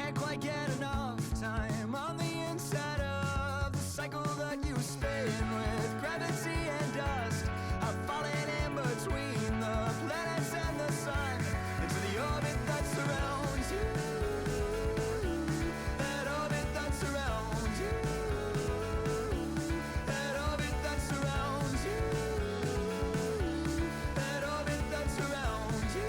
can't quite get enough time on the inside of the cycle that you spin with gravity and dust. I'm falling in between the planets and the sun into the orbit that surrounds you. That orbit that surrounds you. That orbit that surrounds you. That orbit that surrounds you.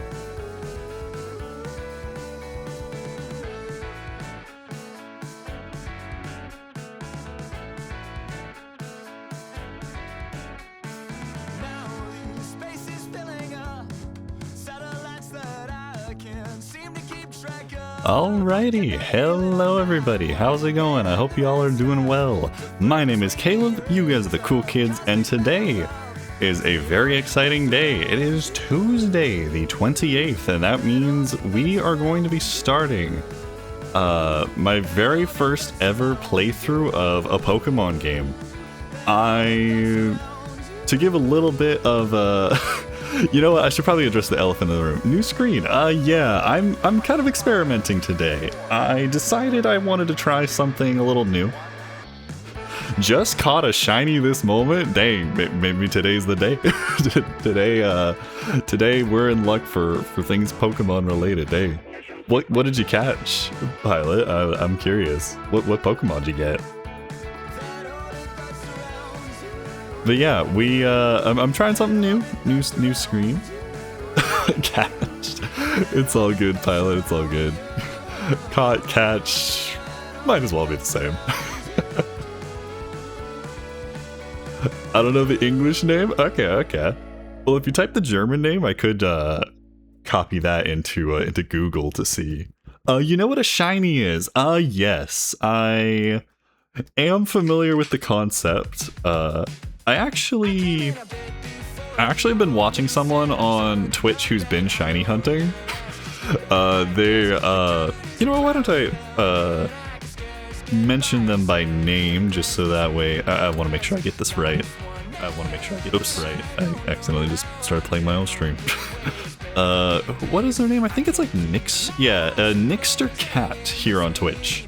Now the space is filling up satellites that I can't seem to keep track of. Alrighty, hello everybody, how's it going? I hope you all are doing well. My name is Caleb, you guys are the cool kids, and today is a very exciting day. It is Tuesday, the 28th, and that means we are going to be starting my very first ever playthrough of a Pokemon game. To give a little bit of you know what, I should probably address the elephant in the room. New screen. Yeah, I'm kind of experimenting today. I decided I wanted to try something a little new. Just caught a shiny this moment. Dang, maybe today's the day. Today we're in luck for things Pokemon related. Hey, what did you catch, Pilot? I'm curious. What Pokemon did you get? But yeah, I'm trying something new screen. Catched. It's all good, Pilot. It's all good. Caught, catch. Might as well be the same. I don't know the English name. Okay. Well, if you type the German name, I could copy that into Google to see. You know what a shiny is? Yes, I am familiar with the concept. I actually have been watching someone on Twitch who's been shiny hunting. You know, why don't I mention them by name just so that way I want to make sure I get this right. I accidentally just started playing my own stream. What is their name? I think it's like Nix. Yeah, Nixter Cat here on Twitch.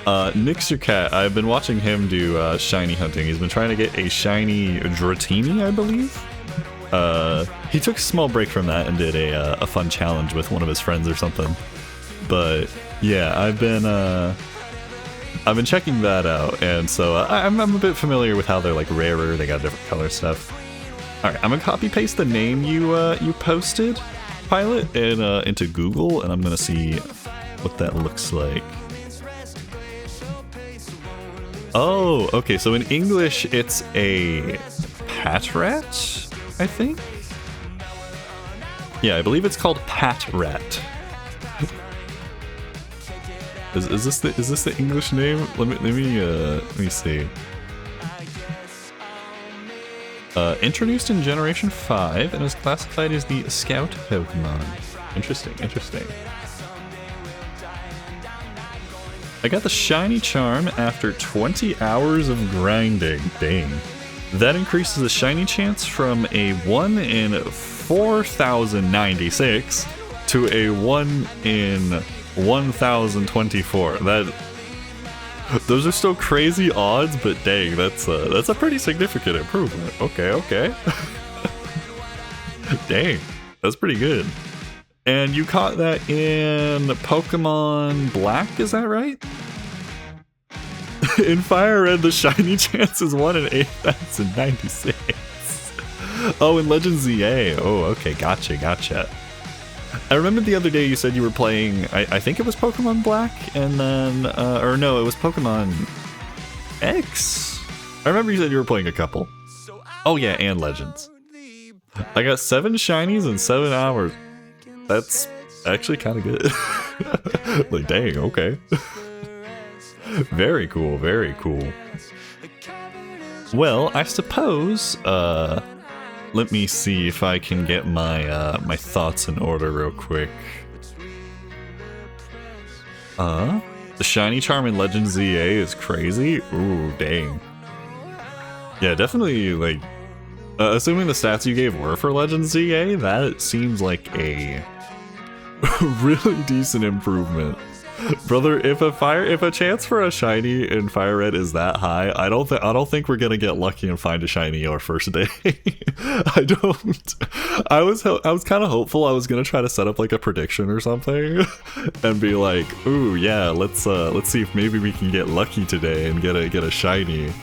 Nixter Cat, I've been watching him do shiny hunting. He's been trying to get a shiny Dratini, I believe. He took a small break from that and did a fun challenge with one of his friends or something. But yeah, I've been checking that out, and so I'm a bit familiar with how they're like rarer. They got different color stuff. All right, I'm gonna copy paste the name you posted, Pilot, into Google, and I'm gonna see what that looks like. Oh, okay, so in English it's a Patrat, I think? Yeah, I believe it's called Patrat. Is this the English name? Let me see. Introduced in Generation 5 and is classified as the Scout Pokemon. Interesting. I got the shiny charm after 20 hours of grinding. Dang. That increases the shiny chance from a 1 in 4,096 to a 1 in 1,024. Those are still crazy odds, but dang, that's a pretty significant improvement. Okay. Dang, that's pretty good. And you caught that in Pokemon Black, is that right? In Fire Red, the shiny chance is 1 in 8,096. Oh, in Legend ZA. Oh, okay, gotcha. I remember the other day you said you were playing, I think it was Pokemon Black, and then, or no, it was Pokemon X? I remember you said you were playing a couple. Oh yeah, and Legends. I got 7 shinies in 7 hours. That's actually kind of good. Like, dang, okay. Very cool. Well, I suppose, let me see if I can get my my thoughts in order real quick. The shiny charm in Legend ZA is crazy. Ooh, dang. Yeah, definitely, like, assuming the stats you gave were for Legend ZA, that seems like a Really decent improvement. Brother, if a chance for a shiny in Fire Red is that high, I don't think we're gonna get lucky and find a shiny our first day. I don't. I was kind of hopeful. I was gonna try to set up like a prediction or something, and be like, "Ooh, yeah, let's see if maybe we can get lucky today and get a shiny."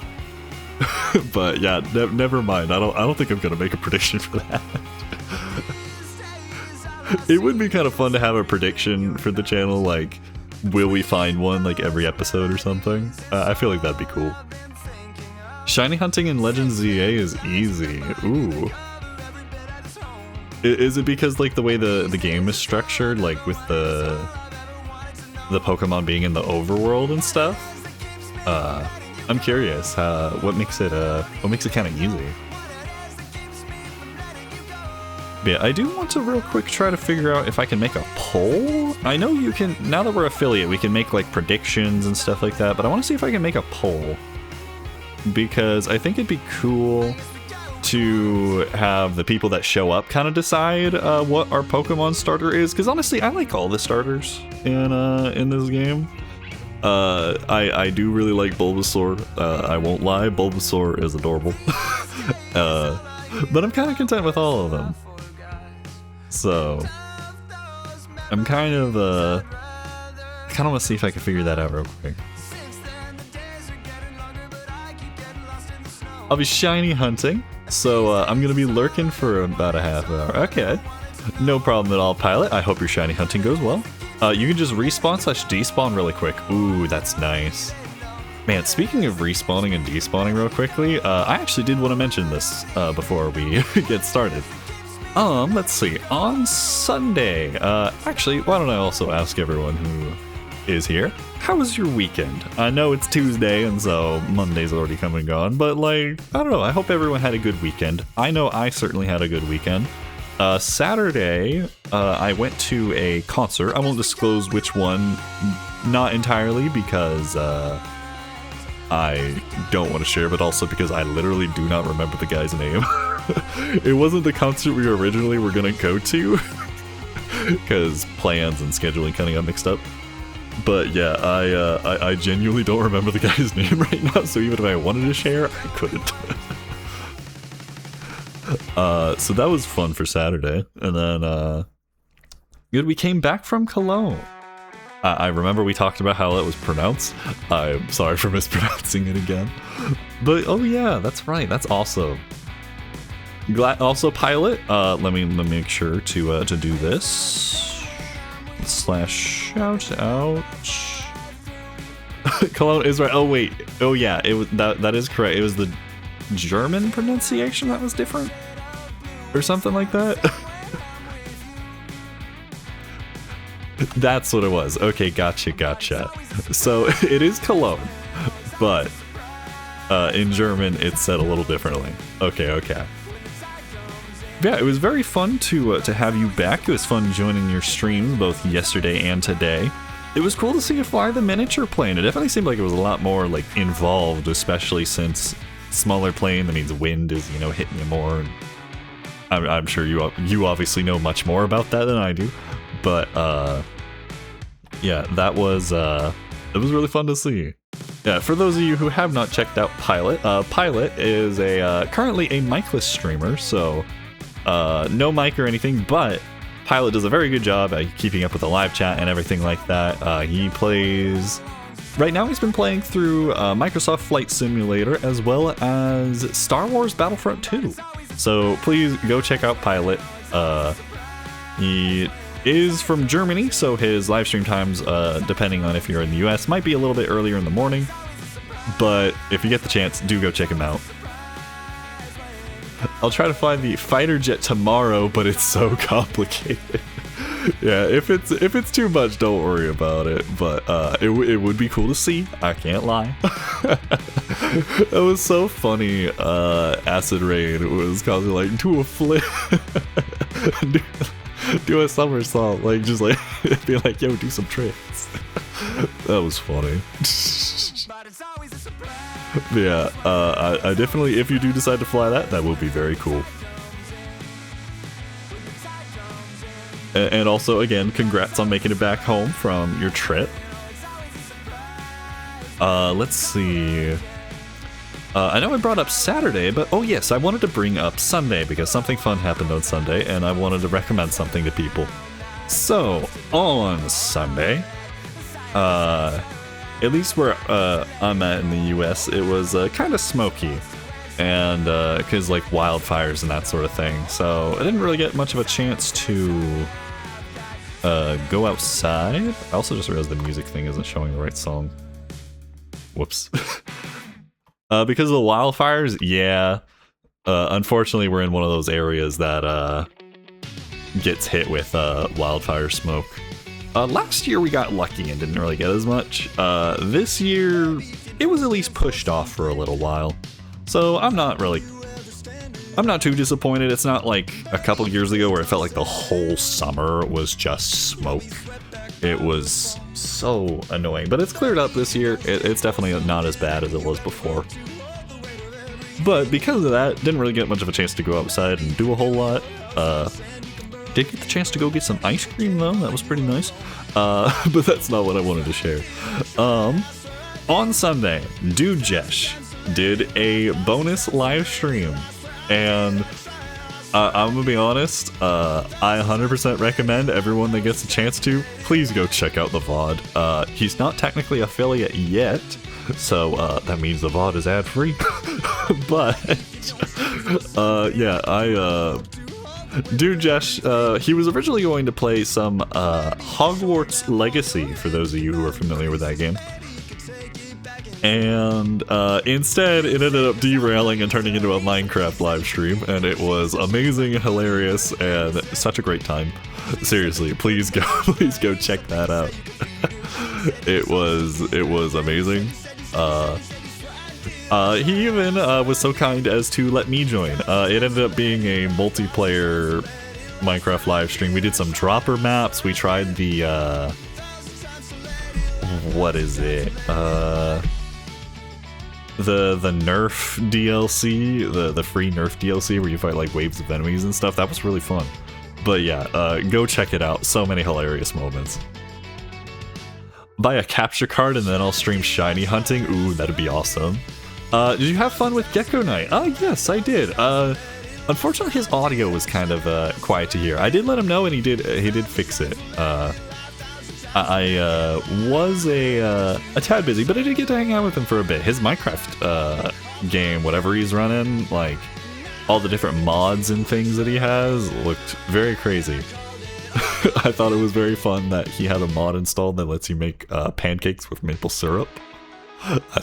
But yeah, never mind. I don't think I'm gonna make a prediction for that. It would be kind of fun to have a prediction for the channel, like, will we find one like every episode or something? I feel like that'd be cool. Shiny hunting in Legends ZA is easy. Ooh. Is it because like the way the game is structured, like with the Pokemon being in the overworld and stuff? I'm curious. What makes it kind of easy? Yeah, I do want to real quick try to figure out if I can make a poll. I know you can, now that we're affiliate, we can make like predictions and stuff like that, but I want to see if I can make a poll. Because I think it'd be cool to have the people that show up kind of decide what our Pokemon starter is. Because honestly, I like all the starters in this game. I do really like Bulbasaur. I won't lie, Bulbasaur is adorable. But I'm kind of content with all of them. So I'm kind of want to see if I can figure that out real quick. I'll be shiny hunting, so I'm gonna be lurking for about a half hour. Okay, no problem at all, Pilot. I hope your shiny hunting goes well. You can just respawn/despawn really quick. Ooh, that's nice. Man, speaking of respawning and despawning real quickly, I actually did want to mention this before we get started. Let's see, on Sunday, actually, why don't I also ask everyone who is here, how was your weekend? I know it's Tuesday, and so Monday's already come and gone, but like, I don't know, I hope everyone had a good weekend. I know I certainly had a good weekend. Saturday, I went to a concert. I won't disclose which one, not entirely, because, I don't want to share, but also because I literally do not remember the guy's name. It wasn't the concert we originally were gonna go to, because plans and scheduling kind of got mixed up. But yeah, I genuinely don't remember the guy's name right now, so even if I wanted to share, I couldn't. So that was fun for Saturday, and then we came back from Cologne. I remember we talked about how it was pronounced. I'm sorry for mispronouncing it again. But oh yeah, that's right. That's awesome. Also, Pilot. Let me make sure to do this. /shout out. Cologne is right. Oh wait. Oh yeah. It was that is correct. It was the German pronunciation that was different, or something like that. That's what it was. Okay, gotcha. So it is Cologne, but in German it's said a little differently. Okay. Yeah, it was very fun to have you back. It was fun joining your streams both yesterday and today. It was cool to see you fly the miniature plane. It definitely seemed like it was a lot more like involved, especially since smaller plane, that means wind is, hitting you more. And I'm sure you obviously know much more about that than I do. But yeah, that was it was really fun to see. Yeah, for those of you who have not checked out Pilot, Pilot is currently a micless streamer, so no mic or anything, but Pilot does a very good job at keeping up with the live chat and everything like that. He plays... Right now he's been playing through Microsoft Flight Simulator as well as Star Wars Battlefront 2. So please go check out Pilot. He is from Germany, so his live stream times, depending on if you're in the US, might be a little bit earlier in the morning. But if you get the chance, do go check him out. I'll try to find the fighter jet tomorrow, but it's so complicated. Yeah, if it's too much, don't worry about it. But it would be cool to see. I can't lie. It was so funny. Acid Rain was causing like do a flip, do a somersault, like just like be like, yo, do some tricks. That was funny. Yeah, I definitely, if you do decide to fly that will be very cool. And also, again, congrats on making it back home from your trip. Let's see. I know I brought up Saturday, but oh yes, I wanted to bring up Sunday because something fun happened on Sunday and I wanted to recommend something to people. So, on Sunday, at least where I'm at in the US, it was kind of smoky. And because like wildfires and that sort of thing. So I didn't really get much of a chance to go outside. I also just realized the music thing isn't showing the right song. Whoops. Because of the wildfires, yeah. Unfortunately, we're in one of those areas that gets hit with wildfire smoke. Last year we got lucky and didn't really get as much. This year, it was at least pushed off for a little while. So I'm not too disappointed. It's not like a couple years ago where it felt like the whole summer was just smoke. It was so annoying, but it's cleared up this year. It's definitely not as bad as it was before. But because of that, didn't really get much of a chance to go outside and do a whole lot. Did get the chance to go get some ice cream though. That was pretty nice. But that's not what I wanted to share. On Sunday, Dude Jesh did a bonus live stream, and I'm gonna be honest, I 100% recommend everyone that gets a chance to, please go check out the VOD. He's not technically affiliate yet, so that means the VOD is ad-free. But yeah, Dude Jesh, he was originally going to play some Hogwarts Legacy, for those of you who are familiar with that game. And instead, it ended up derailing and turning into a Minecraft live stream, and it was amazing, hilarious, and such a great time. Seriously, please go check that out. It was amazing. He even was so kind as to let me join. It ended up being a multiplayer Minecraft live stream. We did some dropper maps. We tried the what is it? The Nerf DLC, the free Nerf DLC where you fight like waves of enemies and stuff. That was really fun. But yeah, go check it out. So many hilarious moments. Buy a capture card and then I'll stream shiny hunting. Ooh, that'd be awesome. Did you have fun with Gecko Knight? Yes, I did. Unfortunately, his audio was kind of quiet to hear. I did let him know, and he did fix it. I was a tad busy, but I did get to hang out with him for a bit. His Minecraft game, whatever he's running, like all the different mods and things that he has, looked very crazy. I thought it was very fun that he had a mod installed that lets you make pancakes with maple syrup.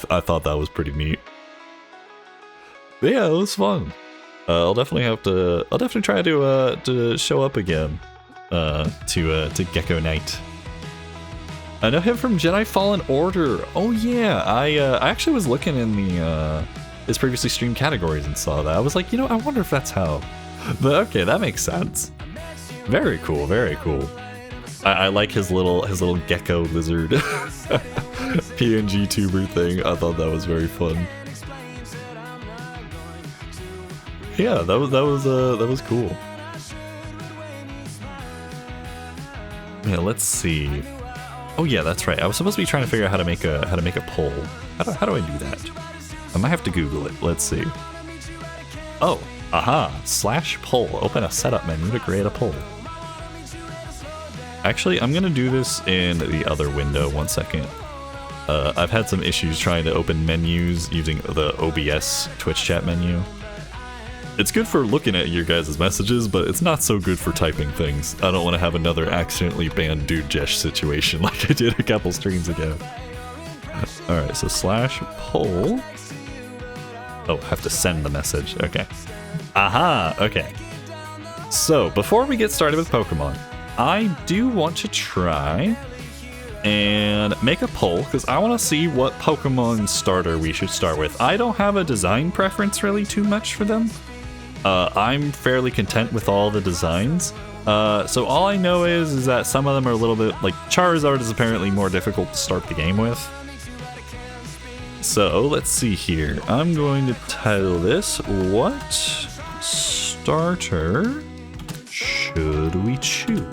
I thought that was pretty neat. But yeah, it was fun. I'll definitely try to show up again to Gecko Knight. I know him from Jedi Fallen Order. Oh yeah, I actually was looking in the his previously streamed categories and saw that. I was like, you know, I wonder if that's how. But okay, that makes sense. Very cool, very cool. I like his little gecko lizard PNG tuber thing. I thought that was very fun. Yeah, that was cool. Yeah, let's see. Oh yeah, that's right. I was supposed to be trying to figure out how to make a poll. How do I do that? I might have to Google it. Let's see. Oh, aha! /poll. Open a setup menu to create a poll. Actually, I'm gonna do this in the other window. 1 second. I've had some issues trying to open menus using the OBS Twitch chat menu. It's good for looking at your guys' messages, but it's not so good for typing things. I don't want to have another accidentally banned Dude Jesh situation like I did a couple streams ago. Alright, so /poll. Oh, have to send the message. Okay. Aha! Okay. So, before we get started with Pokemon, I do want to try and make a poll, because I want to see what Pokemon starter we should start with. I don't have a design preference really too much for them. I'm fairly content with all the designs. So all I know is that some of them are a little bit, like Charizard is apparently more difficult to start the game with. So let's see here. I'm going to title this, What Starter Should We Choose?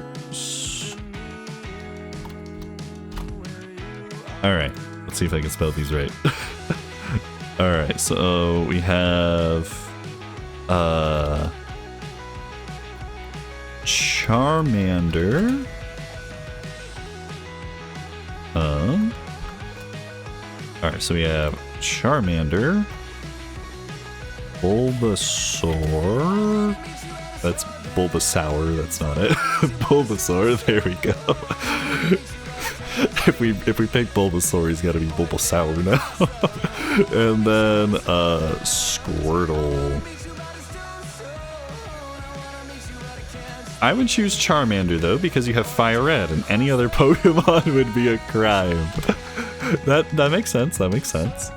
Alright, let's see if I can spell these right. Alright, so we have Charmander. Alright, so we have Charmander, Bulbasaur. That's Bulbasaur, that's not it. Bulbasaur, there we go. If we pick Bulbasaur, he's gotta be Bulbasaur now. And then Squirtle. I would choose Charmander though, because you have Fire Red, and any other Pokemon would be a crime. That makes sense, that makes sense.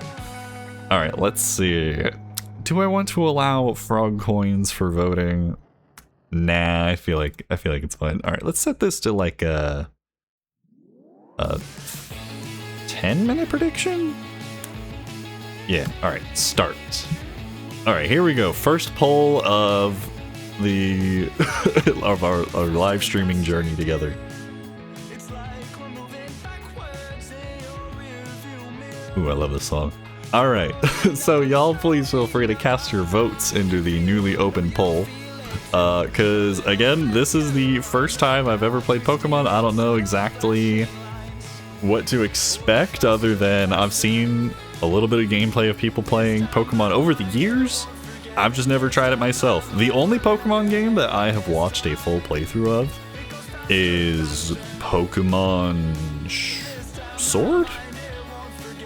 Alright, let's see. Do I want to allow frog coins for voting? Nah, I feel like it's fine. Alright, let's set this to like a 10-minute prediction? Yeah, alright, start. Alright, here we go. First poll of the of our live streaming journey together. Ooh, I love this song. Alright, so y'all please feel free to cast your votes into the newly opened poll. Cause again, this is the first time I've ever played Pokemon. I don't know exactly what to expect other than I've seen a little bit of gameplay of people playing Pokemon over the years. I've just never tried it myself. The only Pokemon game that I have watched a full playthrough of is Pokemon Sword?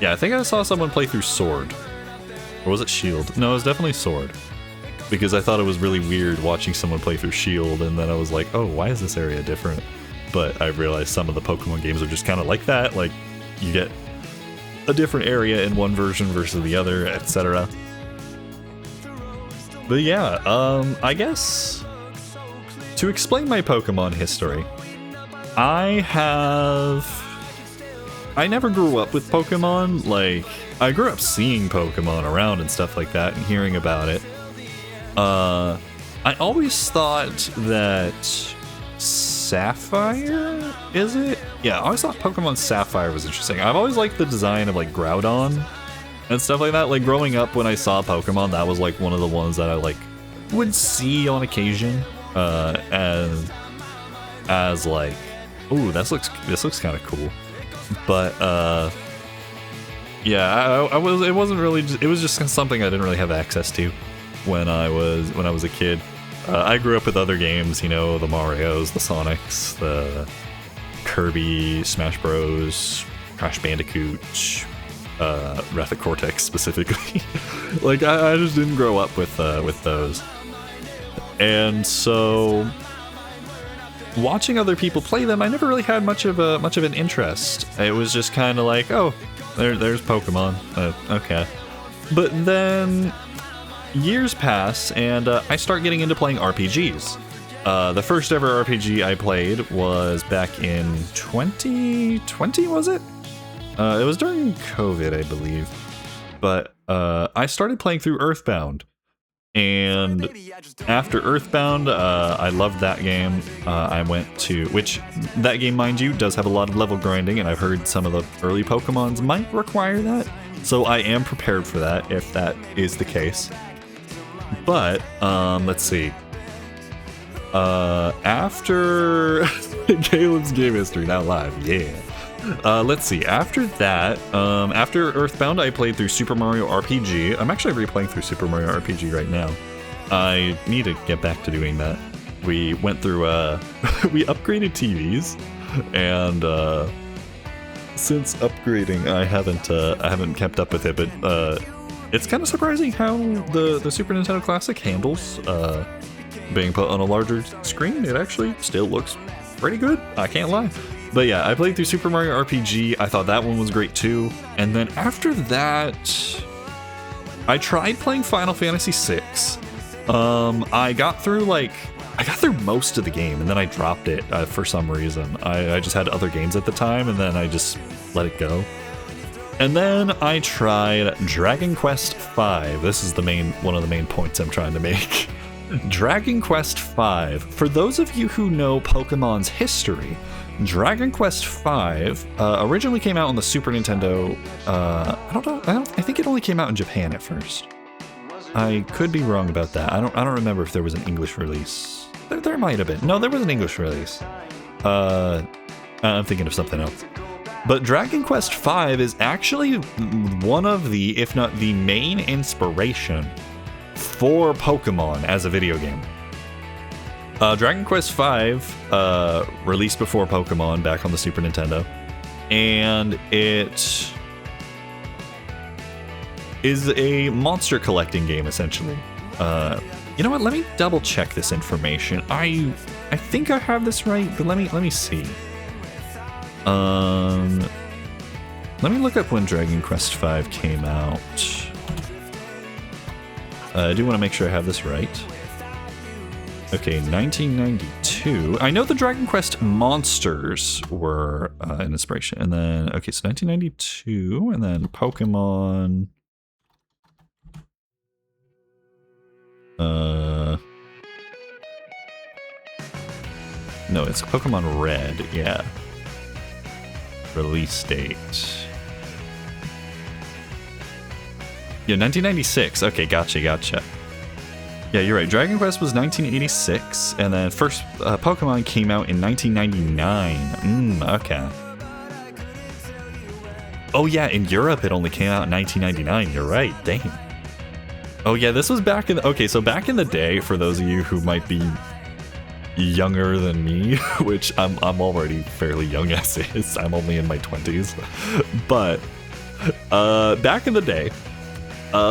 Yeah, I think I saw someone play through Sword. Or was it Shield? No, it was definitely Sword. Because I thought it was really weird watching someone play through Shield, and then I was like, oh, why is this area different? But I realized some of the Pokemon games are just kind of like that. Like, you get a different area in one version versus the other, etc. But yeah, I guess to explain my Pokemon history, I never grew up with Pokemon. Like, I grew up seeing Pokemon around and stuff like that and hearing about it. I always thought that Sapphire, is it? Yeah, I always thought Pokemon Sapphire was interesting. I've always liked the design of like Groudon and stuff like that. Like growing up when I saw Pokemon, that was like one of the ones that I like would see on occasion as like, ooh, this looks kind of cool. But yeah, it wasn't really it was just something I didn't really have access to when I was a kid. I grew up with other games, you know, the Marios, the Sonics, the Kirby, Smash Bros, Crash Bandicoot, Wrath of Cortex specifically. Like I just didn't grow up with those, and so watching other people play them, I never really had much of an interest. It was just kind of like, oh, there's Pokemon, okay. But then years pass, and I start getting into playing RPGs. The first ever RPG I played was back in 2020, was it? It was during COVID, I believe. But I started playing through Earthbound. And after Earthbound, I loved that game. I went to, which that game, mind you, does have a lot of level grinding, and I've heard some of the early Pokemons might require that. So I am prepared for that, if that is the case. But, let's see. After Caleb's game history, now live, yeah. Let's see, after that, after Earthbound, I played through Super Mario RPG. I'm actually replaying through Super Mario RPG right now. I need to get back to doing that. We went through, we upgraded TVs, and, since upgrading, I haven't kept up with it, but, it's kind of surprising how the Super Nintendo Classic handles, being put on a larger screen. It actually still looks pretty good, I can't lie. But yeah, I played through Super Mario RPG. I thought that one was great too. And then after that, I tried playing Final Fantasy VI. I got through most of the game, and then I dropped it for some reason. I just had other games at the time, and then I just let it go. And then I tried Dragon Quest V. This is one of the main points I'm trying to make. Dragon Quest V. For those of you who know Pokemon's history, Dragon Quest V originally came out on the Super Nintendo. I don't know. I think it only came out in Japan at first. I could be wrong about that. I don't remember if there was an English release. There might have been. No, there was an English release. I'm thinking of something else. But Dragon Quest V is actually one of the, if not the main inspiration for Pokemon as a video game. Dragon Quest V released before Pokemon back on the Super Nintendo, and it is a monster collecting game essentially. You know what? Let me double check this information. I think I have this right, but let me see. Let me look up when Dragon Quest V came out. I do want to make sure I have this right. Okay, 1992. I know the Dragon Quest monsters were an inspiration. And then, okay, so 1992, and then Pokemon. No, it's Pokemon Red, yeah. Release date. Yeah, 1996. Okay, gotcha. Yeah, you're right. Dragon Quest was 1986, and then first Pokemon came out in 1999. Okay. Oh yeah, in Europe it only came out in 1999. You're right. Dang. Oh yeah, this was back in. Okay, so back in the day, for those of you who might be younger than me, which I'm already fairly young as is. I'm only in my 20s, but back in the day.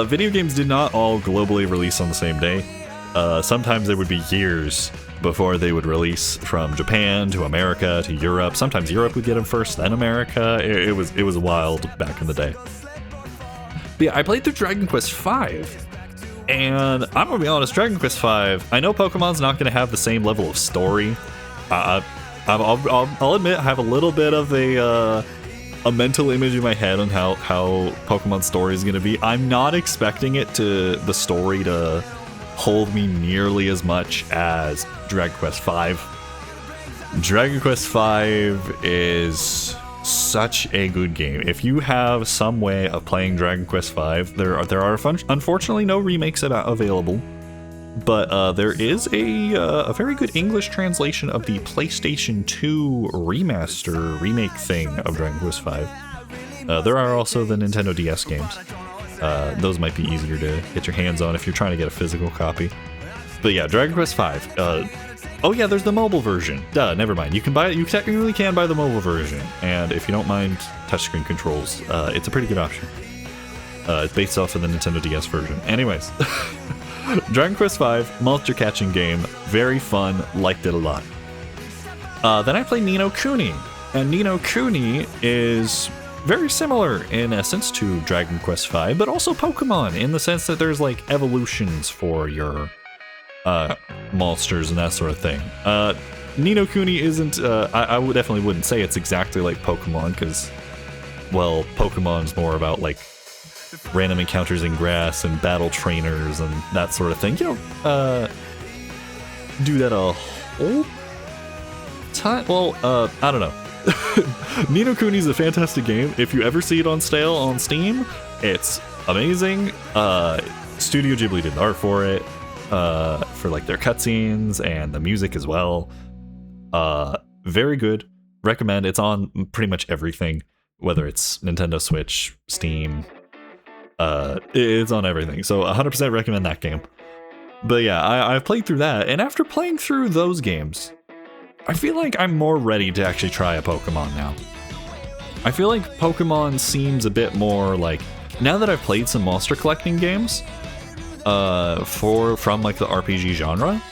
Video games did not all globally release on the same day. Sometimes there would be years before they would release from Japan to America to Europe. Sometimes Europe would get them first, then America. It was wild back in the day. But yeah, I played through Dragon Quest V, and I'm gonna be honest, Dragon Quest V, I know Pokemon's not gonna have the same level of story. I'll admit I have a little bit of a mental image in my head on how Pokemon's story is going to be. I'm not expecting the story to hold me nearly as much as Dragon Quest V. Dragon Quest V is such a good game. If you have some way of playing Dragon Quest V, there are unfortunately no remakes available, but there is a very good English translation of the PlayStation 2 remake thing of Dragon Quest V. There are also the Nintendo DS games. Those might be easier to get your hands on if you're trying to get a physical copy. But yeah, Dragon Quest V. Oh yeah, there's the mobile version. Never mind. You technically can buy the mobile version, and if you don't mind touchscreen controls, it's a pretty good option. It's based off of the Nintendo DS version. Anyways. Dragon Quest V, monster catching game, very fun, liked it a lot. Then I played Ni no Kuni, and Ni no Kuni is very similar in essence to Dragon Quest V, but also Pokemon in the sense that there's like evolutions for your monsters and that sort of thing. Ni no Kuni isn't, I definitely wouldn't say it's exactly like Pokemon, because, well, Pokemon's more about like random encounters in grass and battle trainers and that sort of thing. You don't do that a whole time. Well, I don't know. Ni no Kuni is a fantastic game. If you ever see it on sale on Steam, it's amazing. Studio Ghibli did the art for it, for like their cutscenes and the music as well. Very good. Recommend. It's on pretty much everything, whether it's Nintendo Switch, Steam. It's on everything, so 100% recommend that game. But yeah, I've played through that, and after playing through those games, I feel like I'm more ready to actually try a Pokemon now. I feel like Pokemon seems a bit more like, now that I've played some monster collecting games, from like the RPG genre,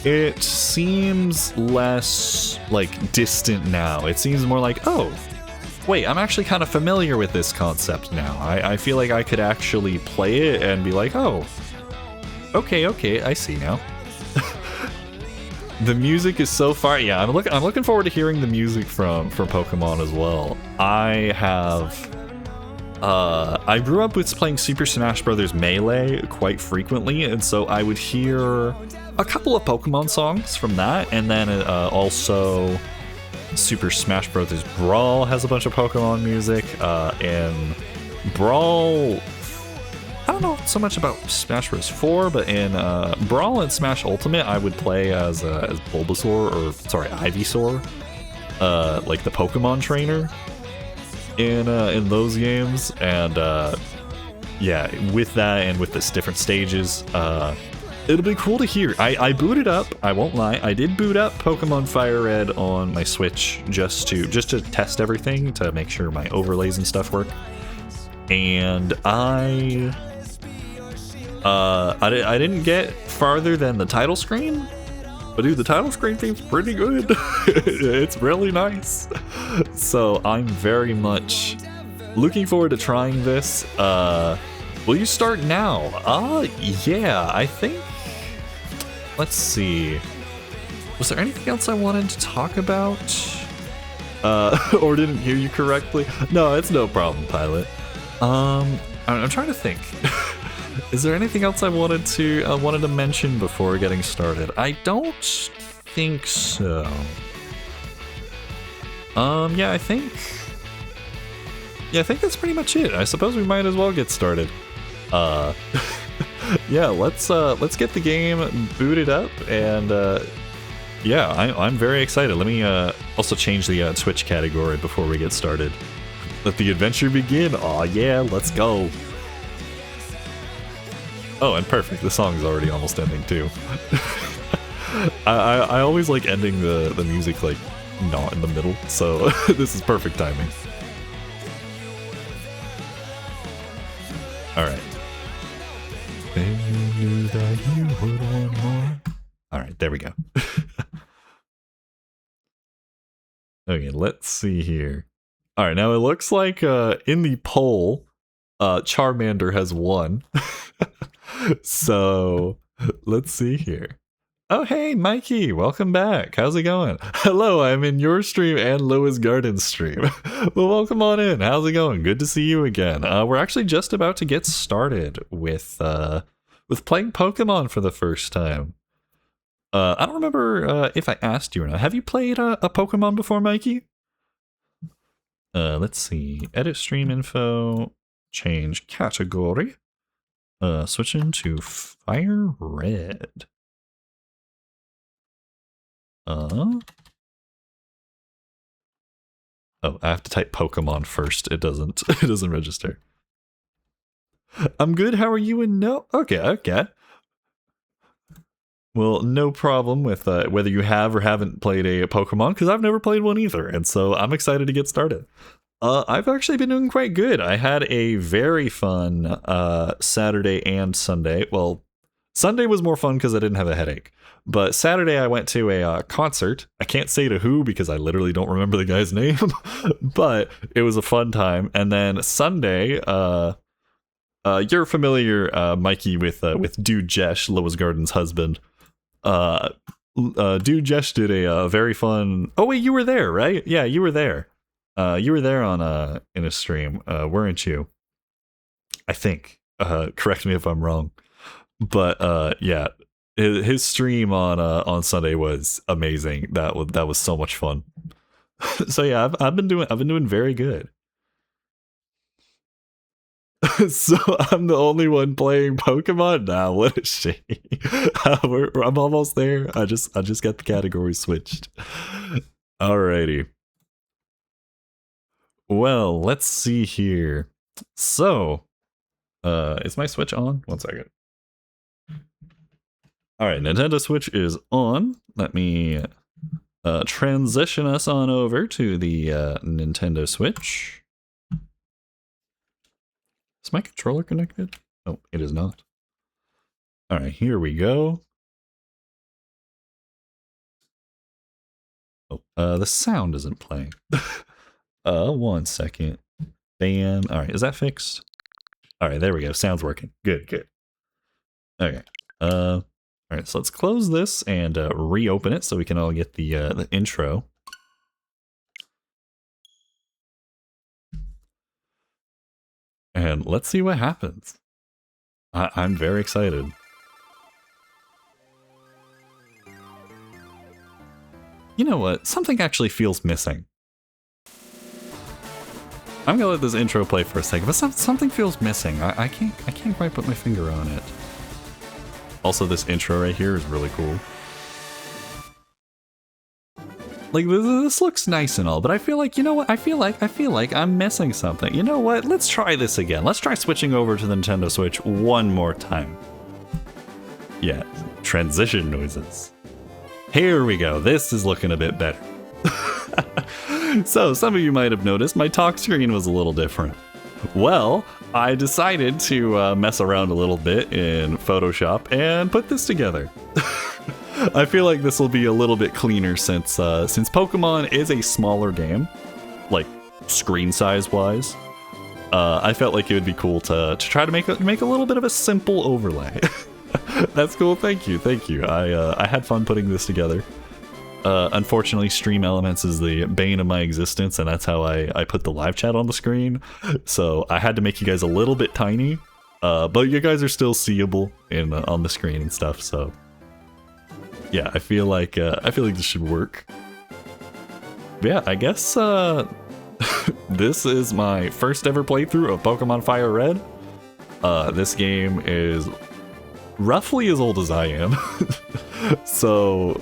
it seems less like distant now. It seems more like, oh, wait, I'm actually kind of familiar with this concept now. I feel like I could actually play it and be like, oh, okay, I see now. The music is so far, yeah, I'm looking forward to hearing the music from Pokemon as well. I grew up with playing Super Smash Bros. Melee quite frequently, and so I would hear a couple of Pokemon songs from that, and then also Super Smash Bros. Brawl has a bunch of Pokemon music, and Brawl, I don't know so much about Smash Bros. 4, but in Brawl and Smash Ultimate, I would play as Bulbasaur, or sorry, Ivysaur, like the Pokemon trainer in those games. And yeah, with that and with this different stages, it'll be cool to hear. I booted up, I won't lie, I did boot up Pokemon Fire Red on my Switch just to test everything, to make sure my overlays and stuff work. And I didn't get farther than the title screen, but dude, the title screen seems pretty good. It's really nice. So I'm very much looking forward to trying this. Will you start now? Yeah, I think. Let's see. Was there anything else I wanted to talk about? Or didn't hear you correctly? No, it's no problem, Pilot. I'm trying to think. Is there anything else I wanted to mention before getting started? I don't think so. Yeah, I think that's pretty much it. I suppose we might as well get started. Yeah, let's get the game booted up, and yeah, I'm very excited. Let me also change the Twitch category before we get started. Let the adventure begin. Aw, yeah, let's go. Oh, and perfect. The song's already almost ending too. I always like ending the music like not in the middle, so this is perfect timing. All right. All right, there we go. Okay, let's see here. All right, now it looks like in the poll, Charmander has won. So let's see here. Oh, hey, Mikey, welcome back. How's it going? Hello, I'm in your stream and Lois Garden's stream. Well, welcome on in. How's it going? Good to see you again. We're actually just about to get started with playing Pokemon for the first time. I don't remember if I asked you or not. Have you played a Pokemon before, Mikey? Let's see. Edit stream info. Change category. Switching to Fire Red. Oh, I have to type Pokemon first. It doesn't register. I'm good. How are you? And no. Okay. Well, no problem with whether you have or haven't played a Pokemon, because I've never played one either, and so I'm excited to get started. I've actually been doing quite good. I had a very fun Saturday and Sunday. Well, Sunday was more fun because I didn't have a headache. But Saturday I went to a concert. I can't say to who because I literally don't remember the guy's name. But it was a fun time. And then Sunday, you're familiar, Mikey, with Dude Jesh, Lois Garden's husband. Dude Jesh did a very fun... Oh, wait, you were there, right? Yeah, you were there. You were there on in a stream, weren't you? I think. Correct me if I'm wrong. But yeah, his stream on Sunday was amazing. That was so much fun. So yeah, I've been doing very good. So I'm the only one playing Pokemon now. What a shame. I'm almost there. I just got the category switched. Alrighty. Well, let's see here. So, is my Switch on? 1 second. All right, Nintendo Switch is on. Let me transition us on over to the Nintendo Switch. Is my controller connected? Oh, it is not. All right, here we go. Oh, the sound isn't playing. 1 second. Bam. All right, is that fixed? All right, there we go. Sound's working. Good. Okay. All right, so let's close this and reopen it so we can all get the intro. And let's see what happens. I'm very excited. You know what? Something actually feels missing. I'm gonna let this intro play for a second, but something feels missing. I can't quite put my finger on it. Also, this intro right here is really cool. Like, this looks nice and all, but I feel like, you know what? I feel like I'm missing something. You know what? Let's try this again. Let's try switching over to the Nintendo Switch one more time. Yeah, transition noises. Here we go. This is looking a bit better. So, some of you might have noticed my talk screen was a little different. Well, I decided to mess around a little bit in Photoshop and put this together. I feel like this will be a little bit cleaner since Pokemon is a smaller game, like screen size wise. I felt like it would be cool to try to make a little bit of a simple overlay. That's cool. Thank you. I had fun putting this together. Unfortunately, Stream Elements is the bane of my existence, and that's how I put the live chat on the screen. So I had to make you guys a little bit tiny, but you guys are still seeable on the screen and stuff. So yeah, I feel like this should work. But yeah, I guess this is my first ever playthrough of Pokémon Fire Red. This game is roughly as old as I am, so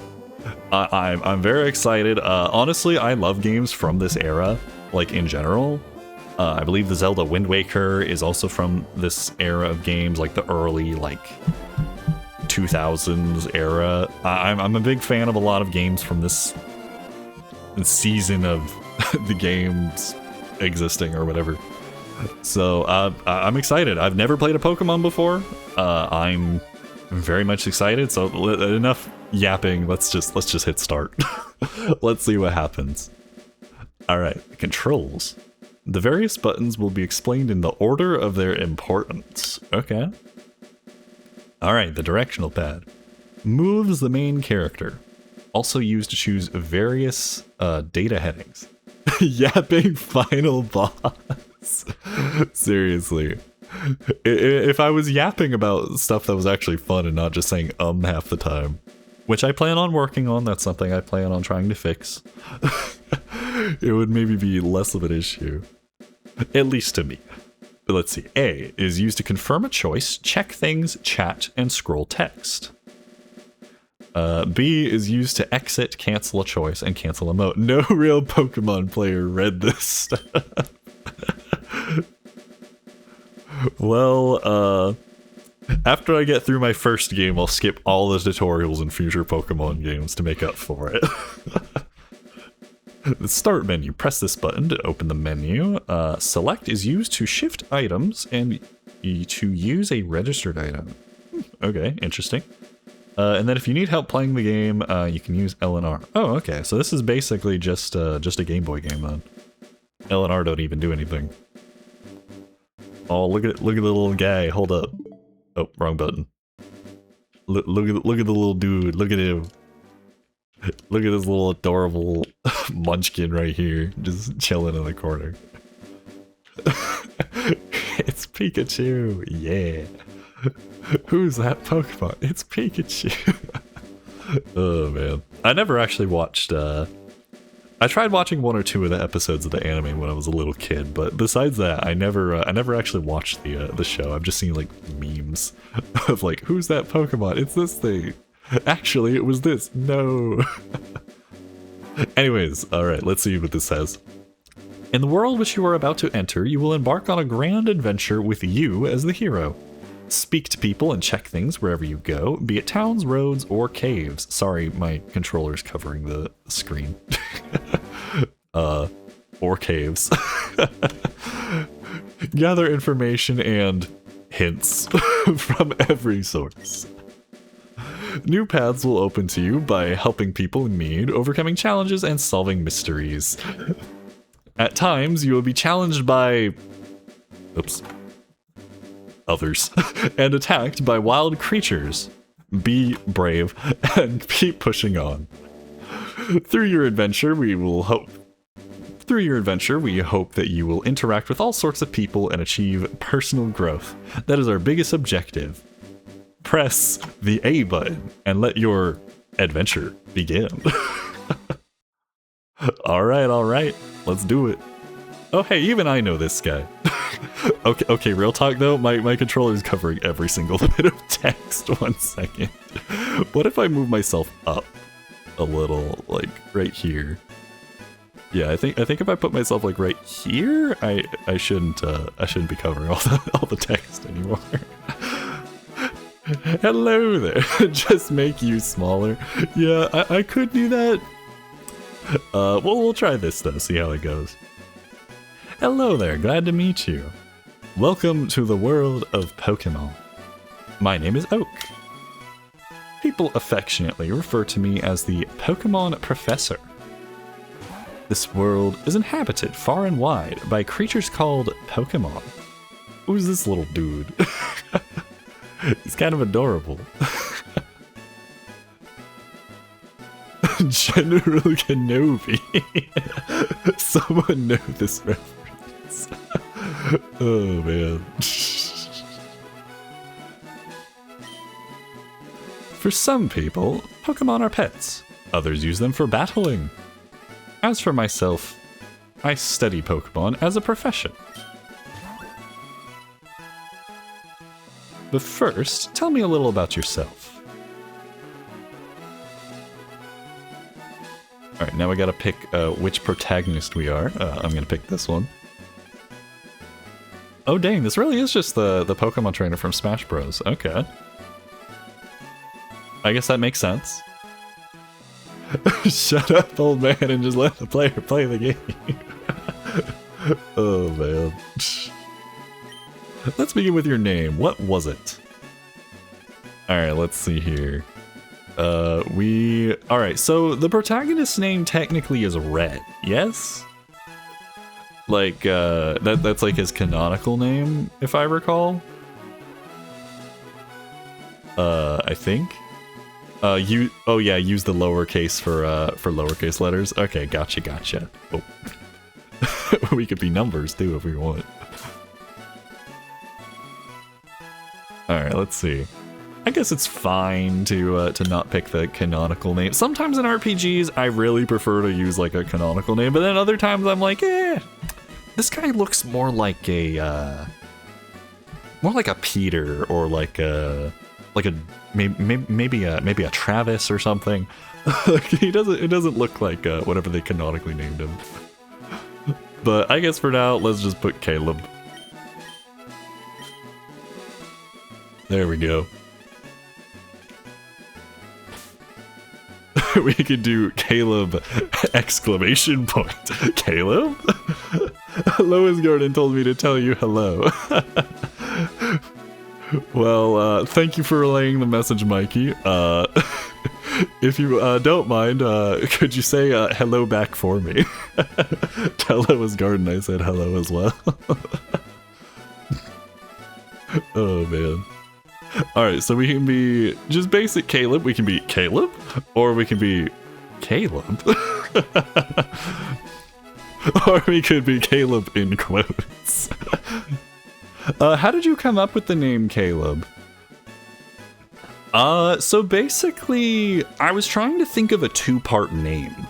I'm very excited. Honestly, I love games from this era, like in general. I believe the Zelda Wind Waker is also from this era of games, like the early 2000s era. I'm a big fan of a lot of games from this season of the games existing or whatever. So I'm excited. I've never played a Pokemon before. I'm very much excited. So enough yapping. Let's just hit start. Let's see what happens. All right, controls. The various buttons will be explained in the order of their importance. Okay. Alright, the directional pad. Moves the main character. Also used to choose various data headings. Yapping final boss. Seriously. If I was yapping about stuff that was actually fun and not just saying half the time, which I plan on working on, that's something I plan on trying to fix, it would maybe be less of an issue. At least to me. Let's see. A is used to confirm a choice, check things, chat, and scroll text. B is used to exit, cancel a choice, and cancel a emote. No real Pokemon player read this stuff. Well, after I get through my first game, I'll skip all the tutorials in future Pokemon games to make up for it. The start menu. Press this button to open the menu. Select is used to shift items and to use a registered item. Okay, interesting. And then if you need help playing the game, you can use L and R. Oh, okay. So this is basically just a Game Boy game then. L and R don't even do anything. Oh, look at the little guy. Hold up. Oh, wrong button. Look at the little dude. Look at him. Look at this little adorable munchkin right here, just chilling in the corner. It's Pikachu, yeah. Who's that Pokemon? It's Pikachu. Oh man, I never actually watched. I tried watching one or two of the episodes of the anime when I was a little kid, but besides that, I never actually watched the show. I've just seen like memes of like, who's that Pokemon? It's this thing. Actually, it was this. No. Anyways, alright, let's see what this says. In the world which you are about to enter, you will embark on a grand adventure with you as the hero. Speak to people and check things wherever you go, be it towns, roads, or caves. Sorry, my controller's covering the screen. Or caves. Gather information and hints from every source. New paths will open to you by helping people in need, overcoming challenges, and solving mysteries. At times, you will be challenged by... others, and attacked by wild creatures. Be brave, and keep pushing on. Through your adventure, we hope that you will interact with all sorts of people and achieve personal growth. That is our biggest objective. Press the A button and let your adventure begin. All right. Let's do it. Oh, hey, even I know this guy. Okay, real talk though, my controller is covering every single bit of text. 1 second. What if I move myself up a little, like right here? Yeah, I think if I put myself like right here, I shouldn't be covering all the text anymore. Hello there. Just make you smaller. Yeah, I could do that. Well, we'll try this though, see how it goes. Hello there, glad to meet you. Welcome to the world of Pokemon. My name is Oak. People affectionately refer to me as the Pokemon Professor. This world is inhabited far and wide by creatures called Pokemon. Who's this little dude? He's kind of adorable. General Kenobi. Someone know this reference. Oh man. For some people, Pokemon are pets. Others use them for battling. As for myself, I study Pokemon as a profession. But first, tell me a little about yourself. Alright, now we gotta pick which protagonist we are. I'm gonna pick this one. Oh dang, this really is just the Pokemon trainer from Smash Bros. Okay. I guess that makes sense. Shut up, old man, and just let the player play the game. Oh man. Let's begin with your name. What was it? Alright, let's see here. Alright, so the protagonist's name technically is Red, yes? Like, that's like his canonical name, if I recall. I think. Use the lowercase for lowercase letters. Okay, gotcha. Oh. We could be numbers too if we want. Alright, let's see. I guess it's fine to not pick the canonical name. Sometimes in RPGs, I really prefer to use like a canonical name, but then other times I'm like, this guy looks more like a Peter or maybe a Travis or something. It doesn't look like whatever they canonically named him. But I guess for now, let's just put Caleb. There we go. We could do Caleb! Exclamation point. Caleb? Lois Gordon told me to tell you hello. Well, thank you for relaying the message, Mikey. If you don't mind, could you say hello back for me? Tell Lois Garden I said hello as well. Oh man. Alright, so we can be just basic Caleb. We can be Caleb, or we can be Caleb. Or we could be Caleb in quotes. How did you come up with the name Caleb? So basically, I was trying to think of a two-part name.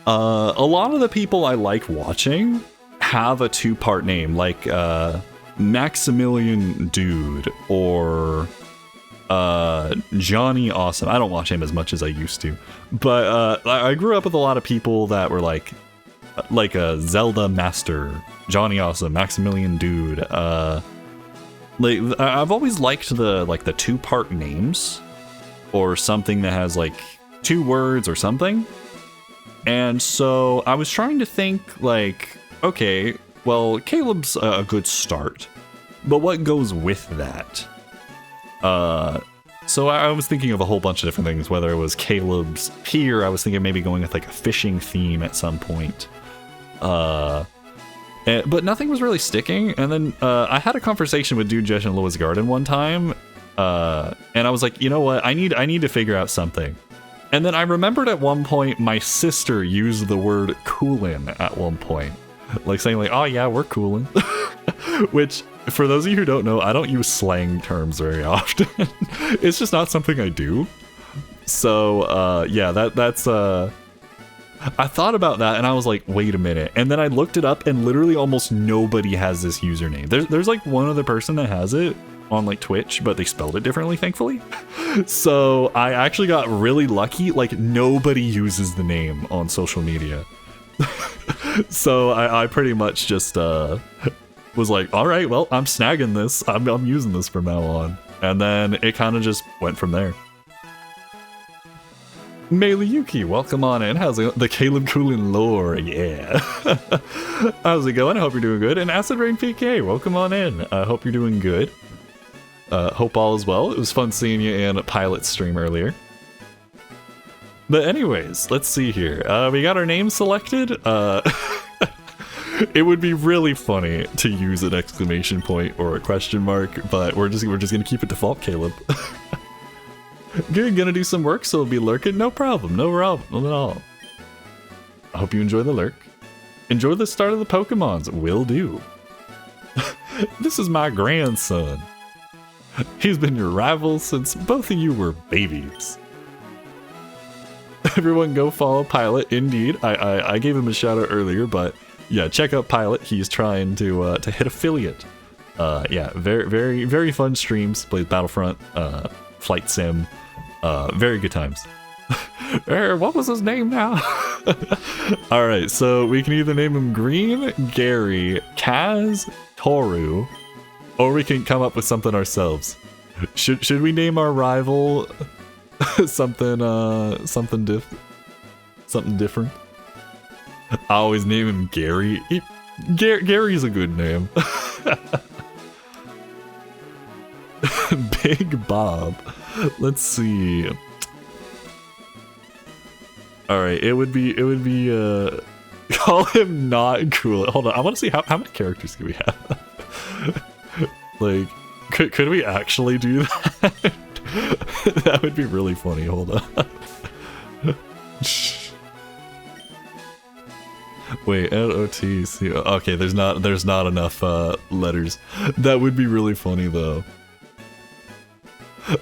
A lot of the people I like watching have a two-part name, like Maximilian Dude or Johnny Awesome. I don't watch him as much as I used to, but I grew up with a lot of people that were like a Zelda Master, Johnny Awesome, Maximilian Dude. Like I've always liked the two-part names or something that has like 2 words or something. And so I was trying to think like, okay, well, Caleb's a good start, but what goes with that? So I was thinking of a whole bunch of different things, whether it was Caleb's Pier, I was thinking maybe going with like a fishing theme at some point. But nothing was really sticking, and then I had a conversation with Dude Jesh and Lois Garden one time, and I was like, you know what, I need to figure out something. And then I remembered at one point my sister used the word coolin' at one point. Like saying like, oh yeah, we're coolin'. Which, for those of you who don't know, I don't use slang terms very often. It's just not something I do. So, yeah, that's I thought about that and I was like, wait a minute. And then I looked it up and literally almost nobody has this username. There's like one other person that has it on like Twitch, but they spelled it differently, thankfully. So I actually got really lucky. Like nobody uses the name on social media. So I pretty much just was like, all right, well, I'm snagging this. I'm using this from now on. And then it kind of just went from there. Meileyuki, welcome on in. How's it going? The Caleb Coolin lore, yeah. How's it going? I hope you're doing good. And Acid Rain PK, welcome on in. I hope you're doing good. Hope all is well. It was fun seeing you in Pilot's stream earlier. But anyways, let's see here. We got our name selected. It would be really funny to use an exclamation point or a question mark, but we're just gonna keep it default, Caleb. Good, gonna do some work, so we'll be lurking. No problem, no problem at all. I hope you enjoy the lurk. Enjoy the start of the Pokemons. Will do. This is my grandson. He's been your rival since both of you were babies. Everyone go follow Pilot. Indeed, I gave him a shout out earlier, but yeah, check out Pilot. He's trying to hit affiliate. Yeah, very fun streams. Plays Battlefront, Flight Sim. Very good times. What was his name now? Alright, so we can either name him Green, Gary, Kaz, Toru, or we can come up with something ourselves. Should we name our rival something different? I always name him Gary. Gary's a good name. Big Bob. Let's see. Alright, it would be call him not cool. Hold on, I want to see how many characters do we have? Like, could we actually do that? That would be really funny. Hold on. Wait, N-O-T-C. Okay, there's not enough letters. That would be really funny though.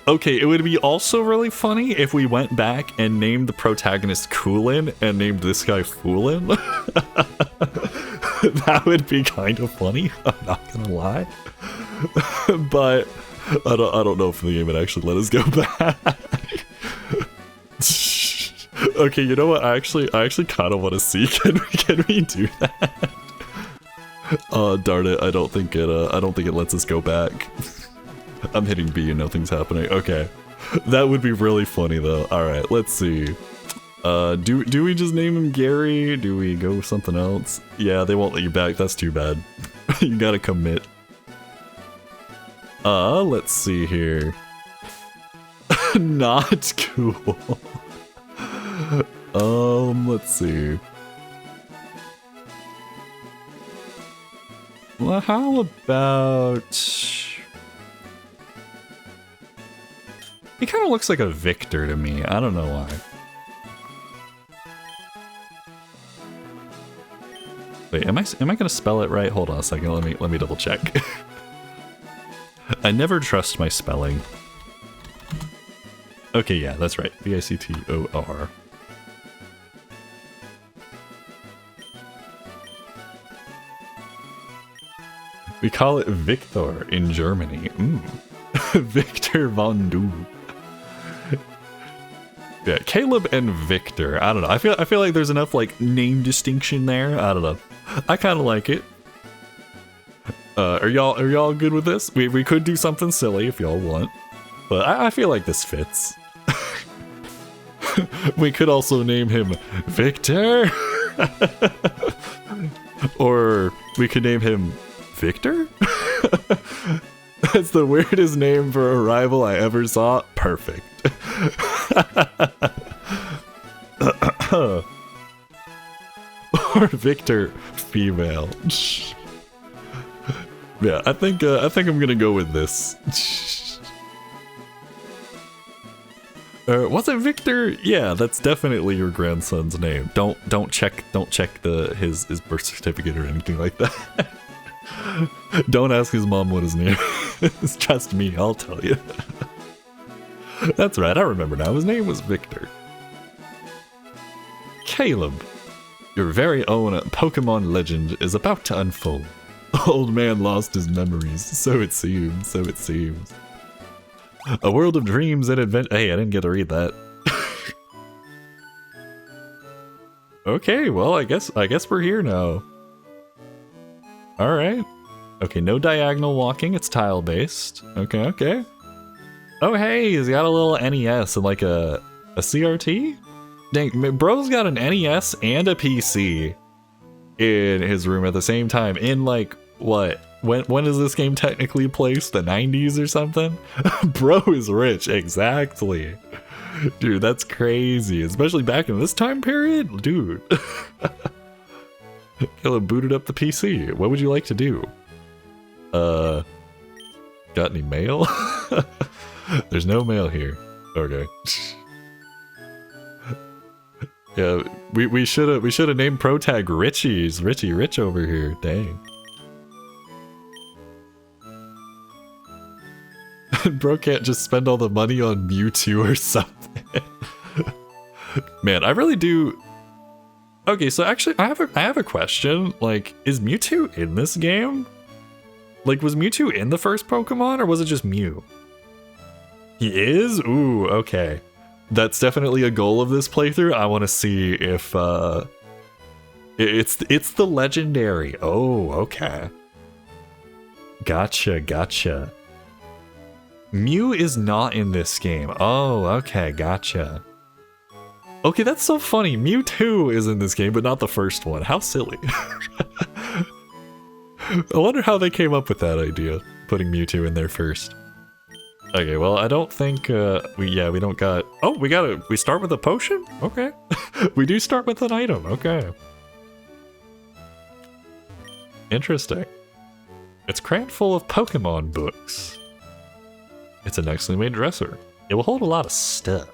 Okay, it would be also really funny if we went back and named the protagonist Coolin and named this guy Foolin. That would be kind of funny, I'm not gonna lie. But I don't know if the game would actually let us go back. Okay, you know what? I actually kind of want to see. Can we do that? Oh, darn it! I don't think it lets us go back. I'm hitting B and nothing's happening. Okay, that would be really funny though. All right, let's see. Do we just name him Gary? Do we go with something else? Yeah, they won't let you back. That's too bad. You gotta commit. Let's see here. Not cool. Let's see. Well, how about... He kind of looks like a Victor to me. I don't know why. Wait, am I gonna spell it right? Hold on a second. Let me double check. I never trust my spelling. Okay, yeah, that's right. V-I-C-T-O-R. We call it Victor in Germany. Victor von Du. Yeah, Caleb and Victor. I don't know. I feel like there's enough like name distinction there. I don't know. I kind of like it. Are y'all good with this? We could do something silly if y'all want, but I feel like this fits. We could also name him Victor, or we could name him Victor. That's the weirdest name for a rival I ever saw. Perfect. Or Victor female. Yeah, I think I'm gonna go with this. Was it Victor? Yeah, that's definitely your grandson's name. Don't check his birth certificate or anything like that. Don't ask his mom what his name is. Trust me, I'll tell you. That's right, I remember now. His name was Victor. Caleb. Your very own Pokemon legend is about to unfold. Old man lost his memories, so it seems, so it seems. A world of dreams and adventure. Hey, I didn't get to read that. Okay, well, I guess we're here now. Alright. Okay, no diagonal walking, it's tile-based. Okay, okay. Oh, hey, he's got a little NES and like a CRT? Dang, bro's got an NES and a PC in his room at the same time. In like, what? When is this game technically placed? The 90s or something? Bro is rich, exactly. Dude, that's crazy. Especially back in this time period? Dude. Killa booted up the PC. What would you like to do? Got any mail? There's no mail here. Okay. Yeah, we should have named Pro Tag Richie's Richie Rich over here. Dang. Bro can't just spend all the money on Mewtwo or something. Man, I really do. Okay, so actually I have a question. Like, is Mewtwo in this game? Like, was Mewtwo in the first Pokemon or was it just Mew? He is? Ooh, okay. That's definitely a goal of this playthrough. I want to see if it's the legendary. Oh, okay. Gotcha, gotcha. Mew is not in this game. Oh, okay, gotcha. Okay, that's so funny. Mewtwo is in this game, but not the first one. How silly. I wonder how they came up with that idea, putting Mewtwo in there first. Okay, well, I don't think, we don't got... Oh, we start with a potion? Okay. We do start with an item, okay. Interesting. It's crammed full of Pokemon books. It's an excellently made dresser. It will hold a lot of stuff.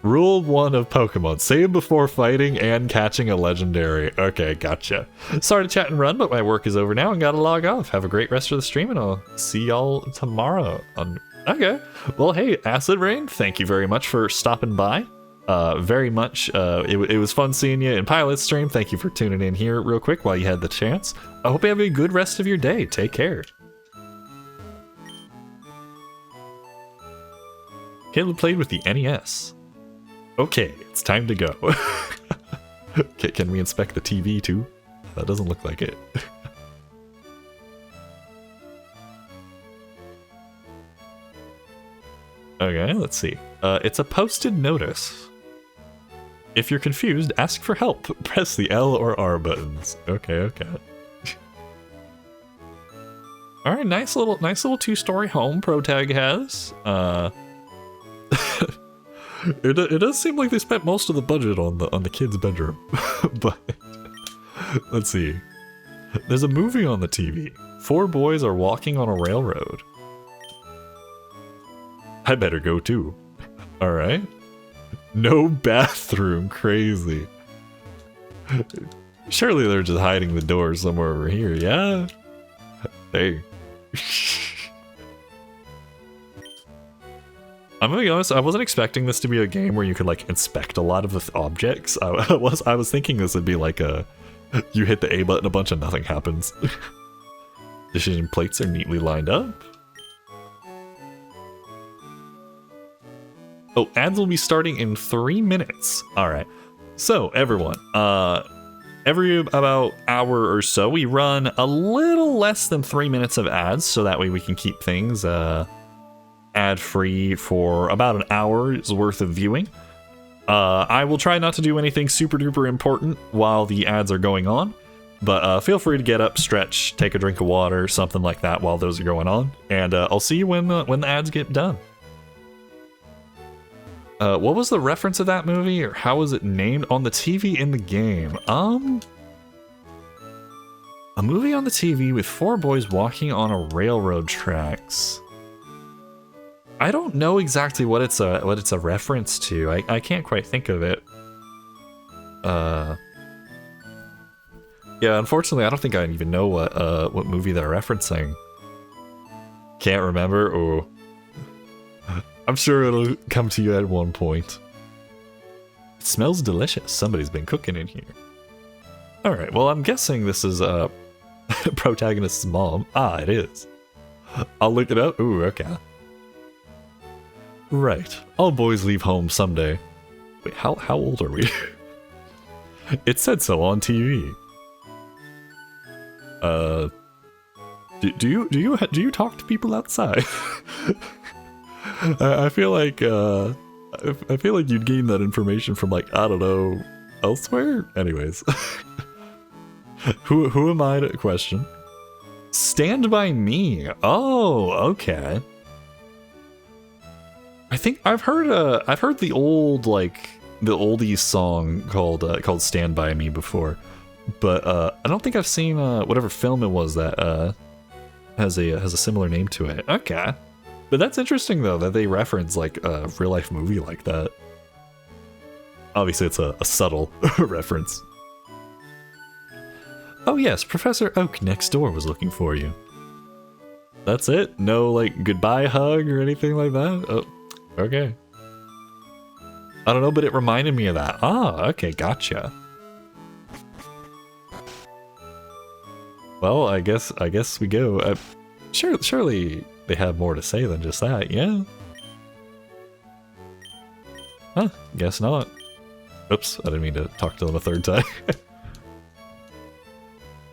Rule 1 of Pokemon. Save before fighting and catching a legendary. Okay, gotcha. Sorry to chat and run, but my work is over now and gotta log off. Have a great rest of the stream and I'll see y'all tomorrow. Okay. Well, hey, Acid Rain, thank you very much for stopping by. Very much. It was fun seeing you in Pilot's stream. Thank you for tuning in here real quick while you had the chance. I hope you have a good rest of your day. Take care. Caleb played with the NES. Okay, it's time to go. Okay, can we inspect the TV too? That doesn't look like it. Okay, let's see. It's a posted notice. If you're confused, ask for help. Press the L or R buttons. Okay, okay. All right, nice little 2-story home Protag has. It does seem like they spent most of the budget on the kid's bedroom. But let's see. There's a movie on the TV. 4 boys are walking on a railroad. I better go too. All right. No bathroom. Crazy. Surely they're just hiding the door somewhere over here. Yeah. Hey. I'm gonna be honest, I wasn't expecting this to be a game where you could like inspect a lot of the objects. I was thinking this would be like you hit the A button, a bunch of nothing happens. Decision plates are neatly lined up. Oh, ads will be starting in 3 minutes. Alright. So, everyone, every about hour or so, we run a little less than 3 minutes of ads, so that way we can keep things, ad-free for about an hour's worth of viewing. I will try not to do anything super duper important while the ads are going on, but feel free to get up, stretch, take a drink of water, something like that while those are going on, and I'll see you when the ads get done. What was the reference of that movie, or how was it named on the TV in the game? A movie on the TV with 4 boys walking on a railroad tracks. I don't know exactly what it's a reference to. I can't quite think of it. Yeah, unfortunately, I don't think I even know what movie they're referencing. Can't remember. Oh, I'm sure it'll come to you at one point. It smells delicious. Somebody's been cooking in here. Alright, well, I'm guessing this is protagonist's mom. Ah, it is. I'll look it up. Ooh, okay. Right. All boys leave home someday. Wait, how old are we? It said so on TV. Do you talk to people outside? I feel like you'd gain that information from, like, I don't know, elsewhere. Anyways, who am I to question? Stand By Me. Oh, okay. I think I've heard the old, like, the oldies song called Stand By Me before, but I don't think I've seen whatever film it was that has a similar name to it. Okay. But that's interesting though that they reference like a real life movie like that. Obviously it's a subtle reference. Oh yes, Professor Oak next door was looking for you. That's it? No like goodbye hug or anything like that? Oh, okay. I don't know, but it reminded me of that. Ah, okay, gotcha. Well, I guess we go. Surely they have more to say than just that, yeah? Huh, guess not. Oops, I didn't mean to talk to them a third time.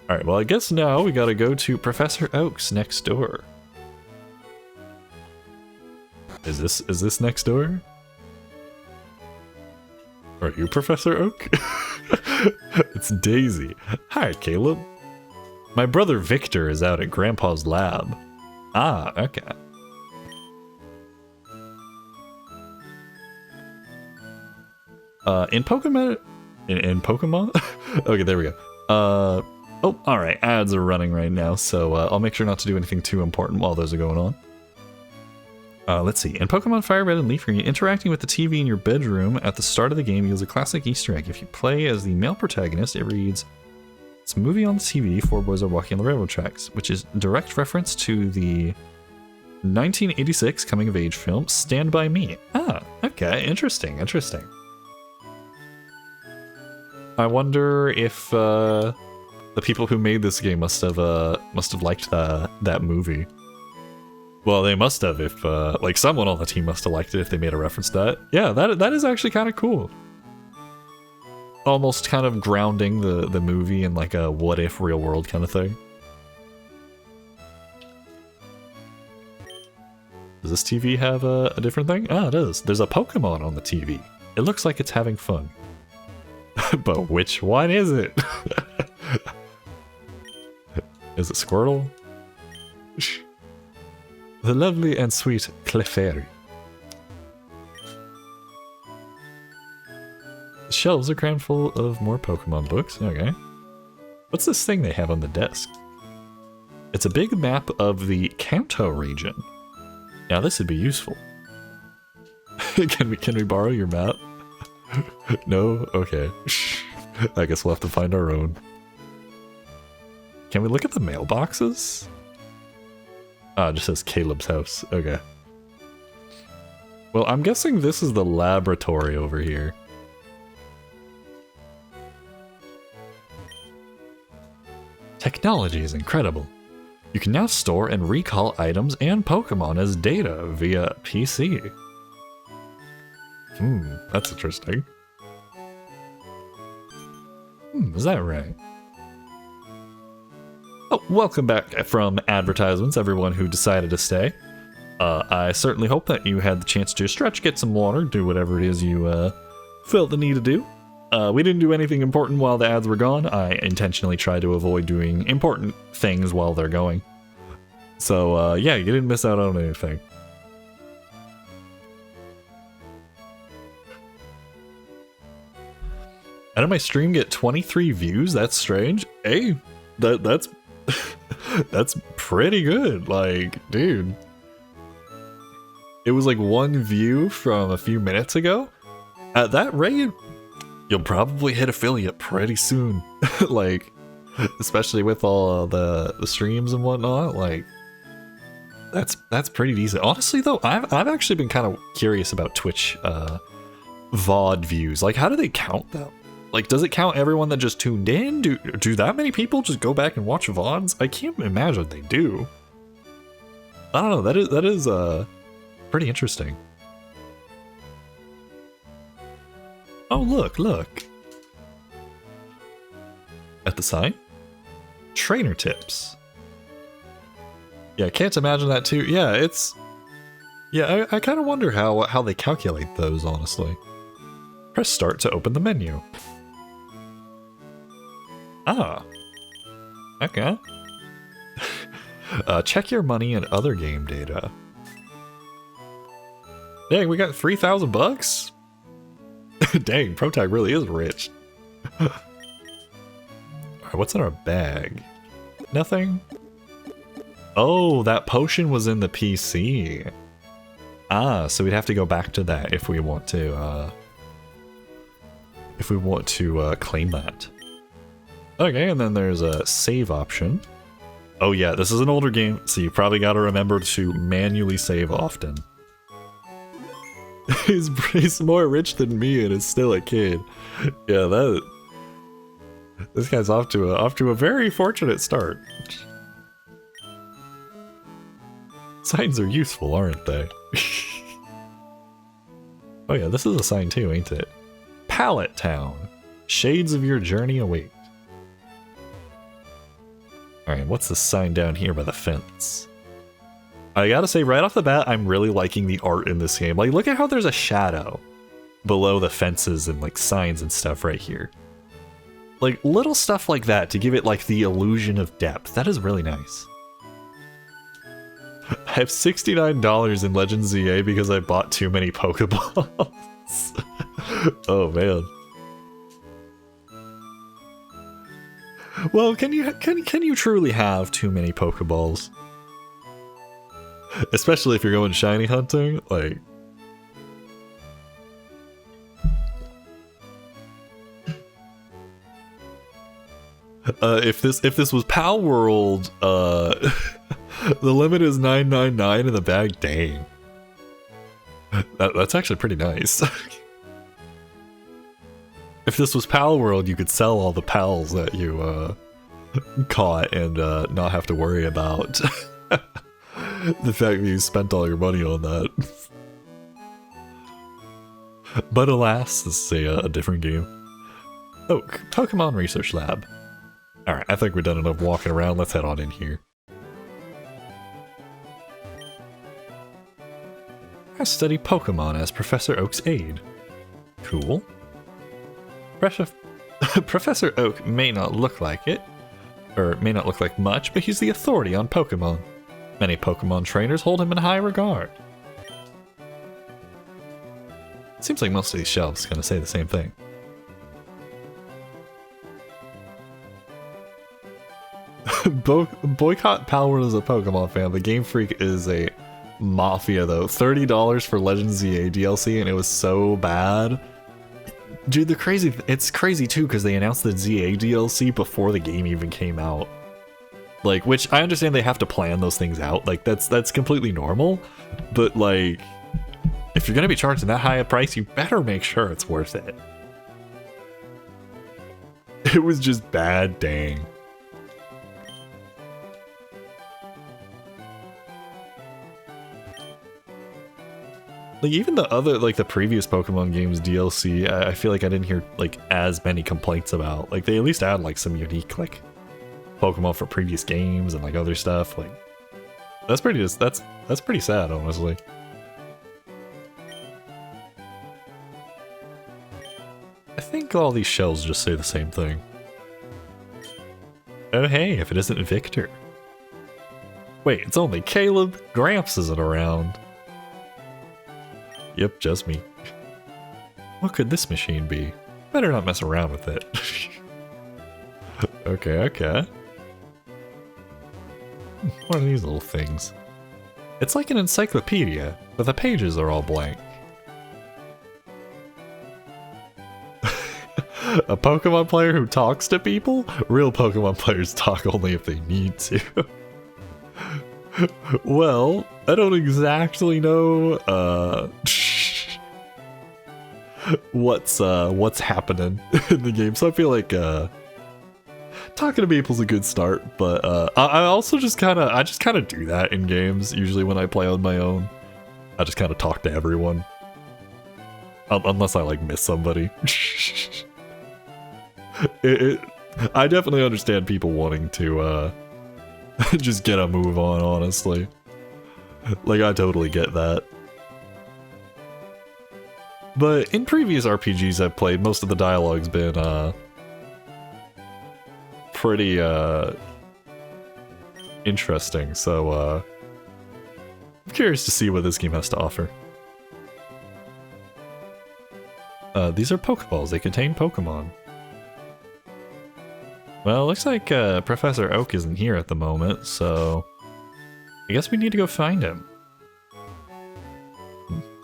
Alright, well I guess now we gotta go to Professor Oak's next door. Is this next door? Are you Professor Oak? It's Daisy. Hi, Caleb. My brother Victor is out at Grandpa's lab. Ah, okay. In Pokemon? In Pokemon? Okay, there we go. Oh, alright, ads are running right now, so I'll make sure not to do anything too important while those are going on. Let's see. In Pokemon Fire Red and Leaf Green, interacting with the TV in your bedroom at the start of the game yields a classic Easter egg. If you play as the male protagonist, it reads, "It's a movie on the TV, four boys are walking on the railroad tracks," which is a direct reference to the 1986 coming-of-age film Stand By Me. Ah, okay, interesting. I wonder if the people who made this game must have liked that movie. Well, they must have if, like, someone on the team must have liked it if they made a reference to that. Yeah, that is actually kind of cool. Almost kind of grounding the movie in, like, a what-if real-world kind of thing. Does this TV have a different thing? Ah, it does. There's a Pokemon on the TV. It looks like it's having fun. But which one is it? Is it Squirtle? The lovely and sweet Clefairy. The shelves are crammed full of more Pokemon books. Okay. What's this thing they have on the desk? It's a big map of the Kanto region. Now this would be useful. Can we borrow your map? No? Okay. I guess we'll have to find our own. Can we look at the mailboxes? Ah, it just says Caleb's house. Okay. Well, I'm guessing this is the laboratory over here. Technology is incredible. You can now store and recall items and Pokemon as data via PC. That's interesting. Is that right? Oh, welcome back from advertisements, everyone who decided to stay. I certainly hope that you had the chance to stretch, get some water, do whatever it is you felt the need to do. We didn't do anything important while the ads were gone. I intentionally try to avoid doing important things while they're going. So, yeah, you didn't miss out on anything. How did my stream get 23 views? That's strange. Hey, that's that's pretty good. Like, dude. It was like 1 view from a few minutes ago. At that rate, you'll probably hit affiliate pretty soon. Like, especially with all the streams and whatnot. Like, that's pretty decent. Honestly, though, I've actually been kind of curious about Twitch VOD views. Like, how do they count them? Like, does it count everyone that just tuned in? Do that many people just go back and watch VODs? I can't imagine they do. I don't know. That is pretty interesting. Oh, look. At the sign? Trainer tips. Yeah, I can't imagine that too. Yeah, it's... Yeah, I kind of wonder how they calculate those, honestly. Press start to open the menu. Ah. Okay. Check your money and other game data. Dang, we got 3,000 bucks? Dang, ProTag really is rich. Alright, what's in our bag? Nothing? Oh, that potion was in the PC. Ah, so we'd have to go back to that if we want to, claim that. Okay, and then there's a save option. Oh yeah, this is an older game, so you probably gotta remember to manually save often. He's more rich than me and is still a kid. Yeah, this guy's off to a very fortunate start. Signs are useful, aren't they? Oh yeah, this is a sign too, ain't it? Pallet Town. Shades of your journey await. Alright, what's the sign down here by the fence? I gotta say, right off the bat, I'm really liking the art in this game. Like, look at how there's a shadow below the fences and, like, signs and stuff right here. Like, little stuff like that to give it, like, the illusion of depth. That is really nice. I have $69 in Legends ZA because I bought too many Pokeballs. Oh, man. Well, can you truly have too many Pokeballs? Especially if you're going shiny hunting, like... If this was Pal World, the limit is 999 in the bag. Dang. That's actually pretty nice. If this was Pal World, you could sell all the pals that you caught and not have to worry about the fact that you spent all your money on that. But alas, this is a different game. Oh, Pokemon Research Lab. Alright, I think we're done enough walking around. Let's head on in here. I study Pokemon as Professor Oak's aide. Cool. Professor Oak may not look like it, or may not look like much, but he's the authority on Pokemon. Many Pokemon trainers hold him in high regard. Seems like most of these shelves are gonna say the same thing. Boycott Pal World as a Pokemon fan, but Game Freak is a mafia though. $30 for Legends ZA DLC and it was so bad. Dude, it's crazy too because they announced the ZA DLC before the game even came out. Like, which I understand they have to plan those things out. Like, that's completely normal. But like, if you're gonna be charging that high a price, you better make sure it's worth it. It was just bad, dang. Like, even the other, like, the previous Pokemon games DLC, I feel like I didn't hear, like, as many complaints about. Like, they at least add, like, some unique, like, Pokemon for previous games and, like, other stuff. Like, that's pretty sad, honestly. I think all these shells just say the same thing. Oh, hey, if it isn't Victor. Wait, it's only Caleb. Gramps isn't around. Yep, just me. What could this machine be? Better not mess around with it. Okay. What are these little things? It's like an encyclopedia, but the pages are all blank. A Pokemon player who talks to people? Real Pokemon players talk only if they need to. Well, I don't exactly know, what's happening in the game. So I feel like talking to people's a good start, but I also just kind of do that in games. Usually when I play on my own, I just kind of talk to everyone, unless I like miss somebody. I definitely understand people wanting to just get a move on, honestly. Like, I totally get that. But in previous RPGs I've played, most of the dialogue's been pretty interesting, so I'm curious to see what this game has to offer. These are Pokeballs. They contain Pokemon. Well, it looks like Professor Oak isn't here at the moment, so I guess we need to go find him.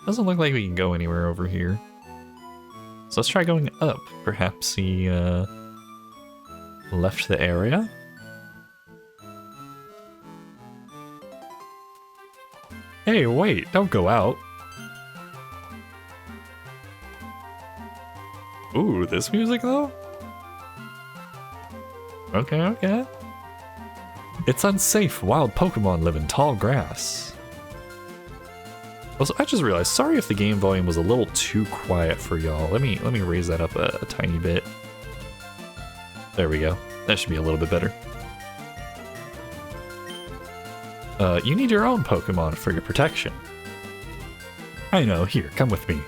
Doesn't look like we can go anywhere over here. So let's try going up. Perhaps he left the area? Hey, wait, don't go out. Ooh, this music though? Okay, okay. It's unsafe. Wild Pokemon live in tall grass. Also, I just realized, sorry if the game volume was a little too quiet for y'all. Let me raise that up a tiny bit. There we go. That should be a little bit better. You need your own Pokemon for your protection. I know, here, come with me.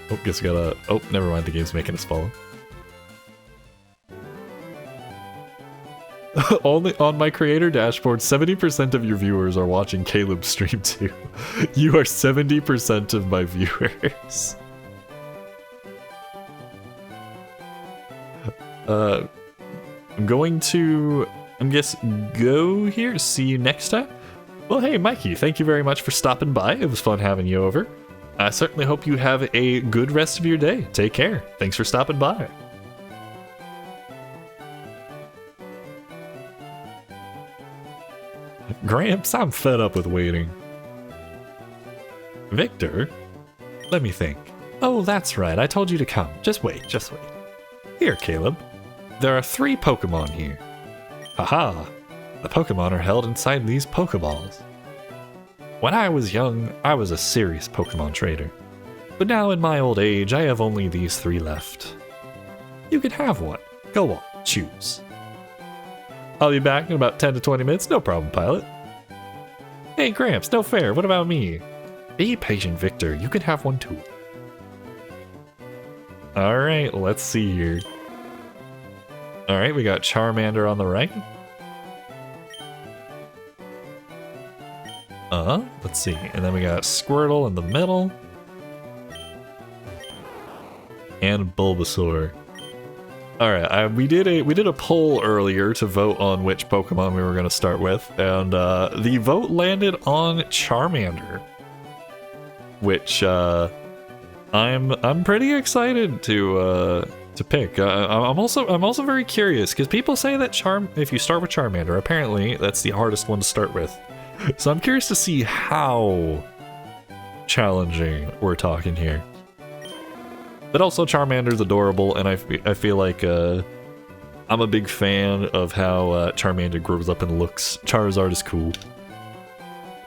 Oh, guess we gotta... Oh, never mind, the game's making us follow. Only on my creator dashboard, 70% of your viewers are watching Caleb's stream too. You are 70% of my viewers. I'm going to, go here. See you next time. Well, hey, Mikey, thank you very much for stopping by. It was fun having you over. I certainly hope you have a good rest of your day. Take care. Thanks for stopping by. Gramps, I'm fed up with waiting. Victor? Let me think. Oh, that's right. I told you to come. Just wait, just wait. Here, Caleb. There are 3 Pokemon here. Haha. The Pokemon are held inside these Pokeballs. When I was young, I was a serious Pokemon trader. But now in my old age, I have only these 3 left. You can have one. Go on, choose. I'll be back in about 10 to 20 minutes, no problem, pilot. Hey, Gramps, no fair, what about me? Be patient, Victor, you can have one too. Alright, let's see here. Alright, we got Charmander on the right. Let's see, and then we got Squirtle in the middle. And Bulbasaur. Alright, we did a poll earlier to vote on which Pokemon we were going to start with, and the vote landed on Charmander, which I'm pretty excited to pick. I'm also very curious because people say that if you start with Charmander, apparently that's the hardest one to start with. So I'm curious to see how challenging we're talking here. But also Charmander's adorable, and I feel like I'm a big fan of how Charmander grows up and looks. Charizard is cool.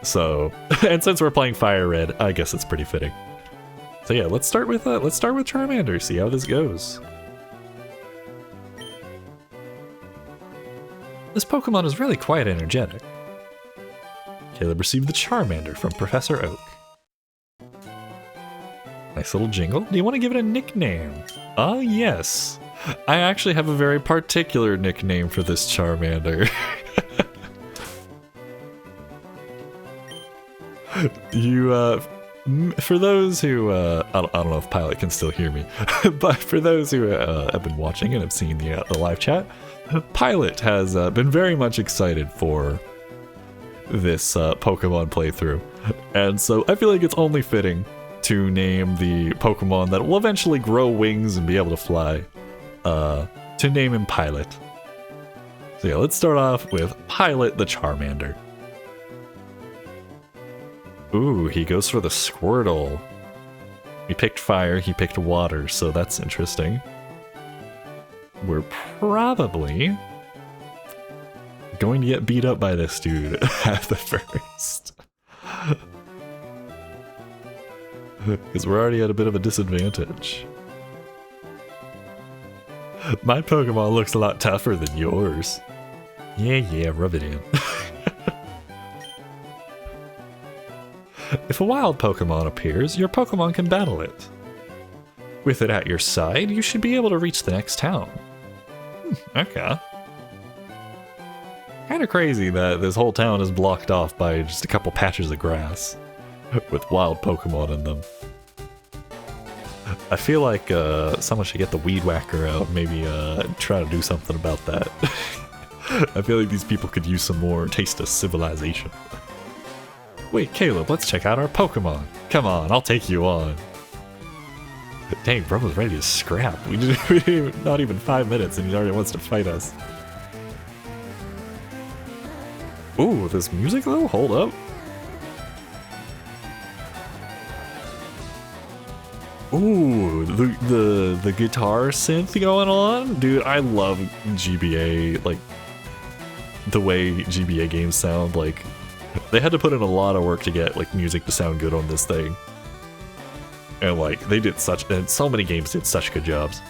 So, and since we're playing Fire Red, I guess it's pretty fitting. So yeah, let's start with Charmander, see how this goes. This Pokemon is really quite energetic. Caleb received the Charmander from Professor Oak. Nice little jingle. Do you want to give it a nickname? Ah, yes. I actually have a very particular nickname for this Charmander. For those who, I don't know if Pilot can still hear me, but for those who have been watching and have seen the live chat, Pilot has been very much excited for this Pokemon playthrough. And so I feel like it's only fitting to name the Pokemon that will eventually grow wings and be able to fly, to name him Pilot. So yeah, let's start off with Pilot the Charmander. Ooh, he goes for the Squirtle. He picked fire, he picked water, so that's interesting. We're probably going to get beat up by this dude at the first. Because we're already at a bit of a disadvantage. My Pokemon looks a lot tougher than yours. Yeah, rub it in. If a wild Pokemon appears, your Pokemon can battle it. With it at your side, you should be able to reach the next town. Okay. Kinda crazy that this whole town is blocked off by just a couple patches of grass with wild Pokemon in them. I feel like someone should get the Weed Whacker out and maybe try to do something about that. I feel like these people could use some more taste of civilization. Wait, Caleb, let's check out our Pokemon. Come on, I'll take you on. Dang, bro was ready to scrap. We didn't not even 5 minutes and he already wants to fight us. Ooh, this music though? Hold up. Ooh, the guitar synth going on? Dude, I love GBA, like, the way GBA games sound. Like, they had to put in a lot of work to get, like, music to sound good on this thing. And, like, they did such, and so many games did such good jobs.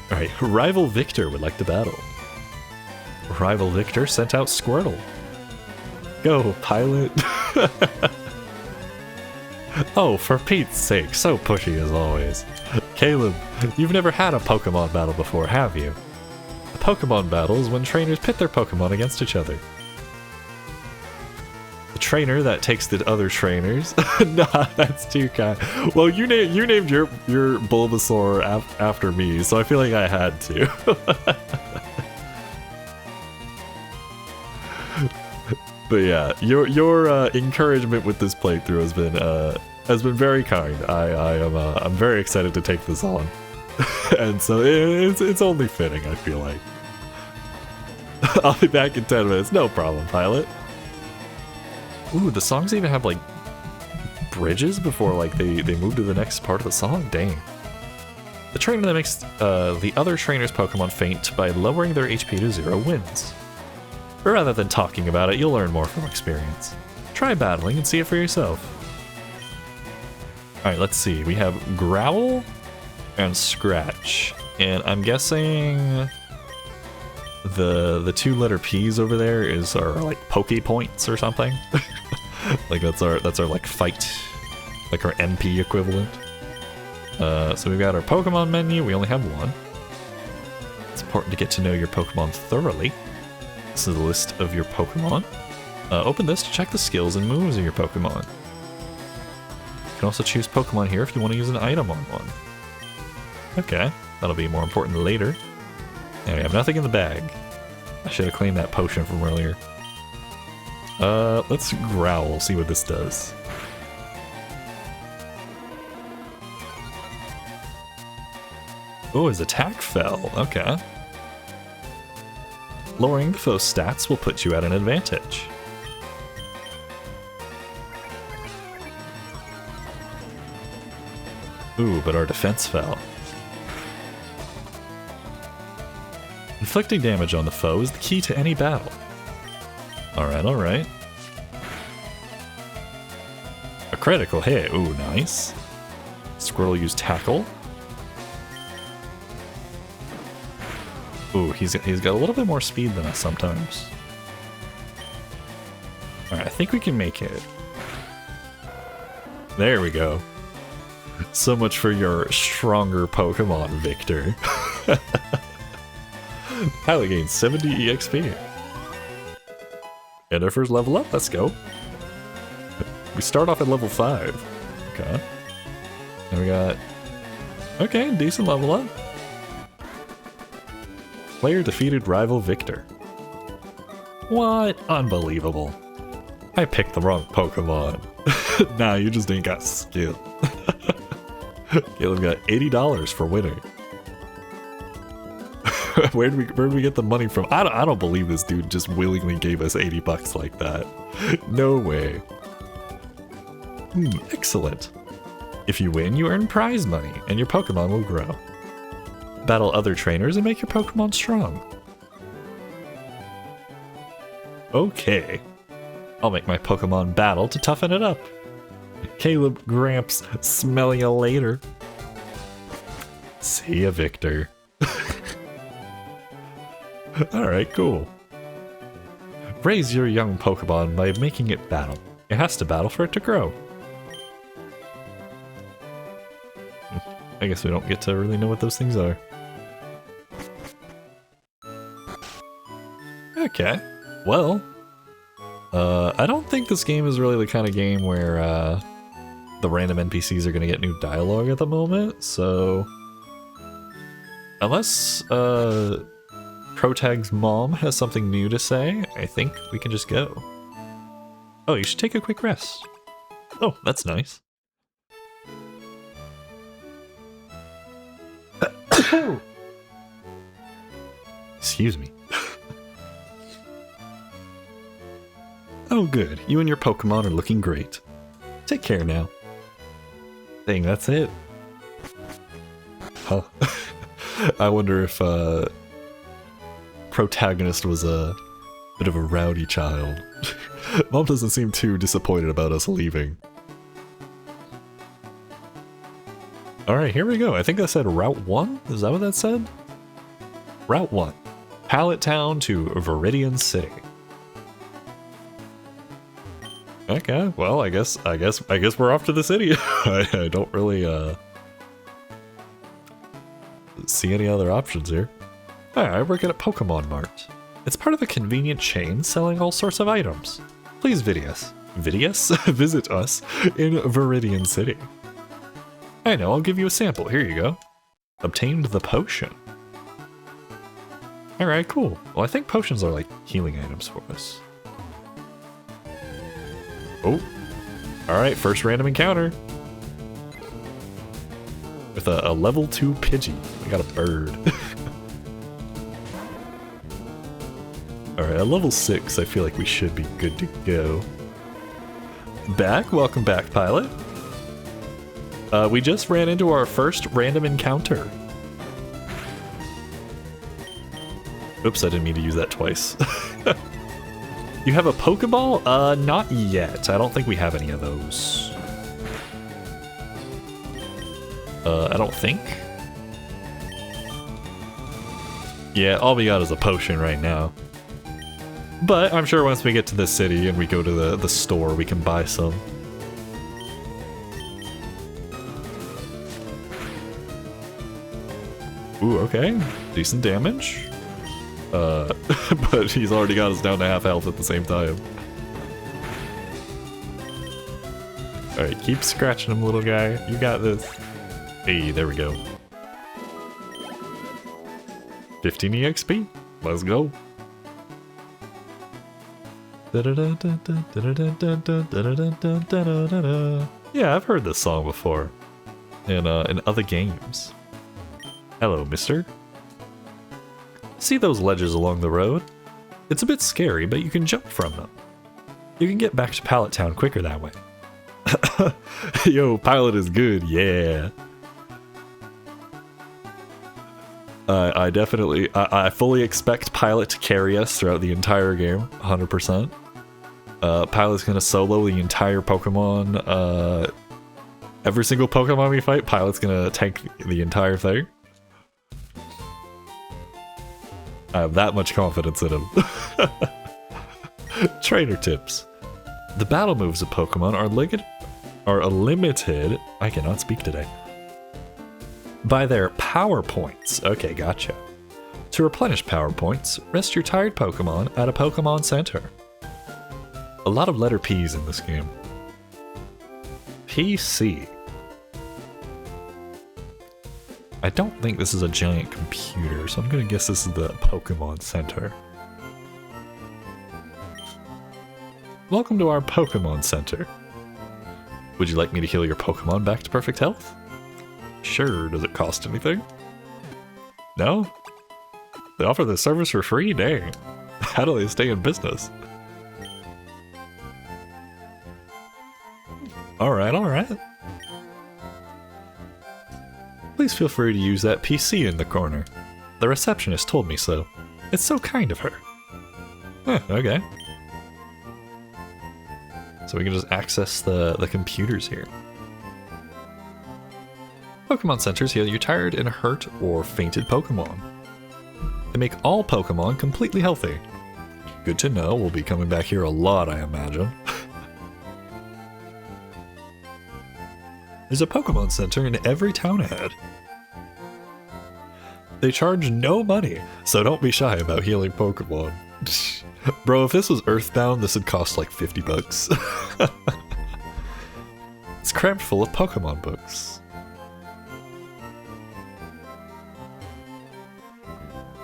Alright, Rival Victor would like to battle. Rival Victor sent out Squirtle. Go, Pilot. Oh, for Pete's sake, so pushy as always. Caleb, you've never had a Pokemon battle before, have you? A Pokemon battle is when trainers pit their Pokemon against each other. The trainer that takes the other trainers. Nah, that's too kind. Well, you named your Bulbasaur after me, so I feel like I had to. But yeah, your encouragement with this playthrough has been very kind. I'm very excited to take this on, and so it's only fitting. I feel like I'll be back in 10 minutes. No problem, Pilot. Ooh, the songs even have like bridges before like they move to the next part of the song. Dang. The trainer that makes the other trainer's Pokemon faint by lowering their HP to 0 wins. But rather than talking about it, you'll learn more from experience. Try battling and see it for yourself. Alright, let's see. We have Growl and Scratch. And I'm guessing the 2-letter P's over there are like Poke Points or something. Like that's our like fight, like our MP equivalent. So we've got our Pokemon menu. We only have one. It's important to get to know your Pokemon thoroughly. This is a list of your Pokemon. Open this to check the skills and moves of your Pokemon. You can also choose Pokemon here if you want to use an item on one. Okay, that'll be more important later. And we have nothing in the bag. I should have claimed that potion from earlier. Let's Growl, see what this does. Oh, his attack fell. Okay. Lowering the foe's stats will put you at an advantage. Ooh, but our defense fell. Inflicting damage on the foe is the key to any battle. Alright, alright. A critical hit. Ooh, nice. Squirtle used Tackle. Ooh, he's got a little bit more speed than us sometimes. Alright, I think we can make it. There we go. So much for your stronger Pokemon, Victor. Pilot gains 70 EXP. And our first level up, let's go. We start off at level 5. Okay. And we got... Okay, decent level up. Player defeated rival Victor. What? Unbelievable. I picked the wrong Pokemon. Nah, you just ain't got skill. Caleb got $80 for winning. Where'd we get the money from? I don't believe this dude just willingly gave us 80 bucks like that. No way. Excellent. If you win, you earn prize money, and your Pokemon will grow. Battle other trainers and make your Pokemon strong. Okay. I'll make my Pokemon battle to toughen it up. Caleb Gramps, smell ya later. See ya, Victor. Alright, cool. Raise your young Pokemon by making it battle. It has to battle for it to grow. I guess we don't get to really know what those things are. Okay. Well, I don't think this game is really the kind of game where the random NPCs are going to get new dialogue at the moment, so unless Protag's mom has something new to say, I think we can just go. Oh, you should take a quick rest. Oh, that's nice. Excuse me. Oh good, you and your Pokemon are looking great. Take care now. Dang, that's it. Huh. I wonder if protagonist was a bit of a rowdy child. Mom doesn't seem too disappointed about us leaving. Alright, here we go. I think that said Route 1? Is that what that said? Route 1. Pallet Town to Viridian City. Okay, well, I guess we're off to the city. I don't really see any other options here. Alright, I work at a Pokemon Mart. It's part of a convenient chain selling all sorts of items. Please visit us in Viridian City. I know, I'll give you a sample. Here you go. Obtained the potion. Alright, cool. Well, I think potions are like healing items for us. Oh. Alright, first random encounter. With a level 2 Pidgey. We got a bird. Alright, at level 6, I feel like we should be good to go. Welcome back, Pilot. We just ran into our first random encounter. Oops, I didn't mean to use that twice. You have a Pokeball? Not yet. I don't think we have any of those. I don't think. Yeah, all we got is a potion right now. But I'm sure once we get to the city and we go to the store, we can buy some. Ooh, okay. Decent damage. But he's already got us down to half health at the same time. Alright, keep scratching him, little guy. You got this. Hey, there we go. 15 EXP. Let's go. Yeah, I've heard this song before. In other games. Hello, mister. See those ledges along the road? It's a bit scary, but you can jump from them. You can get back to Pallet Town quicker that way. Yo, Pilot is good, yeah. I fully expect Pilot to carry us throughout the entire game, 100%. Pilot's gonna solo the entire Pokemon, every single Pokemon we fight, Pilot's gonna tank the entire thing. I have that much confidence in him. Trainer tips. The battle moves of Pokemon are limited, I cannot speak today, by their power points. Okay, gotcha. To replenish power points, rest your tired Pokemon at a Pokemon Center. A lot of letter P's in this game. PC. I don't think this is a giant computer, so I'm gonna guess this is the Pokemon Center. Welcome to our Pokemon Center. Would you like me to heal your Pokemon back to perfect health? Sure, does it cost anything? No? They offer the service for free? Dang. How do they stay in business? Alright, alright. Please feel free to use that PC in the corner. The receptionist told me so. It's so kind of her. Okay. So we can just access the computers here. Pokemon centers heal your tired and hurt or fainted Pokemon. They make all Pokemon completely healthy. Good to know, we'll be coming back here a lot, I imagine. There's a Pokemon center in every town ahead. They charge no money, so don't be shy about healing Pokemon. Bro, if this was Earthbound, this would cost like 50 bucks. It's crammed full of Pokemon books.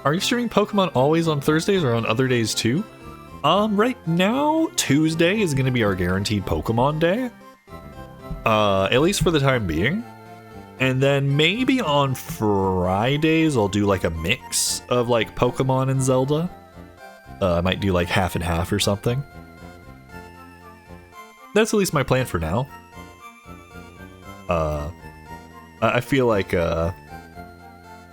Are you streaming Pokemon always on Thursdays or on other days too? Right now, Tuesday is going to be our guaranteed Pokemon day. At least for the time being. And then maybe on Fridays I'll do like a mix of like Pokemon and Zelda. I might do like half and half or something. That's at least my plan for now. I feel like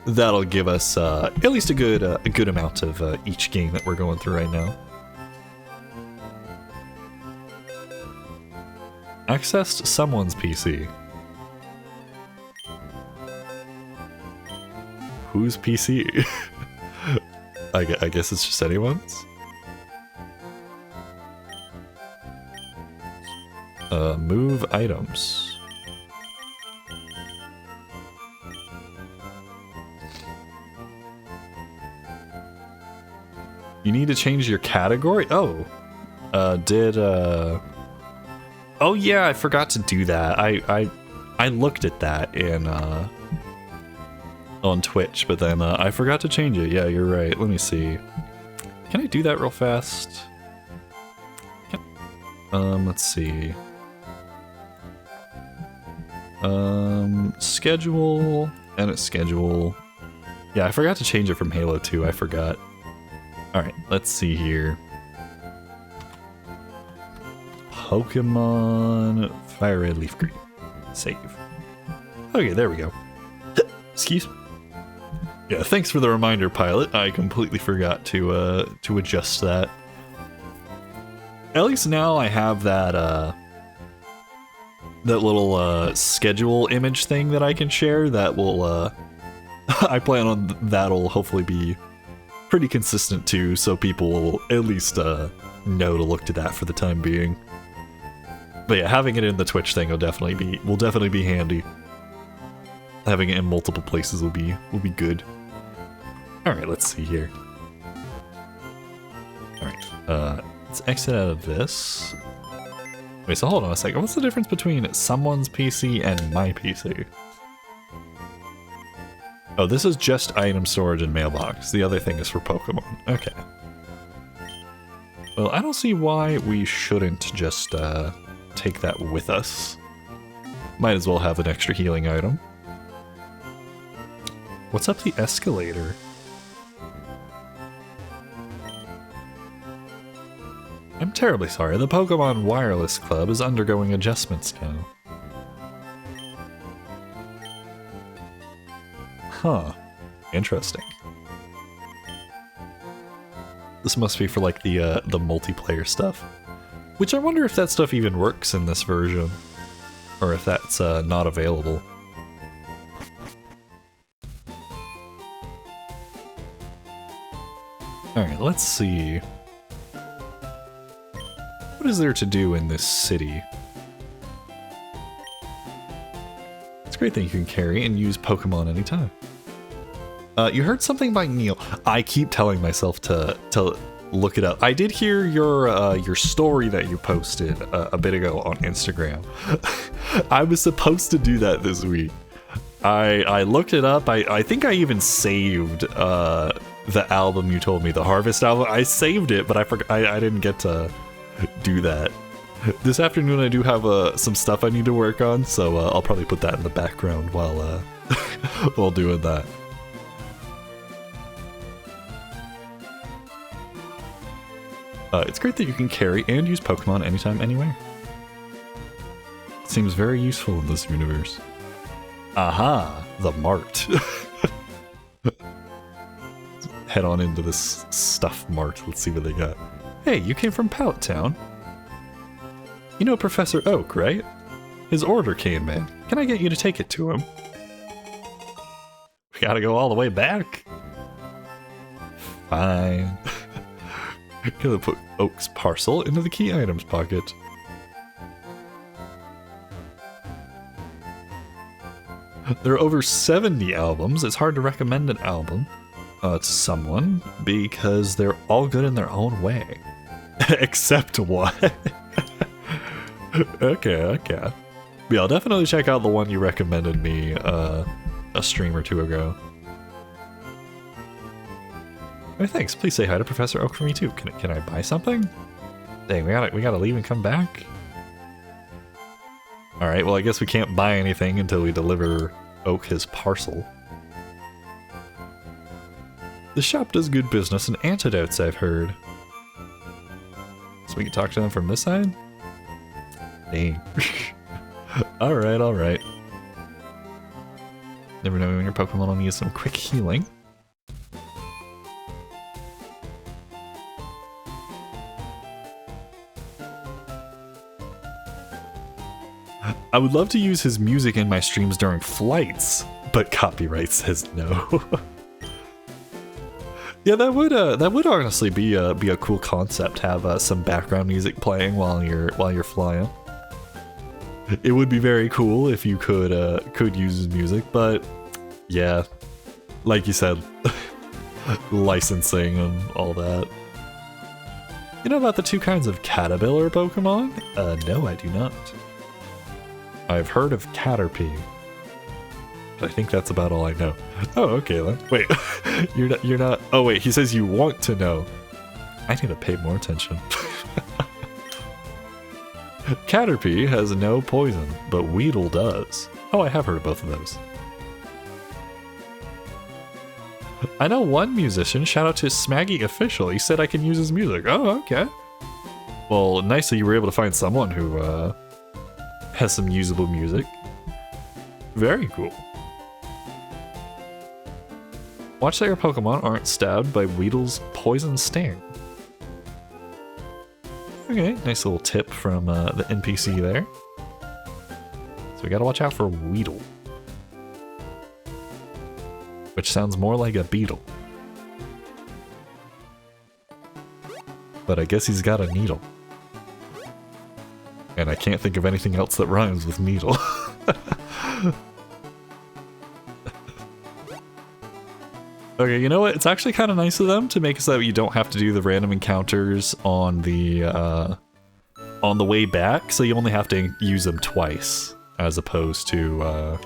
that'll give us at least a good amount of each game that we're going through right now. Accessed someone's PC. Whose PC? I guess it's just anyone's. Move items. You need to change your category? Oh. Oh yeah, I forgot to do that. I looked at that in on Twitch, but then I forgot to change it. Yeah, you're right. Let me see. Can I do that real fast? Let's see. Schedule, edit schedule. Yeah, I forgot to change it from Halo 2. I forgot. Alright, let's see here. Pokémon Fire Red Leaf Green. Save. Okay, there we go. Excuse me. Yeah, thanks for the reminder, Pilot. I completely forgot to adjust that. At least now I have that that little schedule image thing that I can share. That will I plan on that'll hopefully be pretty consistent too, so people will at least know to look to that for the time being. But yeah, having it in the Twitch thing will definitely be handy. Having it in multiple places will be good. All right, let's see here. All right, let's exit out of this. Wait, so hold on a second. What's the difference between someone's PC and my PC? Oh, this is just item storage and mailbox. The other thing is for Pokemon. Okay. Well, I don't see why we shouldn't just take that with us. Might as well have an extra healing item. What's up the escalator? I'm terribly sorry. The Pokemon Wireless Club is undergoing adjustments now. Huh. Interesting. This must be for like the multiplayer stuff. Which I wonder if that stuff even works in this version. Or if that's not available. Alright, let's see. What is there to do in this city? It's a great thing you can carry and use Pokemon anytime. You heard something by Neil. I keep telling myself to look it up. I did hear your story that you posted a bit ago on Instagram. I was supposed to do that this week. I looked it up. I think I even saved the album you told me, the Harvest album. I saved it, but I forgot. I didn't get to do that. This afternoon I do have some stuff I need to work on, so I'll probably put that in the background while while doing that. It's great that you can carry and use Pokemon anytime, anywhere. It seems very useful in this universe. Aha! The Mart. Head on into this stuff mart. Let's see what they got. Hey, you came from Pallet Town. You know Professor Oak, right? His order came in. Can I get you to take it to him? We gotta go all the way back? Fine. Gonna put Oak's parcel into the key items pocket. There are over 70 albums. It's hard to recommend an album to someone because they're all good in their own way. Except one. Okay. Yeah, I'll definitely check out the one you recommended me a stream or two ago. Oh, thanks. Please say hi to Professor Oak for me too. Can I buy something? Dang, we gotta leave and come back. All right. Well, I guess we can't buy anything until we deliver Oak his parcel. The shop does good business in antidotes, I've heard. So we can talk to them from this side? Dang. Alright. Never know when your Pokemon will need some quick healing. I would love to use his music in my streams during flights, but copyright says no. Yeah, that would honestly be a cool concept. Have some background music playing while you're flying. It would be very cool if you could use his music, but yeah, like you said, licensing and all that. You know about the two kinds of Caterpillar Pokemon? No, I do not. I've heard of Caterpie. I think that's about all I know. Oh, okay then. Wait, you're not. Oh wait, he says you want to know. I need to pay more attention. Caterpie has no poison, but Weedle does. Oh, I have heard of both of those. I know one musician. Shout out to Smaggy Official. He said I can use his music. Oh, okay. Well, nice that you were able to find someone who has some usable music. Very cool. Watch that your Pokemon aren't stabbed by Weedle's poison sting. Okay, nice little tip from the NPC there. So we gotta watch out for Weedle. Which sounds more like a beetle. But I guess he's got a needle. And I can't think of anything else that rhymes with needle. Okay, you know what? It's actually kind of nice of them to make it so that you don't have to do the random encounters on the way back, so you only have to use them twice, as opposed to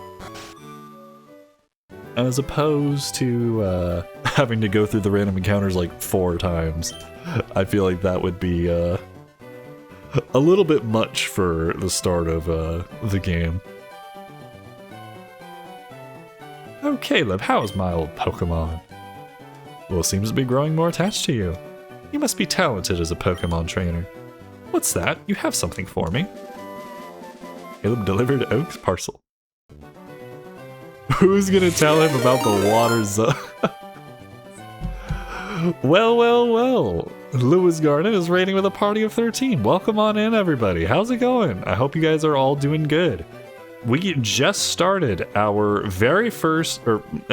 having to go through the random encounters like 4 times. I feel like that would be a little bit much for the start of the game. Oh, Caleb, how's my old Pokemon? Well, seems to be growing more attached to you. You must be talented as a Pokemon trainer. What's that? You have something for me. Caleb delivered Oak's parcel. Who's gonna tell him about the water zone? Well. Lewis Garden is raiding with a party of 13. Welcome on in, everybody. How's it going? I hope you guys are all doing good. We just started our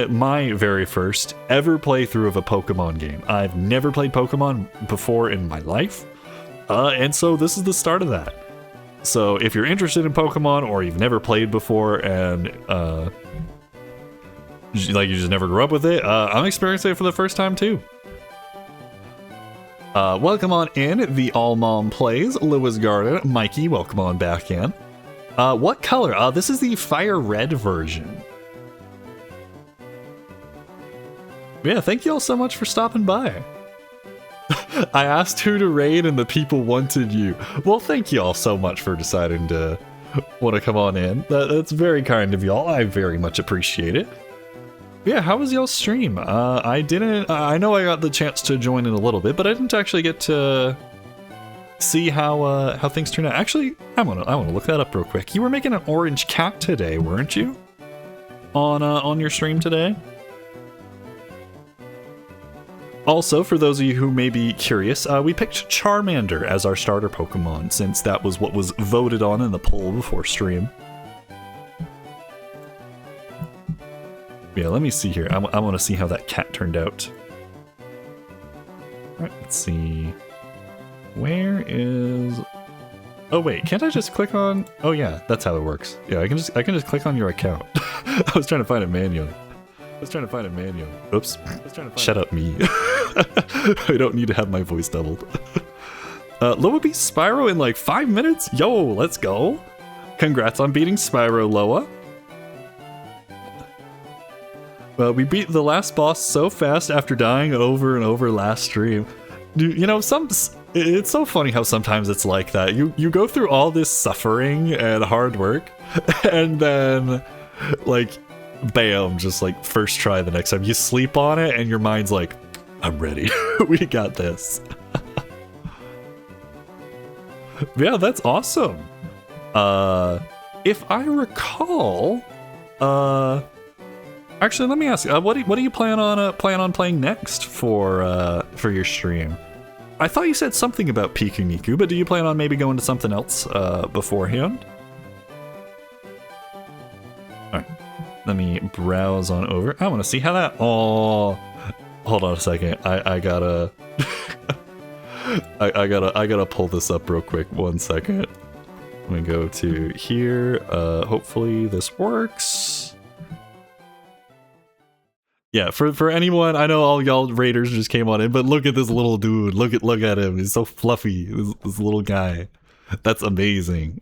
my very first ever playthrough of a Pokemon game. I've never played Pokemon before in my life, and so this is the start of that. So if you're interested in Pokemon or you've never played before and like you just never grew up with it, I'm experiencing it for the first time too. Welcome on in, the All Mom Plays, Lewis Garden, Mikey, welcome on back in. What color? This is the Fire Red version. Yeah, thank you all so much for stopping by. I asked who to raid and the people wanted you. Well, thank you all so much for deciding to want to come on in. That's very kind of y'all. I very much appreciate it. Yeah, how was y'all's stream? I know I got the chance to join in a little bit, but I didn't actually get to see how things turn out. Actually, I wanna look that up real quick. You were making an orange cat today, weren't you? On your stream today. Also, for those of you who may be curious, we picked Charmander as our starter Pokemon, since that was what was voted on in the poll before stream. Yeah, let me see here. I want to see how that cat turned out. Alright, let's see. Where is... Oh wait, can't I just click on... Oh yeah, that's how it works. Yeah, I can just click on your account. I was trying to find it manually. Oops. Shut up, me. I don't need to have my voice doubled. Loa beat Spyro in like 5 minutes? Yo, let's go. Congrats on beating Spyro, Loa. We beat the last boss so fast after dying over and over last stream. You know, it's so funny how sometimes it's like that. You go through all this suffering and hard work, and then, like, bam, just like first try the next time. You sleep on it, and your mind's like, I'm ready. We got this. Yeah, that's awesome. If I recall, actually, let me ask. What do you plan on playing next for your stream? I thought you said something about Pikuniku, but do you plan on maybe going to something else beforehand? All right, let me browse on over. I want to see how that. Oh, hold on a second. I gotta. I gotta pull this up real quick. 1 second. Let me go to here. Hopefully this works. Yeah, for anyone, I know all y'all raiders just came on in, but look at this little dude. Look at him. He's so fluffy. This little guy. That's amazing.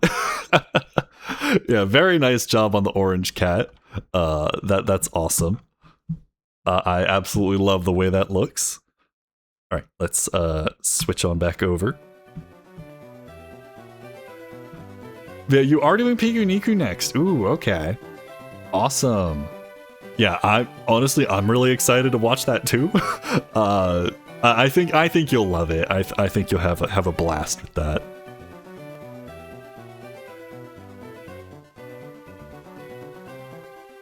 Yeah, very nice job on the orange cat. That's awesome. I absolutely love the way that looks. All right, let's switch on back over. Yeah, you are doing Pikuniku next. Ooh, okay. Awesome. Yeah, I'm really excited to watch that too. I think you'll love it. I think you'll have a blast with that.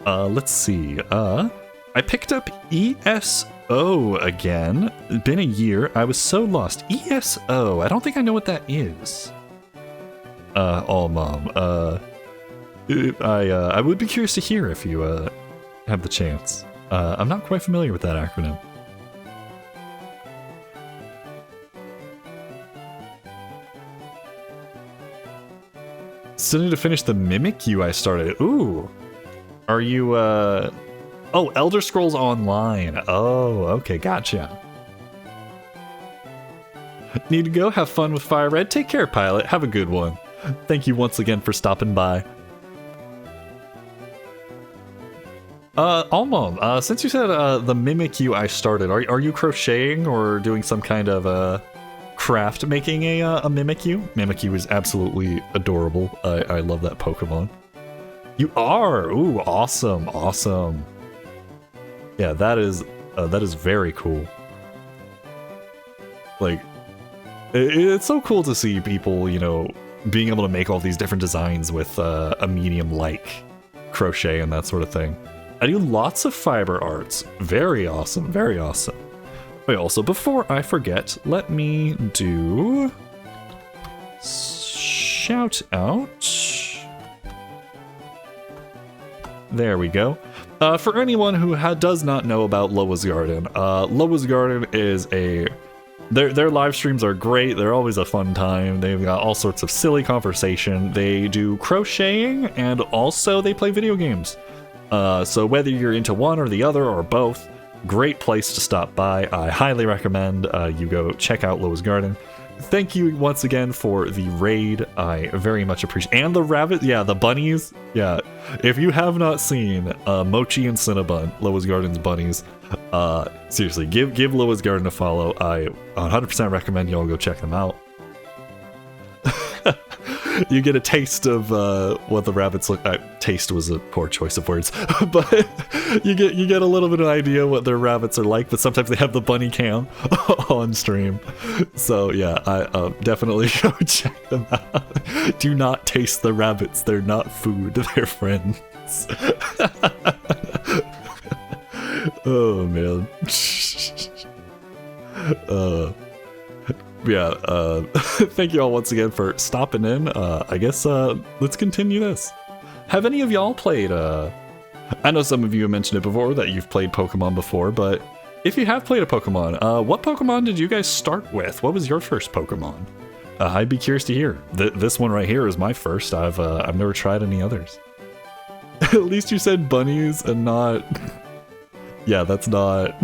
Let's see. I picked up ESO again. It's been a year. I was so lost. ESO. I don't think I know what that is. Oh, Mom. I would be curious to hear if you have the chance. I'm not quite familiar with that acronym. Still need to finish the Mimikyu I started. Ooh. Are you, Oh, Elder Scrolls Online. Oh, okay, gotcha. Need to go. Have fun with Fire Red. Take care, Pilot. Have a good one. Thank you once again for stopping by. Almom, since you said the Mimikyu I started, are you crocheting or doing some kind of craft making a Mimikyu? Mimikyu is absolutely adorable. I love that Pokemon. You are! Ooh, awesome, awesome. Yeah, that is very cool. Like, it's so cool to see people, you know, being able to make all these different designs with a medium like crochet and that sort of thing. I do lots of fiber arts. Very awesome, very awesome. Wait, also, before I forget, let me do... shout out. There we go. For anyone who does not know about Loa's Garden, Loa's Garden is a... Their live streams are great. They're always a fun time. They've got all sorts of silly conversation. They do crocheting, and also they play video games. So whether you're into one or the other or both, great place to stop by. I highly recommend you go check out Loa's Garden. Thank you once again for the raid. I very much appreciate it. And the rabbit, yeah, the bunnies. Yeah, if you have not seen Mochi and Cinnabon, Loa's Garden's bunnies, seriously, give Loa's Garden a follow. I 100% recommend y'all go check them out. You get a taste of what the rabbits look like. Taste was a poor choice of words, but you get a little bit of idea what their rabbits are like, but sometimes they have the bunny cam on stream. So yeah, I definitely go check them out. Do not taste the rabbits; they're not food; they're friends. Oh man. Yeah. Thank you all once again for stopping in. I guess let's continue this. Have any of y'all played? I know some of you have mentioned it before that you've played Pokemon before, but if you have played a Pokemon, what Pokemon did you guys start with? What was your first Pokemon? I'd be curious to hear. This one right here is my first. I've never tried any others. At least you said bunnies and not. Yeah, that's not.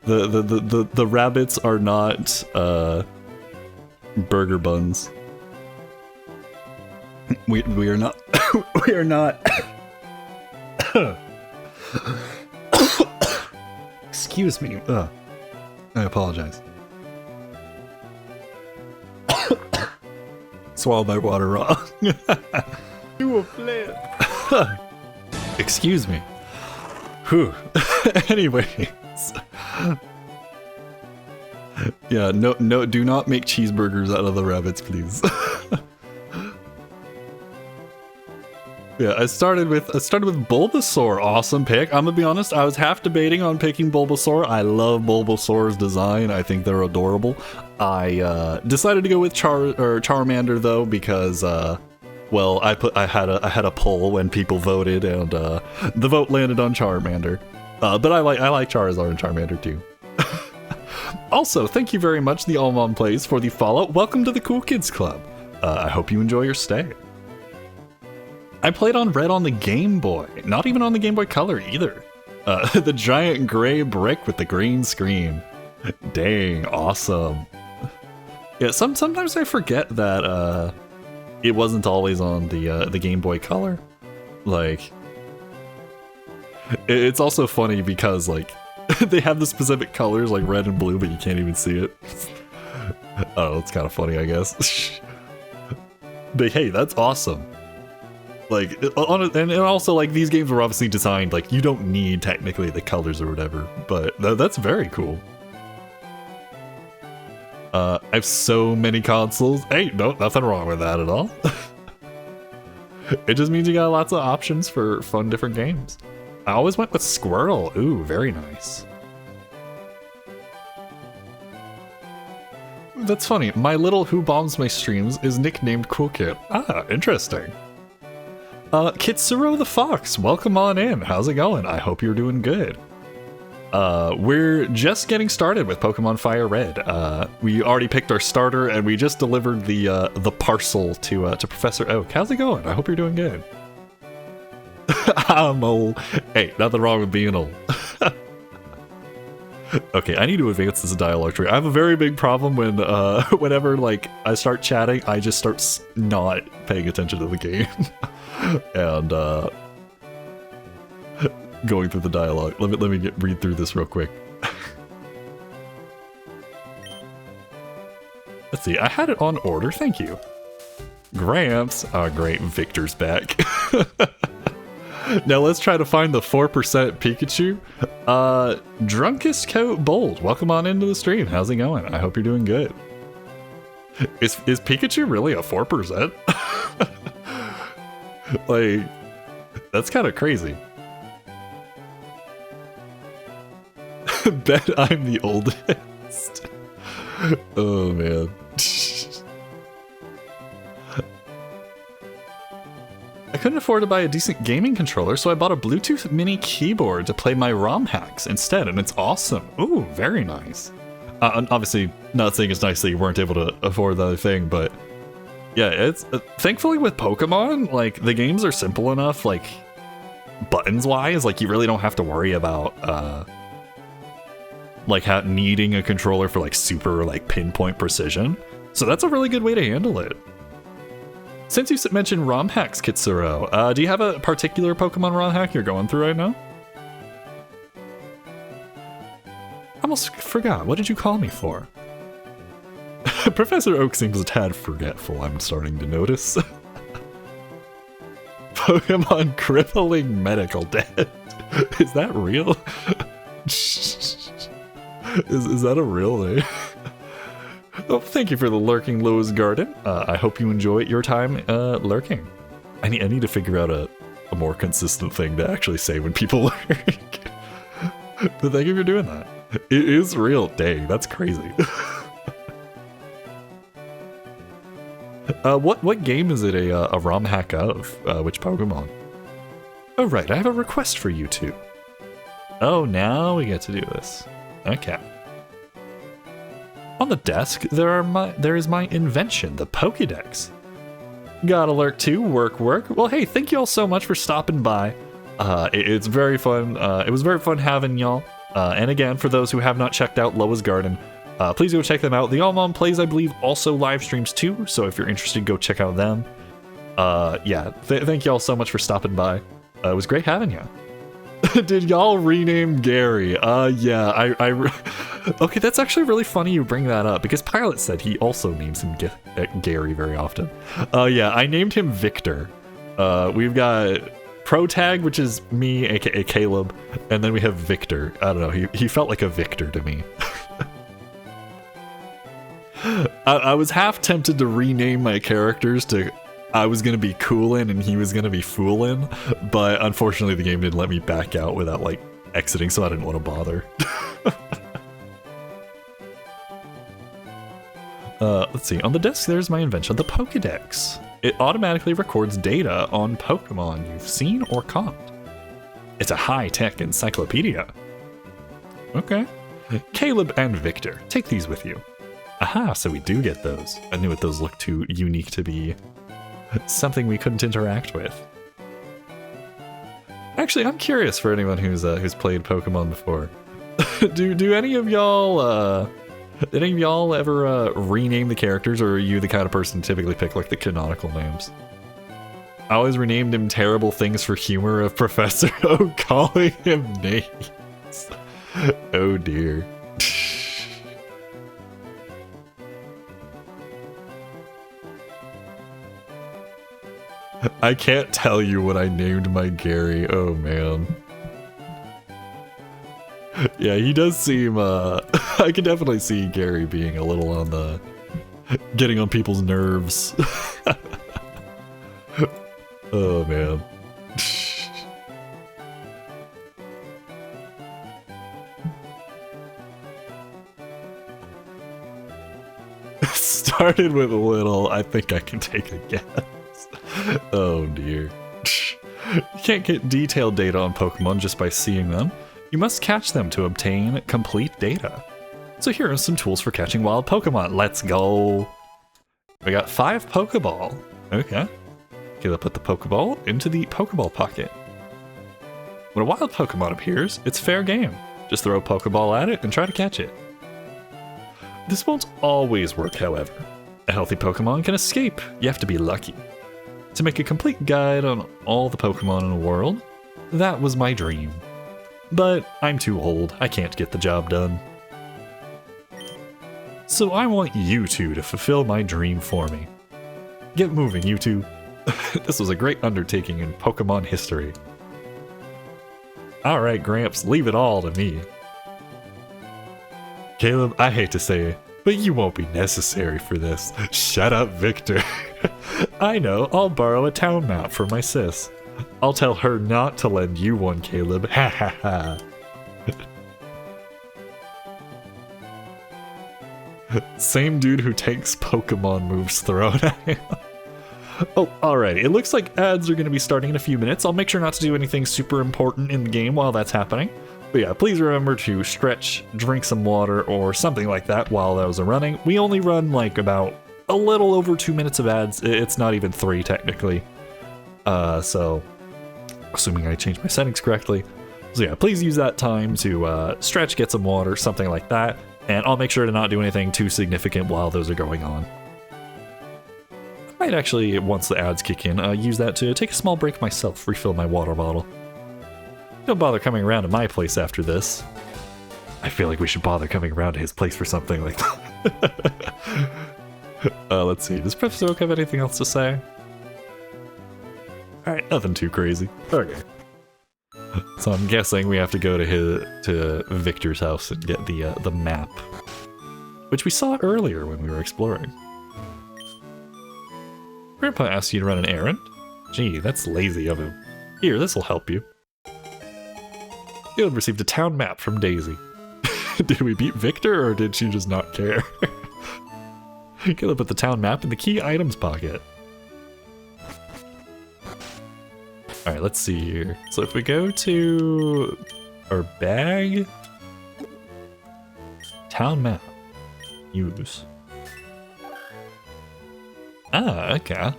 The rabbits are not burger buns. We are not. We are not. Excuse me. I apologize. Swallow my water raw. You a flip. Excuse me. Whew. Anyways. Yeah, no, do not make cheeseburgers out of the rabbits, please. Yeah, I started with Bulbasaur. Awesome pick. I'm gonna be honest, I was half debating on picking Bulbasaur. I love Bulbasaur's design. I think they're adorable. I decided to go with Charmander though because well, I had a poll when people voted and the vote landed on Charmander. But I like Charizard and Charmander too. Also, thank you very much, the Almond Plays, for the follow. Welcome to the Cool Kids Club. I hope you enjoy your stay. I played on Red on the Game Boy, not even on the Game Boy Color either. The giant gray brick with the green screen. Dang, awesome. Yeah, sometimes I forget that it wasn't always on the Game Boy Color. Like, it's also funny because like they have the specific colors like red and blue, but you can't even see it. Oh, it's kind of funny, I guess. But hey, that's awesome. Like, and also, like, these games were obviously designed, like, you don't need, technically, the colors or whatever, but that's very cool. I have so many consoles. Hey, no, nothing wrong with that at all. It just means you got lots of options for fun, different games. I always went with Squirtle. Ooh, very nice. That's funny. My little who bombs my streams is nicknamed Cool Kid. Ah, interesting. Kitsuro the Fox, welcome on in. How's it going? I hope you're doing good. We're just getting started with Pokemon Fire Red. We already picked our starter, and we just delivered the parcel to Professor Oak. How's it going? I hope you're doing good. I'm old. Hey, nothing wrong with being old. Okay, I need to advance this dialogue tree. I have a very big problem when, whenever like I start chatting, I just start not paying attention to the game. And going through the dialogue. Let me read through this real quick. Let's see. I had it on order. Thank you, Gramps. Oh, great. Victor's back. Now let's try to find the 4% Pikachu. Drunkest Coat Bold. Welcome on into the stream. How's it going? I hope you're doing good. Is Pikachu really a 4%? Like, that's kind of crazy. Bet I'm the oldest. Oh man. I couldn't afford to buy a decent gaming controller, so I bought a Bluetooth mini keyboard to play my ROM hacks instead, and it's awesome. Ooh, very nice. Obviously, not saying it's nice that you weren't able to afford the other thing, but yeah, it's thankfully with Pokemon, like the games are simple enough, like buttons wise, like you really don't have to worry about like needing a controller for like super like pinpoint precision. So that's a really good way to handle it. Since you mentioned ROM hacks, Kitsuro, do you have a particular Pokemon ROM hack you're going through right now? I almost forgot. What did you call me for? Professor Oak seems a tad forgetful, I'm starting to notice. Pokemon crippling medical debt. Is that real? Is that a real thing? Oh, thank you for the lurking, Lowe's Garden. I hope you enjoy your time lurking. I need to figure out a more consistent thing to actually say when people lurk. But thank you for doing that. It is real. Dang, that's crazy. What game is it a ROM hack of? Which Pokemon? Oh right, I have a request for you two. Oh, now we get to do this. Okay. On the desk, there is my invention, the Pokédex. Got alert too, work. Well, hey, thank you all so much for stopping by. It's very fun. It was very fun having y'all. And again, for those who have not checked out Loa's Garden, please go check them out. The All Mom Plays, I believe, also live streams too. So if you're interested, go check out them. Yeah, thank y'all so much for stopping by. It was great having you. Did y'all rename Gary? Yeah, okay, that's actually really funny you bring that up, because Pilot said he also names him Gary very often. Yeah, I named him Victor. We've got Protag, which is me, aka Caleb, and then we have Victor. I don't know, he felt like a Victor to me. I was half tempted to rename my characters to I was gonna be Coolin and he was gonna be Foolin, but unfortunately the game didn't let me back out without like exiting, so I didn't want to bother. Let's see, on the desk there's my invention, the Pokédex. It automatically records data on Pokemon you've seen or caught. It's a high-tech encyclopedia. Okay. Caleb and Victor, take these with you. Aha, so we do get those. I knew those looked too unique to be something we couldn't interact with. Actually, I'm curious for anyone who's played Pokemon before. do any of y'all did any of y'all ever rename the characters, or are you the kind of person to typically pick like the canonical names? I always renamed him Terrible Things for Humor of Professor O, calling him names. Oh dear. I can't tell you what I named my Gary. Oh man. Yeah, he does seem I can definitely see Gary being a little on the getting on people's nerves. Oh man. Started with a little, I think I can take a guess. Oh dear. You can't get detailed data on Pokemon just by seeing them. You must catch them to obtain complete data. So here are some tools for catching wild Pokemon. Let's go. We got 5 Pokeball. Okay. Caleb put the Pokeball into the Pokeball pocket. When a wild Pokemon appears, it's fair game. Just throw a Pokeball at it and try to catch it. This won't always work, however. A healthy Pokemon can escape. You have to be lucky. To make a complete guide on all the Pokemon in the world, that was my dream. But I'm too old, I can't get the job done. So I want you two to fulfill my dream for me. Get moving, you two. This was a great undertaking in Pokemon history. Alright, Gramps, leave it all to me. Caleb, I hate to say it, but you won't be necessary for this. Shut up, Victor. I know, I'll borrow a town map from my sis. I'll tell her not to lend you one, Caleb. Ha ha ha. Same dude who takes Pokemon moves thrown at him. Oh, alright. It looks like ads are going to be starting in a few minutes. I'll make sure not to do anything super important in the game while that's happening. But yeah, please remember to stretch, drink some water, or something like that while those are running. We only run like about a little over 2 minutes of ads. It's not even 3 technically. So, assuming I changed my settings correctly. So yeah, please use that time to stretch, get some water, something like that. And I'll make sure to not do anything too significant while those are going on. I might actually, once the ads kick in, use that to take a small break myself, refill my water bottle. Don't bother coming around to my place after this. I feel like we should bother coming around to his place for something like that. Let's see, does Professor Oak have anything else to say? Alright, Nothing too crazy. Okay. So I'm guessing we have to go to Victor's house and get the map, which we saw earlier when we were exploring. Grandpa asked you to run an errand? Gee, that's lazy of him. Here, this'll help you. You had received a town map from Daisy. Did we beat Victor, or did she just not care? Caleb put the town map in the key items pocket. Alright, let's see here. So if we go to our bag, town map, use. Ah, okay.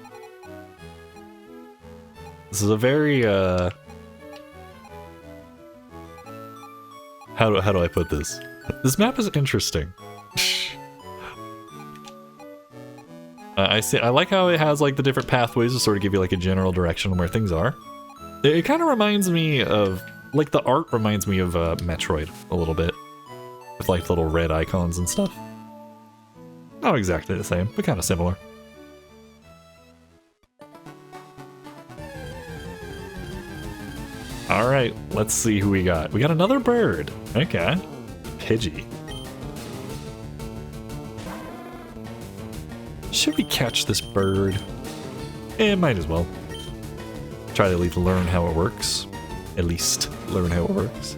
This is a very, how do I put this? This map is interesting. I like how it has like the different pathways to sort of give you like a general direction on where things are. It kind of reminds me of, like the art reminds me of Metroid a little bit. With like little red icons and stuff. Not exactly the same, but kind of similar. Alright, let's see who we got. We got another bird. Okay. Pidgey. Should we catch this bird? Might as well. Try to at least learn how it works. At least learn how it works.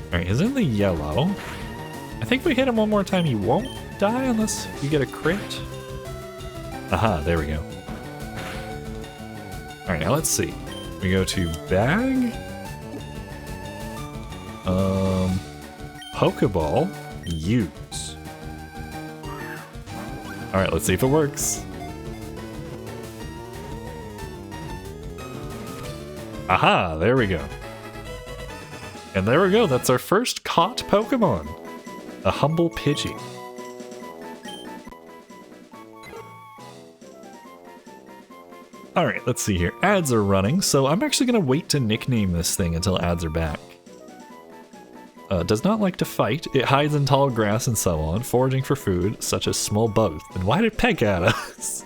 Alright, he's in the yellow. I think if we hit him one more time, he won't die unless you get a crit. Aha, there we go. Alright, now let's see. We go to bag. Pokeball. Use. Alright, let's see if it works. Aha, there we go. And there we go, that's our first caught Pokemon. A humble Pidgey. Alright, let's see here. Ads are running, so I'm actually going to wait to nickname this thing until ads are back. Does not like to fight. It hides in tall grass and so on, foraging for food, such as small bugs. And why did it peck at us?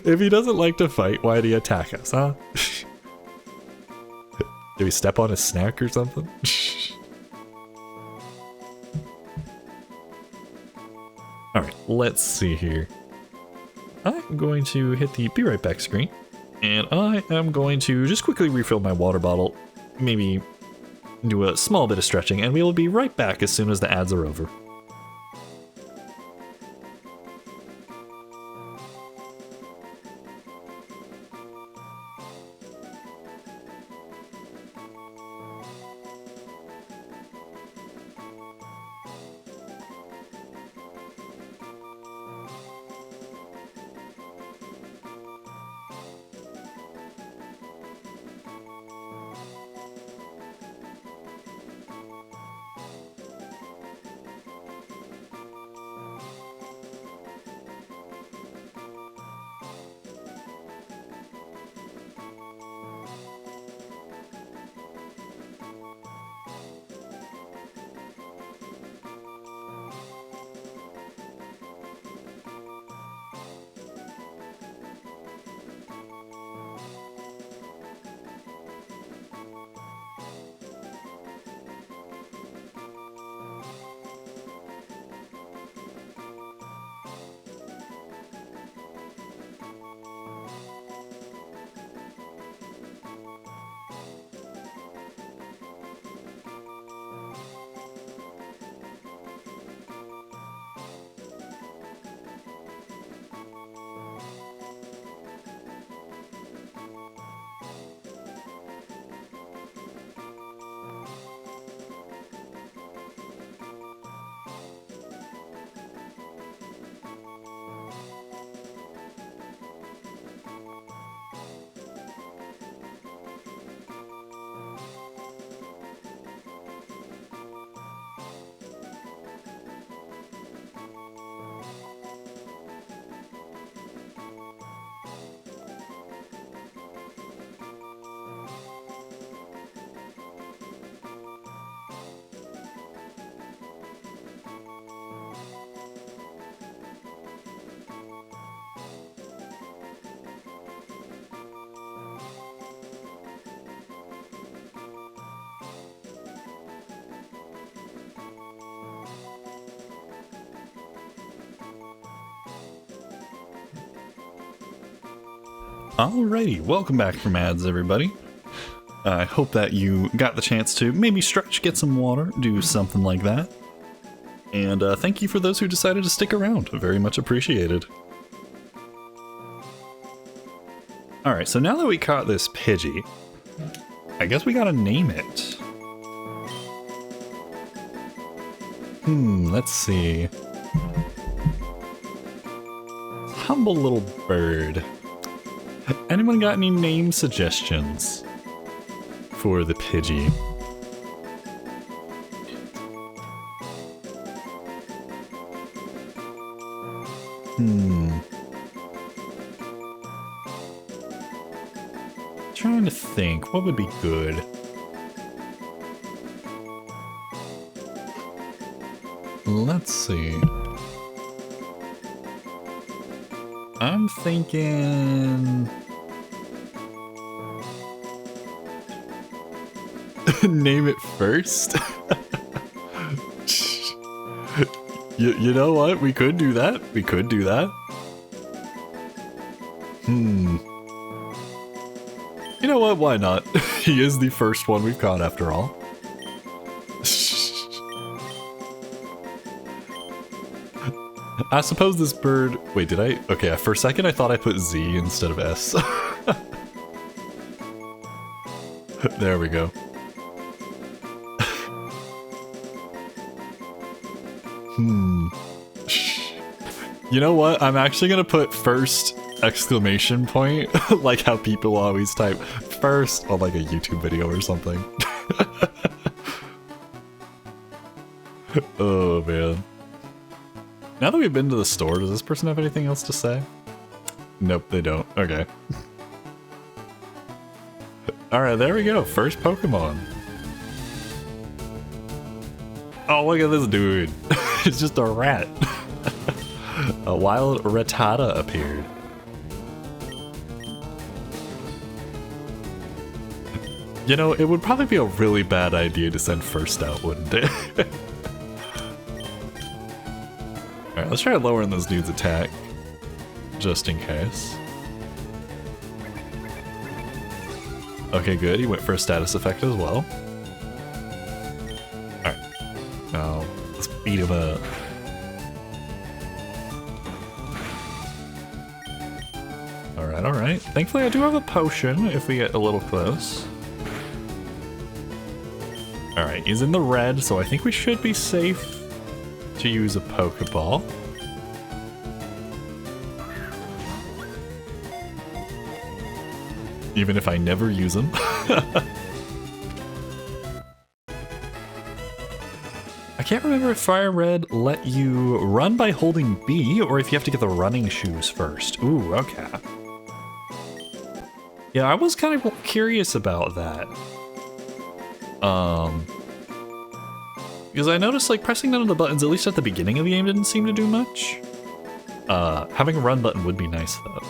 If he doesn't like to fight, why did he attack us, huh? Did we step on his snack or something? Alright, let's see here. I'm going to hit the be right back screen. And I am going to just quickly refill my water bottle. Maybe do a small bit of stretching, and we will be right back as soon as the ads are over. Alrighty, welcome back from ads, everybody. I hope that you got the chance to maybe stretch, get some water, do something like that. And thank you for those who decided to stick around. Very much appreciated. Alright, so now that we caught this Pidgey, I guess we gotta name it. Let's see. Humble little bird. Anyone got any name suggestions for the Pidgey? Trying to think, what would be good? Let's see. I'm thinking... Name it first? you know what? We could do that. We could do that. You know what? Why not? He is the first one we've caught after all. I suppose this bird... Wait, did I? Okay, for a second I thought I put Z instead of S. There we go. You know what? I'm actually gonna put first exclamation point, like how people always type first on like a YouTube video or something. Oh man. Now that we've been to the store, does this person have anything else to say? Nope, they don't. Okay. Alright, there we go. First Pokemon. Oh, look at this dude. It's just a rat. A wild Rattata appeared. You know, it would probably be a really bad idea to send first out, wouldn't it? Alright, let's try lowering this dude's attack. Just in case. Okay, good. He went for a status effect as well. Alright. Now, let's beat him up. Alright, alright. Thankfully, I do have a potion if we get a little close. Alright, he's in the red, so I think we should be safe to use a Pokeball. Even if I never use them. I can't remember if Fire Red let you run by holding B, or if you have to get the running shoes first. Ooh, okay. Yeah, I was kind of curious about that. Because I noticed, like, pressing none of the buttons, at least at the beginning of the game, didn't seem to do much. Having a run button would be nice, though.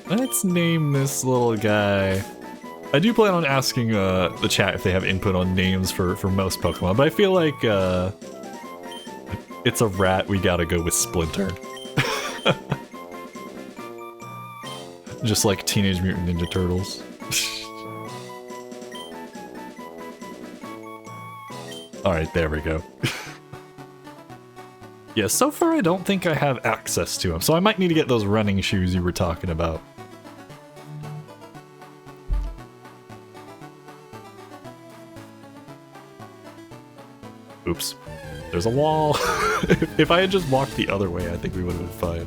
Let's name this little guy. I do plan on asking the chat if they have input on names for most Pokemon, but I feel like it's a rat, we gotta go with Splinter. Just like Teenage Mutant Ninja Turtles. Alright, there we go. Yeah, so far I don't think I have access to him, so I might need to get those running shoes you were talking about. Oops. There's a wall. If I had just walked the other way, I think we would have been fine.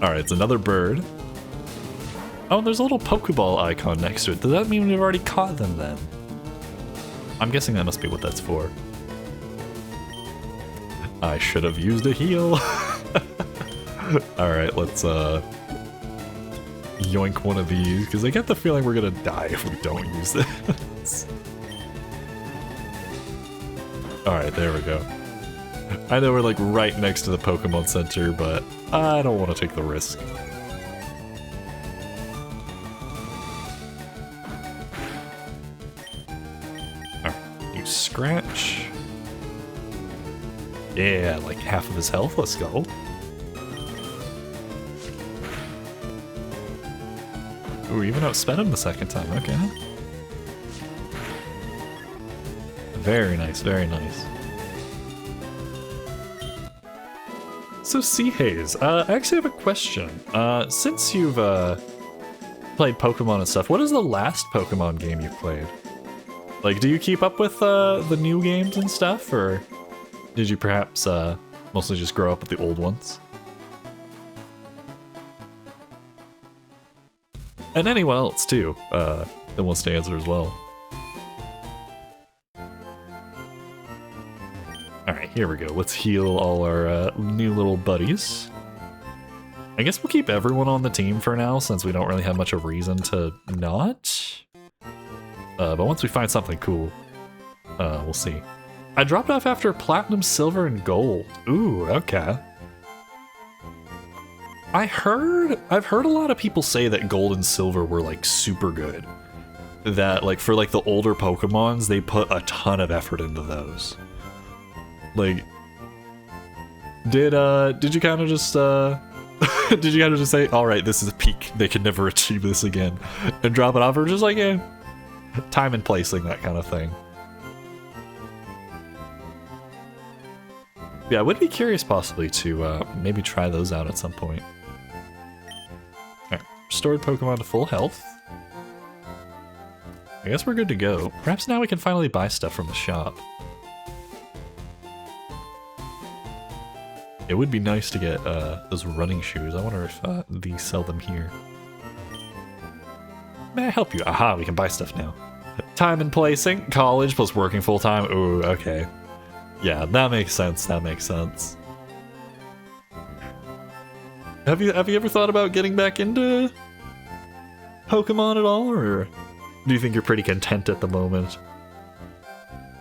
Alright, it's another bird. Oh, there's a little Pokeball icon next to it. Does that mean we've already caught them then? I'm guessing that must be what that's for. I should have used a heal. Alright, let's yoink one of these, because I get the feeling we're gonna die if we don't use this. Alright, there we go. I know we're like right next to the Pokemon Center, but I don't want to take the risk. Alright, you scratch. Yeah, like half of his health. Let's go. Ooh, even outspent him the second time. Okay. Very nice, very nice. So, Sea Haze, I actually have a question. Since you've played Pokemon and stuff, what is the last Pokemon game you played? Like, do you keep up with the new games and stuff, or did you perhaps mostly just grow up with the old ones? And anyone else, too, that wants to answer as well. Alright, here we go. Let's heal all our new little buddies. I guess we'll keep everyone on the team for now, since we don't really have much of a reason to not. But once we find something cool, we'll see. I dropped off after Platinum, Silver, and Gold. Ooh, okay. I've heard a lot of people say that Gold and Silver were, like, super good. That, like, for, like, the older Pokemons, they put a ton of effort into those. Like, did you kind of just, did you kind of just say, alright, this is a peak, they can never achieve this again, and drop it off, or just like, yeah, time and placing, that kind of thing? Yeah, I would be curious possibly to maybe try those out at some point. Alright, restored Pokemon to full health. I guess we're good to go. Perhaps now we can finally buy stuff from the shop. It would be nice to get those running shoes. I wonder if these sell them here. May I help you? Aha, we can buy stuff now. Time and placing, college plus working full time. Ooh, okay. Yeah, that makes sense. That makes sense. Have you ever thought about getting back into Pokemon at all, or do you think you're pretty content at the moment?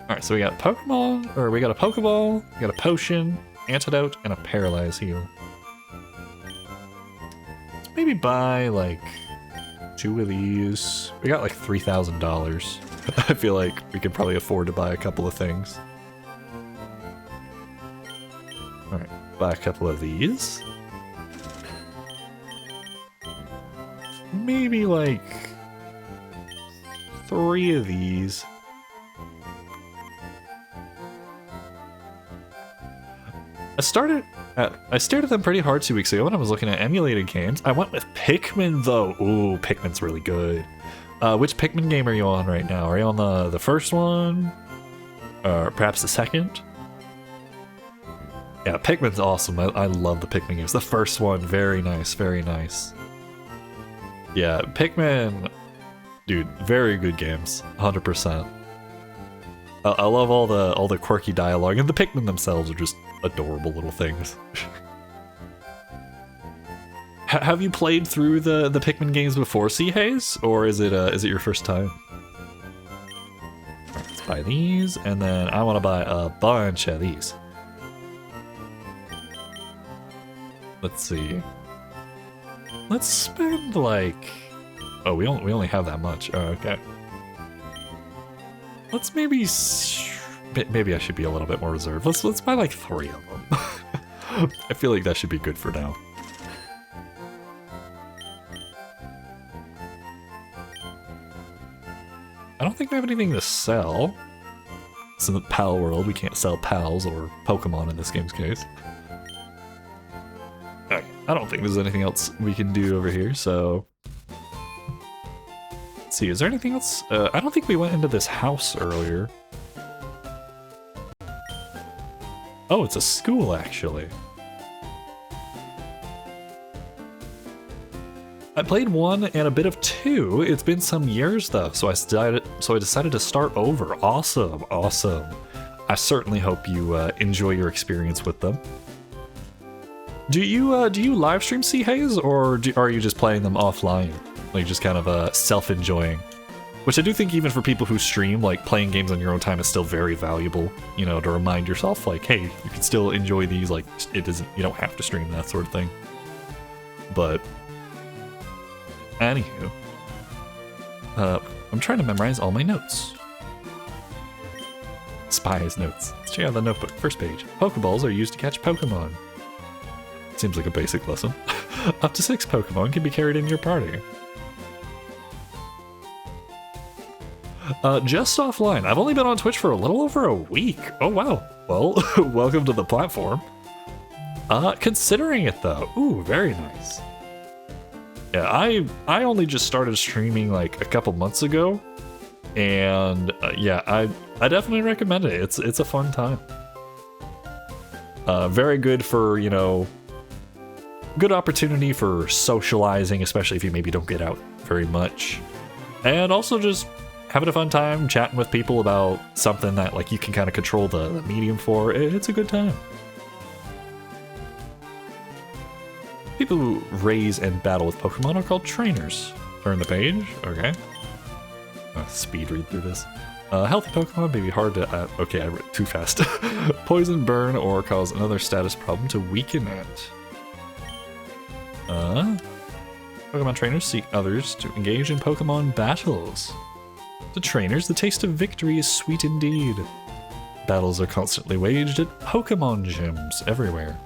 All right, so we got Pokemon, or we got a Pokeball, we got a potion, antidote, and a paralyze heal. Let's maybe buy like 2 of these. We got like $3,000. I feel like we could probably afford to buy a couple of things. Alright, buy a couple of these. Maybe like 3 of these. I stared at them pretty hard 2 weeks ago when I was looking at emulated games. I went with Pikmin though. Ooh, Pikmin's really good. Which Pikmin game are you on right now? Are you on the first one? Or perhaps the second? Yeah, Pikmin's awesome. I love the Pikmin games. The first one, very nice, very nice. Yeah, Pikmin, dude, very good games, 100%. I love all the quirky dialogue, and the Pikmin themselves are just adorable little things. Have you played through the Pikmin games before, Sea Haze, or is it your first time? Right, let's buy these, and then I want to buy a bunch of these. Let's see. Let's spend like, oh, we only have that much. Oh, okay. Let's maybe I should be a little bit more reserved. Let's buy like 3 of them. I feel like that should be good for now. I don't think we have anything to sell. It's in the PAL world. We can't sell PALs or Pokemon in this game's case. Okay, I don't think there's anything else we can do over here, so... Let's see, is there anything else? I don't think we went into this house earlier. Oh, it's a school, actually. I played 1 and a bit of 2. It's been some years though, so I decided to start over. Awesome, awesome. I certainly hope you enjoy your experience with them. Do you live stream Sea Haze, or are you just playing them offline, like just kind of self-enjoying? Which I do think even for people who stream, like playing games on your own time is still very valuable. You know, to remind yourself, like, hey, you can still enjoy these. Like, you don't have to stream, that sort of thing. But anywho, I'm trying to memorize all my notes. Spy's notes. Let's check out the notebook. First page. Pokeballs are used to catch Pokemon. Seems like a basic lesson. Up to 6 Pokemon can be carried in your party. Just offline. I've only been on Twitch for a little over a week. Oh, wow. Well, welcome to the platform. Considering it, though. Ooh, very nice. Yeah, I only just started streaming like a couple months ago. And yeah, I definitely recommend it. It's a fun time. Very good for, you know, good opportunity for socializing, especially if you maybe don't get out very much. And also just having a fun time chatting with people about something that like you can kind of control the medium for. It's a good time. People who raise and battle with Pokemon are called trainers. Turn the page. Okay. Speed read through this. Healthy Pokemon may be hard to... okay, I read too fast. Poison, burn, or cause another status problem to weaken it. Pokemon trainers seek others to engage in Pokemon battles. To trainers, the taste of victory is sweet indeed. Battles are constantly waged at Pokemon gyms everywhere.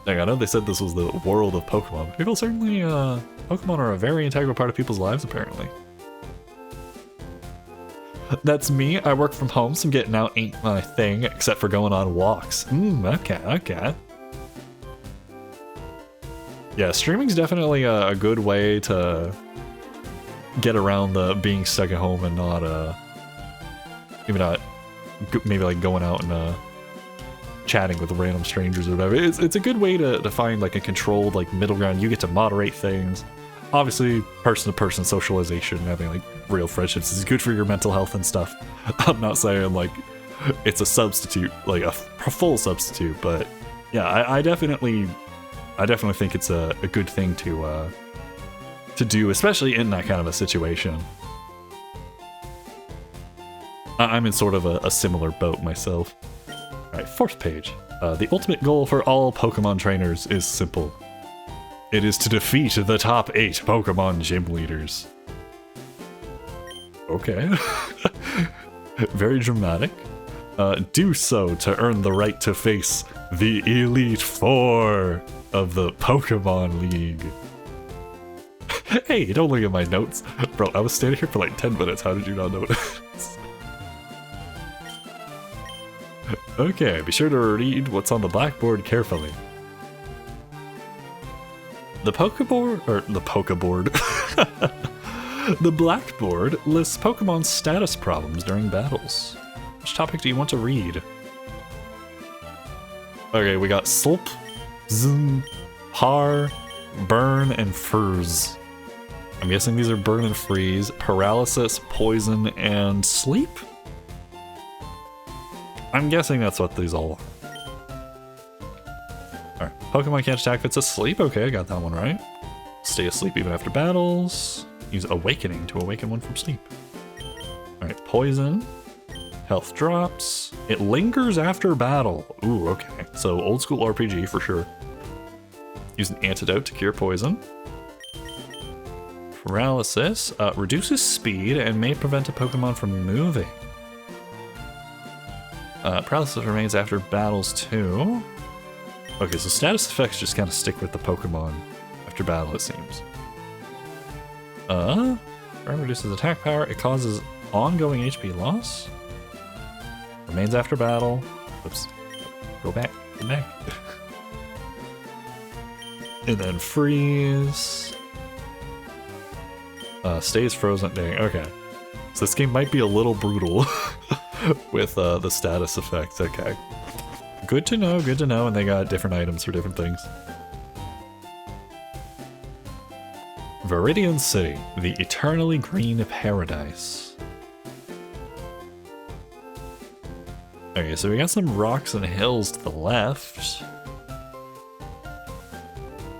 Dang, I know they said this was the world of Pokemon. People certainly, Pokemon are a very integral part of people's lives, apparently. That's me. I work from home, so getting out ain't my thing, except for going on walks. Okay. Yeah, streaming's definitely a good way to get around the being stuck at home and not, maybe like going out and, chatting with random strangers or whatever. It's a good way to find like a controlled like middle ground. You get to moderate things. Obviously, person-to-person socialization, having like real friendships is good for your mental health and stuff. I'm not saying like it's a substitute, like a full substitute, but yeah, I definitely think it's a good thing to do, especially in that kind of a situation. I'm in sort of a similar boat myself. Alright, 4th page. The ultimate goal for all Pokemon trainers is simple. It is to defeat the top 8 Pokemon gym leaders. Okay. Very dramatic. Do so to earn the right to face the Elite Four of the Pokemon League. Hey, don't look at my notes. Bro, I was standing here for like 10 minutes. How did you not notice? Okay, be sure to read what's on the blackboard carefully. The blackboard lists Pokemon status problems during battles. Which topic do you want to read? Okay, we got Slp, Zm, Har, Burn, and Frizz. I'm guessing these are Burn and Freeze, Paralysis, Poison, and Sleep? I'm guessing that's what these all are. Alright, Pokemon can't attack if it's asleep. Okay, I got that one right. Stay asleep even after battles. Use Awakening to awaken one from sleep. Alright, Poison. Health drops. It lingers after battle. Ooh, okay. So old school RPG for sure. Use an antidote to cure poison. Paralysis. Reduces speed and may prevent a Pokemon from moving. Paralysis remains after battles too. Okay, so status effects just kind of stick with the Pokemon after battle, it seems. Burn reduces attack power. It causes ongoing HP loss. Remains after battle. Oops. Go back. Go back. And then freeze. Stays frozen. Dang, okay. So this game might be a little brutal with the status effects. Okay. Good to know, and they got different items for different things. Viridian City, the eternally green paradise. Okay, so we got some rocks and hills to the left.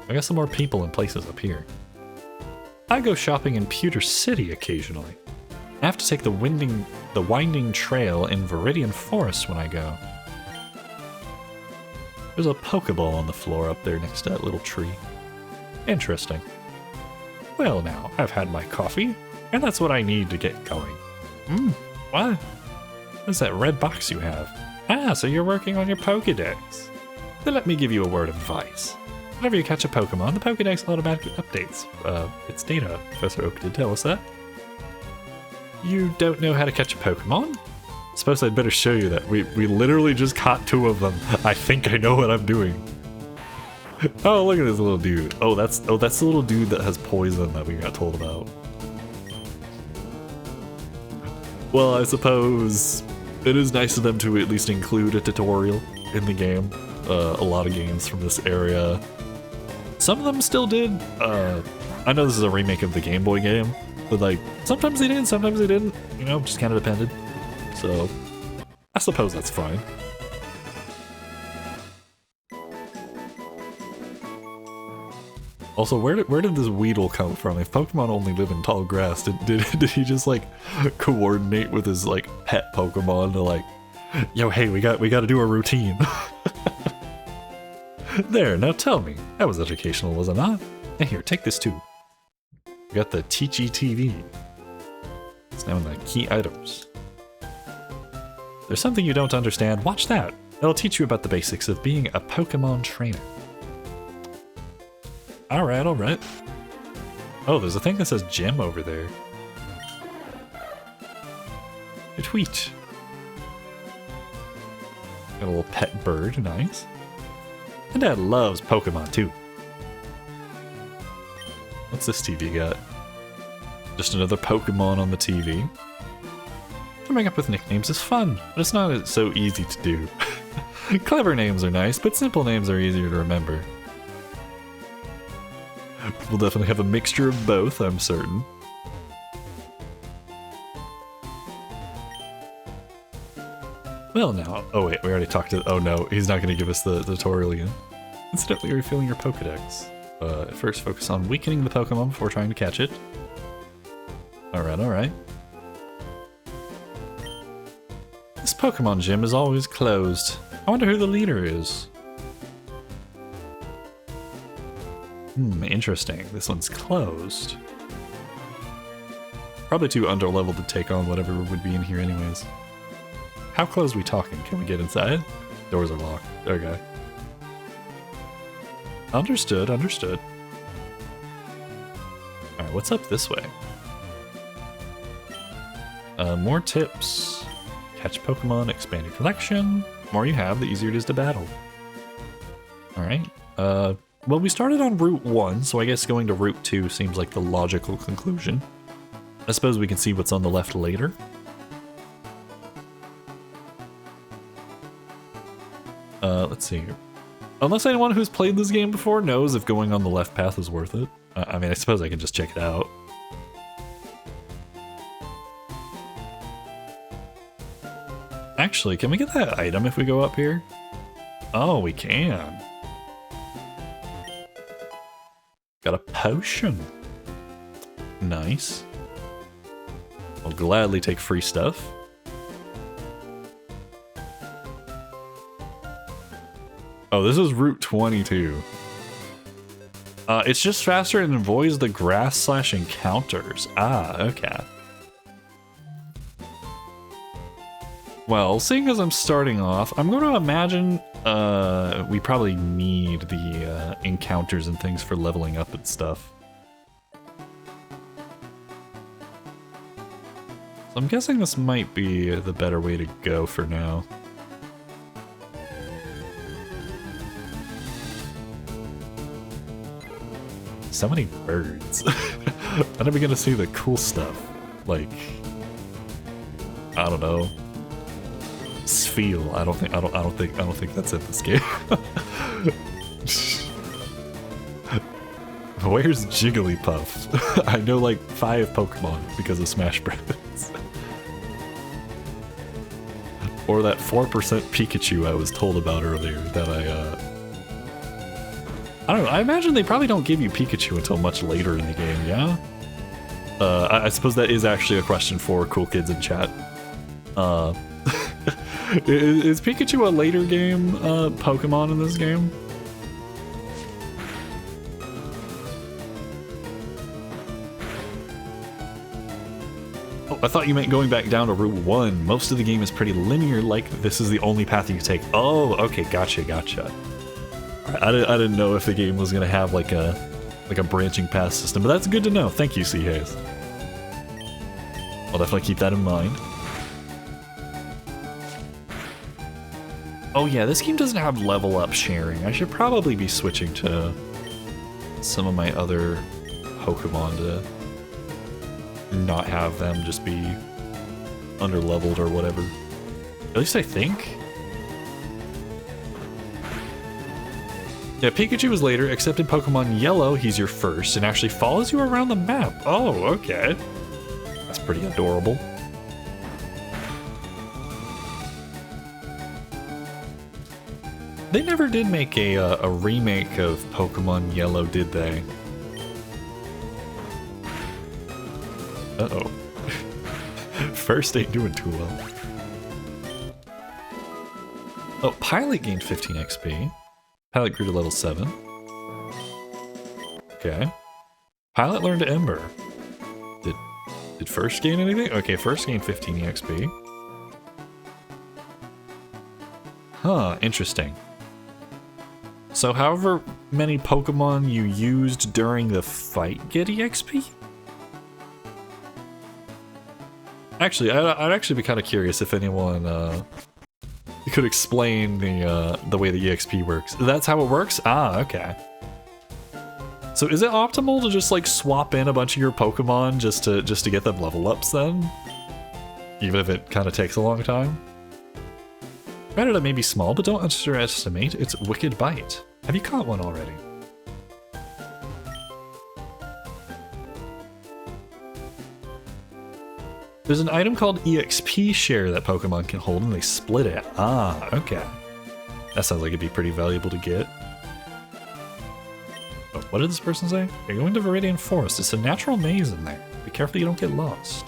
I got some more people and places up here. I go shopping in Pewter City occasionally. I have to take the winding trail in Viridian Forest when I go. There's a Pokeball on the floor up there next to that little tree. Interesting. Well now, I've had my coffee, and that's what I need to get going. What? What's that red box you have? Ah, so you're working on your Pokédex. Then let me give you a word of advice. Whenever you catch a Pokemon, the Pokédex automatically updates its data. Professor Oak did tell us that. You don't know how to catch a Pokemon? Suppose I'd better show you that. We literally just caught 2 of them. I think I know what I'm doing. Oh, look at this little dude. Oh, that's the little dude that has poison that we got told about. Well, I suppose it is nice of them to at least include a tutorial in the game. A lot of games from this area. Some of them still did. I know this is a remake of the Game Boy game, but like sometimes they did, sometimes they didn't. You know, just kind of depended. So I suppose that's fine. Also, where did this Weedle come from? If Pokemon only live in tall grass, did he just like coordinate with his like pet Pokemon to like, yo, hey, we got to do a routine. There, now tell me, that was educational, was it not? And here, take this too. We got the Teachy TV. It's now in the key items. There's something you don't understand. Watch that. It'll teach you about the basics of being a Pokemon trainer. Alright, alright. Oh, there's a thing that says gym over there. A tweet. Got a little pet bird, nice. And Dad loves Pokemon too. What's this TV got? Just another Pokemon on the TV. Coming up with nicknames is fun, but it's not so easy to do. Clever names are nice, but simple names are easier to remember. We'll definitely have a mixture of both, I'm certain. Well now, oh wait, we already talked to, oh no, he's not going to give us the tutorial again. Incidentally, you're refilling your Pokedex. At first focus on weakening the Pokemon before trying to catch it. Alright, alright. This Pokemon gym is always closed. I wonder who the leader is. Interesting. This one's closed. Probably too underleveled to take on whatever would be in here anyways. How close are we talking? Can we get inside? Doors are locked. Okay. Understood, understood. Alright, what's up this way? More tips. Catch Pokemon, expand your collection. The more you have, the easier it is to battle. Alright. Well, we started on Route 1, so I guess going to Route 2 seems like the logical conclusion. I suppose we can see what's on the left later. Let's see here. Unless anyone who's played this game before knows if going on the left path is worth it. I mean, I suppose I can just check it out. Actually, can we get that item if we go up here? Oh, we can. Got a potion. Nice. I'll gladly take free stuff. Oh, this is Route 22. It's just faster and avoids the grass/encounters. Ah, okay. Well, seeing as I'm starting off, I'm going to imagine we probably need the encounters and things for leveling up and stuff. So I'm guessing this might be the better way to go for now. So many birds. When are we gonna see the cool stuff? Like, I don't know. Spheal. I don't think that's in this game. Where's Jigglypuff? I know like 5 Pokemon because of Smash Bros. Or that 4% Pikachu I was told about earlier that I don't know, I imagine they probably don't give you Pikachu until much later in the game, yeah? I suppose that is actually a question for cool kids in chat. Is Pikachu a later game Pokemon in this game? Oh, I thought you meant going back down to Route 1. Most of the game is pretty linear, like this is the only path you can take. Oh, okay, gotcha. I didn't know if the game was gonna have like a branching path system, but that's good to know. Thank you, C. Hayes. I'll definitely keep that in mind. Oh yeah, this game doesn't have level up sharing. I should probably be switching to some of my other Pokemon to not have them just be under-leveled or whatever. At least I think. Yeah, Pikachu is later, except in Pokemon Yellow, he's your first and actually follows you around the map. Oh, okay. That's pretty adorable. They never did make a remake of Pokemon Yellow, did they? Uh-oh. First ain't doing too well. Oh, Pilot gained 15 XP. Pilot grew to level 7. Okay. Pilot learned to Ember. Did First gain anything? Okay, First gained 15 XP. Huh, interesting. So however many Pokemon you used during the fight get EXP? Actually, I'd actually be kind of curious if anyone could explain the way the EXP works. That's how it works? Ah, okay. So is it optimal to just like swap in a bunch of your Pokemon just to get them level ups then? Even if it kind of takes a long time? Predator may be small, but don't underestimate its wicked bite. Have you caught one already? There's an item called EXP share that Pokemon can hold and they split it. Ah, okay. That sounds like it'd be pretty valuable to get. Oh, what did this person say? You're going to Viridian Forest. It's a natural maze in there. Be careful you don't get lost.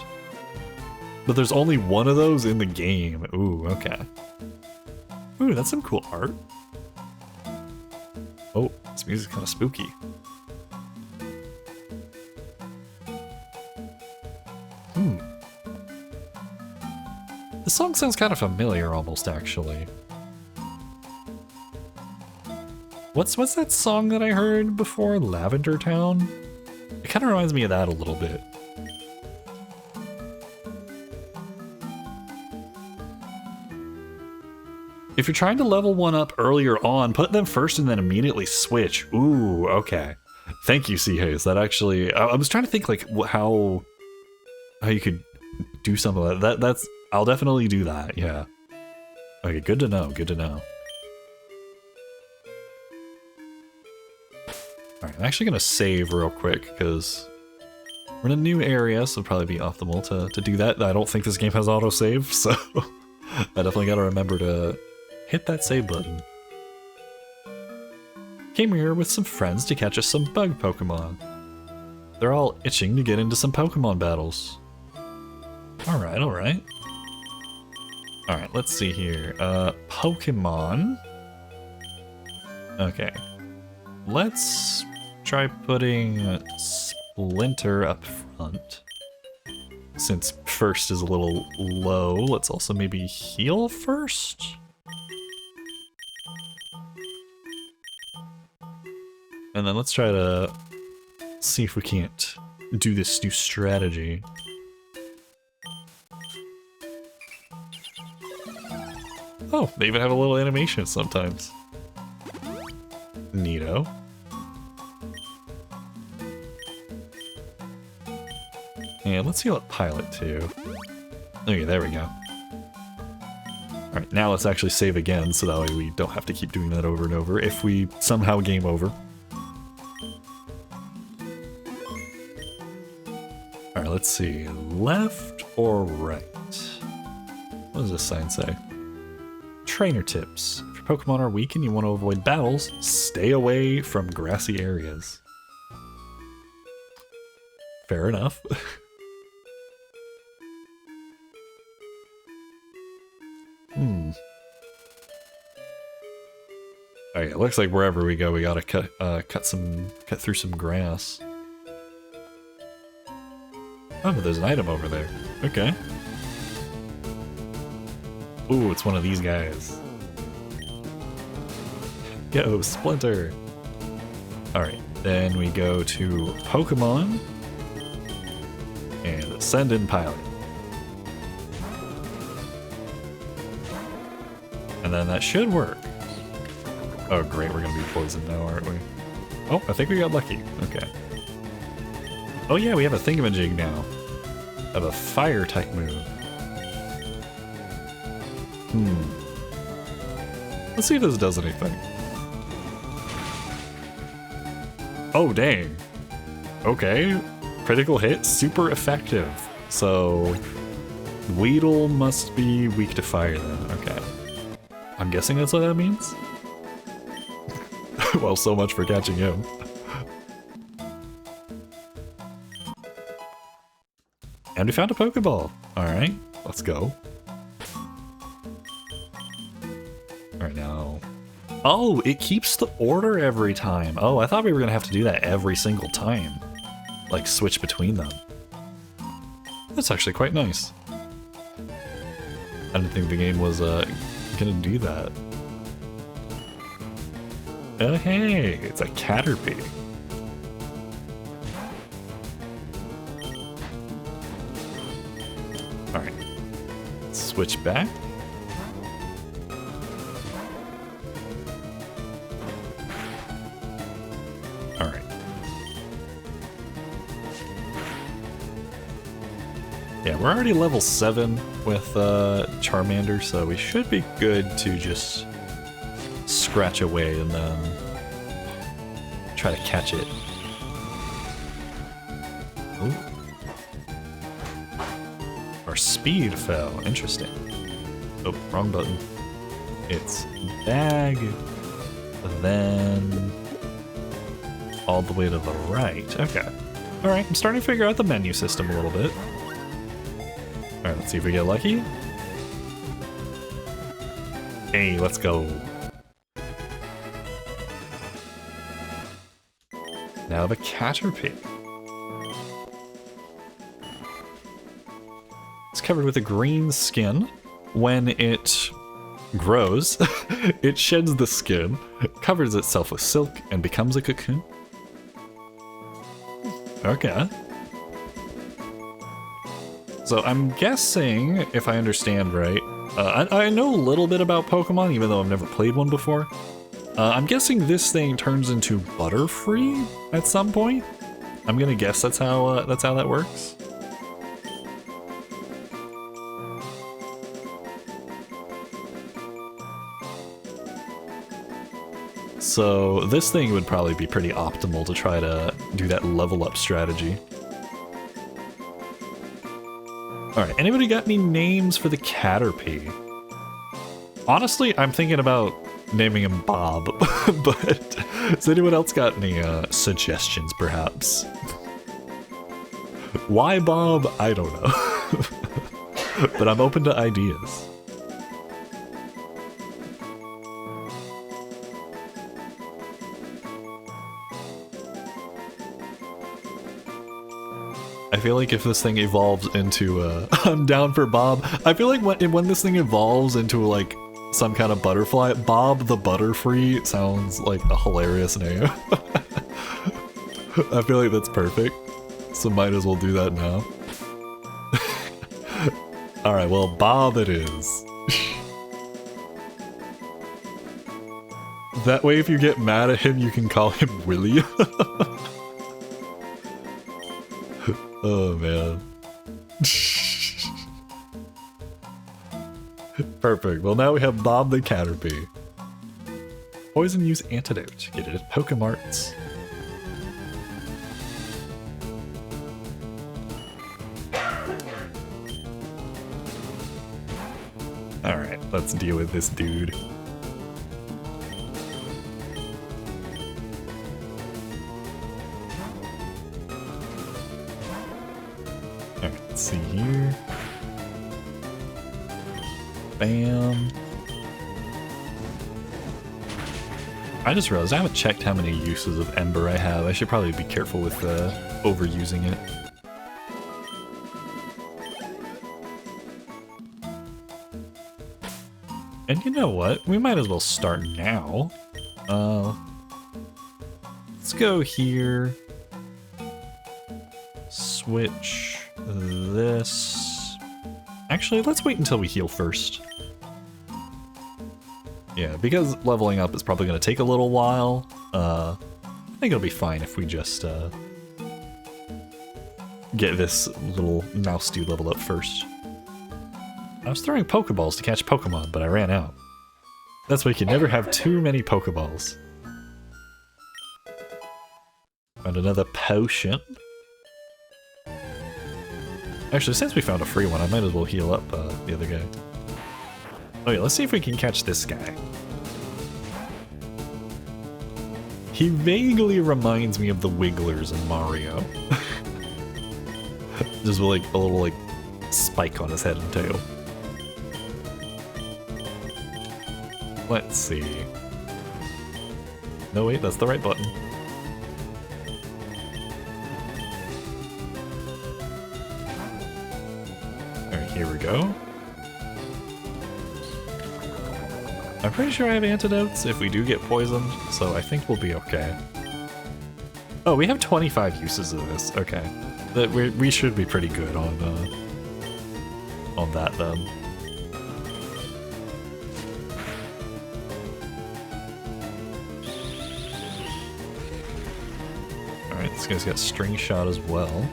But there's only one of those in the game. Ooh, okay. Ooh, that's some cool art. Oh, this music's kind of spooky. The song sounds kind of familiar almost, actually. What's that song that I heard before? Lavender Town? It kind of reminds me of that a little bit. If you're trying to level one up earlier on, put them first and then immediately switch. Ooh, okay. Thank you, C. Hayes. That actually... I was trying to think like how you could do something like that. That's... I'll definitely do that, yeah. Okay, good to know, good to know. Alright, I'm actually gonna save real quick, because we're in a new area, so it'll probably be optimal to do that. I don't think this game has autosave, so I definitely gotta remember to hit that save button. Came here with some friends to catch us some bug Pokemon. They're all itching to get into some Pokemon battles. Alright, alright. Alright, let's see here. Pokemon. Okay. Let's try putting Splinter up front. Since first is a little low, let's also maybe heal first? And then let's try to see if we can't do this new strategy. Oh, they even have a little animation sometimes. Neato. And let's heal up Pilot too. Okay, there we go. Alright, now let's actually save again so that way we don't have to keep doing that over and over if we somehow game over. Alright, let's see. Left or right? What does this sign say? Trainer tips. If your Pokemon are weak and you want to avoid battles, stay away from grassy areas. Fair enough. Alright, it looks like wherever we go, we gotta cut through some grass. Oh, but there's an item over there. Okay. Ooh, it's one of these guys. Go, Splinter! Alright, then we go to Pokemon and send in Pilot. And then that should work. Oh great, we're gonna be poisoned now, aren't we? Oh, I think we got lucky. Okay. Oh yeah, we have a thingamajig now. Of a fire type move. Let's see if this does anything. Oh dang. Okay. Critical hit, super effective. So Weedle must be weak to fire then. Okay. I'm guessing that's what that means? Well, so much for catching him. And we found a Pokeball. Alright, let's go. Alright, now... Oh, it keeps the order every time. Oh, I thought we were gonna have to do that every single time. Like, switch between them. That's actually quite nice. I didn't think the game was, gonna do that. Oh, hey! It's a Caterpie. Alright. Switch back. Alright. Yeah, we're already level 7 with Charmander, so we should be good to just scratch away and then try to catch it. Ooh. Our speed fell. Interesting. Oh, wrong button. It's bag, then all the way to the right. Okay. Alright, I'm starting to figure out the menu system a little bit. Alright, let's see if we get lucky. Hey, let's go. Now the Caterpie. It's covered with a green skin. When it grows, it sheds the skin, covers itself with silk, and becomes a cocoon. Okay. So I'm guessing, if I understand right, I know a little bit about Pokemon, even though I've never played one before. I'm guessing this thing turns into Butterfree at some point. I'm gonna guess that's how that works. So this thing would probably be pretty optimal to try to do that level up strategy. Alright, anybody got any names for the Caterpie? Honestly, I'm thinking about naming him Bob, but has anyone else got any suggestions, perhaps? Why Bob? I don't know. But I'm open to ideas. I feel like if this thing evolves into I'm down for Bob. I feel like when this thing evolves into like some kind of butterfly, Bob the Butterfree sounds like a hilarious name. I feel like that's perfect. So might as well do that now. Alright, well, Bob it is. That way if you get mad at him, you can call him Willie. Oh, man. Perfect. Well, now we have Bob the Caterpie. Poison use antidote. Get it at Pokemarts. Alright, let's deal with this dude. Alright, let's see here. Bam. I just realized I haven't checked how many uses of Ember I have. I should probably be careful with overusing it. And you know what? We might as well start now. Let's go here. Switch this. Actually, let's wait until we heal first. Yeah, because leveling up is probably going to take a little while. I think it'll be fine if we just get this little mouse dude leveled up first. I was throwing Pokeballs to catch Pokemon, but I ran out. That's why you can never have too many Pokeballs. Found another potion. Actually, since we found a free one, I might as well heal up the other guy. Oh yeah, let's see if we can catch this guy. He vaguely reminds me of the Wigglers in Mario. Just with like a little like spike on his head and tail. Let's see. No wait, that's the right button. Alright, here we go. I'm pretty sure I have antidotes if we do get poisoned, so I think we'll be okay. Oh, we have 25 uses of this. Okay. We should be pretty good on that then. Alright, this guy's got String Shot as well.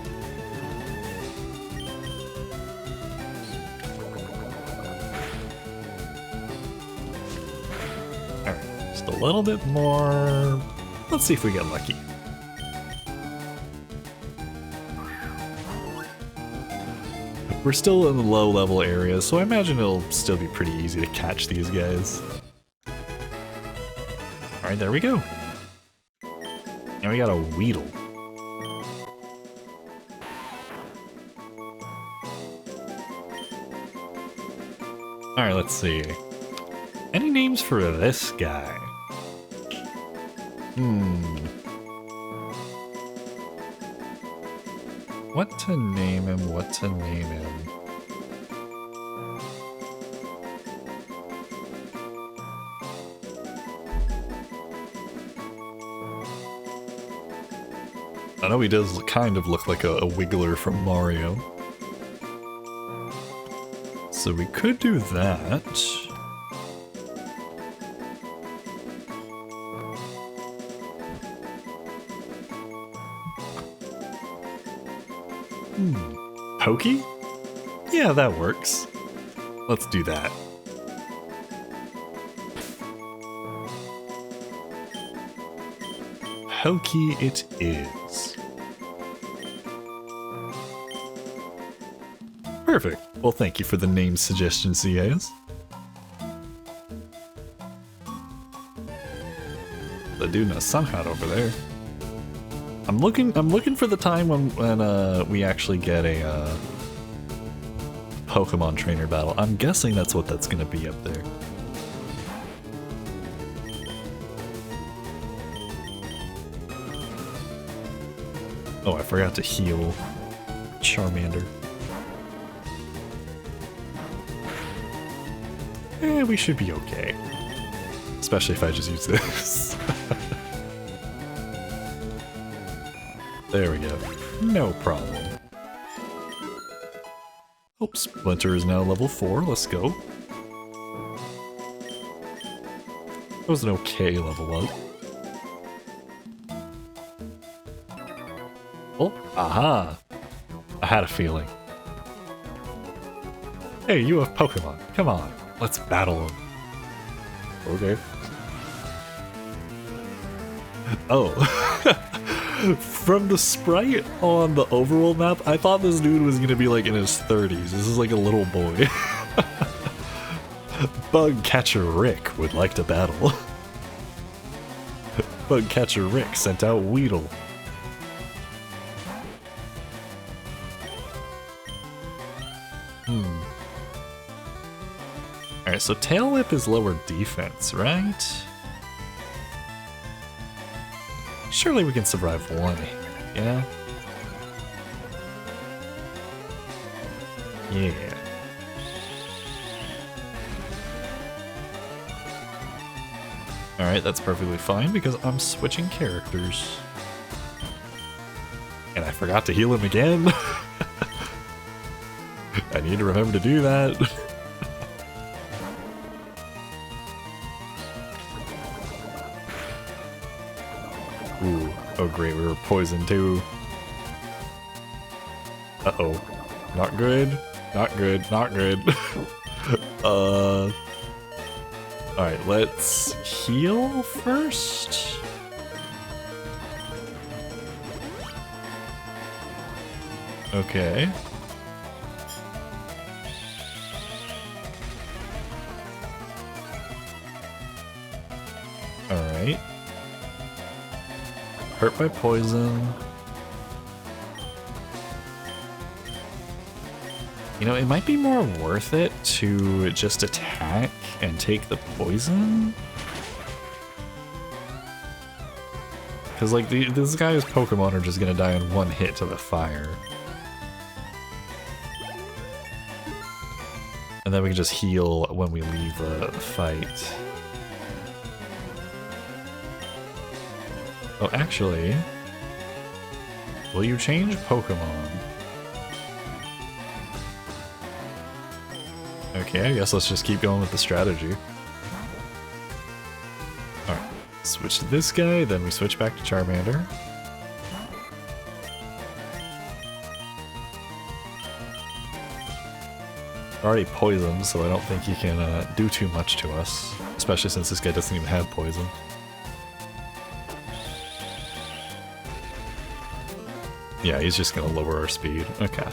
A little bit more. Let's see if we get lucky. We're still in the low level areas, so I imagine it'll still be pretty easy to catch these guys. Alright, there we go. And we got a Weedle. Alright, let's see. Any names for this guy? What to name him, what to name him? I know he does kind of look like a Wiggler from Mario. So we could do that. Pokey? Yeah, that works. Let's do that. Pokey it is. Perfect. Well, thank you for the name suggestions, guys. The dude in a sun hat over there. I'm looking for the time when we actually get a Pokemon trainer battle. I'm guessing that's what that's gonna be up there. Oh, I forgot to heal Charmander. We should be okay. Especially if I just use this. There we go. No problem. Oh, Splinter is now level 4. Let's go. That was an okay level up. Oh, aha! I had a feeling. Hey, you have Pokemon. Come on, let's battle them. Okay. Oh. From the sprite on the overworld map, I thought this dude was gonna be like in his 30s. This is like a little boy. Bug Catcher Rick would like to battle. Bug Catcher Rick sent out Weedle. Alright, so Tail Whip is lower defense, right? Surely we can survive one, yeah? Yeah. Alright, that's perfectly fine because I'm switching characters. And I forgot to heal him again. I need to remember to do that. Ooh, oh great, we were poisoned too. Uh-oh. Not good. Not good. Not good. Alright, let's heal first. Okay. Alright. Hurt by poison. You know, it might be more worth it to just attack and take the poison. Because, like, this guy's Pokemon are just gonna die in one hit to the fire. And then we can just heal when we leave the fight. Oh, actually, will you change Pokemon? Okay, I guess let's just keep going with the strategy. Alright, switch to this guy, then we switch back to Charmander. We're already poisoned, so I don't think he can do too much to us. Especially since this guy doesn't even have poison. Yeah, he's just gonna lower our speed. Okay.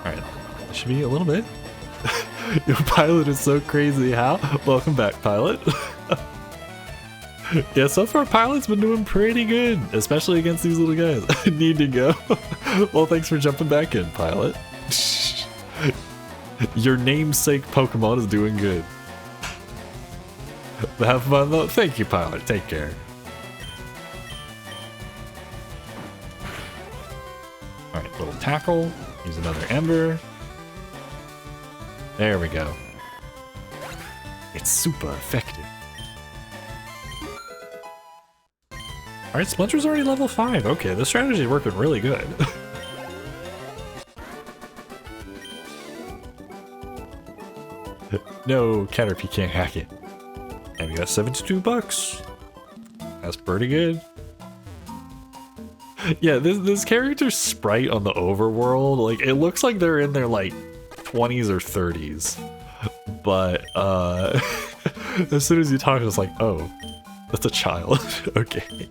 Alright, that should be a little bit. Your Pilot is so crazy, how? Welcome back, Pilot. Yeah, so far Pilot's been doing pretty good, especially against these little guys. Need to go. Well, thanks for jumping back in, Pilot. Your namesake Pokemon is doing good. Have fun though. Thank you, Pilot. Take care. Alright, little tackle. Use another Ember. There we go. It's super effective. Alright, Splinter's already level 5. Okay, this strategy is working really good. No, Caterpie can't hack it. And we got 72 bucks. That's pretty good. Yeah, this character's sprite on the overworld, like, it looks like they're in their, like, 20s or 30s. But, as soon as you talk, it's like, oh, that's a child. Okay.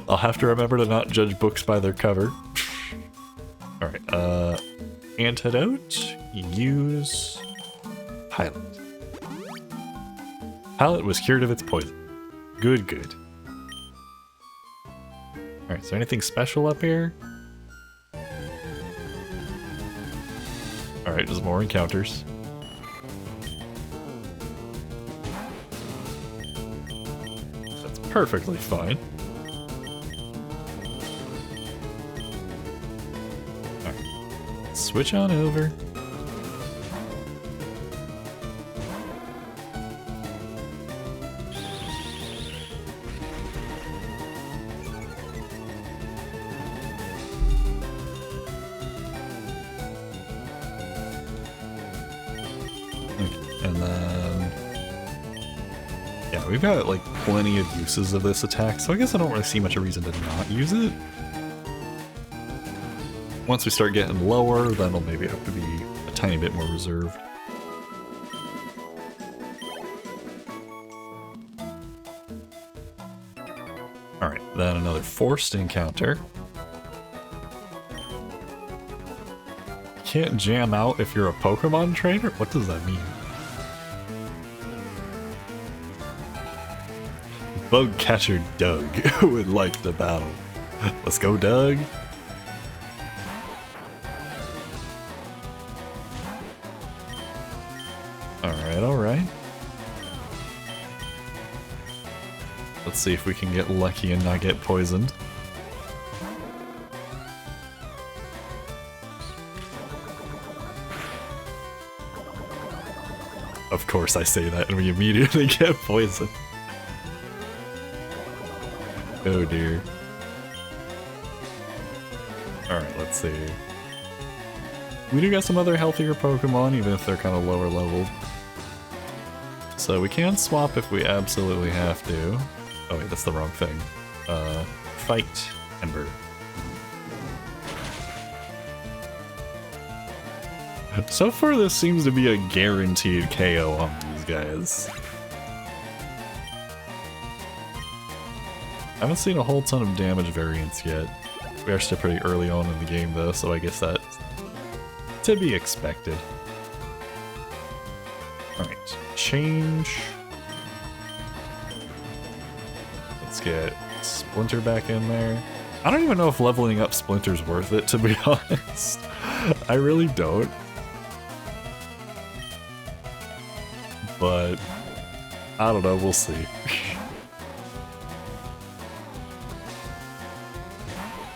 I'll have to remember to not judge books by their cover. Alright, antidote, use Pilot. Pilot was cured of its poison. Good, good. Alright, is there anything special up here? Alright, just more encounters. That's perfectly fine. Alright, switch on over. We've got, like, plenty of uses of this attack, so I guess I don't really see much of a reason to not use it. Once we start getting lower, then I'll maybe have to be a tiny bit more reserved. Alright, then another forced encounter. You can't jam out if you're a Pokemon trainer? What does that mean? Bug catcher Doug would like the battle. Let's go, Doug. Alright, alright. Let's see if we can get lucky and not get poisoned. Of course I say that and we immediately get poisoned. Oh dear. Alright, let's see. We do got some other healthier Pokemon, even if they're kind of lower leveled. So we can swap if we absolutely have to. Oh wait, that's the wrong thing. Fight Ember. So far this seems to be a guaranteed KO on these guys. I haven't seen a whole ton of damage variance yet. We are still pretty early on in the game though, so I guess that's to be expected. Alright, change. Let's get Splinter back in there. I don't even know if leveling up Splinter's worth it, to be honest. I really don't. But I don't know, we'll see.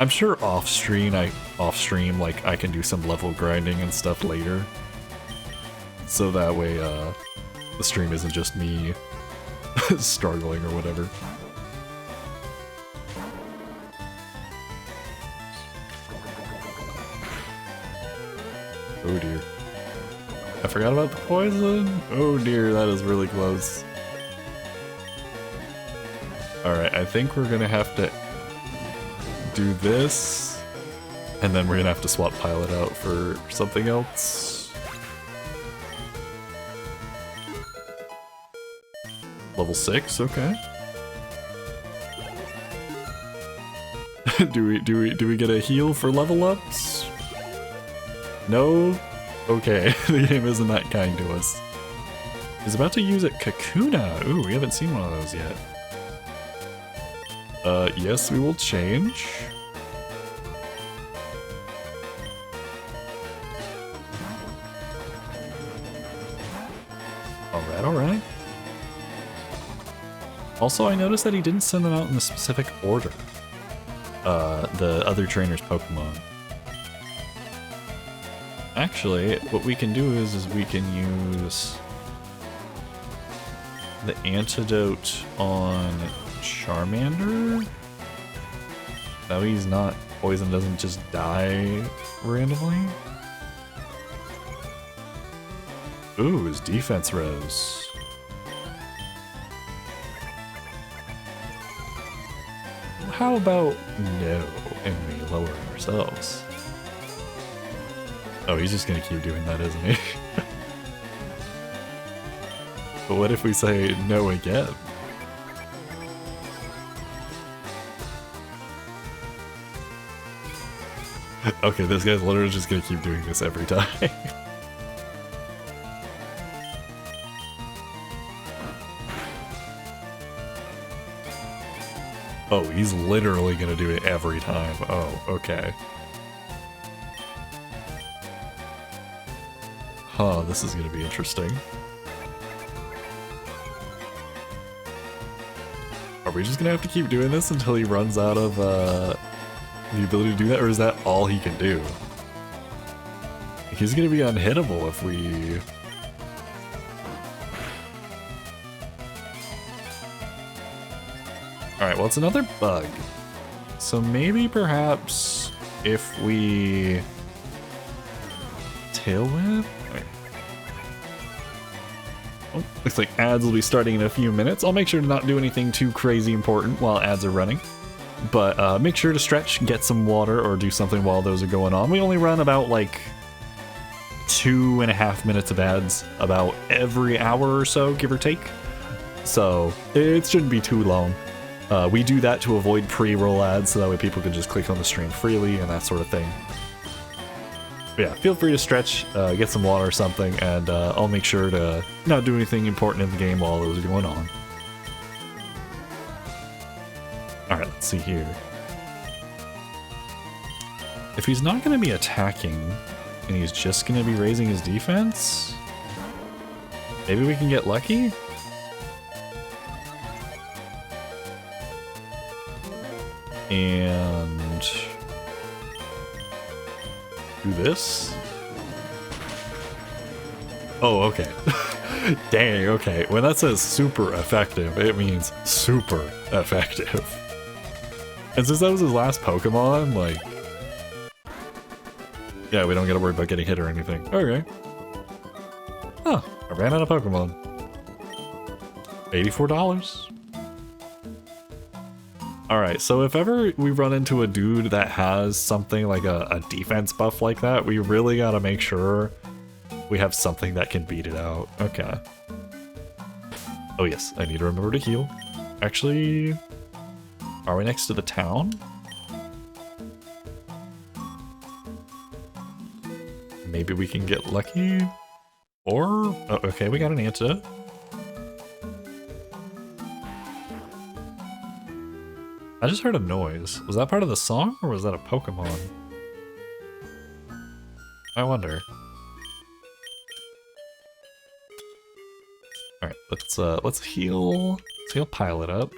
I'm sure off stream like I can do some level grinding and stuff later. So that way the stream isn't just me struggling or whatever. Oh dear. I forgot about the poison? Oh dear, that is really close. Alright, I think we're gonna have to do this, and then we're gonna have to swap Pilot out for something else. Level 6, okay. do we get a heal for level ups? No? Okay, the game isn't that kind to us. He's about to use it Kakuna. Ooh, we haven't seen one of those yet. Yes, we will change. Alright, alright. Also, I noticed that he didn't send them out in a specific order. The other trainer's Pokemon. Actually, what we can do is we can use the antidote on Charmander. That way he's not poison, doesn't just die randomly. Ooh, his defense rose. How about no, and we lower ourselves? Oh, he's just gonna keep doing that, isn't he? But what if we say no again? Okay, this guy's literally just gonna keep doing this every time. Oh, he's literally gonna do it every time. Oh, okay. Huh, this is gonna be interesting. Are we just gonna have to keep doing this until he runs out of the ability to do that, or is that all he can do? He's gonna be unhittable if we... Alright, well, it's another bug. So maybe perhaps if we... Tail Whip? Wait. Oh, looks like ads will be starting in a few minutes. I'll make sure to not do anything too crazy important while ads are running. But make sure to stretch, get some water, or do something while those are going on. We only run about like 2.5 minutes of ads about every hour or so, give or take. So it shouldn't be too long. We do that to avoid pre-roll ads, so that way people can just click on the stream freely and that sort of thing. But yeah, feel free to stretch, get some water or something, and I'll make sure to not do anything important in the game while those are going on. Alright, let's see here. If he's not going to be attacking, and he's just going to be raising his defense, maybe we can get lucky? And do this? Oh, okay. Dang, okay. When that says super effective, it means super effective. And since that was his last Pokemon, like... Yeah, we don't gotta worry about getting hit or anything. Okay. Huh, I ran out of Pokemon. $84. Alright, so if ever we run into a dude that has something like a defense buff like that, we really gotta make sure we have something that can beat it out. Okay. Oh yes, I need to remember to heal. Actually, are we next to the town? Maybe we can get lucky? Or... Oh, okay, we got an antidote. I just heard a noise. Was that part of the song, or was that a Pokemon? I wonder. Alright, let's heal. Let's heal Pilot up.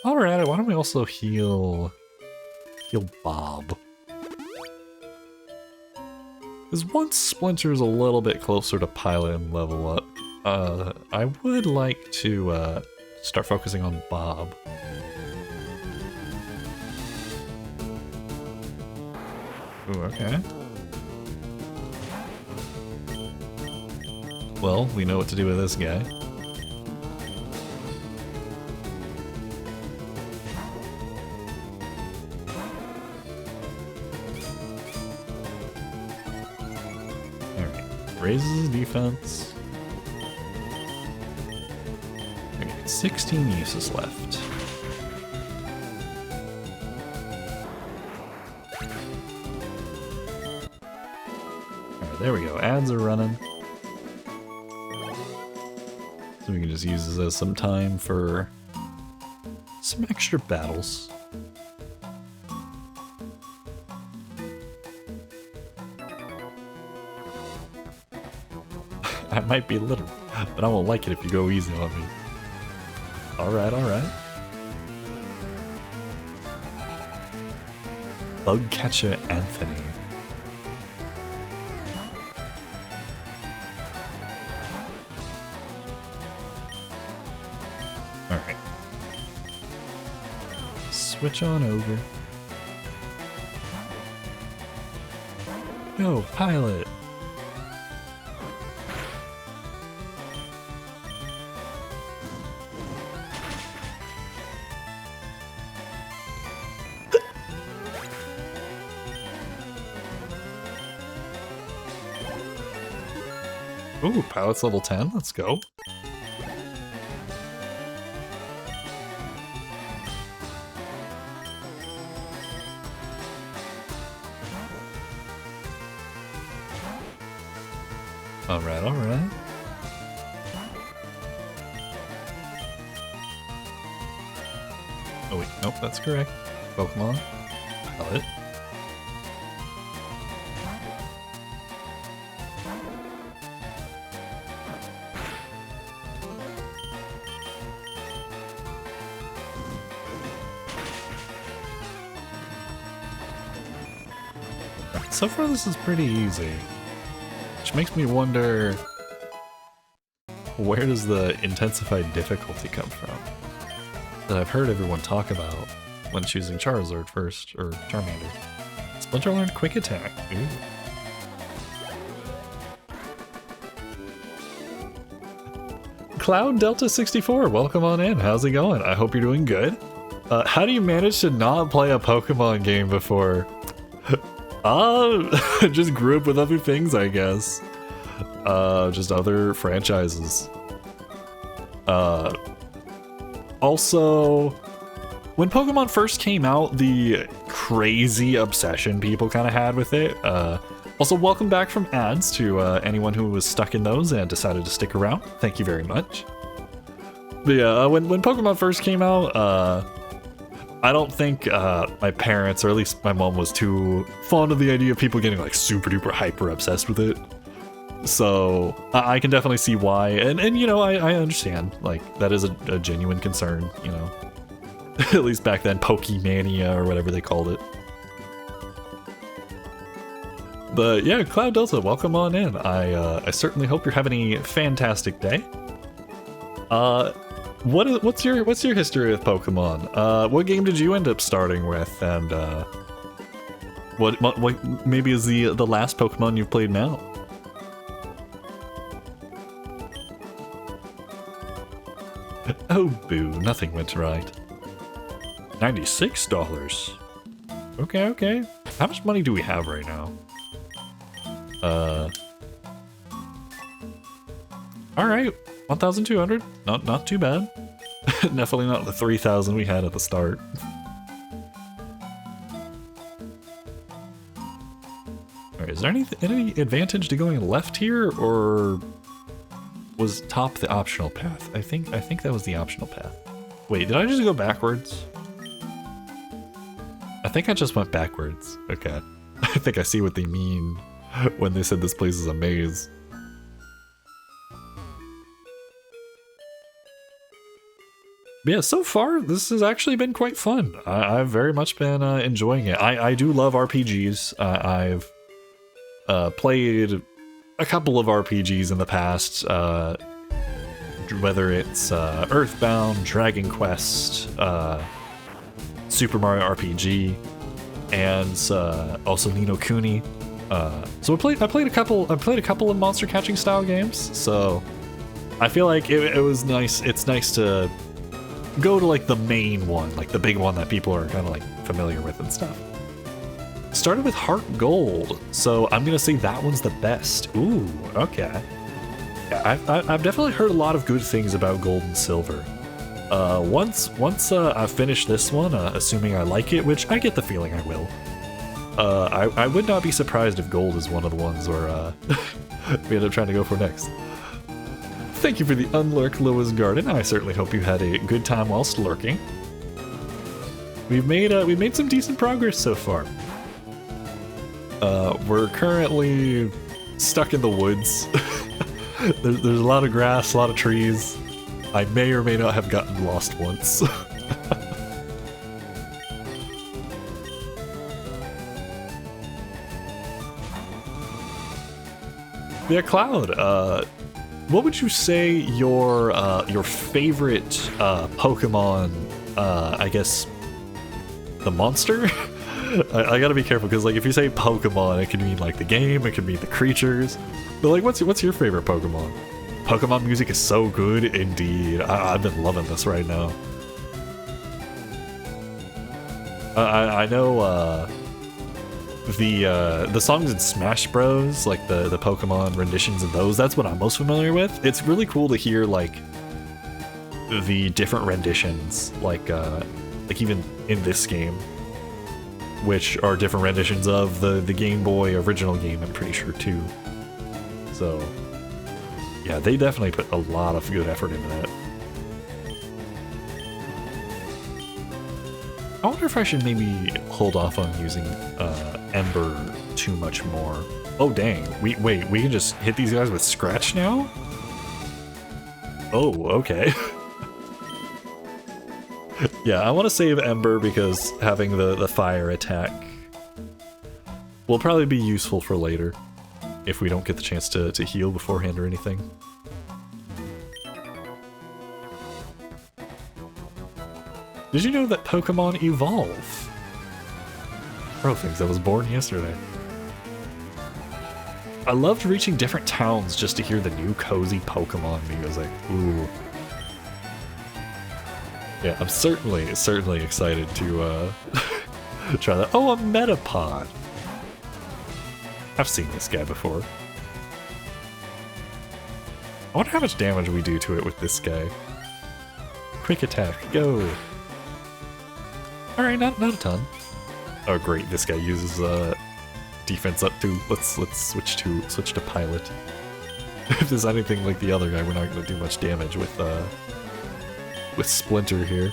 While we're at it, why don't we also heal Bob? Because once Splinter's a little bit closer to Pilot and level up, I would like to start focusing on Bob. Ooh, okay. Well, we know what to do with this guy. Alright, raises his defense. 16 uses left. Alright, there we go. Ads are running. So we can just use this as some time for some extra battles. I might be little, but I won't like it if you go easy on me. Alright, alright. Bug Catcher Anthony. Alright. Switch on over. Go, Pilot! Ooh, Pilot's level 10, let's go. Alright, alright. Oh wait, nope, that's correct. Pokemon. Pilot. So far this is pretty easy, which makes me wonder, where does the intensified difficulty come from that I've heard everyone talk about when choosing Charizard first, or Charmander? Splinter learned Quick Attack. Ooh. Cloud Delta 64, welcome on in. How's it going? I hope you're doing good. How do you manage to not play a Pokemon game before? Just grew up with other things, I guess. Just other franchises. Also, when Pokemon first came out, the crazy obsession people kind of had with it. Also, welcome back from ads to anyone who was stuck in those and decided to stick around. Thank you very much. But yeah, when Pokemon first came out, I don't think my parents, or at least my mom, was too fond of the idea of people getting like super duper hyper obsessed with it. So I can definitely see why, and you know, I understand, like, that is a genuine concern, you know. At least back then, Pokemania or whatever they called it. But yeah, Cloud Delta, welcome on in. I certainly hope you're having a fantastic day. What's your history with Pokemon? What game did you end up starting with, and what maybe is the last Pokemon you've played now? Oh boo, nothing went right. $96. Okay. How much money do we have right now? Alright, 1,200. Not too bad. Definitely not the 3,000 we had at the start. Alright, is there any advantage to going left here, or was top the optional path? I think that was the optional path. Wait, did I just go backwards? I think I just went backwards. Okay. I think I see what they mean when they said this place is a maze. But yeah, so far this has actually been quite fun. I've very much been enjoying it. I do love RPGs. I've played a couple of RPGs in the past, whether it's Earthbound, Dragon Quest, Super Mario RPG, and also Ni no Kuni. So I played a couple of monster catching style games. So I feel like it was nice. It's nice to go to like the main one, like the big one that people are kind of like familiar with and stuff. Started with Heart Gold, so I'm gonna say that one's the best. Ooh, okay. Yeah, I've definitely heard a lot of good things about Gold and Silver. Once I finish this one, assuming I like it, which I get the feeling I will, I would not be surprised if Gold is one of the ones where we end up trying to go for next. Thank you for the unlurk, Loa's Garden. I certainly hope you had a good time whilst lurking. We've made some decent progress so far. We're currently stuck in the woods. There's a lot of grass, a lot of trees. I may or may not have gotten lost once. Yeah, Cloud, what would you say your favorite Pokemon, I guess, the monster? I gotta be careful, because like if you say Pokemon, it can mean like the game, it can mean the creatures. But like, what's your favorite Pokemon? Pokemon music is so good, indeed. I've been loving this right now. I know the songs in Smash Bros, like the Pokemon renditions of those. That's what I'm most familiar with. It's really cool to hear like the different renditions, like even in this game, which are different renditions of the Game Boy original game, I'm pretty sure, too. So, yeah, they definitely put a lot of good effort into that. I wonder if I should maybe hold off on using Ember too much more. Oh, dang. Wait, we can just hit these guys with Scratch now? Oh, okay. Yeah, I want to save Ember because having the fire attack will probably be useful for later if we don't get the chance to heal beforehand or anything. Did you know that Pokemon evolve? Bro thinks I was born yesterday. I loved reaching different towns just to hear the new cozy Pokemon music. Ooh. Yeah, I'm certainly excited to try that. Oh, a Metapod! I've seen this guy before. I wonder how much damage we do to it with this guy. Quick attack, go! Alright, not a ton. Oh great, this guy uses defense up too. Let's switch to pilot. If there's anything like the other guy, we're not gonna do much damage with Splinter here.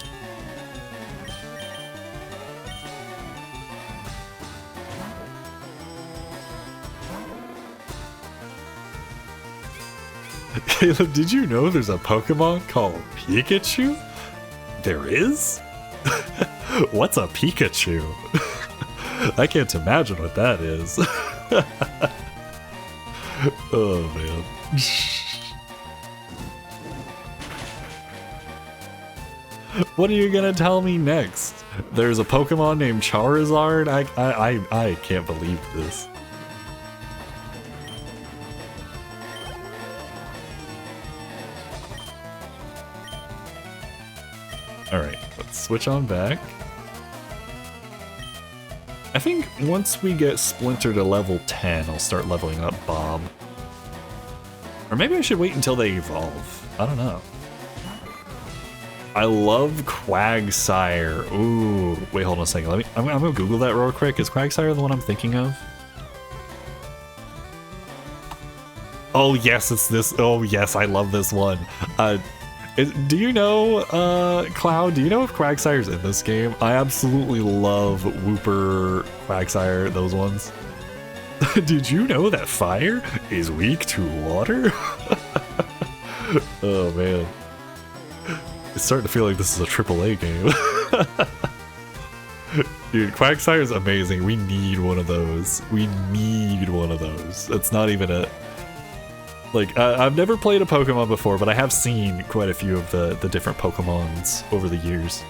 Caleb, did you know there's a Pokemon called Pikachu? There is? What's a Pikachu? I can't imagine what that is. Oh man. What are you gonna tell me next? There's a Pokemon named Charizard? I can't believe this. Alright, let's switch on back. I think once we get Splinter to level 10, I'll start leveling up Bob. Or maybe I should wait until they evolve. I don't know. I love Quagsire. Ooh, wait, hold on a second. I'm gonna Google that real quick. Is Quagsire the one I'm thinking of? Oh yes, it's this. Oh yes, I love this one. Do you know, Cloud, do you know if Quagsire's in this game? I absolutely love Wooper, Quagsire, those ones. Did you know that fire is weak to water? Oh man. It's starting to feel like this is a AAA game. Dude, Quagsire is amazing. We need one of those. We need one of those. It's not even a... Like, I've never played a Pokemon before, but I have seen quite a few of the different Pokemons over the years.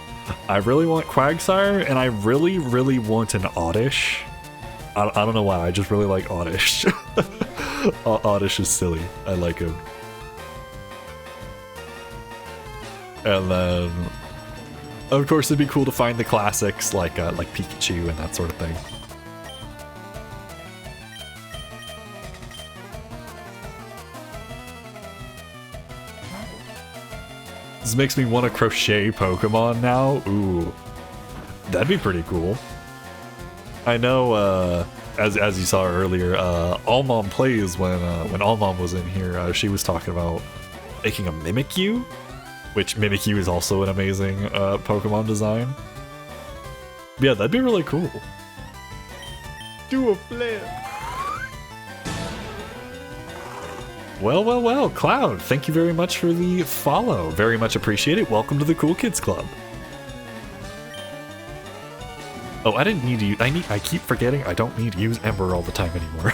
I really want Quagsire, and I really, really want an Oddish. I don't know why, I just really like Oddish. Oddish is silly. I like him. And then, of course, it'd be cool to find the classics like Pikachu and that sort of thing. This makes me want to crochet Pokemon now. Ooh, that'd be pretty cool. I know, as you saw earlier, Allmom Plays when Allmom was in here, she was talking about making a Mimikyu. Which Mimikyu is also an amazing Pokemon design. Yeah, that'd be really cool. Do a flip. Well, Cloud, thank you very much for the follow. Very much appreciate it. Welcome to the Cool Kids Club. Oh, I didn't need to use... I keep forgetting I don't need to use Ember all the time anymore.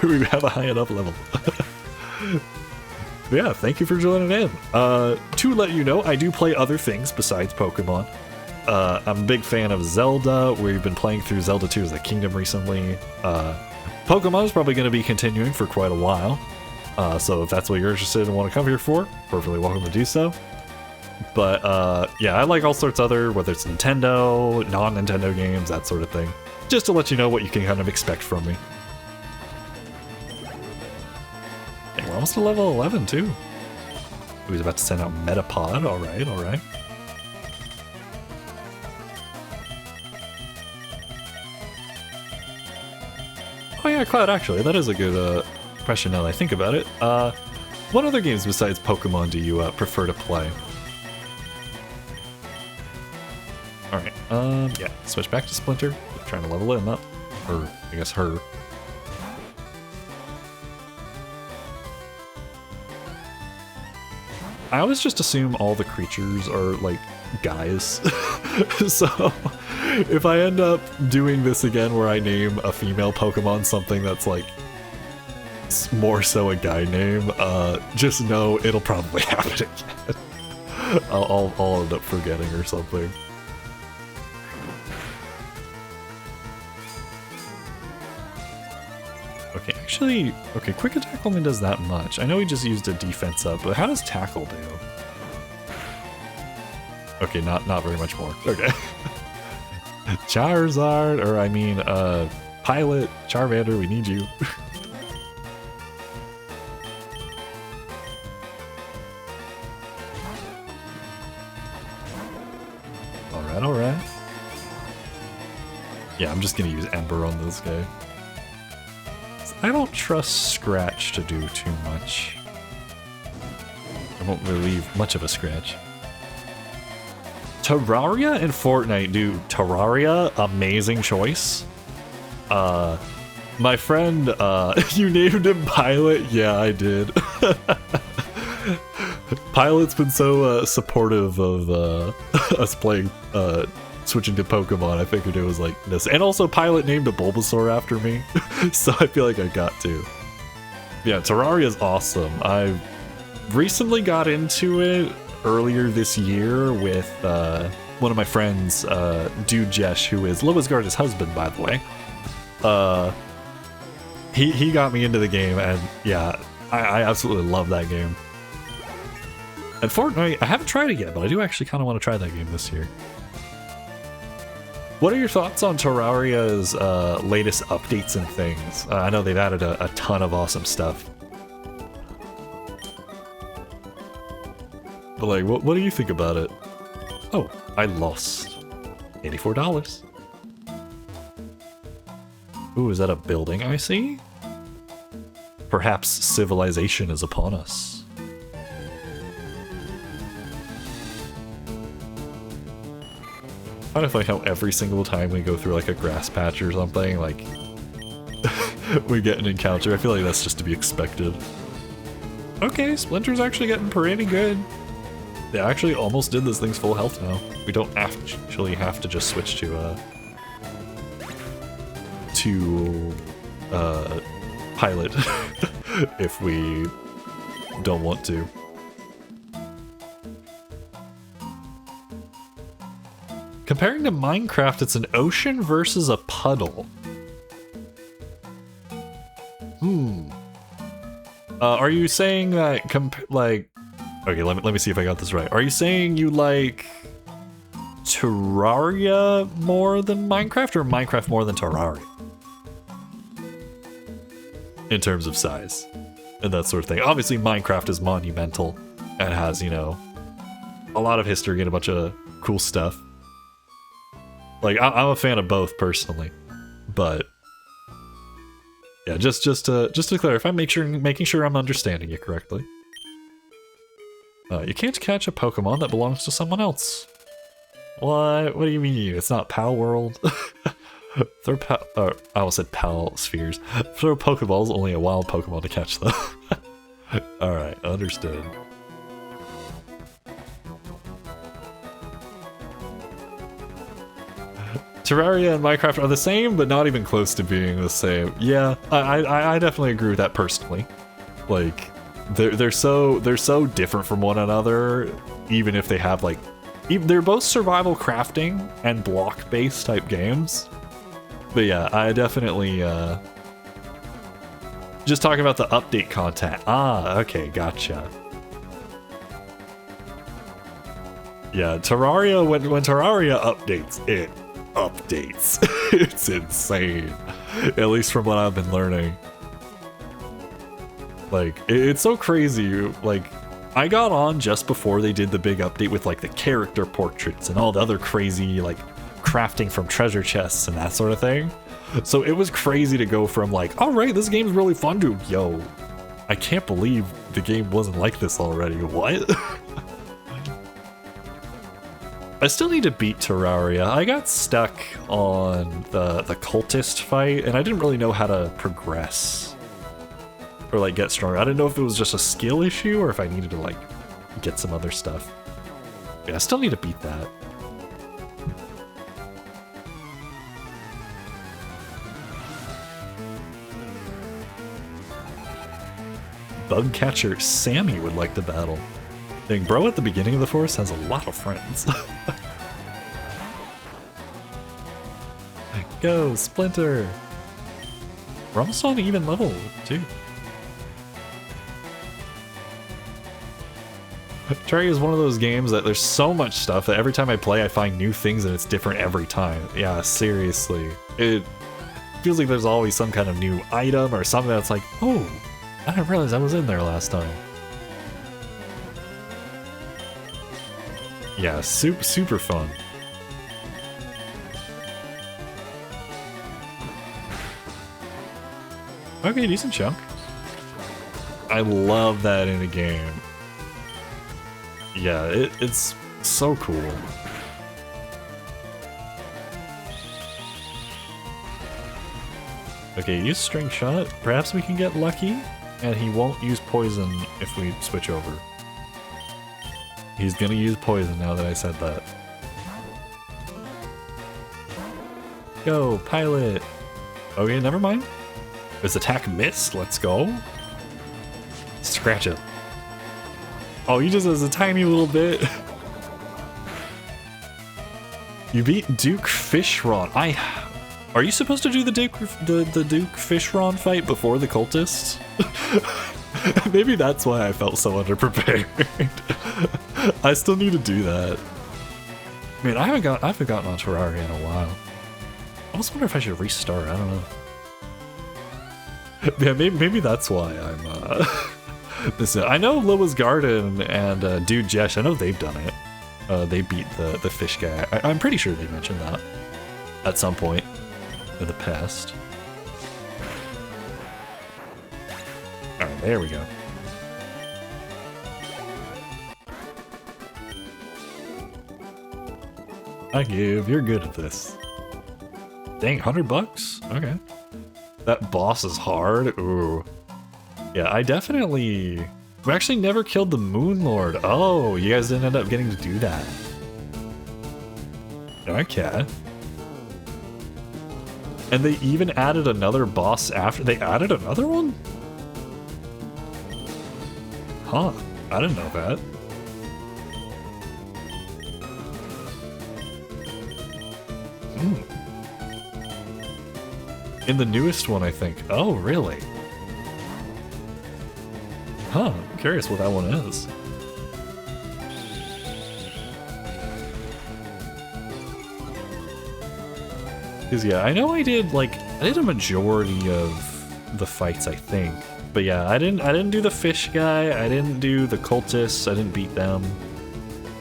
We have a high enough level. Yeah, thank you for joining in. To let you know, I do play other things besides Pokemon. I'm a big fan of Zelda. We've been playing through Zelda 2 as the Kingdom recently. Pokemon is probably going to be continuing for quite a while. So if that's what you're interested in and want to come here for, perfectly welcome to do so. But yeah, I like all sorts of other, whether it's Nintendo, non-Nintendo games, that sort of thing. Just to let you know what you can kind of expect from me. We're almost to level 11 too. He's about to send out Metapod. Alright, alright. Oh yeah, Cloud, actually, that is a good question now that I think about it. What other games besides Pokemon do you prefer to play? Alright, yeah, switch back to Splinter. Trying to level him up. Or, I guess her. I always just assume all the creatures are, like, guys. So, if I end up doing this again where I name a female Pokemon something that's, like, more so a guy name, just know it'll probably happen again. I'll end up forgetting or something. Okay, actually, okay, Quick Attack only does that much. I know he just used a defense up, but how does Tackle do? Okay, not very much more. Okay. Charizard, or I mean, Pilot, Charmander, we need you. Alright, alright. Yeah, I'm just gonna use Ember on this guy. I don't trust Scratch to do too much. I won't really leave much of a scratch. Terraria and Fortnite, dude. Terraria, amazing choice. My friend, you named him Pilot? Yeah, I did. Pilot's been so supportive of us playing switching to Pokemon, I figured it was like this. And also Pilot named a Bulbasaur after me, so I feel like I got to. Yeah, Terraria is awesome. I recently got into it earlier this year with one of my friends, Dude Jesh, who is Loisgarda's husband, by the way. He got me into the game, and yeah, I absolutely love that game. And Fortnite, I haven't tried it yet, but I do actually kind of want to try that game this year. What are your thoughts on Terraria's latest updates and things? I know they've added a ton of awesome stuff. But like, what do you think about it? Oh, I lost $84. Ooh, is that a building I see? Perhaps civilization is upon us. I find how every single time we go through like a grass patch or something, like we get an encounter. I feel like that's just to be expected. Okay, Splinter's actually getting pretty good. They actually almost did this thing's full health now. We don't actually have to just switch to Pilot if we don't want to. Comparing to Minecraft, it's an ocean versus a puddle. Are you saying that okay, let me see if I got this right. Are you saying you like Terraria more than Minecraft, or Minecraft more than Terraria? In terms of size and that sort of thing. Obviously, Minecraft is monumental and has, you know, a lot of history and a bunch of cool stuff. Like, I'm a fan of both personally, but yeah, just to clarify, making sure I'm understanding you correctly. You can't catch a Pokemon that belongs to someone else. What? What do you mean? It's not Pal World? Throw I almost said Pal Spheres. Throw Pokeballs, only a wild Pokemon to catch them. Alright, understood. Terraria and Minecraft are the same, but not even close to being the same. Yeah, I definitely agree with that personally. Like, they're so different from one another, even if they have like, they're both survival crafting and block-based type games. But yeah, I definitely just talking about the update content. Ah, okay, gotcha. Yeah, Terraria, when Terraria updates, it updates. It's insane. At least from what I've been learning. Like, it's so crazy. Like, I got on just before they did the big update with like the character portraits and all the other crazy like crafting from treasure chests and that sort of thing. So it was crazy to go from like, alright, this game's really fun, to, yo, I can't believe the game wasn't like this already. What? I still need to beat Terraria. I got stuck on the cultist fight, and I didn't really know how to progress. Or like get stronger. I didn't know if it was just a skill issue, or if I needed to like get some other stuff. Yeah, I still need to beat that. Bug catcher Sammy would like to battle. Dang, bro at the beginning of the forest has a lot of friends. Go, Splinter! We're almost on even level, too. Terraria is one of those games that there's so much stuff that every time I play I find new things and it's different every time. Yeah, seriously. It feels like there's always some kind of new item or something that's like, oh, I didn't realize I was in there last time. Yeah, super fun. Okay, decent chunk. I love that in a game. Yeah, it's so cool. Okay, use string shot. Perhaps we can get lucky, and he won't use poison if we switch over. He's gonna use poison now that I said that. Go, pilot. Okay, never mind. His attack missed. Let's go. Scratch him. Oh, he just has a tiny little bit. You beat Duke Fishron. Are you supposed to do the Duke Fishron fight before the cultists? Maybe that's why I felt so underprepared. I still need to do that. I mean, I haven't gotten on Terraria in a while. I almost wonder if I should restart. I don't know. Yeah, maybe that's why I'm this. I know Loa's Garden and Dude Jesh. I know they've done it. They beat the fish guy. I'm pretty sure they mentioned that at some point in the past. Alright, there we go. I give, you're good at this. Dang, $100? Okay. That boss is hard. Ooh. Yeah, I definitely... We actually never killed the Moon Lord. Oh, you guys didn't end up getting to do that. Okay. And they even added another boss after. They added another one? Huh. I didn't know that. In the newest one, I think. Oh, really? Huh. I'm curious what that one is. Because, yeah, I know I did a majority of the fights, I think. But yeah, I didn't do the fish guy, I didn't do the cultists, I didn't beat them.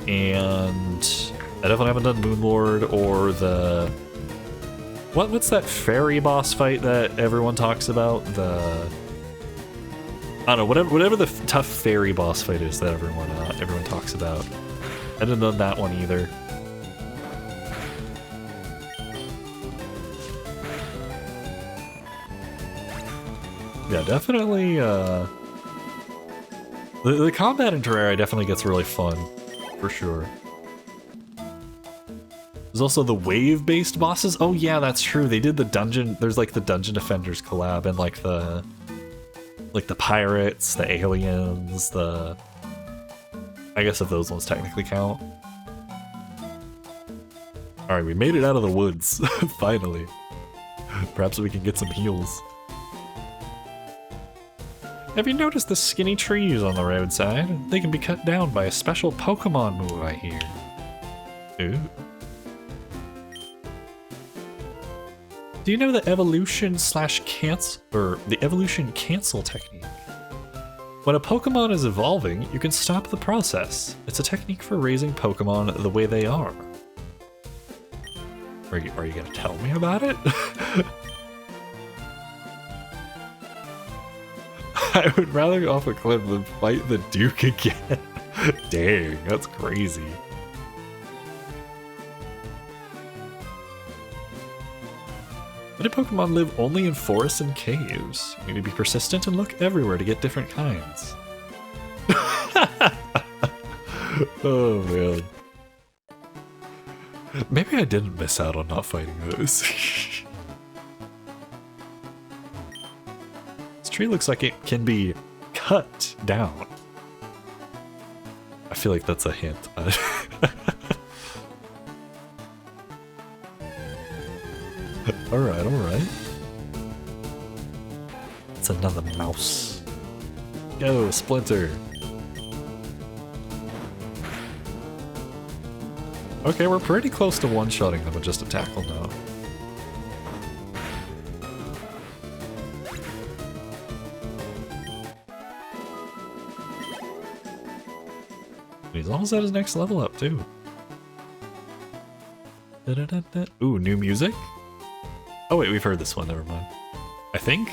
And I definitely haven't done Moonlord or the... What's that fairy boss fight that everyone talks about? I don't know, whatever the tough fairy boss fight is that everyone talks about. I didn't know that one either. Yeah, definitely, the combat in Terraria definitely gets really fun, for sure. There's also the wave-based bosses. Oh yeah, that's true. They did the dungeon, there's like the Dungeon Defenders collab and like the pirates, the aliens, I guess if those ones technically count. Alright, we made it out of the woods, finally. Perhaps we can get some heals. Have you noticed the skinny trees on the roadside? They can be cut down by a special Pokémon move, I hear. Ooh. Do you know the evolution cancel technique? When a Pokemon is evolving, you can stop the process. It's a technique for raising Pokemon the way they are. Are you gonna tell me about it? I would rather go off a cliff than fight the Duke again. Dang, that's crazy. Many Pokemon live only in forests and caves. You need to be persistent and look everywhere to get different kinds. Oh man. Maybe I didn't miss out on not fighting those. This tree looks like it can be cut down. I feel like that's a hint. Alright, alright. It's another mouse. Go, Splinter! Okay, we're pretty close to one-shotting them with just a tackle now. He's almost at his next level up, too. Da-da-da-da. Ooh, new music? Oh wait, we've heard this one, never mind. I think?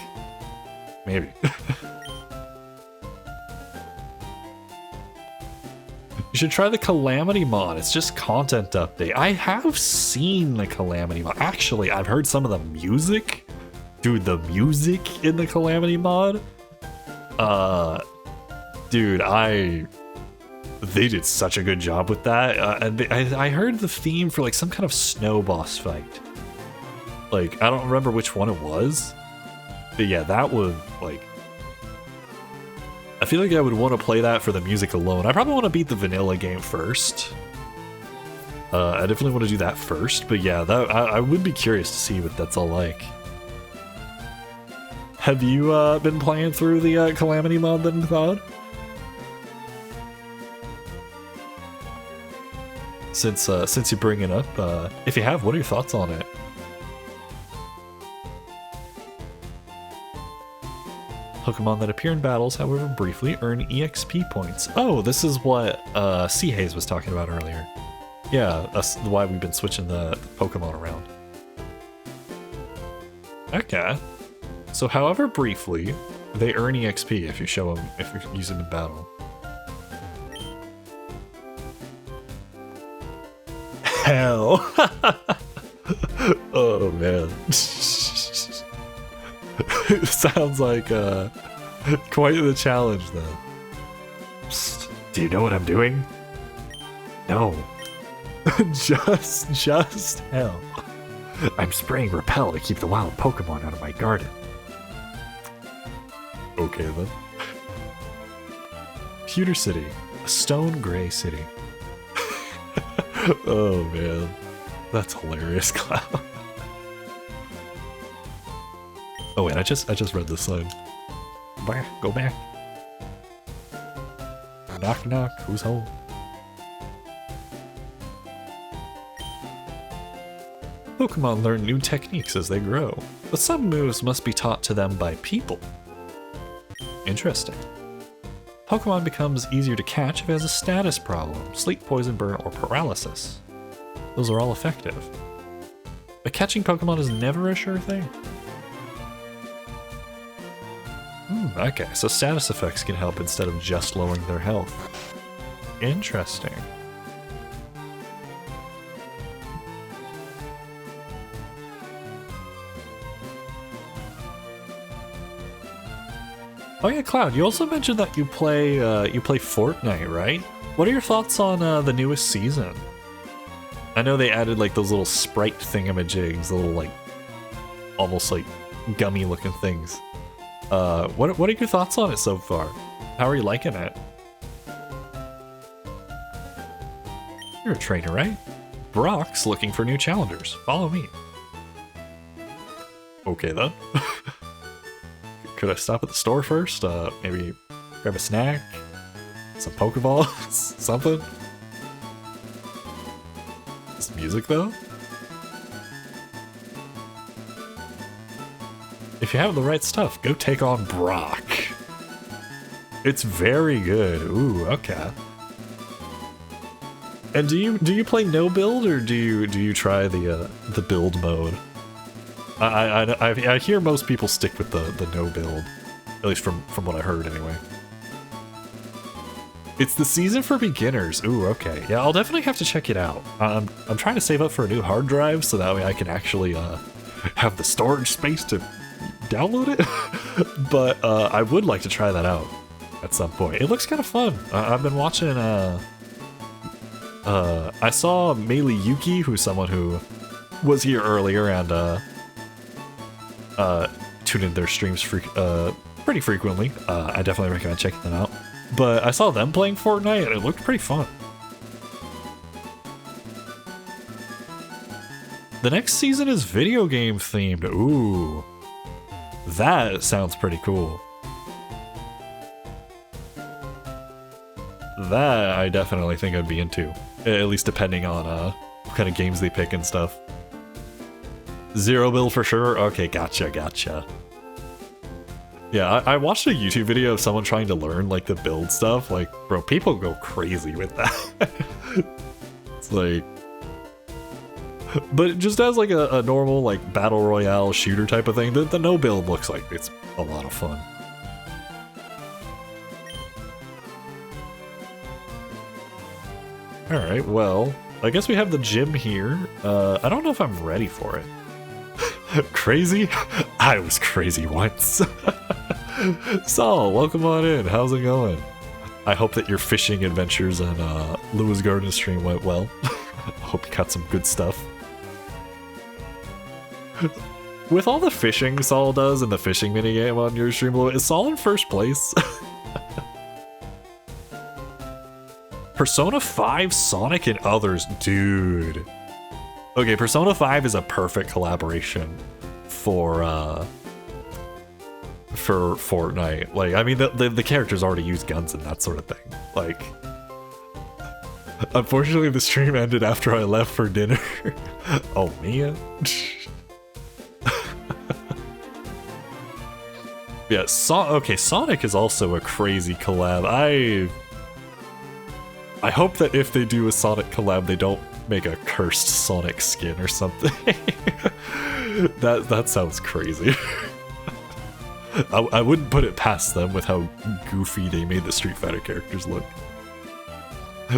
Maybe. You should try the Calamity mod, it's just content update. I have seen the Calamity mod. Actually, I've heard some of the music. Dude, the music in the Calamity mod? Dude, they did such a good job with that. And I heard the theme for like some kind of snow boss fight. Like, I don't remember which one it was. But yeah, that would, like... I feel like I would want to play that for the music alone. I probably want to beat the vanilla game first. I definitely want to do that first, but yeah, that I would be curious to see what that's all like. Have you been playing through the Calamity mod then, Cloud? Since you bring it up, if you have, what are your thoughts on it? Pokemon that appear in battles, however briefly, earn EXP points. Oh, this is what Sea Haze was talking about earlier. Yeah, that's why we've been switching the Pokemon around. Okay. So however briefly, they earn EXP if you show them, if you use them in battle. Hell! Oh man. Sounds like quite the challenge then. Psst, do you know what I'm doing? No. just hell. I'm spraying Repel to keep the wild Pokemon out of my garden. Okay then. Pewter City, a stone gray city. Oh man, that's hilarious, Cloud. Oh wait, I just read this line. Back, go back. Knock knock, who's home? Pokemon learn new techniques as they grow, but some moves must be taught to them by people. Interesting. Pokemon becomes easier to catch if it has a status problem, sleep, poison, burn, or paralysis. Those are all effective. But catching Pokemon is never a sure thing. Okay, so status effects can help instead of just lowering their health. Interesting. Oh yeah, Cloud, you also mentioned that you play Fortnite, right? What are your thoughts on the newest season? I know they added like those little sprite thingamajigs, little like almost like gummy looking things. What are your thoughts on it so far? How are you liking it? You're a trainer, right? Brock's looking for new challengers. Follow me. Okay then. Could I stop at the store first? Maybe grab a snack? Some Pokeballs? Something? This music though? If you have the right stuff, go take on Brock. It's very good. Ooh, okay. And do you play no build or do you try the build mode? I hear most people stick with the no build, at least from what I heard anyway. It's the season for beginners. Ooh, okay. Yeah, I'll definitely have to check it out. I'm trying to save up for a new hard drive so that way I can actually have the storage space to download it. But I would like to try that out at some point. It looks kind of fun. I've been watching. I saw Meili Yuki, who's someone who was here earlier and tune in their streams pretty frequently. I definitely recommend checking them out. But I saw them playing Fortnite and it looked pretty fun. The next season is video game themed. Ooh. That sounds pretty cool. That I definitely think I'd be into. At least depending on what kind of games they pick and stuff. Zero build for sure? Okay, gotcha. Yeah, I watched a YouTube video of someone trying to learn like the build stuff. Like, bro, people go crazy with that. It's like... But just as like a normal like battle royale shooter type of thing, the no build looks like it's a lot of fun. Alright, well, I guess we have the gym here. I don't know if I'm ready for it. Crazy? I was crazy once. Saul, welcome on in. How's it going? I hope that your fishing adventures and Lewis Garden stream went well. I hope you got some good stuff. With all the fishing Saul does and the fishing minigame on your stream, is Saul in first place? Persona 5, Sonic, and others. Dude. Okay, Persona 5 is a perfect collaboration for Fortnite. Like, I mean, the characters already use guns and that sort of thing. Like, unfortunately, the stream ended after I left for dinner. Oh, man. Yeah, okay, Sonic is also a crazy collab. I hope that if they do a Sonic collab, they don't make a cursed Sonic skin or something. That sounds crazy. I wouldn't put it past them with how goofy they made the Street Fighter characters look.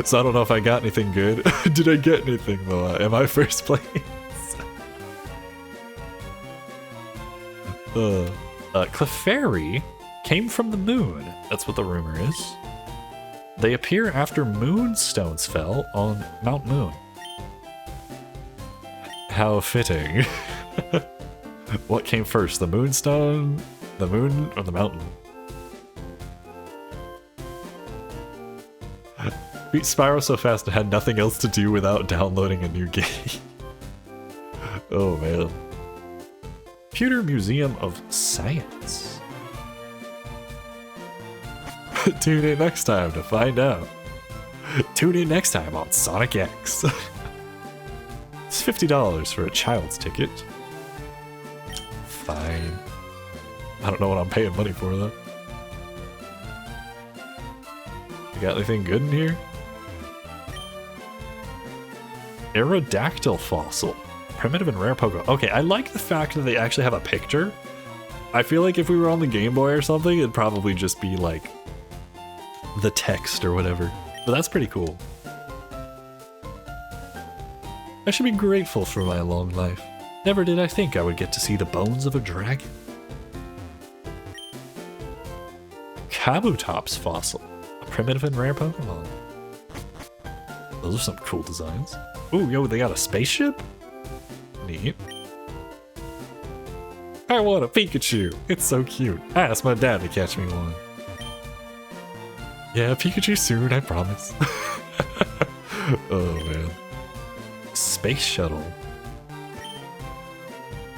So I don't know if I got anything good. Did I get anything though? Am I first place? Clefairy came from the moon. That's what the rumor is. They appear after moonstones fell on Mount Moon. How fitting. What came first, the moonstone, the moon, or the mountain? Beat Spyro so fast it had nothing else to do without downloading a new game. Oh man. Computer Museum of Science. Tune in next time to find out. Tune in next time on Sonic X. It's $50 for a child's ticket. Fine. I don't know what I'm paying money for though. You got anything good in here? Aerodactyl fossil. Primitive and rare Pokemon. Okay, I like the fact that they actually have a picture. I feel like if we were on the Game Boy or something, it'd probably just be like the text or whatever. But that's pretty cool. I should be grateful for my long life. Never did I think I would get to see the bones of a dragon. Kabutops fossil. A primitive and rare Pokemon. Those are some cool designs. Ooh, yo, they got a spaceship? Neat. I want a Pikachu. It's so cute. I asked my dad to catch me one. Yeah, Pikachu soon, I promise. Oh man. Space shuttle.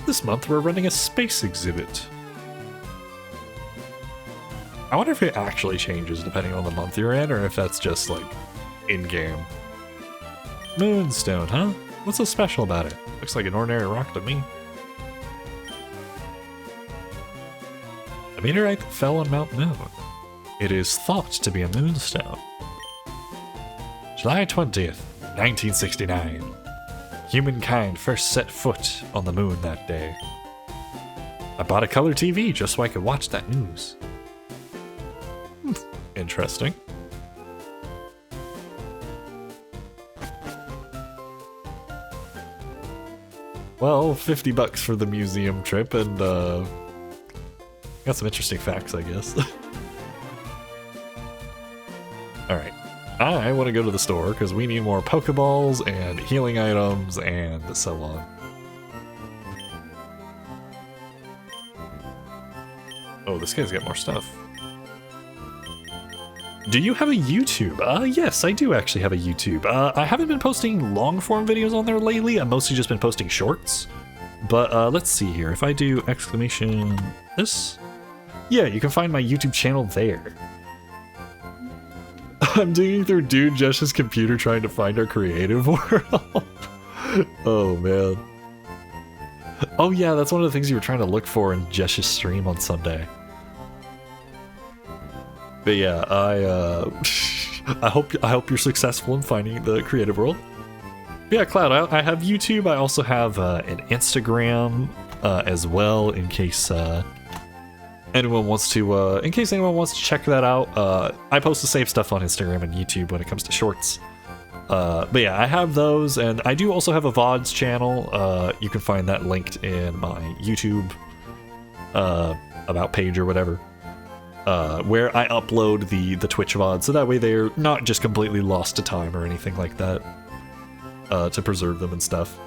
This month we're running a space exhibit. I wonder if it actually changes depending on the month you're in, or if that's just like in-game. Moonstone, huh? What's so special about it? Looks like an ordinary rock to me. A meteorite that fell on Mount Moon. It is thought to be a moonstone. July 20th, 1969. Humankind first set foot on the moon that day. I bought a color TV just so I could watch that news. Interesting. Well, $50 for the museum trip, and got some interesting facts, I guess. Alright, I want to go to the store because we need more Pokeballs and healing items and so on. Oh, this guy's got more stuff. Do you have a YouTube? Yes, I do actually have a YouTube. I haven't been posting long-form videos on there lately. I've mostly just been posting shorts. But let's see here. If I do exclamation this, yeah, you can find my YouTube channel there. I'm digging through Dude Jesh's computer trying to find our creative world. Oh man. Oh yeah, that's one of the things you were trying to look for in Jesh's stream on Sunday. But yeah, I hope you're successful in finding the creative world. But yeah, Cloud, I have YouTube. I also have an Instagram as well, in case anyone wants to check that out. I post the same stuff on Instagram and YouTube when it comes to shorts. But yeah, I have those, and I do also have a VODs channel. You can find that linked in my YouTube about page or whatever. Where I upload the Twitch VOD, so that way they're not just completely lost to time or anything like that, to preserve them and stuff.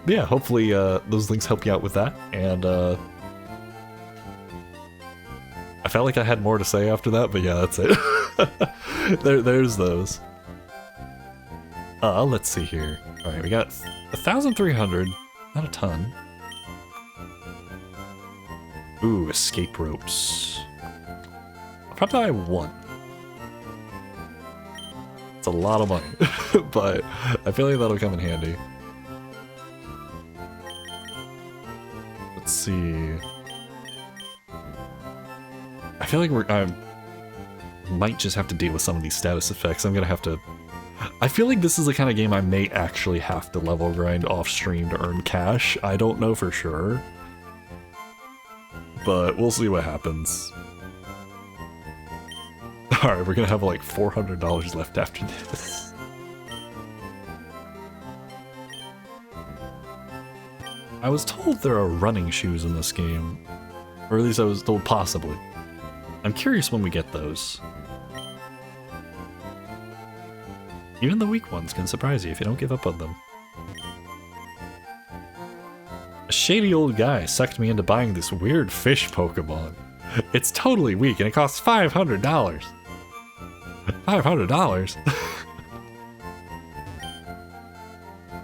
yeah, hopefully those links help you out with that. And I felt like I had more to say after that, but yeah, that's it. There's those. Let's see here. All right, we got 1,300, not a ton. Ooh, escape ropes. I'll probably buy one. It's a lot of money, but I feel like that'll come in handy. Let's see. I feel like I might just have to deal with some of these status effects. I'm gonna have to... I feel like this is the kind of game I may actually have to level grind off stream to earn cash. I don't know for sure, but we'll see what happens. Alright, we're gonna have like $400 left after this. I was told there are running shoes in this game. Or at least I was told possibly. I'm curious when we get those. Even the weak ones can surprise you if you don't give up on them. A shady old guy sucked me into buying this weird fish Pokemon. It's totally weak and it costs $500. $500?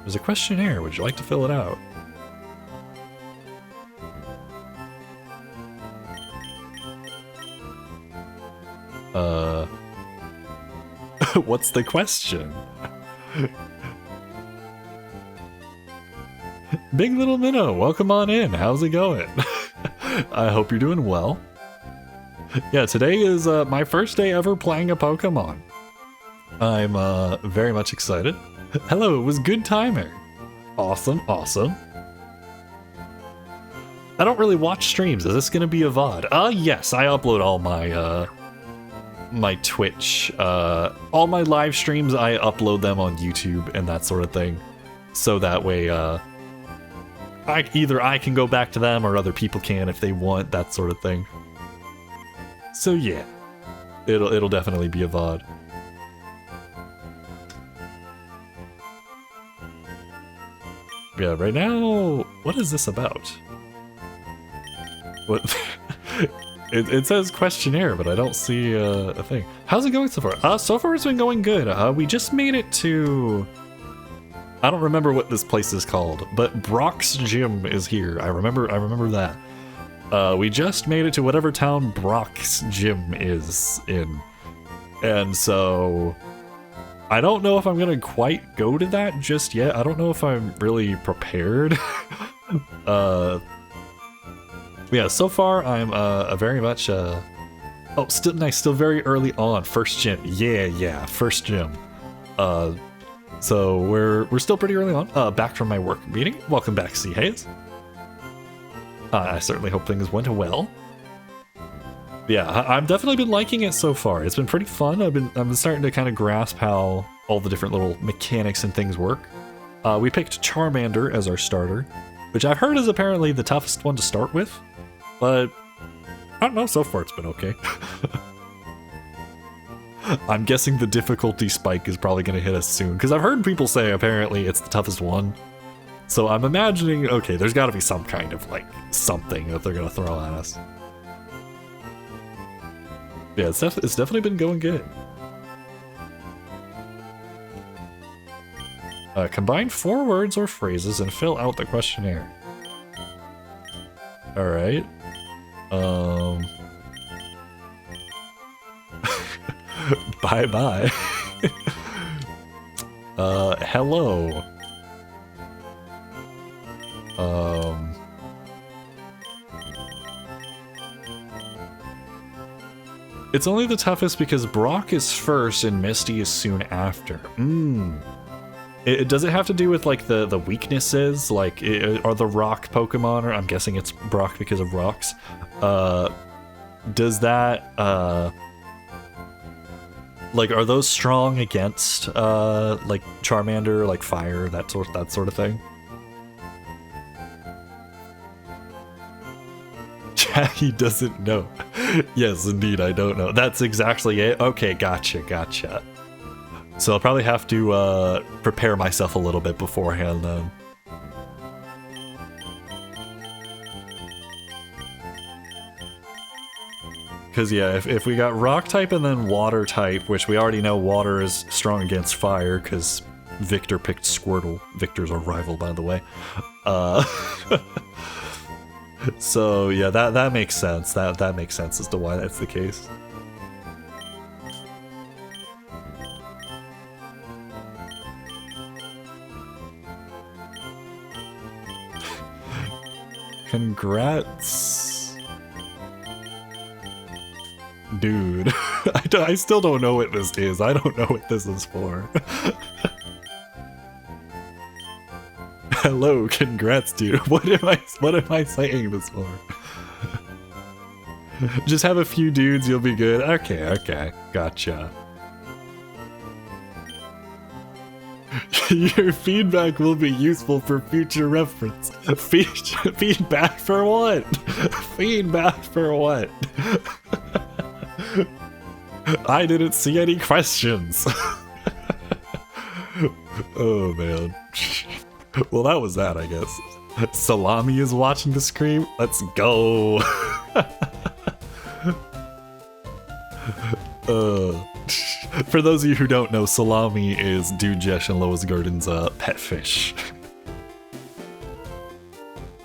There's a questionnaire. Would you like to fill it out? What's the question? Big Little Minnow, welcome on in. How's it going? I hope you're doing well. Yeah, today is my first day ever playing a Pokemon. I'm very much excited. Hello, it was good timing. Awesome, awesome. I don't really watch streams. Is this gonna be a VOD? Yes, I upload all my my Twitch, all my live streams, I upload them on YouTube and that sort of thing. So that way, either I can go back to them or other people can if they want, that sort of thing. So yeah, it'll definitely be a VOD. Yeah, right now, what is this about? What? It says questionnaire, but I don't see a thing. How's it going so far? So far it's been going good. We just made it to... I don't remember what this place is called, but Brock's Gym is here. I remember that. We just made it to whatever town Brock's Gym is in. And so... I don't know if I'm gonna quite go to that just yet. I don't know if I'm really prepared. Yeah, so far I'm very much oh, still nice, still very early on. First gym, yeah, first gym. So we're still pretty early on. Back from my work meeting. Welcome back, C. Hayes. I certainly hope things went well. Yeah, I've definitely been liking it so far. It's been pretty fun. I've been starting to kind of grasp how all the different little mechanics and things work. We picked Charmander as our starter, which I've heard is apparently the toughest one to start with. But, I don't know, so far it's been okay. I'm guessing the difficulty spike is probably going to hit us soon, because I've heard people say apparently it's the toughest one. So I'm imagining, okay, there's got to be some kind of, like, something that they're going to throw at us. Yeah, it's definitely been going good. Combine 4 words or phrases and fill out the questionnaire. Alright. Bye-bye. Hello. It's only the toughest because Brock is first and Misty is soon after. Does it have to do with, like, the weaknesses? Like, are the rock Pokemon, or I'm guessing it's Brock because of rocks, does that, like, are those strong against, like, Charmander, like fire, that sort of thing? He doesn't know. Yes, indeed, I don't know. That's exactly it. Okay, gotcha. So I'll probably have to prepare myself a little bit beforehand then. Because, yeah, if we got rock type and then water type, which we already know water is strong against fire, because Victor picked Squirtle. Victor's our rival, by the way. So, yeah, that makes sense. That makes sense as to why that's the case. Congrats. Dude, I still don't know what this is. I don't know what this is for. Hello, congrats, dude. What am I saying this for? Just have a few dudes, you'll be good. Okay, gotcha. Your feedback will be useful for future reference. Feedback for what? Feedback for what? I didn't see any questions. Oh man. Well, that was that, I guess. Salami is watching the stream. Let's go. For those of you who don't know, Salami is Dujesh and Lois Garden's pet fish.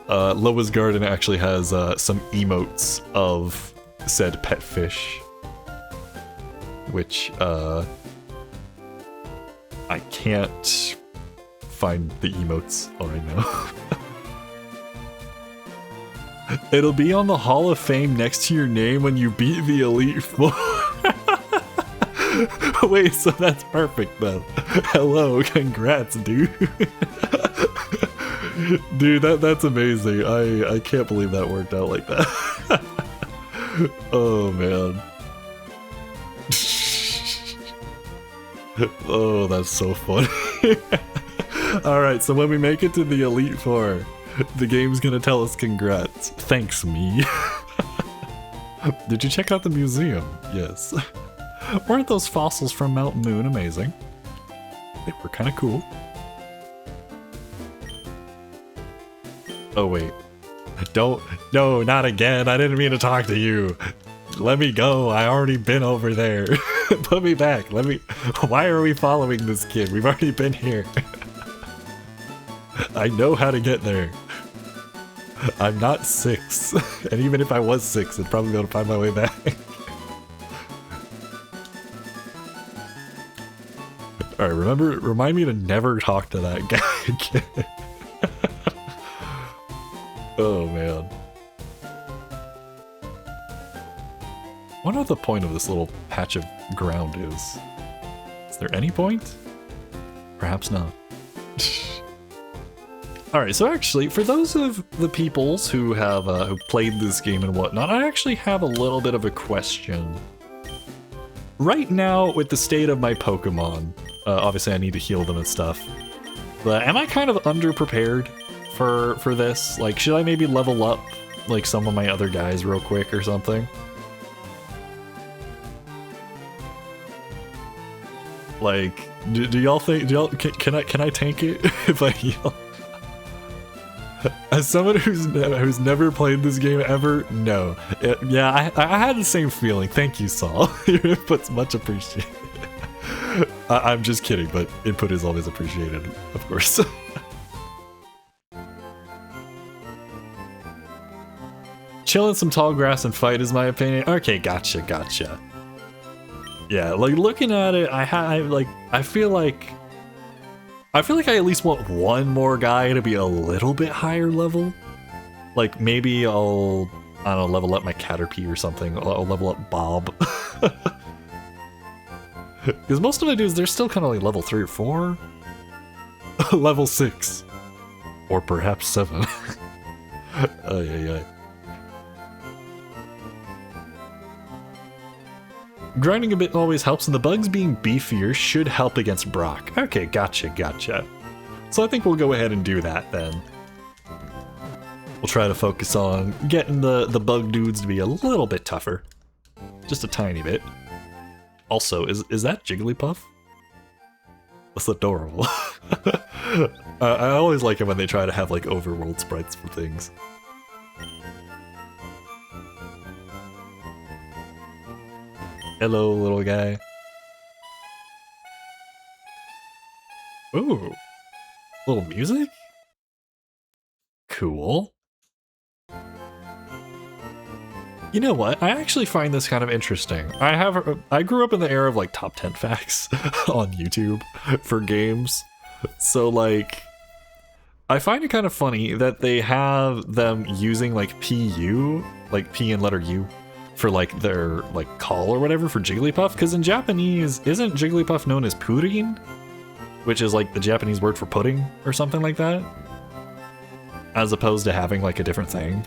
Lois Garden actually has some emotes of said pet fish, which I can't find the emotes right now. It'll be on the Hall of Fame next to your name when you beat the Elite Four. Wait, so that's perfect then. Hello, congrats, dude. Dude, that's amazing. I can't believe that worked out like that. Oh man. Oh, that's so funny. Alright, so when we make it to the Elite Four, the game's gonna tell us congrats. Thanks, me. Did you check out the museum? Yes. Weren't those fossils from Mount Moon amazing? They were kind of cool. Oh wait. No, not again. I didn't mean to talk to you. Let me go. I already been over there. Put me back. Why are we following this kid? We've already been here. I know how to get there. I'm not 6. And even if I was 6, I'd probably be able to find my way back. Alright, remind me to never talk to that guy again. Oh man. I wonder what the point of this little patch of ground is. Is there any point? Perhaps not. Alright, so actually, for those of the peoples who have who played this game and whatnot, I actually have a little bit of a question. Right now, with the state of my Pokemon, obviously I need to heal them and stuff, but am I kind of underprepared for this? Like, should I maybe level up, like, some of my other guys real quick or something? Like, do y'all think, can I tank it if I heal? As someone who's never played this game ever, no. Yeah, I had the same feeling. Thank you, Saul. Your input's much appreciated. I'm just kidding, but input is always appreciated, of course. Chill in some tall grass and fight is my opinion. Okay, gotcha. Yeah, like looking at it, I feel like I at least want one more guy to be a little bit higher level. Like maybe I'll, I don't know, level up my Caterpie or something. I'll level up Bob. Because most of my dudes, they're still kind of like level 3 or 4. Level 6. Or perhaps 7. Ay. Grinding a bit always helps, and the bugs being beefier should help against Brock. Okay, gotcha. So I think we'll go ahead and do that then. We'll try to focus on getting the bug dudes to be a little bit tougher. Just a tiny bit. Also, is that Jigglypuff? That's adorable. I always like it when they try to have like overworld sprites for things. Hello, little guy. Ooh. Little music? Cool. You know what? I actually find this kind of interesting. I grew up in the era of like top 10 facts on YouTube for games. So like I find it kind of funny that they have them using like PU, like P and letter U, for like their like call or whatever for Jigglypuff, because in Japanese, isn't Jigglypuff known as Purin? Which is like the Japanese word for pudding or something like that? As opposed to having like a different thing.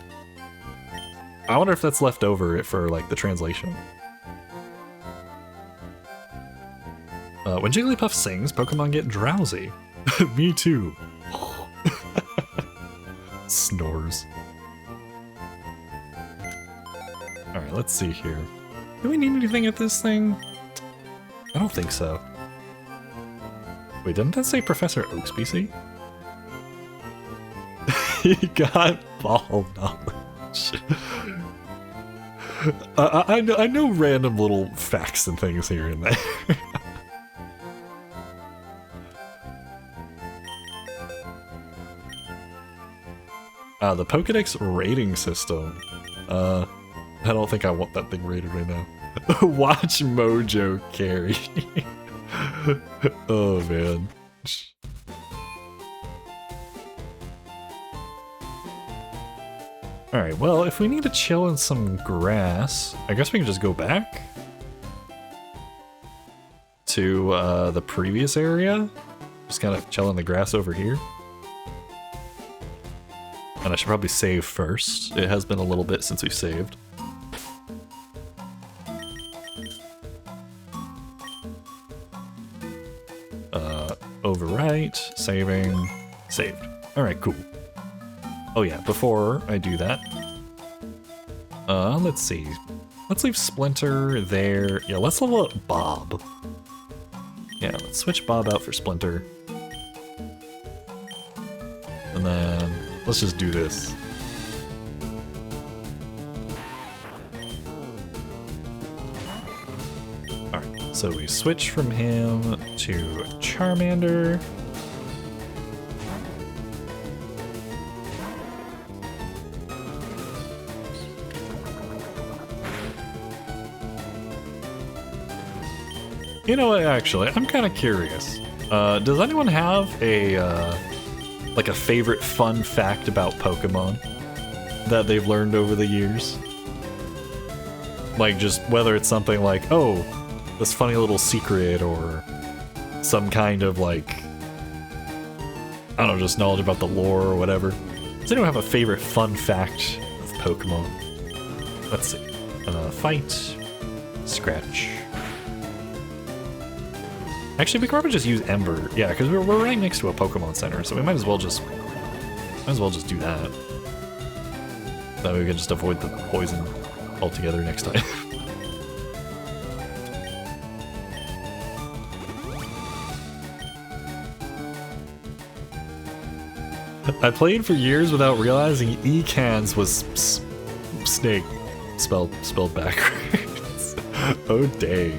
I wonder if that's left over for like the translation. When Jigglypuff sings, Pokemon get drowsy. Me too. Snores. Alright, let's see here. Do we need anything at this thing? I don't think so. Wait, didn't that say Professor Oak species? He got ball knowledge. I know random little facts and things here and there. The Pokedex rating system. I don't think I want that thing rated right now. Watch Mojo carry. Oh man. Alright, well, if we need to chill in some grass, I guess we can just go back to the previous area. Just kind of chill in the grass over here. And I should probably save first. It has been a little bit since we saved. Overwrite, saving, saved. Alright, cool. Oh yeah, before I do that, let's see. Let's leave Splinter there. Yeah, let's level up Bob. Yeah, let's switch Bob out for Splinter. And then let's just do this. Alright, so we switch from him to Charmander. You know what, actually, I'm kind of curious. Does anyone have a, like a favorite fun fact about Pokemon that they've learned over the years? Like, just whether it's something like, oh, this funny little secret, or some kind of, like, I don't know, just knowledge about the lore or whatever. Does anyone have a favorite fun fact of Pokemon? Let's see. Fight. Scratch. Actually, we could probably just use Ember. Yeah, because we're right next to a Pokemon Center, so we might as well just do that. That way we can just avoid the poison altogether next time. I played for years without realizing Ecans was snake spelled backwards. Oh dang.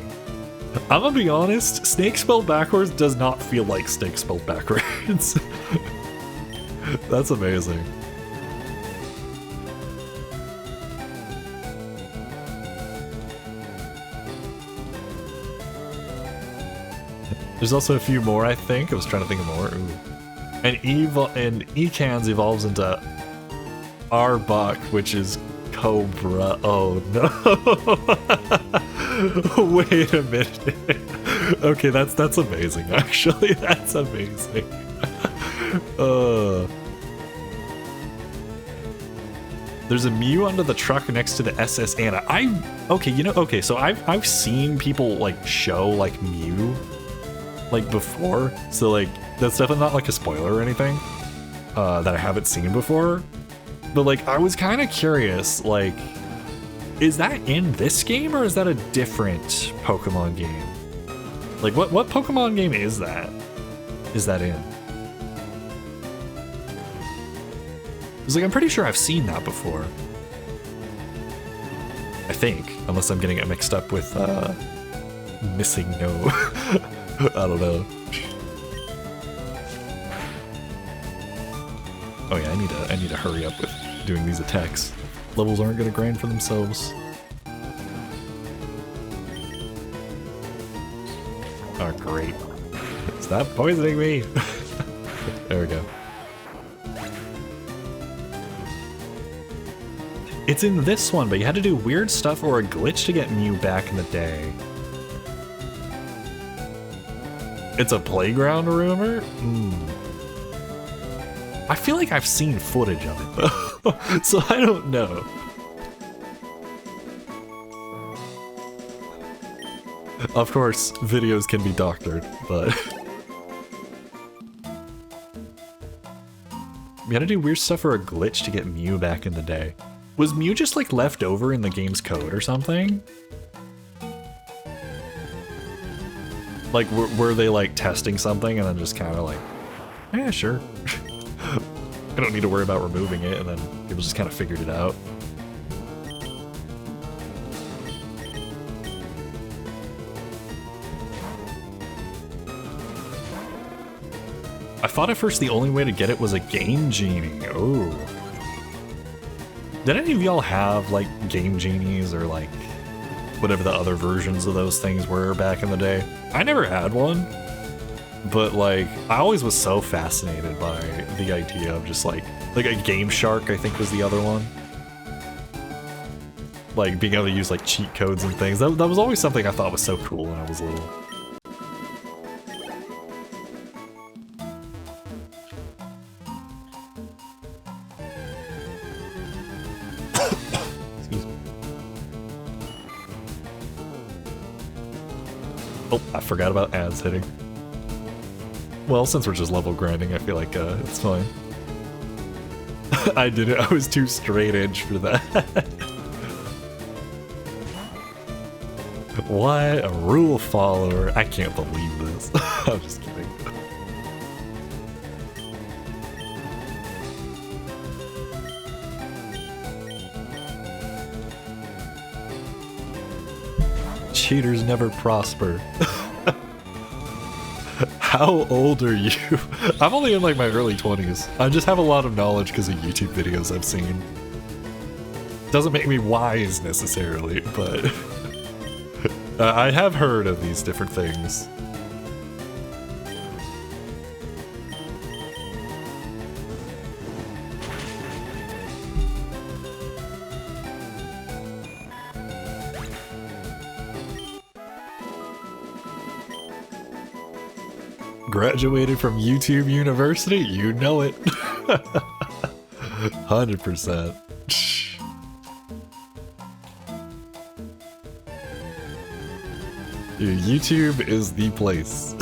I'm gonna be honest, snake spelled backwards does not feel like snake spelled backwards. That's amazing. There's also a few more, I think. I was trying to think of more. Ooh. And Ecans evolves into Arbok, which is Cobra. Oh no. Wait a minute. Okay, that's amazing, actually. That's amazing. There's a Mew under the truck next to the SS Anna. Okay, so I've seen people like show like Mew like before, so like that's definitely not like a spoiler or anything that I haven't seen before. But like I was kind of curious, like, is that in this game or is that a different Pokemon game? Like what Pokemon game is that? Is that in? It's like I'm pretty sure I've seen that before. I think, unless I'm getting it mixed up with Missing No. I don't know. Oh yeah, I need to hurry up with doing these attacks. Levels aren't gonna grind for themselves. Oh great. Stop poisoning me! There we go. It's in this one, but you had to do weird stuff or a glitch to get Mew back in the day. It's a playground rumor? I feel like I've seen footage of it though, so I don't know. Of course, videos can be doctored, but... You had to do weird stuff or a glitch to get Mew back in the day. Was Mew just like left over in the game's code or something? Like, were they like testing something and then just kind of like, yeah, sure. I don't need to worry about removing it, and then people just kind of figured it out. I thought at first the only way to get it was a Game Genie. Oh. Did any of y'all have, like, Game Genies or, like, whatever the other versions of those things were back in the day? I never had one, but, like, I always was so fascinated by the idea of just, like a Game Shark, I think was the other one. Like, being able to use, like, cheat codes and things. That was always something I thought was so cool when I was little. Oh, I forgot about ads hitting. Well, since we're just level grinding, I feel like it's fine. I did it. I was too straight edge for that. What? A rule follower? I can't believe this. I'm just kidding. Cheaters never prosper. How old are you? I'm only in like my early 20s. I just have a lot of knowledge because of YouTube videos I've seen. Doesn't make me wise necessarily, but I have heard of these different things. Graduated from YouTube University? You know it. 100%. Dude, YouTube is the place.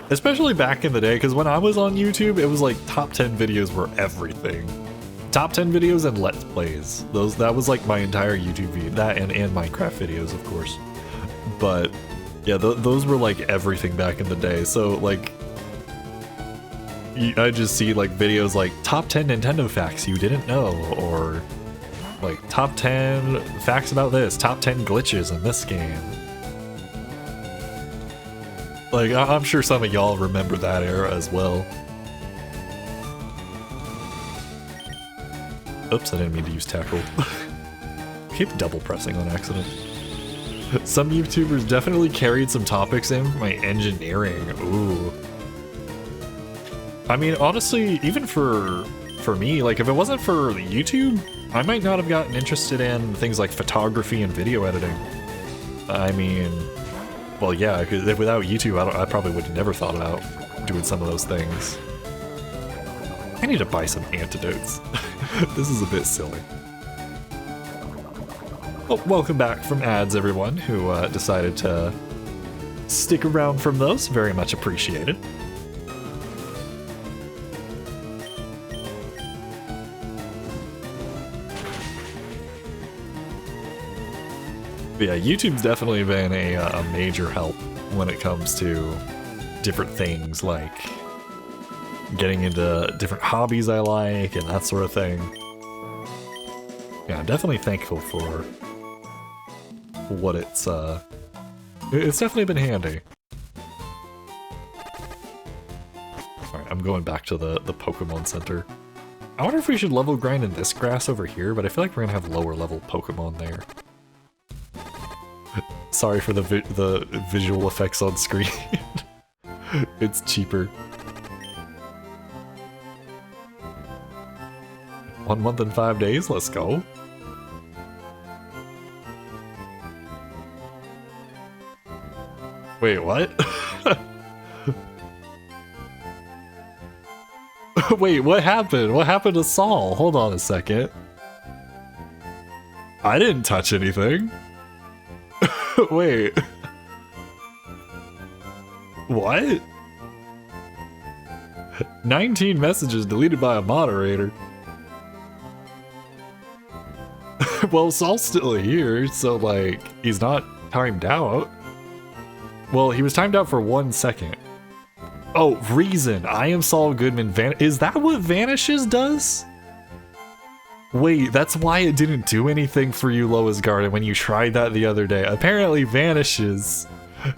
Especially back in the day, because when I was on YouTube, it was like top 10 videos were everything. Top 10 videos and Let's Plays. That was like my entire YouTube video. That and Minecraft videos, of course. But yeah, those were like everything back in the day. So like, I just see like videos like top 10 Nintendo facts you didn't know, or like top 10 facts about this, top 10 glitches in this game. Like, I'm sure some of y'all remember that era as well. Oops, I didn't mean to use tackle. Keep double pressing on accident. Some YouTubers definitely carried some topics in from my engineering. Ooh. I mean, honestly, even for me, like, if it wasn't for YouTube, I might not have gotten interested in things like photography and video editing. I mean, well, yeah, because without YouTube, I probably would have never thought about doing some of those things. I need to buy some antidotes. This is a bit silly. Well, welcome back from ads, everyone who decided to stick around from those. Very much appreciated. But yeah, YouTube's definitely been a major help when it comes to different things, like getting into different hobbies I like and that sort of thing. Yeah, I'm definitely thankful for what it's definitely been handy. Alright, I'm going back to the Pokemon Center. I wonder if we should level grind in this grass over here, but I feel like we're gonna have lower level Pokemon there. Sorry for the visual effects on screen. It's cheaper. 1 month and 5 days, let's go. Wait, what? Wait, what happened? What happened to Saul? Hold on a second. I didn't touch anything. Wait. What? 19 messages deleted by a moderator. Well, Saul's still here, so like, he's not timed out. Well, he was timed out for 1 second. Oh, reason. I am Saul Goodman. Is that what Vanishes does? Wait, that's why it didn't do anything for you, Lois Garden, when you tried that the other day. Apparently Vanishes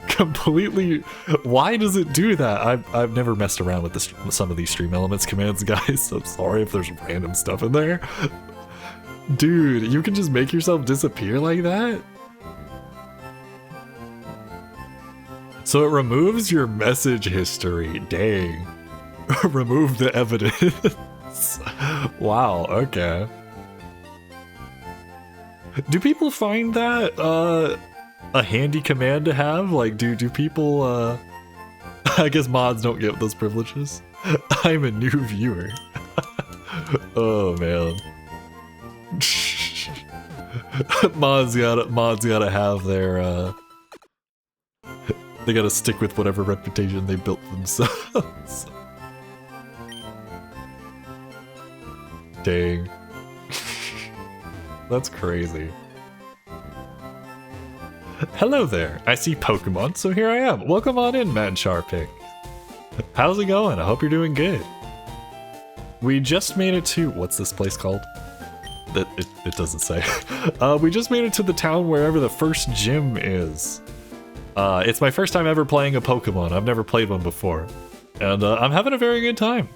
completely... Why does it do that? I've never messed around with some of these Stream Elements commands, guys, so I'm sorry if there's random stuff in there. Dude, you can just make yourself disappear like that? So it removes your message history. Dang. Remove the evidence. Wow, okay. Do people find that a handy command to have? Like, do people I guess mods don't get those privileges. I'm a new viewer. Oh man. mods gotta have their they gotta stick with whatever reputation they built themselves. Dang. That's crazy. Hello there. I see Pokemon, so here I am. Welcome on in, Mad Sharpik. How's it going? I hope you're doing good. We just made it to... What's this place called? It doesn't say. We just made it to the town wherever the first gym is. It's my first time ever playing a Pokemon. I've never played one before. And I'm having a very good time.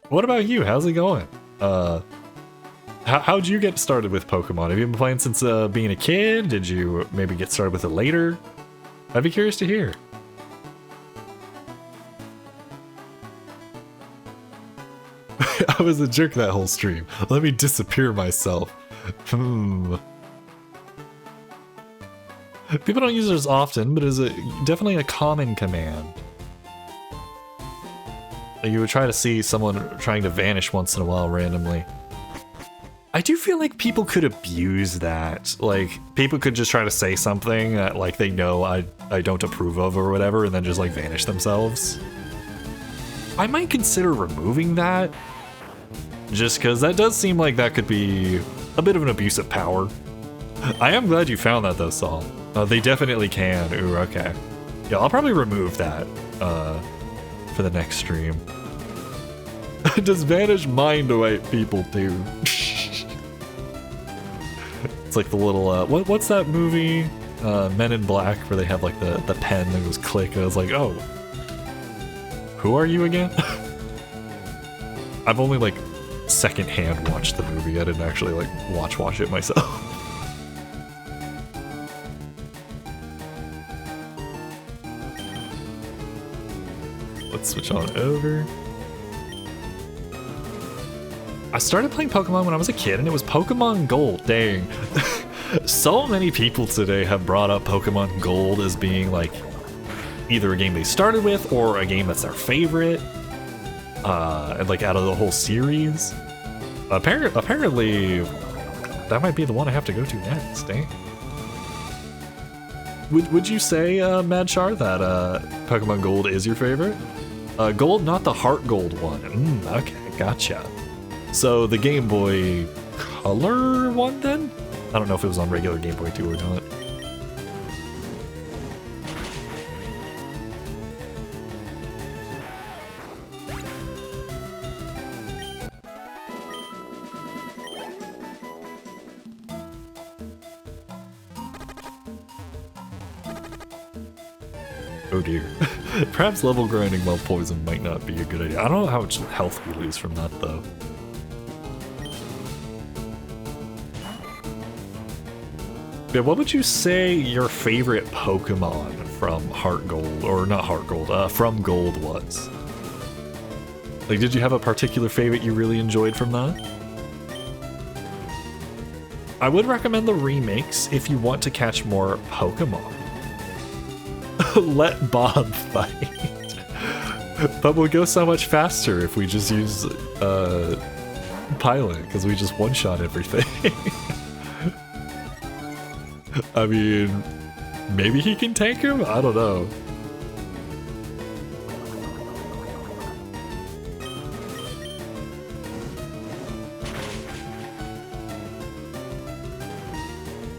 What about you? How's it going? How'd you get started with Pokemon? Have you been playing since being a kid? Did you maybe get started with it later? I'd be curious to hear. I was a jerk that whole stream. Let me disappear myself. People don't use it as often, but it's definitely a common command. You would try to see someone trying to vanish once in a while randomly. I do feel like people could abuse that. Like, people could just try to say something that, like, they know I don't approve of or whatever, and then just, like, vanish themselves. I might consider removing that. Just because that does seem like that could be a bit of an abuse of power. I am glad you found that, though, Saul. They definitely can. Ooh, okay. Yeah, I'll probably remove that for the next stream. Does Vanish mind wipe people, too? It's like the little, what's that movie? Men in Black, where they have like the pen that goes click, and I was like, oh. Who are you again? I've only like secondhand watched the movie, I didn't actually like watch it myself. Let's switch on over. I started playing Pokemon when I was a kid, and it was Pokemon Gold. Dang. So many people today have brought up Pokemon Gold as being like either a game they started with or a game that's their favorite. And like out of the whole series. Apparently, that might be the one I have to go to next, eh? Would you say, Mad Char, that Pokemon Gold is your favorite? Gold, not the Heart Gold one. Okay, gotcha. So the Game Boy Color one then? I don't know if it was on regular Game Boy 2 or not. Oh dear. Perhaps level grinding while poisoned might not be a good idea. I don't know how much health we lose from that though. Yeah, what would you say your favorite Pokemon from Heart Gold, or not Heart Gold, from Gold was? Like, did you have a particular favorite you really enjoyed from that? I would recommend the remakes if you want to catch more Pokemon. Let Bob fight. But we'll go so much faster if we just use Pilot, because we just one-shot everything. I mean, maybe he can tank him? I don't know.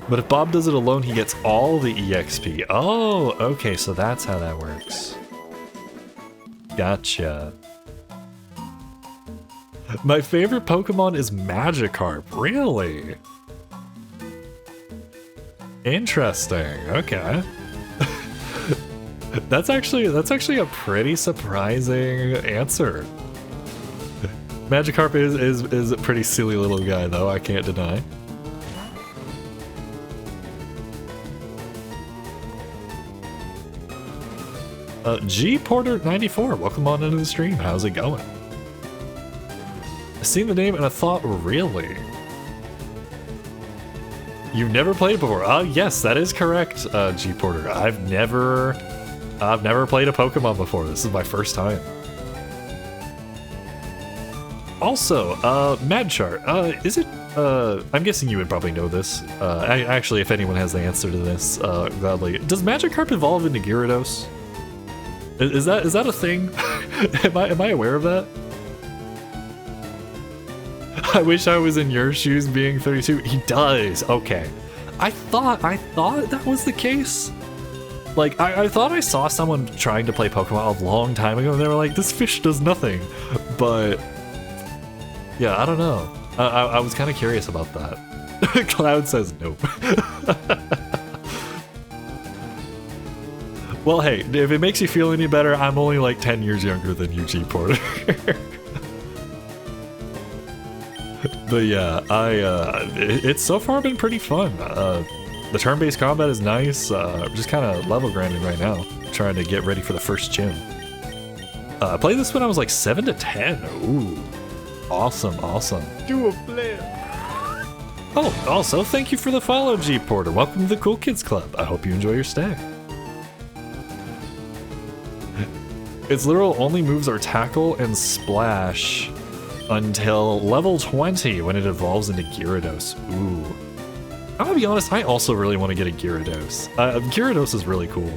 But if Bob does it alone, he gets all the EXP. Oh, okay, so that's how that works. Gotcha. My favorite Pokemon is Magikarp. Really? Interesting. Okay. That's actually a pretty surprising answer. Magikarp is a pretty silly little guy though, I can't deny. G Porter 94, welcome on into the stream. How's it going? I seen the name and I thought, really? You've never played it before? Yes, that is correct, G Porter. I've never played a Pokemon before. This is my first time. Also, Madchart, is it? I'm guessing you would probably know this. Actually, if anyone has the answer to this, gladly. Does Magikarp evolve into Gyarados? Is that a thing? am I aware of that? I wish I was in your shoes being 32. He does. Okay. I thought that was the case. Like, I thought I saw someone trying to play Pokemon a long time ago and they were like, this fish does nothing. But yeah, I don't know. I was kind of curious about that. Cloud says nope. Well, hey, if it makes you feel any better, I'm only like 10 years younger than you, G Porter. But yeah, it's so far been pretty fun. The turn-based combat is nice. I'm just kind of level grinding right now, trying to get ready for the first gym. I played this when I was like 7 to 10. Ooh, awesome. You a player. Oh, also, thank you for the follow, G Porter. Welcome to the Cool Kids Club. I hope you enjoy your stay. Its literal only moves are Tackle and Splash until level 20 when it evolves into Gyarados. Ooh. I'm gonna be honest, I also really want to get a Gyarados. Gyarados is really cool.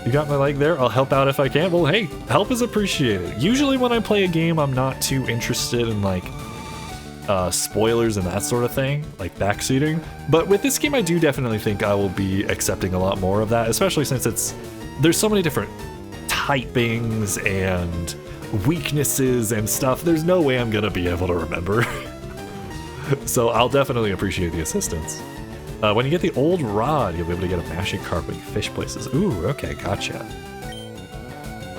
You got my like there? I'll help out if I can. Well, hey, help is appreciated. Usually when I play a game, I'm not too interested in like spoilers and that sort of thing, like backseating. But with this game, I do definitely think I will be accepting a lot more of that, especially since there's so many different typings and weaknesses and stuff. There's no way I'm gonna be able to remember. So I'll definitely appreciate the assistance. When you get the old rod, you'll be able to get a Magikarp when you fish places. Ooh, okay, gotcha.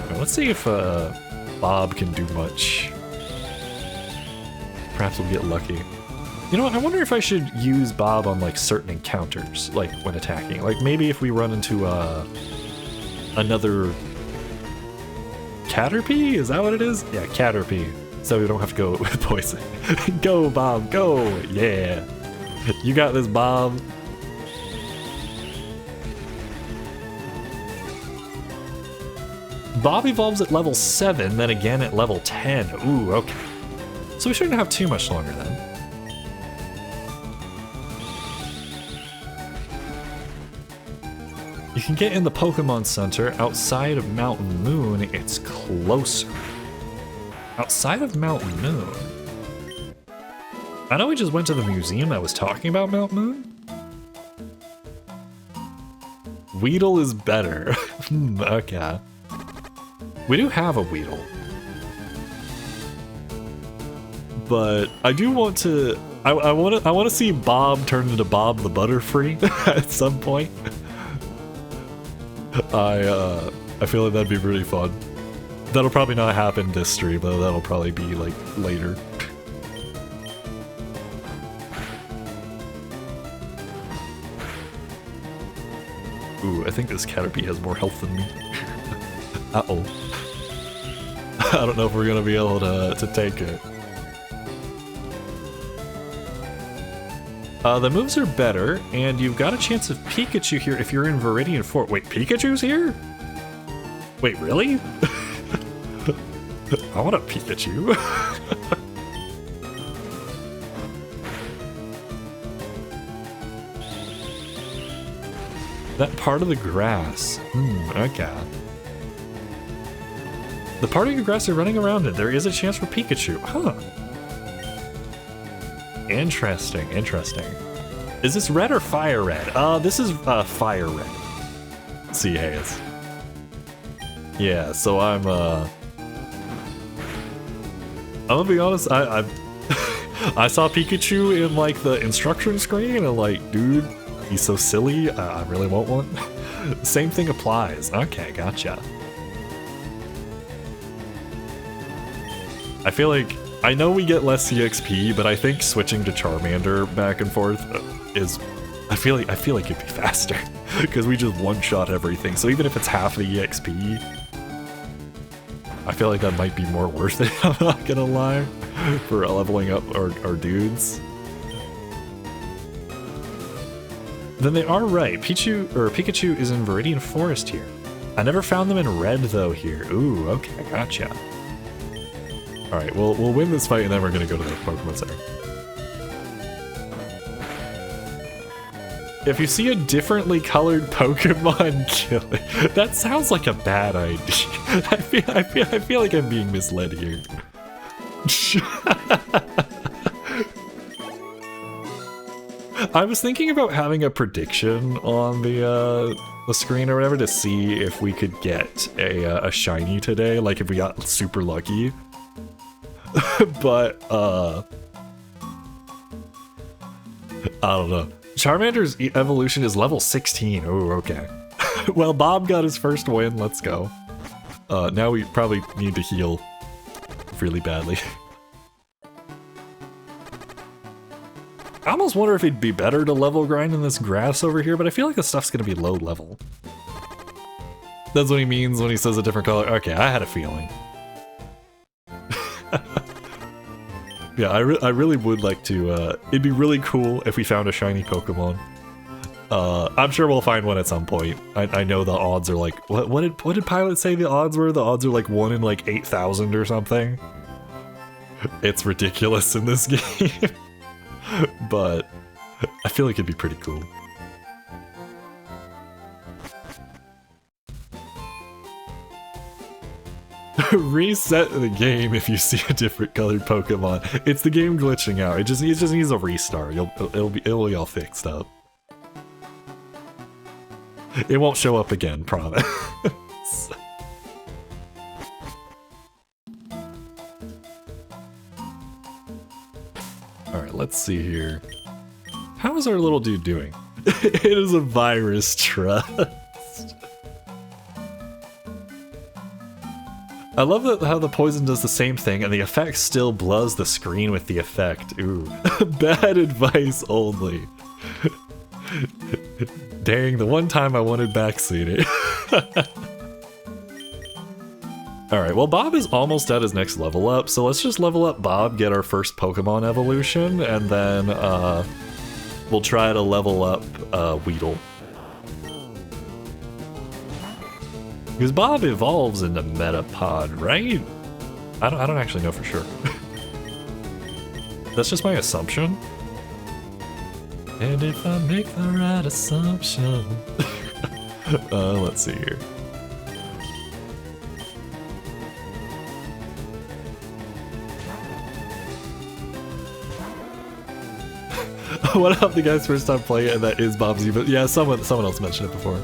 Now, let's see if Bob can do much. Perhaps we'll get lucky. You know what, I wonder if I should use Bob on like certain encounters, like when attacking. Like maybe if we run into another Caterpie? Is that what it is? Yeah, Caterpie. So we don't have to go with poison. Go, Bob, go! Yeah. You got this, Bob. Bob evolves at level 7, then again at level 10. Ooh, okay. So we shouldn't have too much longer then. You can get in the Pokemon Center outside of Mountain Moon. It's closer. Outside of Mountain Moon? I know we just went to the museum that was talking about Mount Moon. Weedle is better. Okay. We do have a Weedle. But I do want to I want to see Bob turn into Bob the Butterfree at some point. I feel like that'd be pretty fun. That'll probably not happen this stream, though. That'll probably be like later. Ooh, I think this Caterpie has more health than me. Uh-oh. I don't know if we're gonna be able to take it. The moves are better, and you've got a chance of Pikachu here if you're in Viridian Fort. Wait, Pikachu's here? Wait, really? I want a Pikachu. That part of the grass. Okay. The part of the grass are running around it. There is a chance for Pikachu. Huh. Interesting, interesting. Is this red or fire red? This is fire red. See, Hayes. Yeah, so I'm gonna be honest, I saw Pikachu in like the instruction screen and like, dude, he's so silly, I really want one. Same thing applies. Okay, gotcha. I feel like, I know we get less EXP, but I think switching to Charmander back and forth is, I feel like it'd be faster because we just one-shot everything. So even if it's half the EXP, I feel like that might be more worth it. I'm not gonna lie, for leveling up our dudes. Then they are right. Pikachu is in Viridian Forest here. I never found them in red though here. Ooh, okay, gotcha. All right, we'll win this fight and then we're gonna go to the Pokemon Center. If you see a differently colored Pokemon, kill it. That sounds like a bad idea. I feel like I'm being misled here. I was thinking about having a prediction on the screen or whatever to see if we could get a shiny today, like if we got super lucky. But I don't know. Charmander's evolution is level 16. Oh, okay. Well, Bob got his first win. Let's go. Now we probably need to heal really badly. I almost wonder if it'd be better to level grind in this grass over here, but I feel like this stuff's gonna be low level. That's what he means when he says a different color. Okay, I had a feeling. Yeah, I really would like to, it'd be really cool if we found a shiny Pokemon. I'm sure we'll find one at some point. I know the odds are like, what did Pilot say the odds were? The odds are like 1 in like 8,000 or something. It's ridiculous in this game. But I feel like it'd be pretty cool. Reset the game if you see a different colored Pokemon. It's the game glitching out. It just needs a restart. It'll be all fixed up. It won't show up again, promise. Alright, let's see here. How is our little dude doing? It is a virus trust. I love how the poison does the same thing and the effect still blurs the screen with the effect. Ooh. Bad advice only. Dang, the one time I wanted backseating. Alright, well Bob is almost at his next level up, so let's just level up Bob, get our first Pokemon evolution, and then we'll try to level up Weedle. Because Bob evolves into Metapod, right? I don't actually know for sure. That's just my assumption. And if I make the right assumption... let's see here. What up, the guy's first time playing it, and that is Bob's even. Yeah, someone else mentioned it before.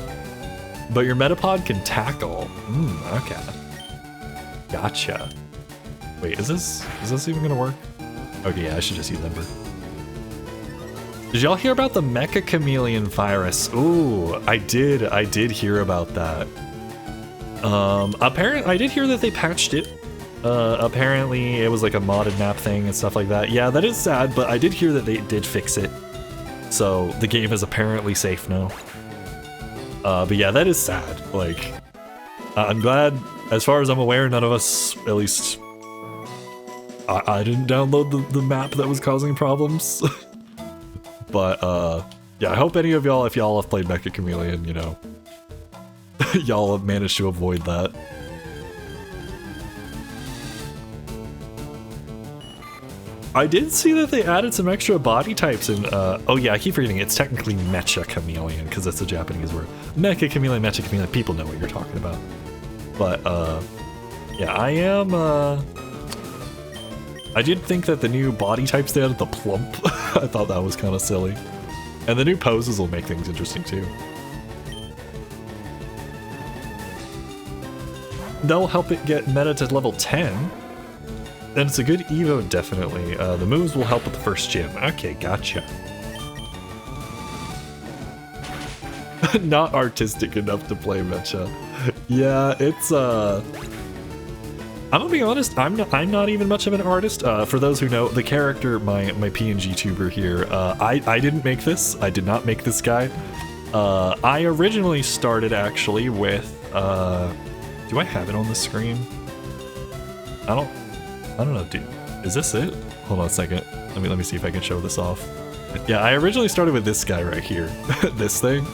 But your Metapod can tackle. Okay. Gotcha. Wait, is this even gonna work? Okay, yeah, I should just use Ember. Did y'all hear about the Mecha Chameleon virus? Ooh, I did hear about that. I did hear that they patched it. Apparently it was like a modded map thing and stuff like that. Yeah, that is sad, but I did hear that they did fix it. So the game is apparently safe now. But yeah, that is sad. Like, I'm glad, as far as I'm aware, none of us, at least, I didn't download the map that was causing problems. But, yeah, I hope any of y'all, if y'all have played Mecha Chameleon, you know, y'all have managed to avoid that. I did see that they added some extra body types in, oh yeah, I keep forgetting, it's technically Mecha Chameleon, because that's a Japanese word. Mecha Chameleon, people know what you're talking about. But, yeah, I did think that the new body types they added, the plump, I thought that was kind of silly. And the new poses will make things interesting too. That'll help it get meta to level 10. Then it's a good evo, definitely. The moves will help with the first gym. Okay, gotcha. Not artistic enough to play Mecha. Yeah, it's I'm gonna be honest, I'm not even much of an artist. For those who know, the character, my PNG tuber here, I didn't make this. I did not make this guy. I originally started actually with do I have it on the screen? I don't know, dude. Is this it? Hold on a second. Let me see if I can show this off. Yeah, I originally started with this guy right here. This thing.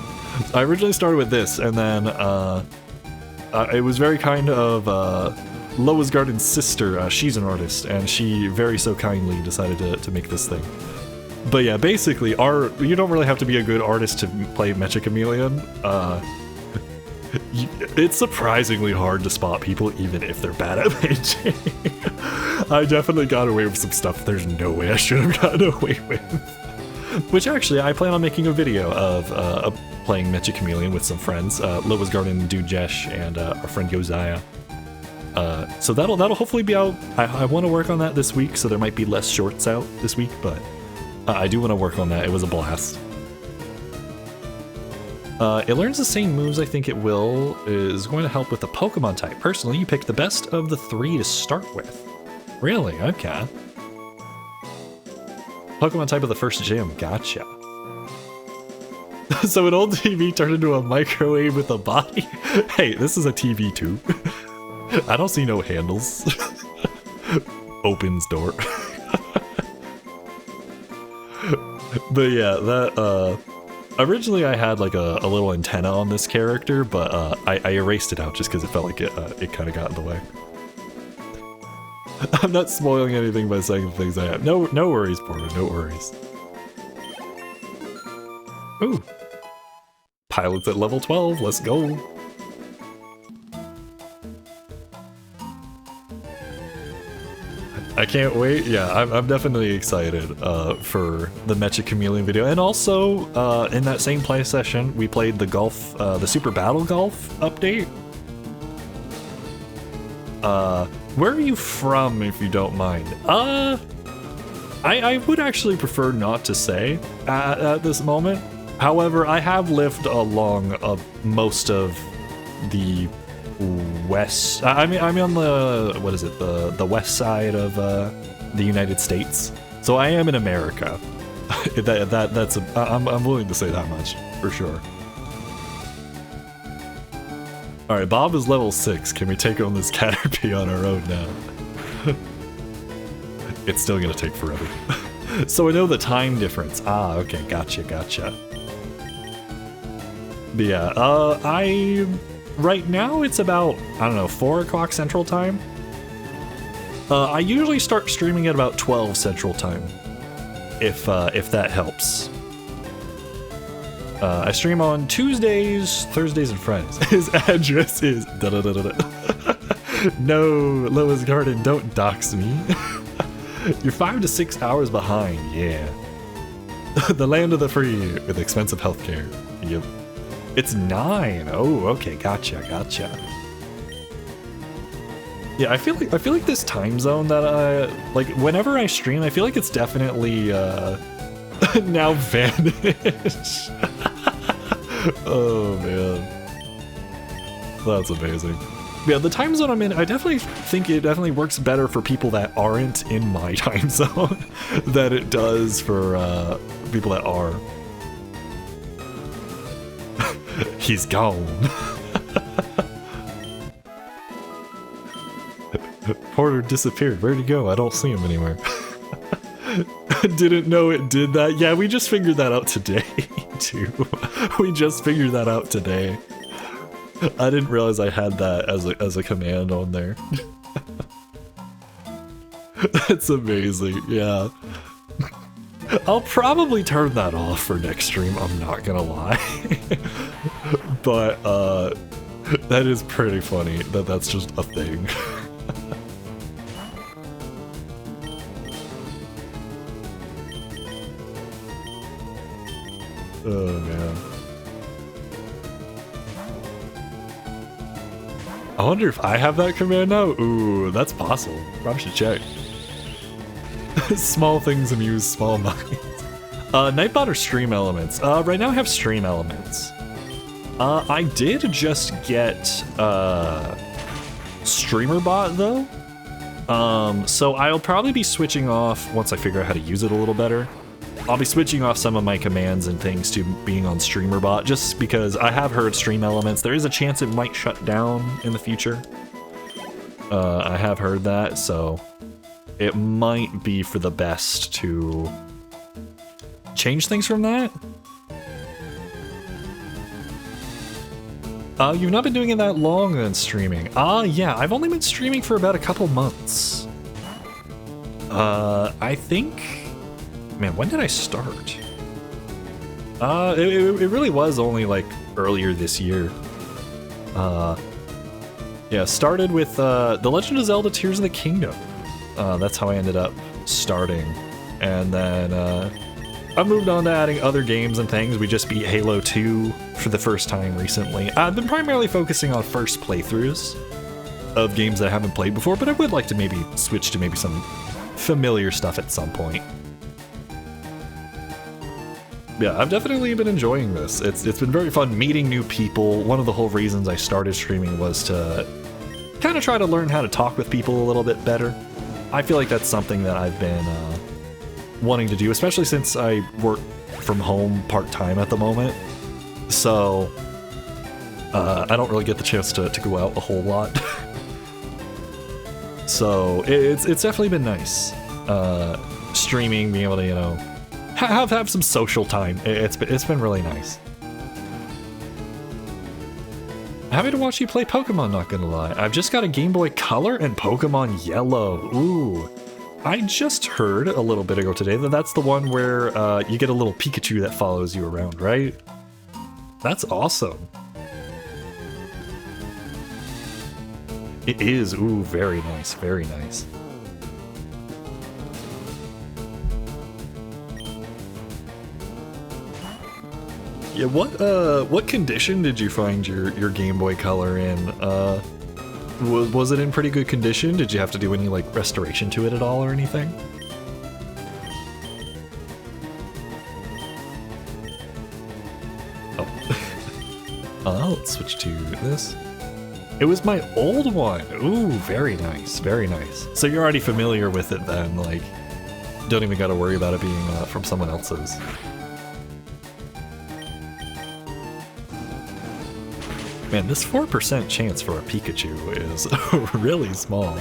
I originally started with this, and then it was very kind of Loa's Garden's sister. She's an artist, and she very so kindly decided to make this thing. But yeah, basically, you don't really have to be a good artist to play Mecha Chameleon. It's surprisingly hard to spot people, even if they're bad at painting. I definitely got away with some stuff there's no way I should have gotten away with. Which actually, I plan on making a video of playing Mecha Chameleon with some friends. Loa's Garden, Dujesh, and our friend Josiah. So that'll hopefully be out. I want to work on that this week, so there might be less shorts out this week, but I do want to work on that. It was a blast. It learns the same moves I think it will, is going to help with the Pokemon type. Personally, you pick the best of the 3 to start with. Really? Okay. Pokemon type of the first gym. Gotcha. So an old TV turned into a microwave with a body? Hey, this is a TV too. I don't see no handles. Opens door. But yeah, that, originally I had like a little antenna on this character, but I erased it out just because it felt like it kind of got in the way. I'm not spoiling anything by saying the things I have. No worries, Porter, no worries. Ooh. Pilot's at level 12, let's go. I can't wait. Yeah, I'm definitely excited for the Mecha Chameleon video. And also, in that same play session, we played the Super Battle Golf update. Where are you from, if you don't mind? I would actually prefer not to say at this moment. However, I have lived along most of the west. I'm on the, what is it? The west side of the United States. So I am in America. I'm willing to say that much for sure. All right, Bob is level 6. Can we take on this Caterpie on our own now? It's still gonna take forever. So I know the time difference. Ah, okay, gotcha. But yeah, right now it's about, I don't know, 4 o'clock Central Time. I usually start streaming at about 12 Central Time, if that helps. I stream on Tuesdays, Thursdays, and Fridays. His address is No, Loa's Garden, don't dox me. You're 5 to 6 hours behind, yeah. The land of the free with expensive healthcare. Yep. It's 9. Oh, okay, gotcha. Yeah, I feel like this time zone that like whenever I stream, I feel like it's definitely Now vanish. Oh man. That's amazing. Yeah, the time zone I'm in, I definitely think it definitely works better for people that aren't in my time zone than it does for people that are. He's gone. Porter disappeared. Where'd he go? I don't see him anywhere. Didn't know it did that. Yeah, we just figured that out today, too. We just figured that out today. I didn't realize I had that as a command on there. That's amazing, yeah. I'll probably turn that off for next stream, I'm not gonna lie. But, that is pretty funny that that's just a thing. Oh, man. I wonder if I have that command now? Ooh, that's possible. Probably should check. Small things amuse small minds. Nightbot or stream elements? Right now I have stream elements. I did just get streamer bot though. So I'll probably be switching off once I figure out how to use it a little better. I'll be switching off some of my commands and things to being on streamer bot just because I have heard stream elements. There is a chance it might shut down in the future. I have heard that, so it might be for the best to change things from that. You've not been doing it that long then streaming. Yeah, I've only been streaming for about a couple months. I think, man, when did I start? It really was only like earlier this year. Yeah, started with The Legend of Zelda Tears of the Kingdom. That's how I ended up starting. And then I moved on to adding other games and things. We just beat Halo 2 for the first time recently. I've been primarily focusing on first playthroughs of games that I haven't played before, but I would like to maybe switch to maybe some familiar stuff at some point. Yeah, I've definitely been enjoying this. It's been very fun meeting new people. One of the whole reasons I started streaming was to kind of try to learn how to talk with people a little bit better. I feel like that's something that I've been wanting to do, especially since I work from home part-time at the moment. So I don't really get the chance to go out a whole lot. So it's definitely been nice. Streaming, being able to, you know, have some social time. It's been really nice. Happy to watch you play Pokemon, not gonna lie. I've just got a Game Boy Color and Pokemon Yellow. Ooh. I just heard a little bit ago today that that's the one where you get a little Pikachu that follows you around, right? That's awesome. It is. Ooh, very nice, very nice. Yeah, what condition did you find your Game Boy Color in? Was it in pretty good condition? Did you have to do any, like, restoration to it at all or anything? Oh. Let's switch to this. It was my old one! Ooh, very nice, very nice. So you're already familiar with it then, like, don't even gotta worry about it being from someone else's. Man, this 4% chance for a Pikachu is really small.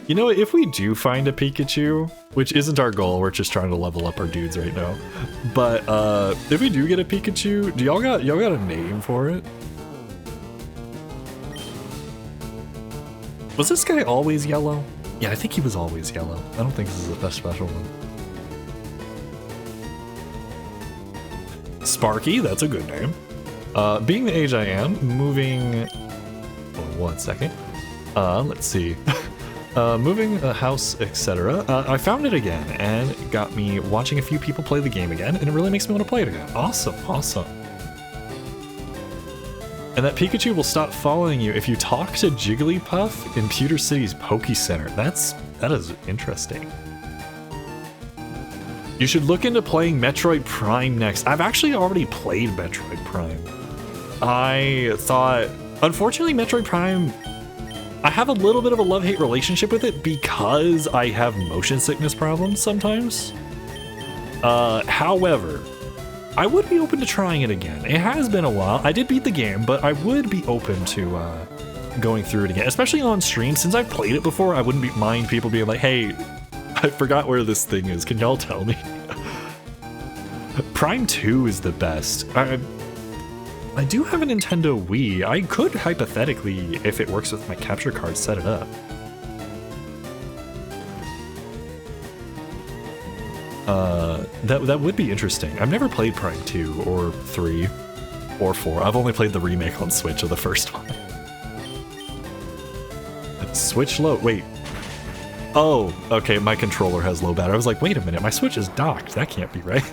You know, if we do find a Pikachu, which isn't our goal, we're just trying to level up our dudes right now. But if we do get a Pikachu, do y'all got a name for it? Was this guy always yellow? Yeah, I think he was always yellow. I don't think this is a special one. Sparky, that's a good name. Being the age I am, moving... Oh, 1 second. Let's see. Moving a house, etc. I found it again, and it got me watching a few people play the game again, and it really makes me want to play it again. Awesome, awesome. And that Pikachu will stop following you if you talk to Jigglypuff in Pewter City's Poke Center. That's That is interesting. You should look into playing Metroid Prime next. I've actually already played Metroid Prime. I thought, unfortunately, Metroid Prime, I have a little bit of a love-hate relationship with it because I have motion sickness problems sometimes. However, I would be open to trying it again. It has been a while. I did beat the game, but I would be open to going through it again, especially on stream. Since I've played it before, I wouldn't mind people being like, hey, I forgot where this thing is. Can y'all tell me? Prime 2 is the best. I do have a Nintendo Wii. I could hypothetically, if it works with my capture card, set it up. That would be interesting. I've never played Prime 2 or 3 or 4. I've only played the remake on Switch of the first one. Switch low. Wait. Oh, okay, my controller has low battery. I was like, wait a minute, my Switch is docked. That can't be right.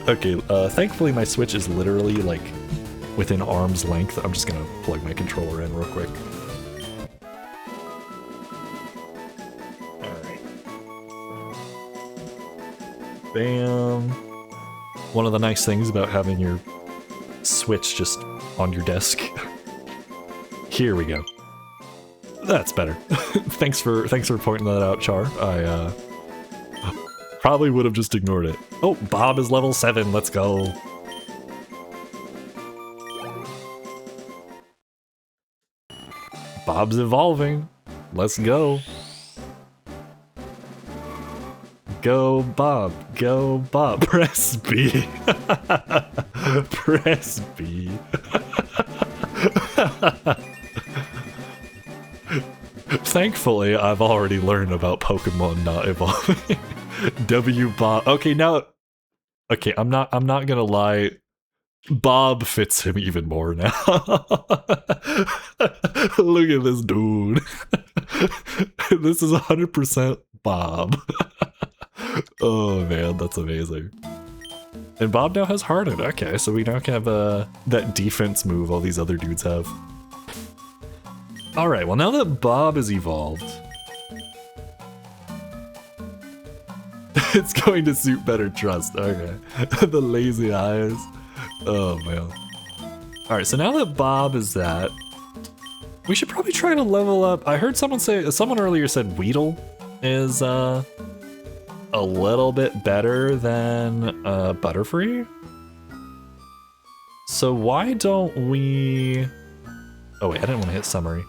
Okay, thankfully my Switch is literally like within arm's length. I'm just gonna plug my controller in real quick. Alright. Bam. One of the nice things about having your Switch just on your desk. Here we go. That's better. Thanks for pointing that out, Char. I probably would have just ignored it. Oh, Bob is level 7. Let's go. Bob's evolving. Let's go. Go, Bob. Go, Bob. Press B. Press B. Thankfully, I've already learned about Pokemon not evolving. W Bob. Okay, now. Okay, I'm not gonna lie. Bob fits him even more now. Look at this dude. This is 100% Bob. Oh man, that's amazing. And Bob now has Harden. Okay, so we now have that defense move all these other dudes have. Alright, well now that Bob is evolved, it's going to suit better trust. Okay. The lazy eyes. Oh man. Alright, so now that Bob is that, we should probably try to level up. I heard someone earlier said Weedle is a little bit better than Butterfree. So why don't we... Oh wait, I didn't want to hit summary.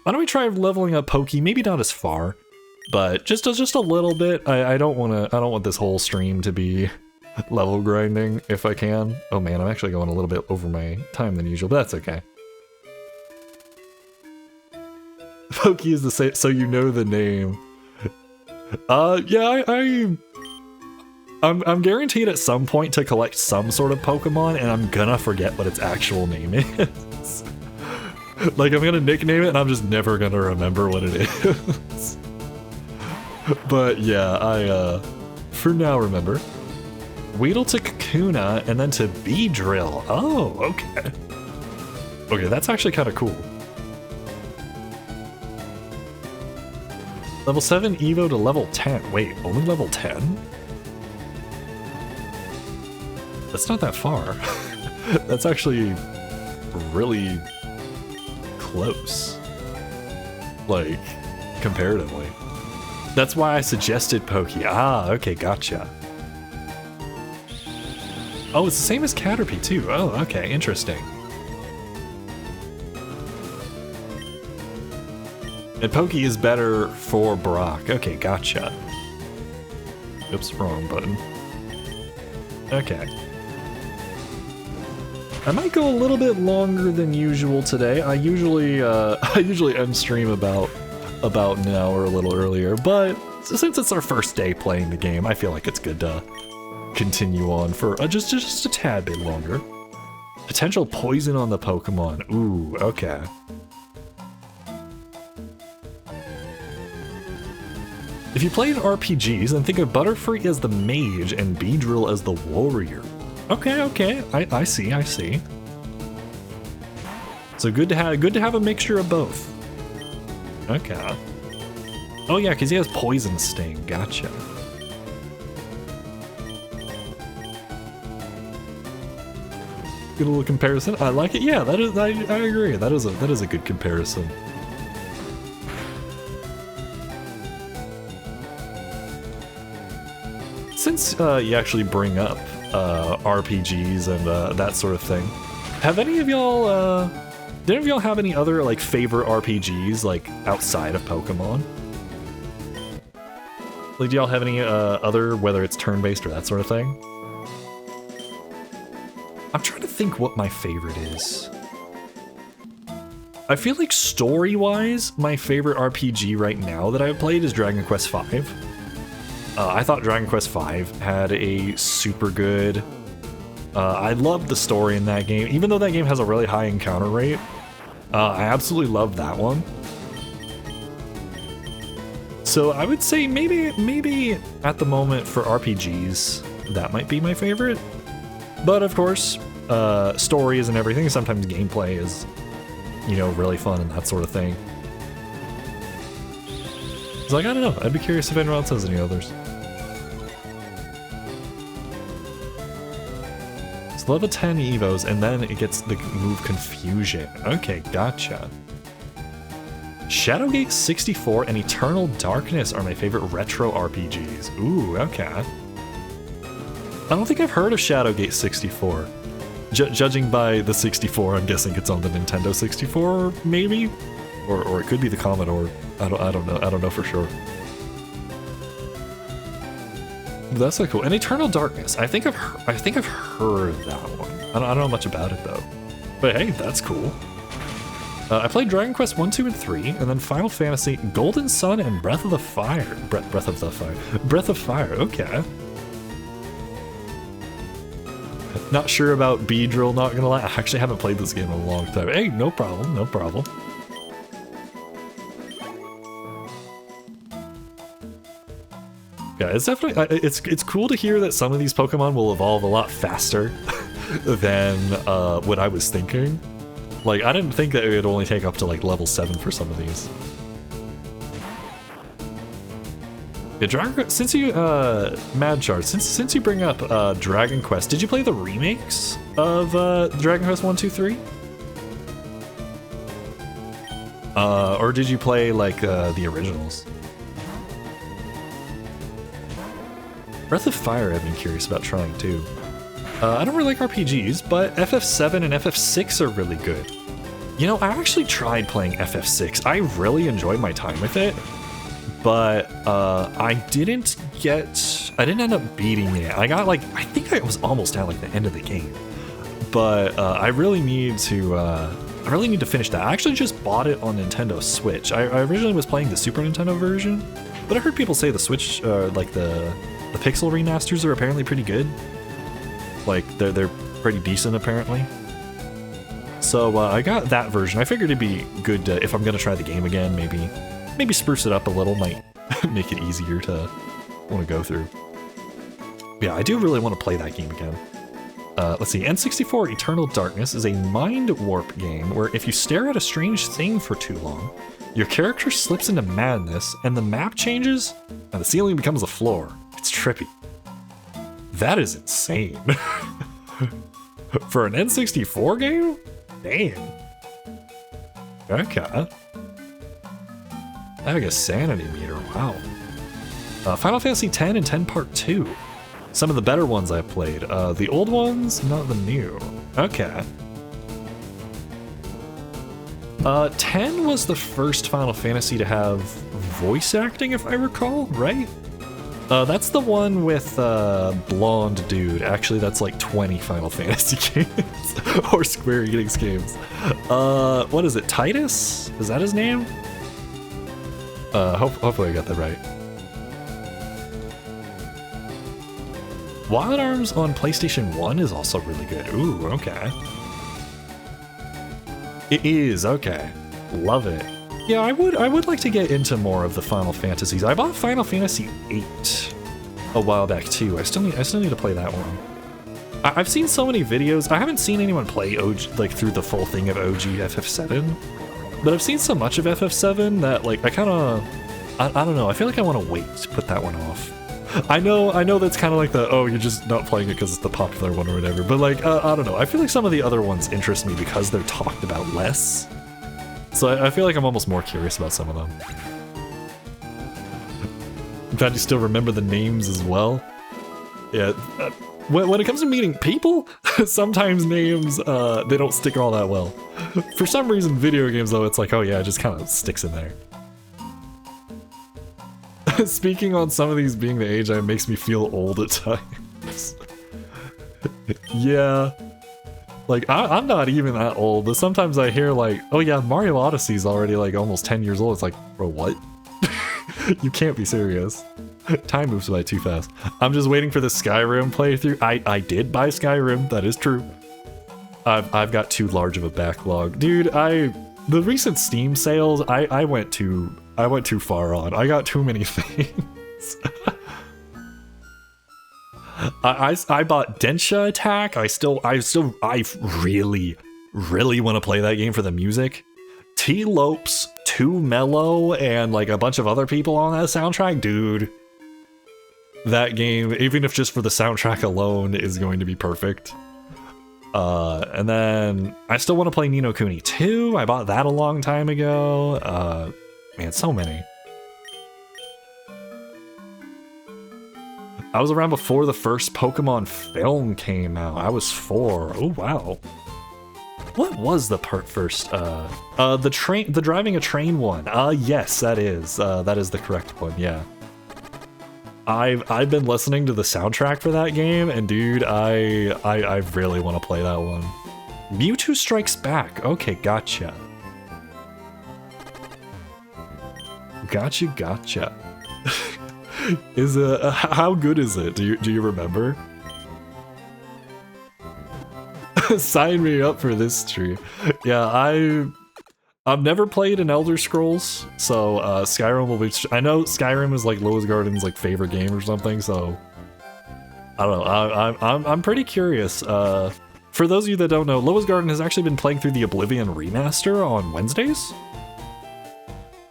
Why don't we try leveling up Pokey? Maybe not as far, but just a little bit. I don't want this whole stream to be level grinding if I can. Oh man, I'm actually going a little bit over my time than usual, but that's okay. Pokey is the same, so you know the name. Yeah, I'm guaranteed at some point to collect some sort of Pokemon, and I'm gonna forget what its actual name is. Like, I'm gonna nickname it, and I'm just never gonna remember what it is. But yeah, I, for now, remember. Weedle to Kakuna, and then to Beedrill. Oh, okay. Okay, that's actually kind of cool. Level 7 Evo to level 10. Wait, only level 10? That's not that far. That's actually really close. Like, comparatively. That's why I suggested Pokey. Ah, okay, gotcha. Oh, it's the same as Caterpie too. Oh, okay, interesting. And Pokey is better for Brock. Okay, gotcha. Oops, wrong button. Okay. I might go a little bit longer than usual today. I usually end stream about now or a little earlier, but since it's our first day playing the game, I feel like it's good to continue on for just a tad bit longer. Potential poison on the Pokemon. Ooh, okay. If you play in RPGs, then think of Butterfree as the mage and Beedrill as the warrior. Okay, I see. So good to have a mixture of both. Okay. Oh yeah, because he has Poison Sting. Gotcha. Good little comparison. I like it. Yeah, that is. I agree. That is a good comparison. Since you actually bring up RPGs and that sort of thing, have any of y'all? Did any of y'all have any other like favorite RPGs like outside of Pokemon? Like, do y'all have any other, whether it's turn-based or that sort of thing? I'm trying to think what my favorite is. I feel like story-wise, my favorite RPG right now that I've played is Dragon Quest V. I thought Dragon Quest V had a super good... I loved the story in that game. Even though that game has a really high encounter rate, I absolutely loved that one. So I would say maybe at the moment for RPGs, that might be my favorite. But of course, stories and everything, sometimes gameplay is, you know, really fun and that sort of thing. It's like, I don't know, I'd be curious if anyone else has any others. It's level 10 Evos, and then it gets the move Confusion. Okay, gotcha. Shadowgate 64 and Eternal Darkness are my favorite retro RPGs. Ooh, okay. I don't think I've heard of Shadowgate 64. Judging by the 64, I'm guessing it's on the Nintendo 64, maybe? Or it could be the Commodore. I don't know. I don't know for sure. That's so cool. And Eternal Darkness. I think I've heard of that one. I don't know much about it though. But hey, that's cool. I played Dragon Quest 1, 2, and 3, and then Final Fantasy, Golden Sun, and Breath of the Fire. Breath of Fire, okay. Not sure about Beedrill, not gonna lie. I actually haven't played this game in a long time. Hey, no problem, no problem. Yeah, it's definitely, it's cool to hear that some of these Pokemon will evolve a lot faster than what I was thinking. Like, I didn't think that it would only take up to like level 7 for some of these. Yeah, Dragon Quest, since you, Mad Chart, since you bring up Dragon Quest, did you play the remakes of Dragon Quest 1, 2, 3? Or did you play like the originals? Breath of Fire I've been curious about trying too. I don't really like RPGs, but FF7 and FF6 are really good. You know, I actually tried playing FF6. I really enjoyed my time with it, but I didn't end up beating it. I got like, I think I was almost at like the end of the game, but I really need to finish that. I actually just bought it on Nintendo Switch. I originally was playing the Super Nintendo version, but I heard people say the Switch, like the pixel remasters are apparently pretty good. Like, they're pretty decent, apparently. So, I got that version. I figured it'd be good if I'm gonna try the game again, maybe spruce it up a little, might make it easier to want to go through. Yeah, I do really want to play that game again. Let's see, N64 Eternal Darkness is a mind warp game where if you stare at a strange thing for too long, your character slips into madness, and the map changes, and the ceiling becomes a floor. It's trippy. That is insane. For an N64 game? Damn. Okay. I have a sanity meter, wow. Final Fantasy X and 10 Part 2. Some of the better ones I've played. The old ones, not the new. Okay. 10 was the first Final Fantasy to have voice acting, if I recall, right? That's the one with blonde dude. Actually, that's like 20 Final Fantasy games or Square Enix games. What is it? Titus? Is that his name? Hopefully I got that right. Wild Arms on PlayStation 1 is also really good. Ooh, okay. It is, okay. Love it. Yeah, I would like to get into more of the Final Fantasies. I bought Final Fantasy VIII a while back too. I still need to play that one. I've seen so many videos. I haven't seen anyone play OG, like through the full thing of OG FF7, but I've seen so much of FF7 that like I kind of I don't know. I feel like I want to wait to put that one off. I know that's kind of like the, oh, you're just not playing it because it's the popular one or whatever, but like, I don't know. I feel like some of the other ones interest me because they're talked about less. So I feel like I'm almost more curious about some of them. In fact, you still remember the names as well. Yeah, when it comes to meeting people, sometimes names, they don't stick all that well. For some reason, video games though, it's like, oh yeah, it just kind of sticks in there. Speaking on some of these being the age, it makes me feel old at times. Yeah. Like, I'm not even that old, but sometimes I hear like, oh yeah, Mario Odyssey's already like almost 10 years old. It's like, bro, what? You can't be serious. Time moves by too fast. I'm just waiting for the Skyrim playthrough. I did buy Skyrim, that is true. I've got too large of a backlog. Dude, the recent Steam sales, I went too far on. I got too many things. I bought Densha Attack. I really want to play that game for the music. T-Lopes, 2 Mellow, and like a bunch of other people on that soundtrack. Dude, that game, even if just for the soundtrack alone, is going to be perfect. And then I still want to play Ni no Kuni 2. I bought that a long time ago. Man, so many. I was around before the first Pokemon film came out. I was 4. Oh, wow. What was the first? The driving a train one. Yes, that is the correct one. Yeah. I've been listening to the soundtrack for that game, and dude, I really want to play that one. Mewtwo Strikes Back. Okay, gotcha. Gotcha. Is how good is it? Do you remember? Sign me up for this stream. Yeah, I've never played an Elder Scrolls, so Skyrim will be. I know Skyrim is like Lois Garden's like favorite game or something, so I don't know. I'm pretty curious. For those of you that don't know, Lois Garden has actually been playing through the Oblivion remaster on Wednesdays.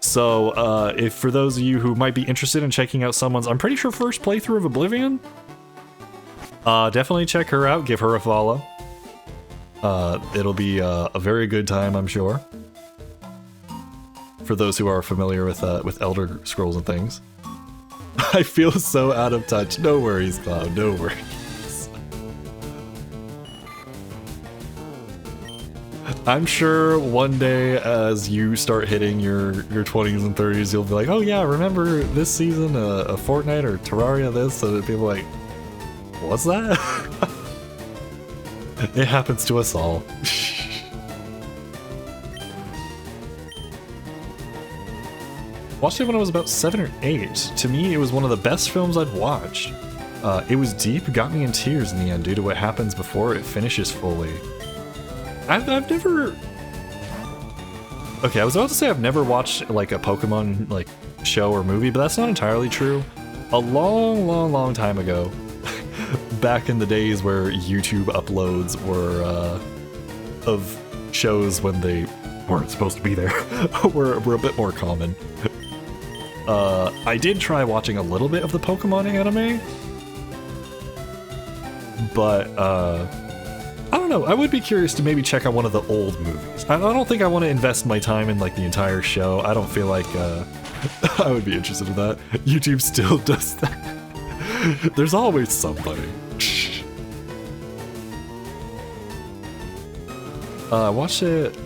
So if for those of you who might be interested in checking out someone's, I'm pretty sure first playthrough of Oblivion, definitely check her out. Give her a follow. It'll be a very good time, I'm sure. For those who are familiar with Elder Scrolls and things. I feel so out of touch. No worries, Cloud. No worries. I'm sure one day as you start hitting your 20s and 30s, you'll be like, oh yeah, remember this season, a Fortnite or Terraria this? So that people are like, what's that? It happens to us all. Watched it when I was about 7 or 8. To me, it was one of the best films I'd watched. It was deep, got me in tears in the end due to what happens before it finishes fully. I've never... Okay, I was about to say I've never watched like a Pokemon like show or movie, but that's not entirely true. A long time ago, back in the days where YouTube uploads were of shows when they weren't supposed to be there were a bit more common. I did try watching a little bit of the Pokemon anime, but I don't know, I would be curious to maybe check out one of the old movies. I don't think I want to invest my time in like the entire show. I don't feel like I would be interested in that. YouTube still does that. There's always somebody. I watched it.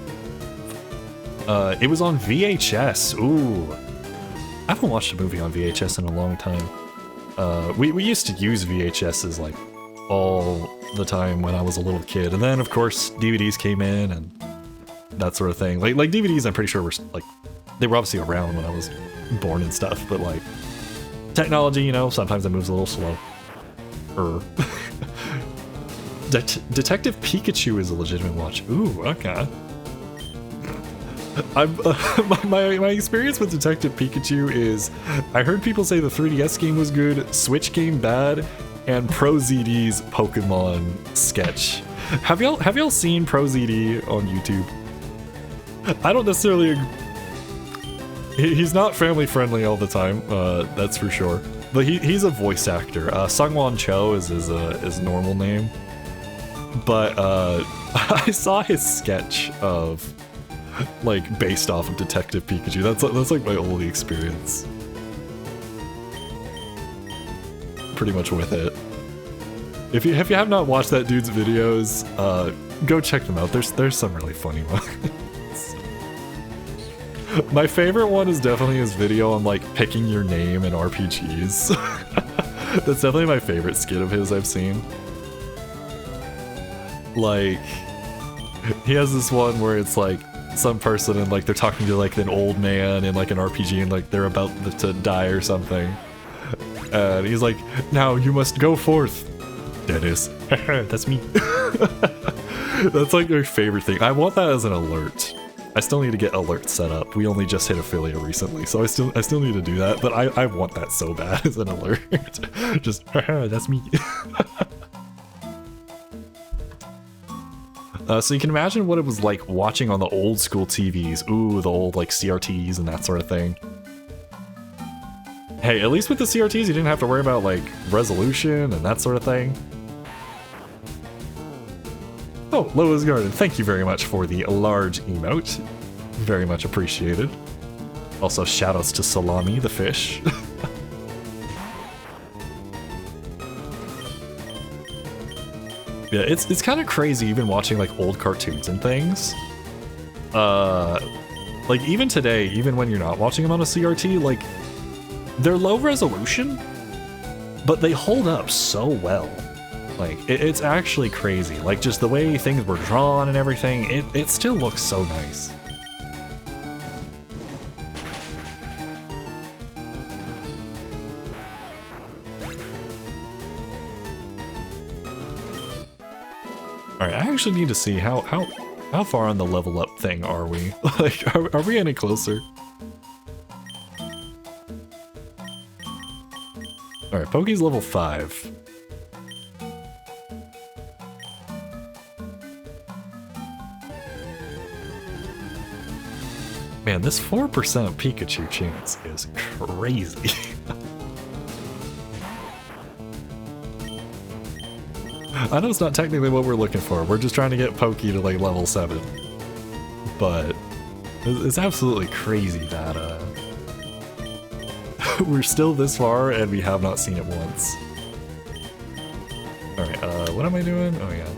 It was on VHS. Ooh. I haven't watched a movie on VHS in a long time. We used to use VHSs like all the time when I was a little kid, and then of course DVDs came in and that sort of thing. Like DVDs, I'm pretty sure were like they were obviously around when I was born and stuff, but like technology, you know, sometimes it moves a little slow. Detective Pikachu is a legitimate watch. Ooh, okay. My experience with Detective Pikachu is I heard people say the 3DS game was good, Switch game bad, and ProZD's Pokemon sketch. Have y'all seen ProZD on YouTube? I don't necessarily He's not family friendly all the time, that's for sure. But he's a voice actor. Sungwon Cho is his normal name. But I saw his sketch of, like, based off of Detective Pikachu. That's like my only experience. Pretty much with it. If you have not watched that dude's videos, go check them out. There's some really funny ones. My favorite one is definitely his video on like picking your name in RPGs. That's definitely my favorite skit of his I've seen. Like, he has this one where it's like some person and like they're talking to like an old man in like an RPG and like they're about to die or something. And he's like, now you must go forth. Dennis. That's me. That's like my favorite thing. I want that as an alert. I still need to get alerts set up. We only just hit affiliate recently, so I still need to do that, but I want that so bad as an alert. Just, that's me. So you can imagine what it was like watching on the old school TVs. Ooh, the old like CRTs and that sort of thing. Hey, at least with the CRTs, you didn't have to worry about like resolution and that sort of thing. Oh, Loa's Garden, thank you very much for the large emote. Very much appreciated. Also, shoutouts to Salami the fish. Yeah, it's kind of crazy even watching like old cartoons and things. Like even today, even when you're not watching them on a CRT, like they're low resolution, but they hold up so well. Like it's actually crazy. Like just the way things were drawn and everything, it still looks so nice. Alright, I actually need to see how far on the level up thing are we? Like, are we any closer? Alright, Poke's level 5. Man, this 4% Pikachu chance is crazy. I know it's not technically what we're looking for. We're just trying to get Poke to like level 7. But it's absolutely crazy that we're still this far and we have not seen it once. Alright, what am I doing? Oh yeah.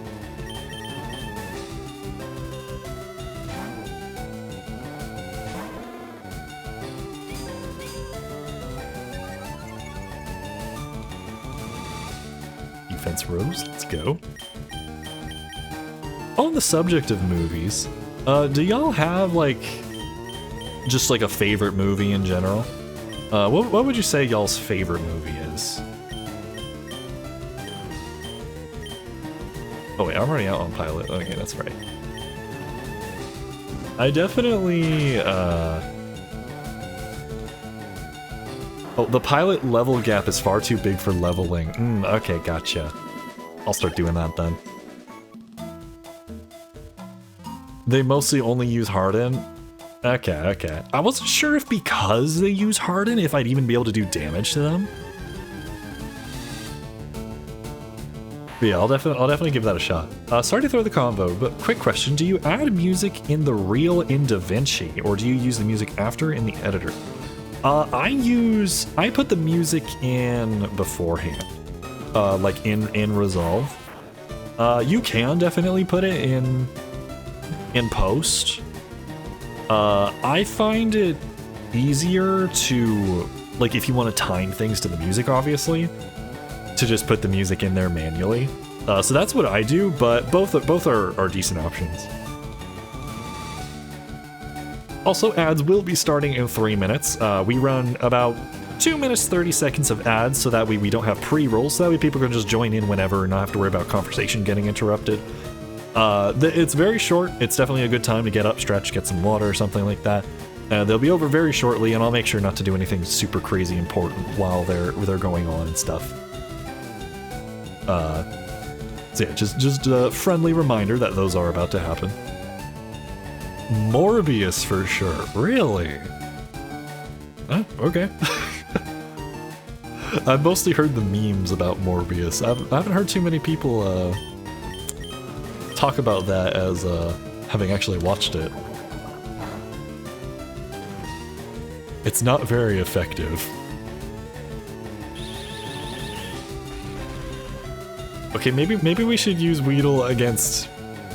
Defense Rose, let's go. On the subject of movies, do y'all have like just like a favorite movie in general? What would you say y'all's favorite movie is? Oh wait, I'm already out on Pilot. Okay, that's right. I definitely oh, the Pilot level gap is far too big for leveling. Okay, gotcha. I'll start doing that then. They mostly only use Harden? Okay. I wasn't sure if because they use Harden, if I'd even be able to do damage to them. But yeah, I'll definitely give that a shot. Sorry to throw the combo, but quick question. Do you add music in the reel in DaVinci, or do you use the music after in the editor? I put the music in beforehand, like in Resolve. You can definitely put it in post. I find it easier to, like, if you want to time things to the music, obviously, to just put the music in there manually. So that's what I do, but both are decent options. Also, ads will be starting in 3 minutes. We run about 2 minutes 30 seconds of ads, so that way we don't have pre-rolls, so that way people can just join in whenever and not have to worry about conversation getting interrupted. It's very short. It's definitely a good time to get up, stretch, get some water or something like that. They'll be over very shortly, and I'll make sure not to do anything super crazy important while they're going on and stuff. So yeah, just a friendly reminder that those are about to happen. Morbius for sure. Really? Okay. I've mostly heard the memes about Morbius. I haven't heard too many people talk about that as having actually watched it. It's not very effective. Okay, maybe we should use Weedle against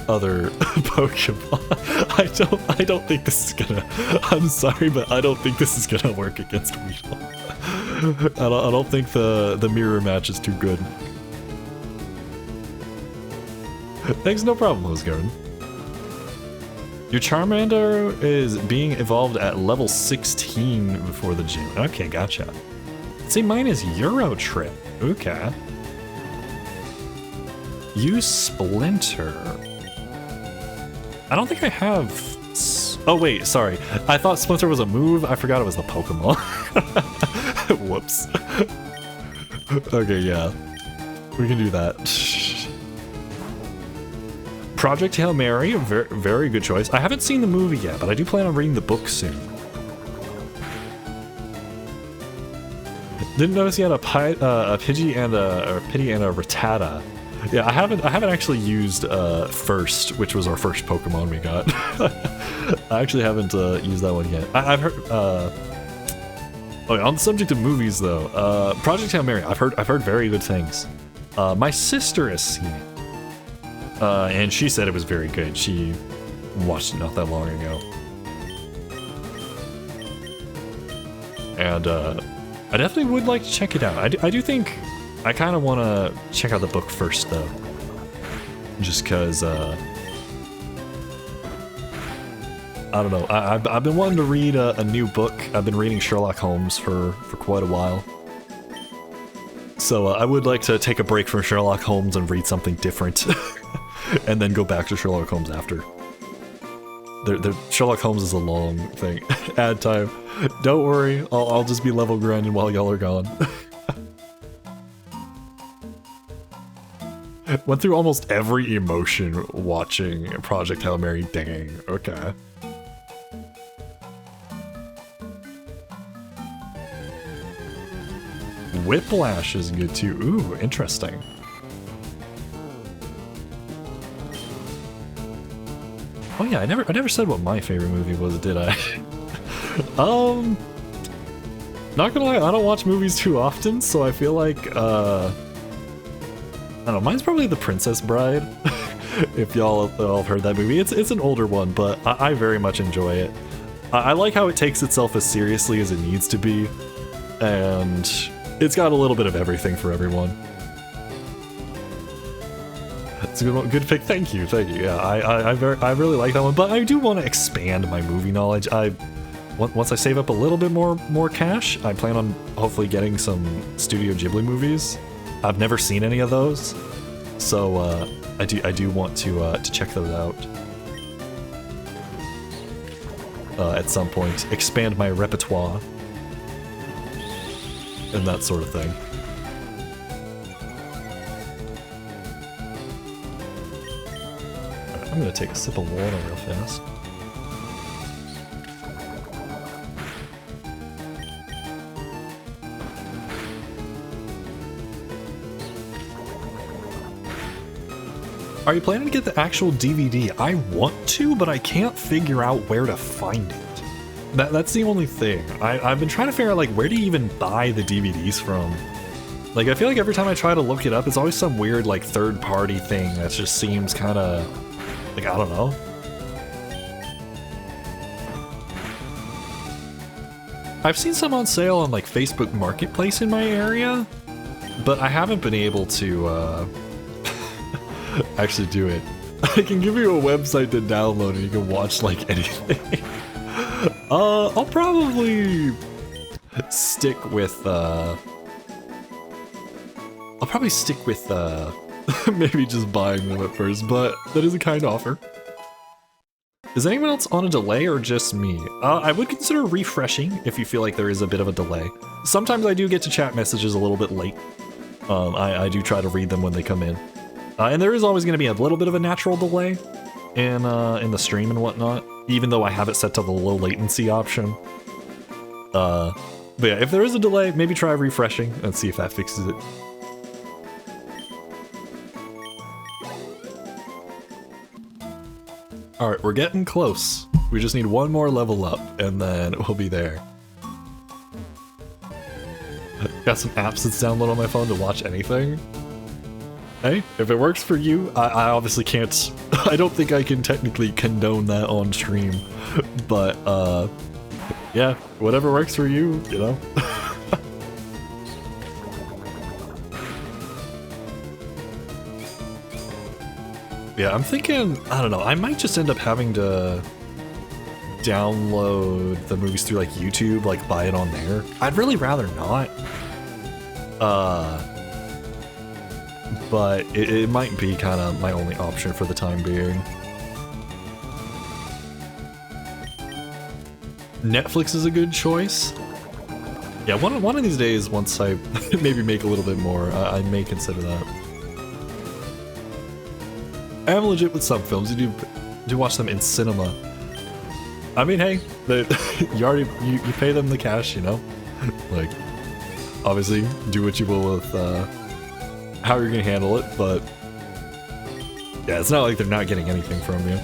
other Pokemon. I don't think this is gonna. I'm sorry, but I don't think this is gonna work against Weedle. I don't think the mirror match is too good. Thanks, no problem, Losgarden. Your Charmander is being evolved at level 16 before the gym. Okay, gotcha. See, mine is Euro Trip. Okay. Use Splinter. I don't think I have... Oh wait, sorry. I thought Splinter was a move. I forgot it was the Pokemon. Whoops. Okay, yeah. We can do that. Project Hail Mary, very, very good choice. I haven't seen the movie yet, but I do plan on reading the book soon. Didn't notice you had a Pidgey and a Rattata. Yeah, I haven't actually used First, which was our first Pokemon we got. I actually haven't used that one yet. I've heard. Okay, on the subject of movies, though, Project Hail Mary, I've heard very good things. My sister has seen it, and she said it was very good. She watched it not that long ago, and I definitely would like to check it out. I do think I kind of want to check out the book first, though, just because I don't know. I've been wanting to read a new book. I've been reading Sherlock Holmes for quite a while. So I would like to take a break from Sherlock Holmes and read something different. And then go back to Sherlock Holmes after. Sherlock Holmes is a long thing. Ad time. Don't worry, I'll just be level grinding while y'all are gone. Went through almost every emotion watching Project Hail Mary. Dang, okay. Whiplash is good too. Ooh, interesting. Oh yeah, I never said what my favorite movie was, did I? Not gonna lie, I don't watch movies too often, so I feel like I don't know, mine's probably The Princess Bride. If y'all have heard that movie. It's an older one, but I very much enjoy it. I like how it takes itself as seriously as it needs to be, and it's got a little bit of everything for everyone. It's a good one. Good pick. Thank you. Yeah, I really like that one, but I do want to expand my movie knowledge. Once I save up a little bit more cash, I plan on hopefully getting some Studio Ghibli movies. I've never seen any of those, so I do want to check those out at some point. Expand my repertoire and that sort of thing. I'm gonna take a sip of water real fast. Are you planning to get the actual DVD? I want to, but I can't figure out where to find it. That's the only thing. I've been trying to figure out, like, where do you even buy the DVDs from? Like, I feel like every time I try to look it up, it's always some weird, like, third-party thing that just seems kind of... like, I don't know. I've seen some on sale on, like, Facebook Marketplace in my area, but I haven't been able to, actually do it. I can give you a website to download and you can watch, like, anything. I'll probably stick with, maybe just buying them at first, but that is a kind offer. Is anyone else on a delay or just me? I would consider refreshing if you feel like there is a bit of a delay. Sometimes I do get to chat messages a little bit late. I do try to read them when they come in. And there is always going to be a little bit of a natural delay in the stream and whatnot, even though I have it set to the low latency option. But yeah, if there is a delay, maybe try refreshing and see if that fixes it. Alright, we're getting close. We just need one more level up, and then we'll be there. Got some apps that's downloaded on my phone to watch anything. Hey, if it works for you, I obviously can't... I don't think I can technically condone that on stream. But, yeah, whatever works for you, you know? Yeah, I'm thinking, I don't know, I might just end up having to download the movies through like YouTube, like buy it on there. I'd really rather not. But it might be kind of my only option for the time being. Netflix is a good choice. Yeah, one of these days, once I maybe make a little bit more, I may consider that. I am legit with some films. You do watch them in cinema. I mean, hey, you pay them the cash, you know. Like, obviously, do what you will with how you're gonna handle it, but yeah, it's not like they're not getting anything from you.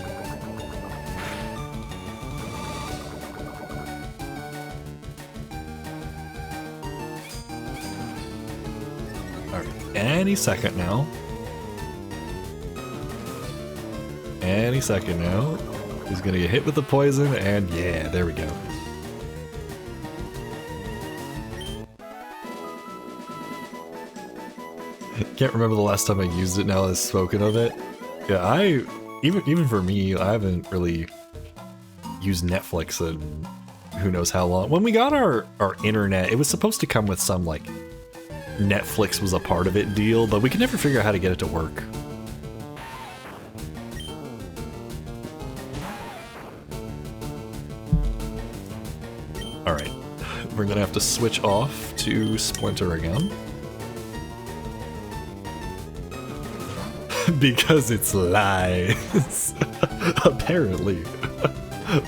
All right, any second now. Any second now. He's gonna get hit with the poison, and yeah, there we go. Can't remember the last time I used it now that I've spoken of it. Yeah, even for me, I haven't really used Netflix in who knows how long. When we got our internet, it was supposed to come with some like Netflix was a part of it deal, but we could never figure out how to get it to work. Alright, we're gonna have to switch off to Splinter again. Because it's lies. Apparently.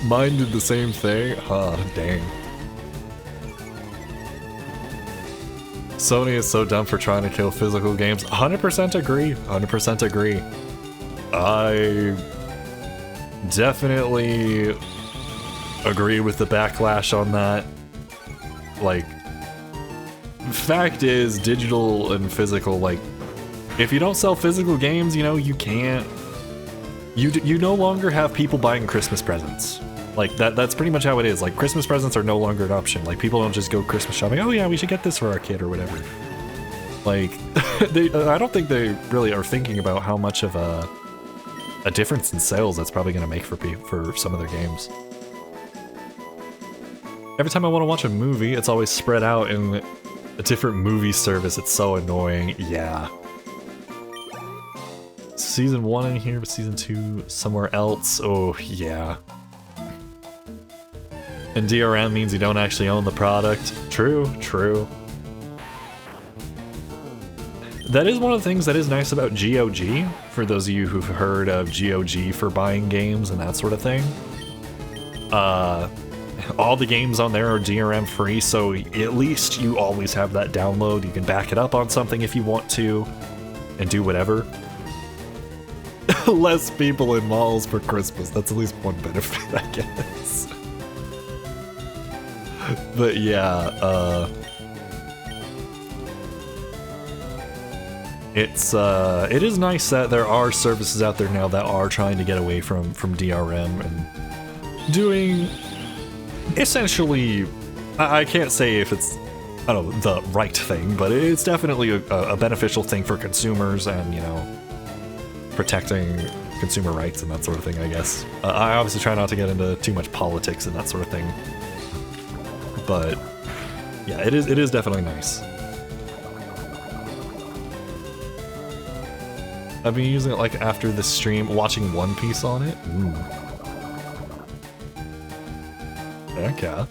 Mine did the same thing? Huh, dang. Sony is so dumb for trying to kill physical games. 100% agree. 100% agree. I definitely agree with the backlash on that. Like, fact is, digital and physical, like, if you don't sell physical games, you know, you can't... You no longer have people buying Christmas presents. Like, that's pretty much how it is. Like, Christmas presents are no longer an option. Like, people don't just go Christmas shopping, oh yeah, we should get this for our kid or whatever. Like, I don't think they really are thinking about how much of a difference in sales that's probably going to make for some of their games. Every time I want to watch a movie, it's always spread out in a different movie service. It's so annoying. Yeah. Season 1 in here, but Season 2 somewhere else. Oh, yeah. And DRM means you don't actually own the product. True, true. That is one of the things that is nice about GOG, for those of you who've heard of GOG for buying games and that sort of thing. All the games on there are DRM free, so at least you always have that download. You can back it up on something if you want to, and do whatever. Less people in malls for Christmas. That's at least one benefit, I guess. But yeah, it is nice that there are services out there now that are trying to get away from DRM and doing essentially, I can't say if it's, I don't know, the right thing, but it's definitely a beneficial thing for consumers and, you know, protecting consumer rights and that sort of thing, I guess. I obviously try not to get into too much politics and that sort of thing. But yeah, it is definitely nice. I've been using it like after the stream, watching One Piece on it. Ooh. Okay.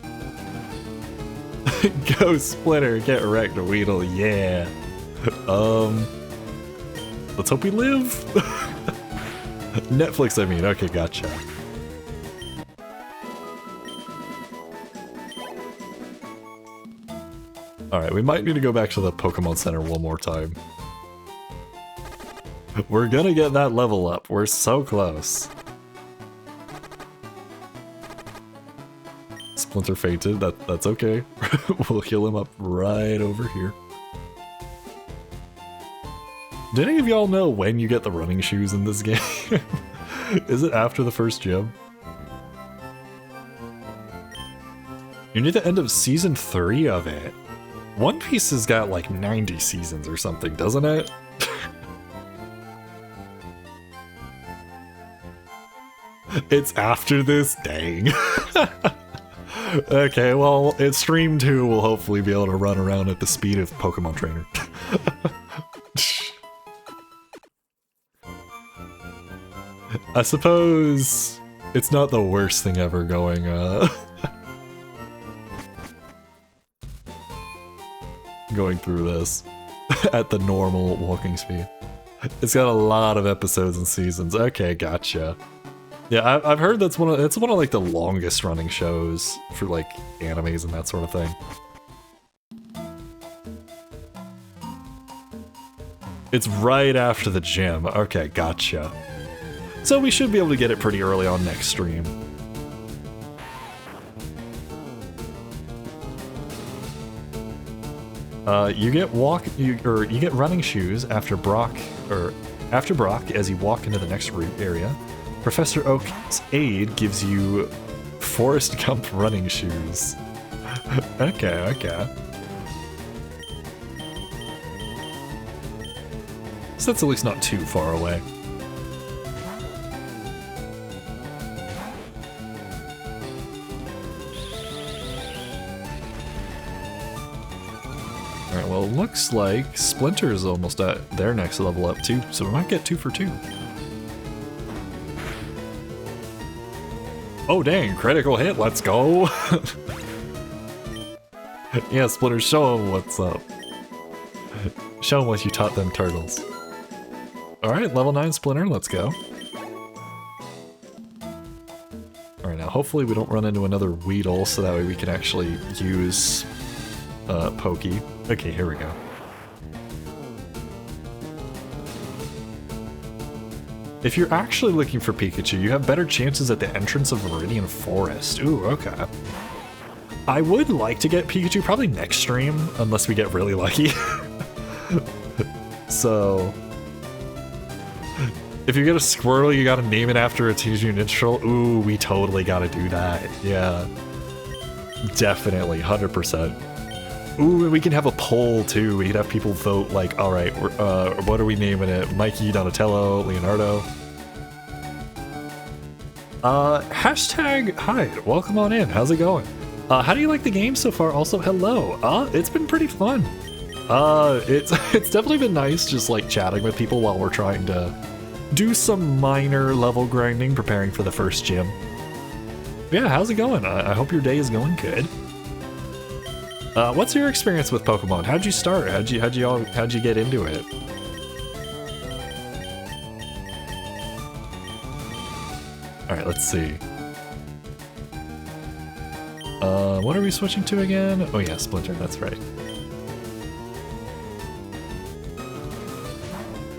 Go Splinter, get wrecked, Weedle, yeah. Let's hope we live. Netflix, I mean, okay, gotcha. Alright, we might need to go back to the Pokemon Center one more time. We're gonna get that level up. We're so close. Splinter fainted. That's okay. We'll heal him up right over here. Did any of y'all know when you get the running shoes in this game? Is it after the first gym? You're near the end of season 3 of it. One Piece has got like 90 seasons or something, doesn't it? It's after this? Dang. Okay, well, it's stream 2 will hopefully be able to run around at the speed of Pokemon Trainer. I suppose it's not the worst thing ever going, going through this at the normal walking speed. It's got a lot of episodes and seasons. Okay, gotcha. Yeah, I've heard it's one of like the longest running shows for like animes and that sort of thing. It's right after the gym. Okay, gotcha. So we should be able to get it pretty early on next stream. You get running shoes after Brock as you walk into the next route area. Professor Oak's aide gives you Forrest Gump running shoes. Okay. So that's at least not too far away. Alright, well, it looks like Splinter is almost at their next level up too, so we might get 2 for 2. Oh dang, critical hit, let's go! Yeah, Splinter, show them what's up. Show them what you taught them turtles. Alright, level 9 Splinter, let's go. Alright, now hopefully we don't run into another Weedle, so that way we can actually use Pokey. Okay, here we go. If you're actually looking for Pikachu, you have better chances at the entrance of Viridian Forest. Ooh, okay. I would like to get Pikachu probably next stream, unless we get really lucky. So, if you get a Squirtle, you gotta name it after a Teenage Mutant Ninja Turtle. Ooh, we totally gotta do that. Yeah. Definitely, 100%. Ooh, and we can have a poll too. We could have people vote like, alright, what are we naming it? Mikey, Donatello, Leonardo? Hashtag hi, welcome on in, how's it going? How do you like the game so far? Also, hello. It's been pretty fun. It's definitely been nice just like chatting with people while we're trying to do some minor level grinding, preparing for the first gym. Yeah, how's it going? I hope your day is going good. What's your experience with Pokemon? How'd you start? How'd you get into it? Alright, let's see. What are we switching to again? Oh yeah, Splinter, that's right.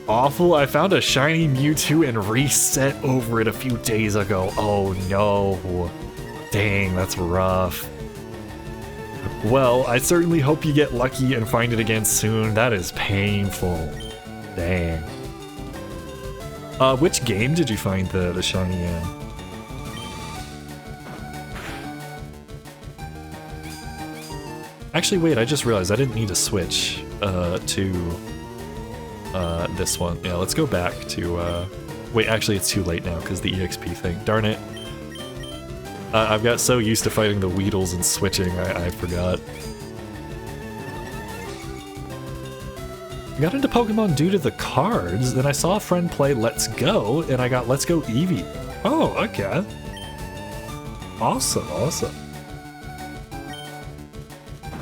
Awful, I found a shiny Mewtwo and reset over it a few days ago. Oh no. Dang, that's rough. Well, I certainly hope you get lucky and find it again soon. That is painful. Dang. Which game did you find the shiny in? Actually, wait, I just realized I didn't need to switch to this one. Yeah, let's go back to... Wait, actually, it's too late now because the EXP thing. Darn it. I've got so used to fighting the Weedles and switching, I forgot. I got into Pokemon due to the cards, then I saw a friend play Let's Go, and I got Let's Go Eevee. Oh, okay. Awesome, awesome.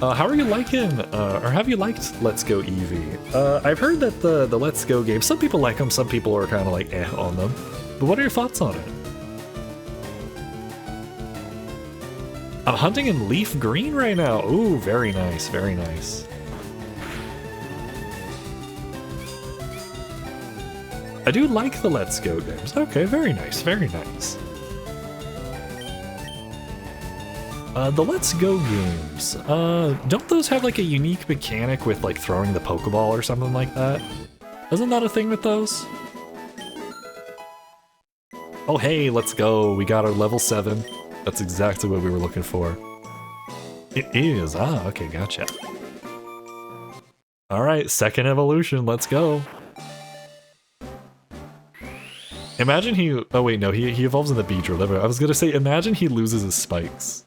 How are you liking, or have you liked Let's Go Eevee? I've heard that the Let's Go games, some people like them, some people are kind of like eh on them. But what are your thoughts on it? I'm hunting in leaf green right now. Ooh, very nice, very nice. I do like the Let's Go games. Okay, very nice, very nice. The Let's Go games, don't those have like a unique mechanic with like throwing the Pokeball or something like that? Isn't that a thing with those? Oh hey, let's go. We got our level 7. That's exactly what we were looking for. It is. Ah, okay, gotcha. Alright, second evolution, let's go. Imagine he... Oh wait, no, he evolves in the Beedrill. I was gonna say, imagine he loses his spikes.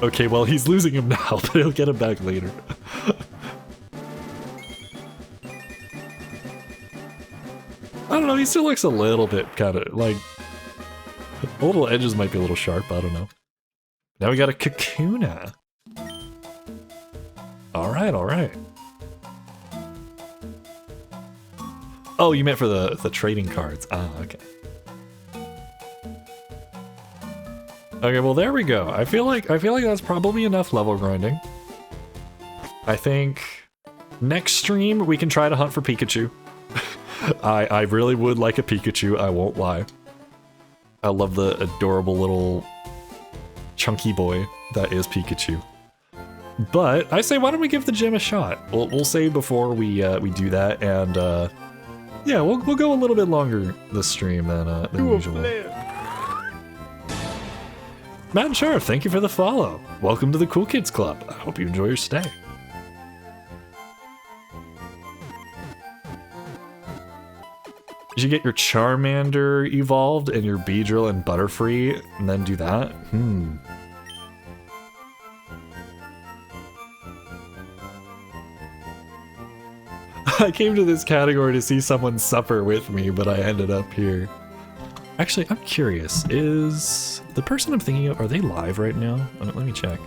Okay, well, he's losing him now, but he'll get him back later. I don't know, he still looks a little bit kind of, like... The little edges might be a little sharp, I don't know. Now we got a Kakuna. Alright, alright. Oh, you meant for the trading cards. Ah, okay. Okay, well there we go. I feel like that's probably enough level grinding. I think next stream we can try to hunt for Pikachu. I really would like a Pikachu, I won't lie. I love the adorable little chunky boy that is Pikachu. But I say, why don't we give the gym a shot? We'll save before we do that, and yeah, we'll go a little bit longer this stream than usual. Matt and Sharp, thank you for the follow. Welcome to the Cool Kids Club. I hope you enjoy your stay. Did you get your Charmander evolved and your Beedrill and Butterfree and then do that? I came to this category to see someone suffer with me, but I ended up here. Actually, I'm curious, is the person I'm thinking of, are they live right now? Let me check.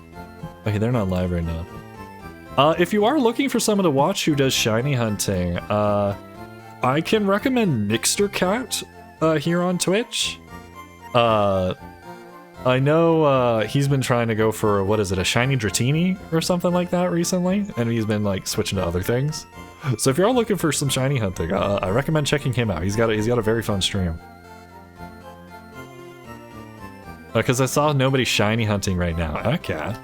Okay, they're not live right now. If you are looking for someone to watch who does shiny hunting, I can recommend Nixter Cat here on Twitch. I know he's been trying to go for, what is it, a shiny Dratini or something like that recently, and he's been like switching to other things. So if you're all looking for some shiny hunting, I recommend checking him out. He's got a very fun stream. Because I saw nobody shiny hunting right now. Okay.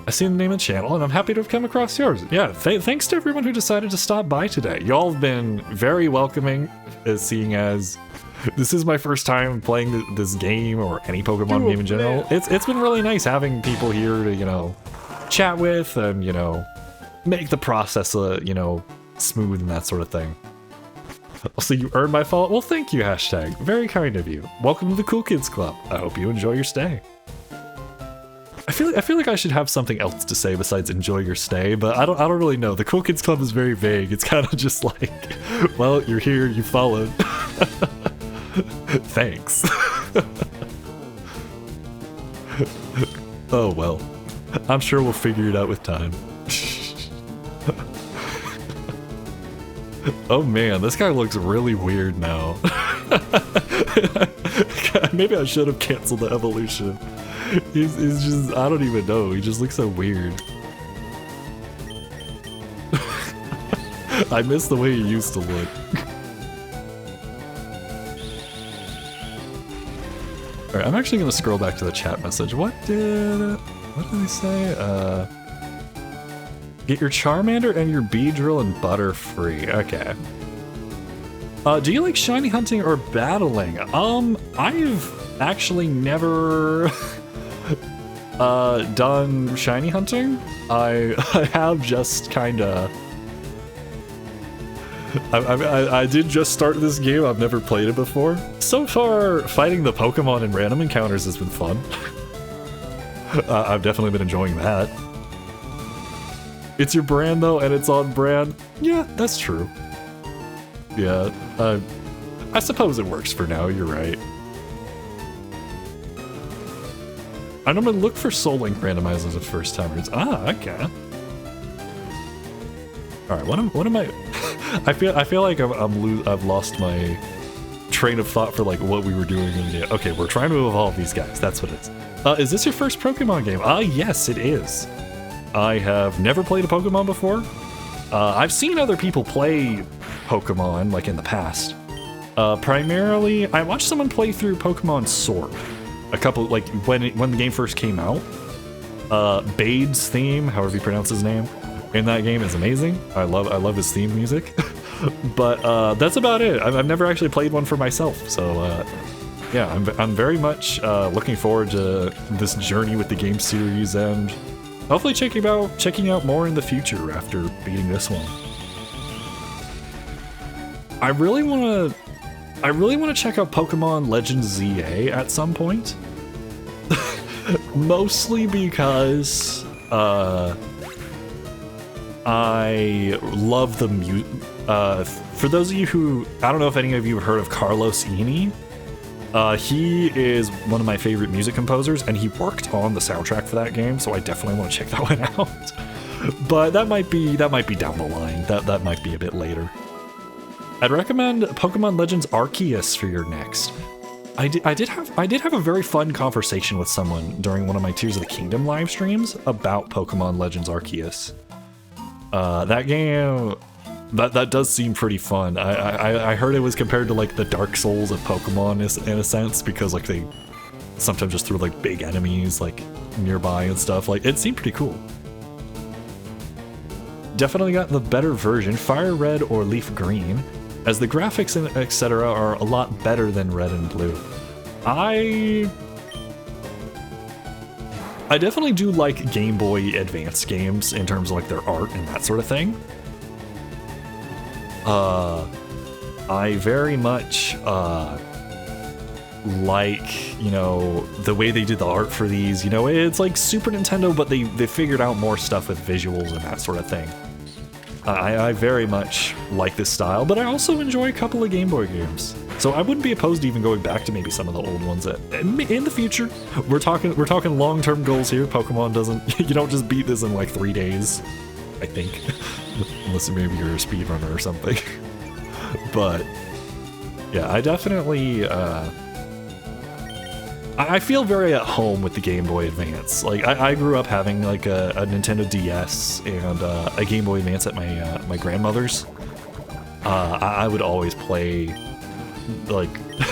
I see the name of the channel, and I'm happy to have come across yours. Yeah, thanks to everyone who decided to stop by today. Y'all have been very welcoming, seeing as this is my first time playing this game, or any Pokemon game in general. It's been really nice having people here to, you know, chat with, and, you know, make the process, you know, smooth and that sort of thing. Also, you earned my follow. Well, thank you, hashtag. Very kind of you. Welcome to the Cool Kids Club. I hope you enjoy your stay. I feel like I should have something else to say besides enjoy your stay, but I don't really know. The Cool Kids Club is very vague. It's kind of just like, well, you're here, you followed. Thanks. Oh well. I'm sure we'll figure it out with time. Oh man, this guy looks really weird now. Maybe I should have canceled the evolution. He's just, I don't even know, he just looks so weird. I miss the way he used to look. Alright, I'm actually gonna scroll back to the chat message. What did they say? Get your Charmander and your Beedrill and Butterfree. Okay. Do you like shiny hunting or battling? I've actually never done shiny hunting. I have just kinda... I did just start this game, I've never played it before. So far, fighting the Pokemon in random encounters has been fun. I've definitely been enjoying that. It's your brand though, and it's on brand. Yeah, that's true. Yeah, I suppose it works for now, you're right. I'm gonna look for Soul Link randomizers at first timers. Ah, okay. Alright, what am I... I feel like I've lost my train of thought for like what we were doing. And okay, we're trying to evolve these guys. That's what it is. Is this your first Pokemon game? Yes, it is. I have never played a Pokemon before. I've seen other people play Pokemon like in the past. Primarily, I watched someone play through Pokemon Sword. A couple, like when the game first came out. Bade's theme, however you pronounce his name, in that game is amazing. I love his theme music. But that's about it. I've never actually played one for myself, so yeah, I'm very much looking forward to this journey with the game series and hopefully checking out more in the future after beating this one. I really want to check out Pokemon Legends ZA at some point. Mostly because I love the music. For those of you who, I don't know if any of you have heard of Carlos Eni. He is one of my favorite music composers, and he worked on the soundtrack for that game, so I definitely want to check that one out. But that might be down the line. That might be a bit later. I'd recommend Pokemon Legends Arceus for your next. I did have a very fun conversation with someone during one of my Tears of the Kingdom live streams about Pokemon Legends Arceus. That game, that does seem pretty fun. I heard it was compared to like the Dark Souls of Pokemon in a sense, because like they sometimes just threw like big enemies like nearby and stuff. Like it seemed pretty cool. Definitely got the better version, Fire Red or Leaf Green, as the graphics and etc. are a lot better than Red and Blue. I definitely do like Game Boy Advance games in terms of like their art and that sort of thing. I very much like, you know, the way they did the art for these. You know, it's like Super Nintendo, but they figured out more stuff with visuals and that sort of thing. I very much like this style, but I also enjoy a couple of Game Boy games. So I wouldn't be opposed to even going back to maybe some of the old ones in the future. We're talking long-term goals here. Pokemon doesn't, you don't just beat this in like 3 days, I think. Unless maybe you're a speedrunner or something. But yeah, I definitely I feel very at home with the Game Boy Advance. Like I grew up having like a Nintendo DS and a Game Boy Advance at my grandmother's. I would always play like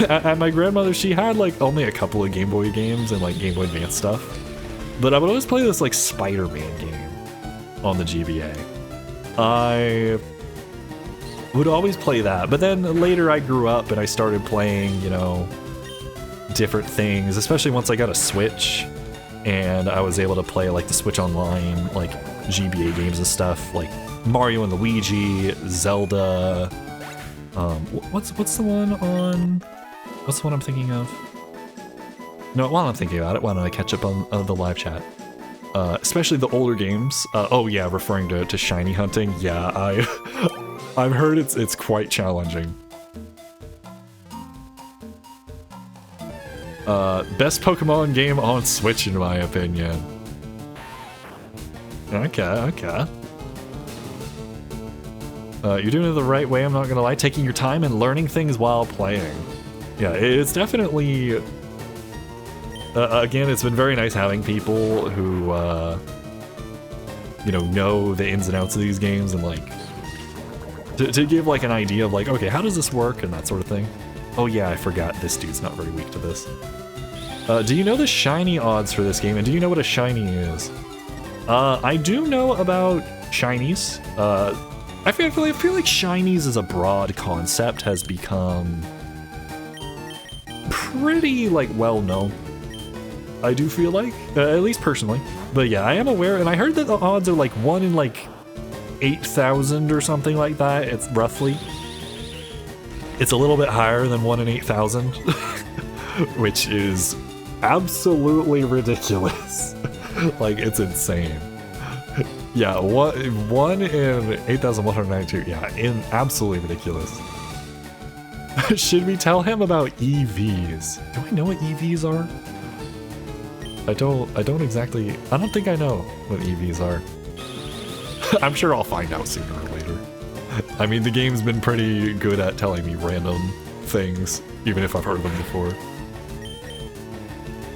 at my grandmother's. She had like only a couple of Game Boy games and like Game Boy Advance stuff, but I would always play this like Spider-Man game on the GBA. I would always play that, but then later I grew up and I started playing, you know, different things, especially once I got a Switch and I was able to play like the Switch Online, like GBA games and stuff, like Mario and Luigi, Zelda. What's the one I'm thinking of? No, while I'm thinking about it, why don't I catch up on the live chat? Especially the older games. Oh yeah, referring to shiny hunting. Yeah, I've heard it's quite challenging. Best Pokemon game on Switch, in my opinion. Okay. You're doing it the right way, I'm not gonna lie. Taking your time and learning things while playing. Yeah, it's definitely... again, it's been very nice having people who, you know the ins and outs of these games and, like, to give, like, an idea of, like, okay, how does this work and that sort of thing. Oh yeah, I forgot this dude's not very weak to this. Do you know the shiny odds for this game, and do you know what a shiny is? I do know about shinies. I feel like shinies as a broad concept has become pretty, like, well known. I do feel like, at least personally. But yeah, I am aware, and I heard that the odds are like 1 in like 8,000 or something like that. It's roughly. It's a little bit higher than 1 in 8,000, which is absolutely ridiculous. Like, it's insane. Yeah, 1 in 8,192. Yeah, absolutely ridiculous. Should we tell him about EVs? Do I know what EVs are? I don't think I know what EVs are. I'm sure I'll find out sooner or later. I mean, the game's been pretty good at telling me random things, even if I've heard them before.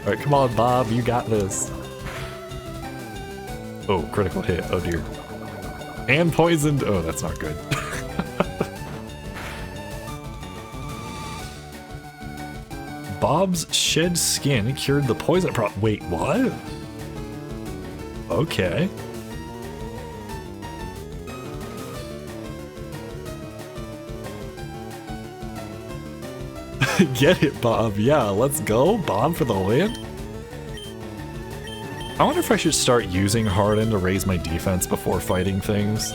Alright, come on, Bob, you got this. Oh, critical hit. Oh dear. And poisoned. Oh, that's not good. Bob's shed skin cured the poison problem. Wait, what? Okay. Get it, Bob. Yeah, let's go. Bob for the win. I wonder if I should start using Harden to raise my defense before fighting things.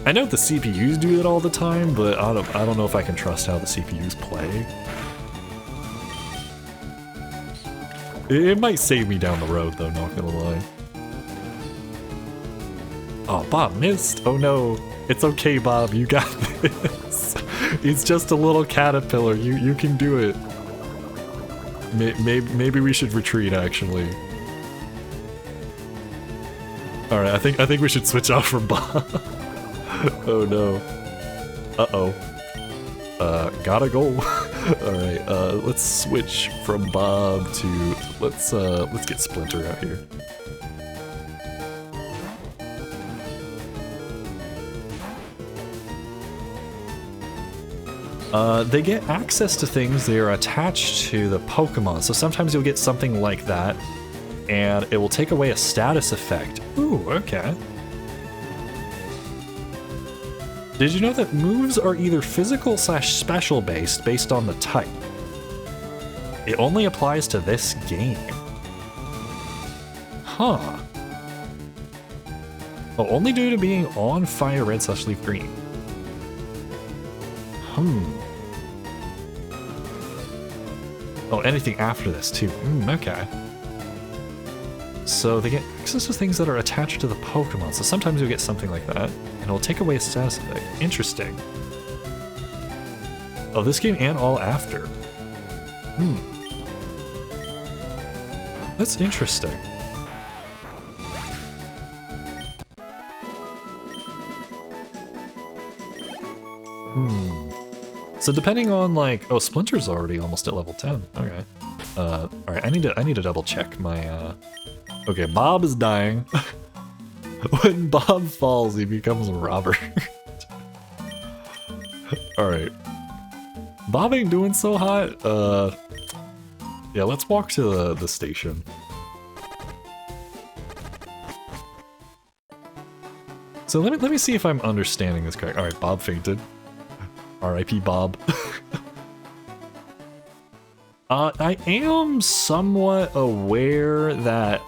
I know the CPUs do it all the time, but I don't know if I can trust how the CPUs play. It might save me down the road, though, not gonna lie. Oh, Bob missed. Oh no. It's okay, Bob. You got this. It's just a little caterpillar. You can do it. Maybe we should retreat, actually. Alright, I think we should switch off from Bob. Oh no. Uh-oh. Gotta go. Alright, let's switch from Bob to... Let's get Splinter out here. They get access to things that are attached to the Pokemon, so sometimes you'll get something like that, and it will take away a status effect. Ooh, okay. Did you know that moves are either physical / special based on the type? It only applies to this game. Huh. Oh, only due to being on Fire Red / Leaf Green. Oh, anything after this too. Okay. So they get access to things that are attached to the Pokemon, so sometimes you'll get something like that, and it'll take away a status effect. Interesting. Oh, this game and all after. That's interesting. So depending on like, oh, Splinter's already almost at level 10. Okay. Alright, I need to double check my okay, Bob is dying. When Bob falls, he becomes a robber. Alright. Bob ain't doing so hot. Yeah, let's walk to the station. So let me see if I'm understanding this correct. Alright, Bob fainted. R.I.P. Bob. I am somewhat aware that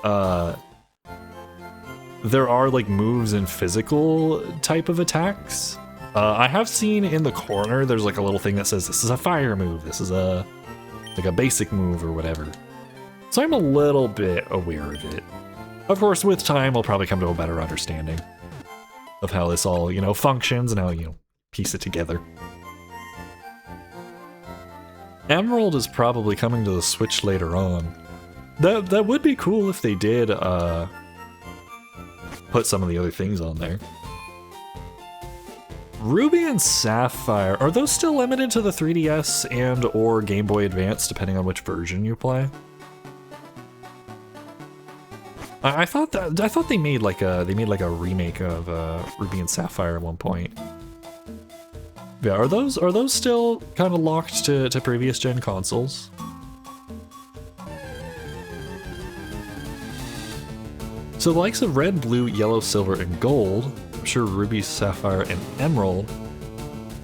there are like moves and physical type of attacks. I have seen in the corner there's like a little thing that says this is a fire move, this is a like a basic move or whatever. So I'm a little bit aware of it. Of course, with time I'll probably come to a better understanding of how this all, you know, functions and how, you know, piece it together. Emerald is probably coming to the Switch later on. That would be cool if they did put some of the other things on there. Ruby and Sapphire, are those still limited to the 3DS and or Game Boy Advance, depending on which version you play? I thought they made like a remake of Ruby and Sapphire at one point. Yeah, are those still kind of locked to previous gen consoles? So the likes of Red, Blue, Yellow, Silver, and Gold, I'm sure Ruby, Sapphire, and Emerald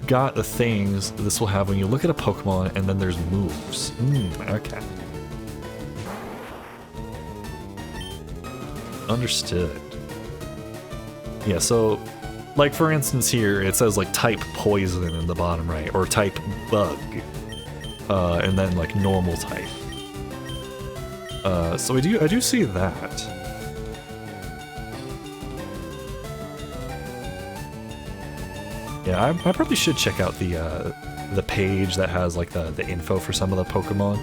got the things this will have when you look at a Pokemon and then there's moves. Okay. Understood. Yeah, so like for instance here, it says like type poison in the bottom right, or type bug, and then like normal type. So I do see that. Yeah, I probably should check out the page that has like the info for some of the Pokemon.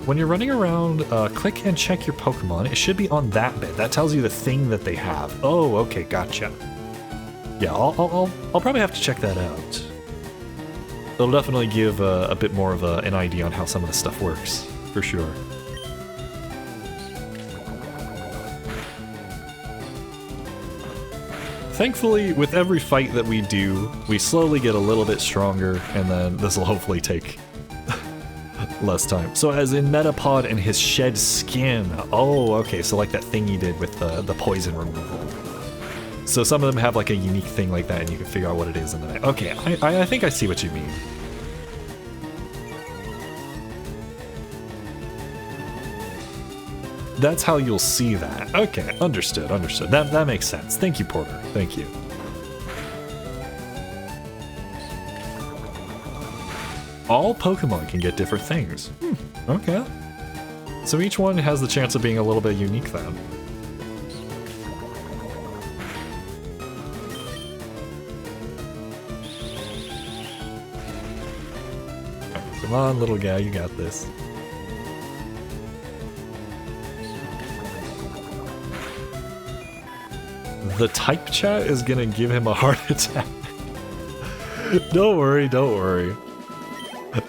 When you're running around, click and check your Pokemon. It should be on that bit. That tells you the thing that they have. Oh, okay, gotcha. Yeah, I'll probably have to check that out. it'll definitely give a bit more of an idea on how some of the stuff works, for sure. Thankfully, with every fight that we do, we slowly get a little bit stronger, and then this will hopefully take less time. So as in Metapod and his shed skin. Oh, okay, so like that thing he did with the poison removal. So some of them have like a unique thing like that, and you can figure out what it is in the night. Okay, I think I see what you mean. That's how you'll see that. Okay, understood, understood. That makes sense. Thank you, Porter. Thank you. All Pokemon can get different things. Okay. So each one has the chance of being a little bit unique then. Right, come on, little guy, you got this. The type chat is gonna give him a heart attack. Don't worry, don't worry.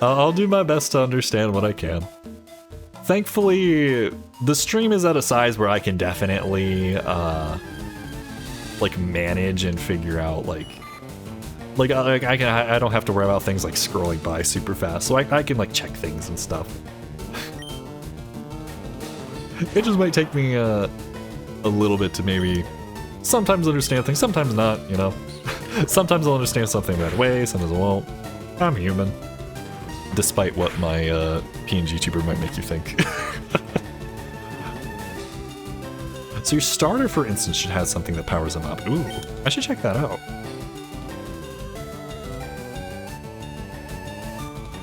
I'll do my best to understand what I can. Thankfully, the stream is at a size where I can definitely, like, manage and figure out, I don't have to worry about things like scrolling by super fast, so I can, like, check things and stuff. It just might take me, a little bit to maybe sometimes understand things, sometimes not, you know? Sometimes I'll understand something right away, sometimes I won't. I'm human. Despite what my PNG tuber might make you think. So your starter, for instance, should have something that powers them up. Ooh, I should check that out.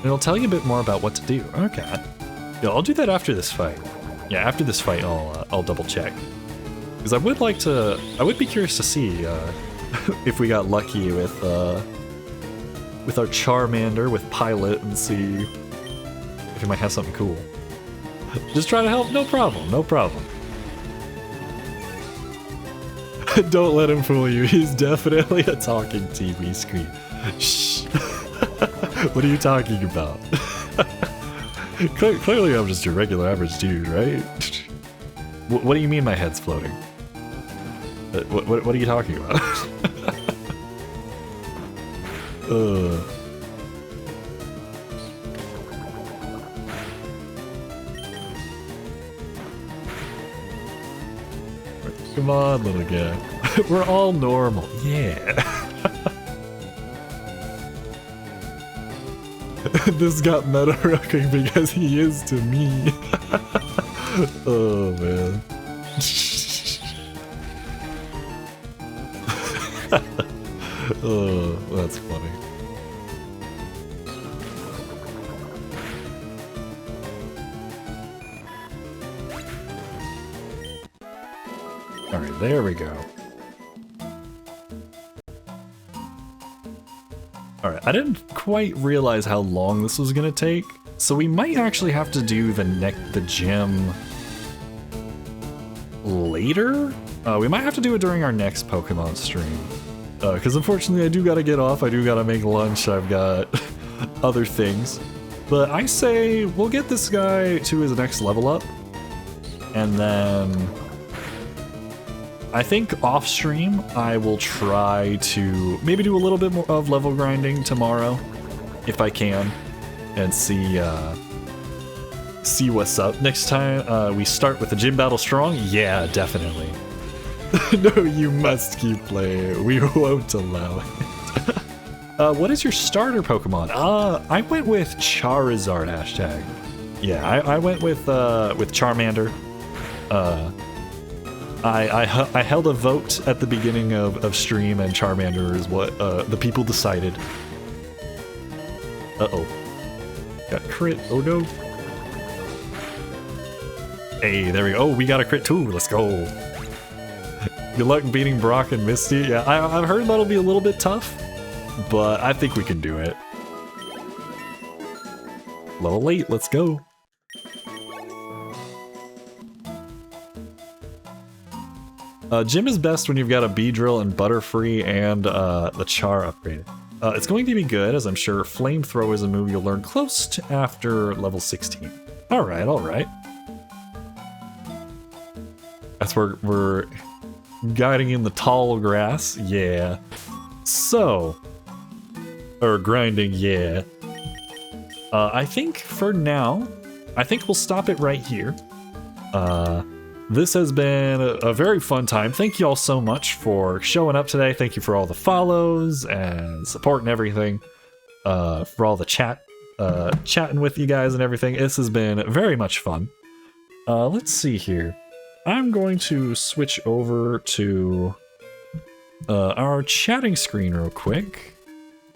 It'll tell you a bit more about what to do. Okay. Yeah, I'll do that after this fight. Yeah, after this fight, I'll double check. Because I would be curious to see if we got lucky with our Charmander with Pilot and see if he might have something cool. Just try to help? No problem, no problem. Don't let him fool you, he's definitely a talking TV screen. Shh. What are you talking about? Clearly I'm just your regular average dude, right? What do you mean my head's floating? What are you talking about? Come on, little guy. We're all normal. Yeah. This got meta rocking because he is to me. Oh, man. Oh, that's funny. Alright, there we go. Alright, I didn't quite realize how long this was gonna take, so we might actually have to do the gym later? We might have to do it during our next Pokemon stream. Because unfortunately I do gotta get off, I do gotta make lunch, I've got other things. But I say we'll get this guy to his next level up, and then I think off stream I will try to maybe do a little bit more of level grinding tomorrow, if I can, and see what's up. Next time we start with the gym battle strong? Yeah, definitely. No, you must keep playing. We won't allow it. What is your starter Pokemon? I went with Charizard hashtag. Yeah, I went with Charmander. I held a vote at the beginning of stream, and Charmander is what the people decided. Uh-oh. Got crit. Oh no. Hey, there we go. Oh, we got a crit too. Let's go. Good luck beating Brock and Misty. Yeah, I've heard that'll be a little bit tough, but I think we can do it. Level 8, let's go. Gym is best when you've got a Beedrill and Butterfree and the Char upgraded. It's going to be good, as I'm sure Flamethrower is a move you'll learn close to after level 16. Alright, alright. That's where we're guiding in the tall grass, yeah. So, or grinding, yeah. I think for now, I think we'll stop it right here. This has been a very fun time. Thank you all so much for showing up today. Thank you for all the follows and support and everything. For all the chatting with you guys and everything. This has been very much fun. Let's see here. I'm going to switch over to our chatting screen real quick.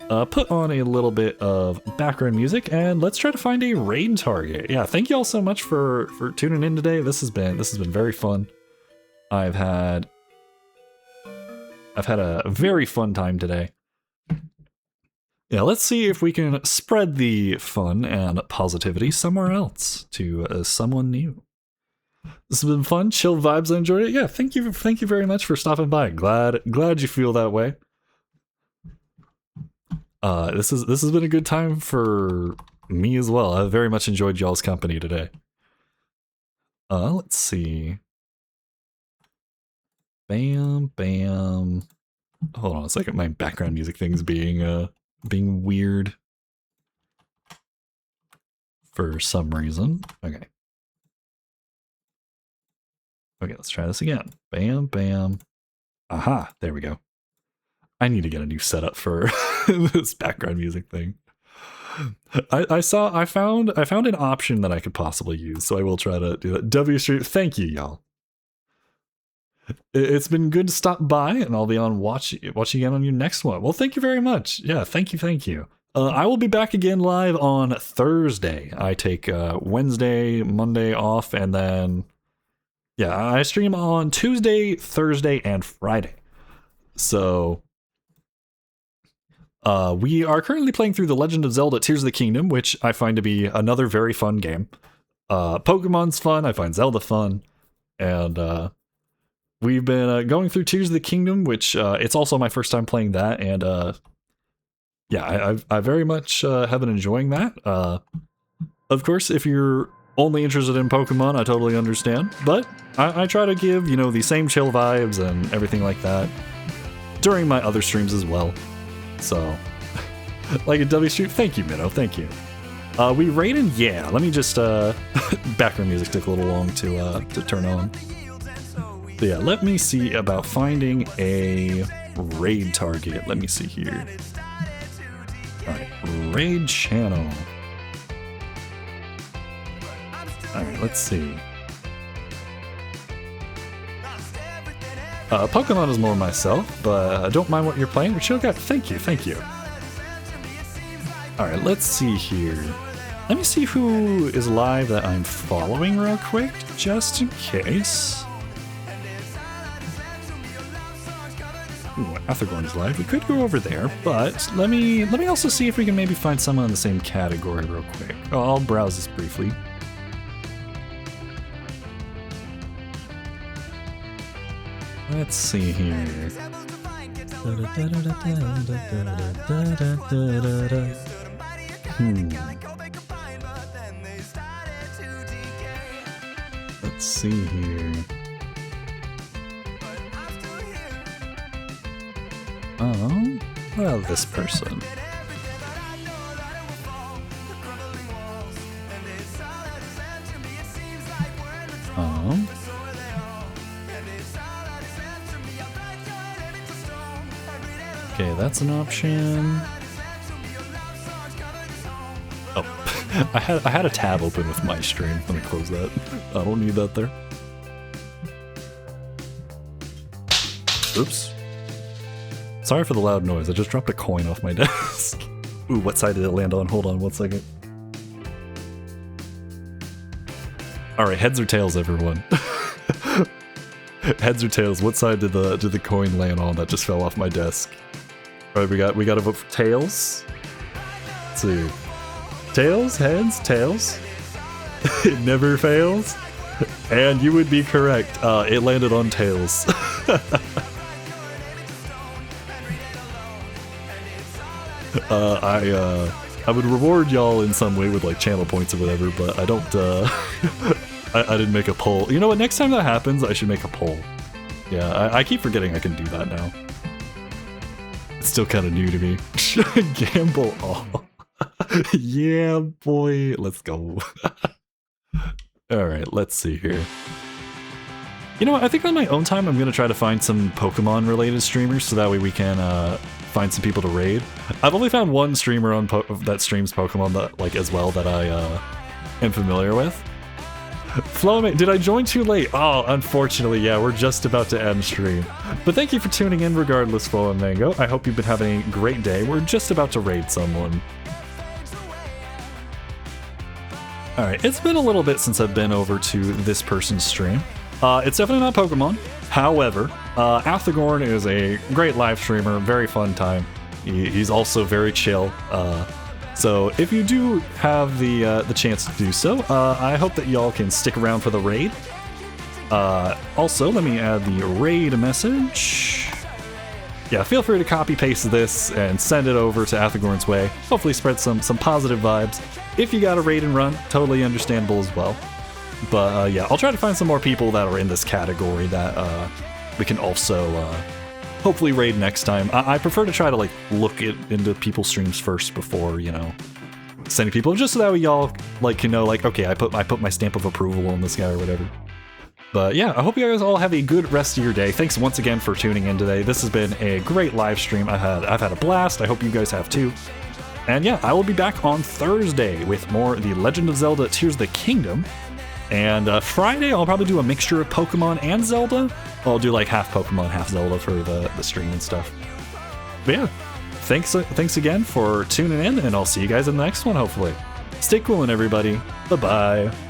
Put on a little bit of background music, and let's try to find a raid target. Yeah, thank you all so much for tuning in today. This has been very fun. I've had a very fun time today. Yeah, let's see if we can spread the fun and positivity somewhere else to someone new. This has been fun, chill vibes. I enjoyed it. Yeah, thank you very much for stopping by. Glad you feel that way. This has been a good time for me as well. I very much enjoyed y'all's company today. Let's see. Bam, bam. Hold on a second. My background music thing's being weird for some reason. Okay. Okay, let's try this again. Bam, bam. Aha, there we go. I need to get a new setup for this background music thing. I found an option that I could possibly use, so I will try to do that. W Street, thank you, y'all. It's been good to stop by, and I'll be on watch again on your next one. Well, thank you very much. Yeah, thank you. I will be back again live on Thursday. I take Wednesday, Monday off, and then yeah, I stream on Tuesday, Thursday, and Friday. So we are currently playing through The Legend of Zelda Tears of the Kingdom, which I find to be another very fun game. Pokemon's fun, I find Zelda fun, and we've been going through Tears of the Kingdom, which it's also my first time playing that, and yeah, I very much have been enjoying that. Of course, if you're only interested in Pokemon, I totally understand, but I try to give, you know, the same chill vibes and everything like that during my other streams as well. So, like a W Street, thank you, Minnow, thank you. We raided, yeah, let me just, background music took a little long to turn on. But yeah, let me see about finding a raid target. Let me see here. Alright, raid channel. Alright, let's see. Pokemon is more myself, but I don't mind what you're playing. Chill guy, thank you. Alright, let's see here. Let me see who is live that I'm following real quick, just in case. Ooh, Athagorn's live. We could go over there, but let me also see if we can maybe find someone in the same category real quick. Oh, I'll browse this briefly. Let's see here. Let's see here. Oh, well, this person. Oh. Okay, that's an option. Oh, I had a tab open with my stream. Let me close that. I don't need that there. Oops. Sorry for the loud noise. I just dropped a coin off my desk. Ooh, what side did it land on? Hold on 1 second. Alright, heads or tails, everyone. Heads or tails, what side did the coin land on that just fell off my desk? Alright, we got to vote for tails. Let's see. Tails, heads, tails. It never fails. And you would be correct. It landed on tails. I would reward y'all in some way with like channel points or whatever, but I don't. I didn't make a poll. You know what? Next time that happens, I should make a poll. Yeah, I keep forgetting I can do that now. It's still kind of new to me. Gamble all. Yeah, boy. Let's go. Alright, let's see here. You know what? I think on my own time, I'm going to try to find some Pokemon-related streamers so that way we can find some people to raid. I've only found one streamer on that streams Pokemon that, like, as well that I am familiar with. Flowmate, did I join too late? Oh, unfortunately, yeah, we're just about to end stream. But thank you for tuning in regardless, Flo and Mango. I hope you've been having a great day. We're just about to raid someone. Alright, it's been a little bit since I've been over to this person's stream. It's definitely not Pokemon. However, Althagorn is a great live streamer, very fun time. He's also very chill. So if you do have the chance to do so, I hope that y'all can stick around for the raid. Also, let me add the raid message. Yeah, feel free to copy paste this and send it over to Althagorn's way. Hopefully spread some positive vibes. If you got a raid and run, totally understandable as well. But yeah, I'll try to find some more people that are in this category that we can also hopefully raid next time. I prefer to try to like look into people's streams first before, you know, sending people, just so that way y'all like can know like, okay, I put my stamp of approval on this guy or whatever. But yeah, I hope you guys all have a good rest of your day. Thanks once again for tuning in today. This has been a great live stream. I've had a blast. I hope you guys have too. And yeah, I will be back on Thursday with more The Legend of Zelda Tears of the Kingdom. And Friday, I'll probably do a mixture of Pokemon and Zelda. I'll do like half Pokemon, half Zelda for the stream and stuff. But yeah, thanks again for tuning in, and I'll see you guys in the next one, hopefully. Stay cool, everybody. Bye-bye.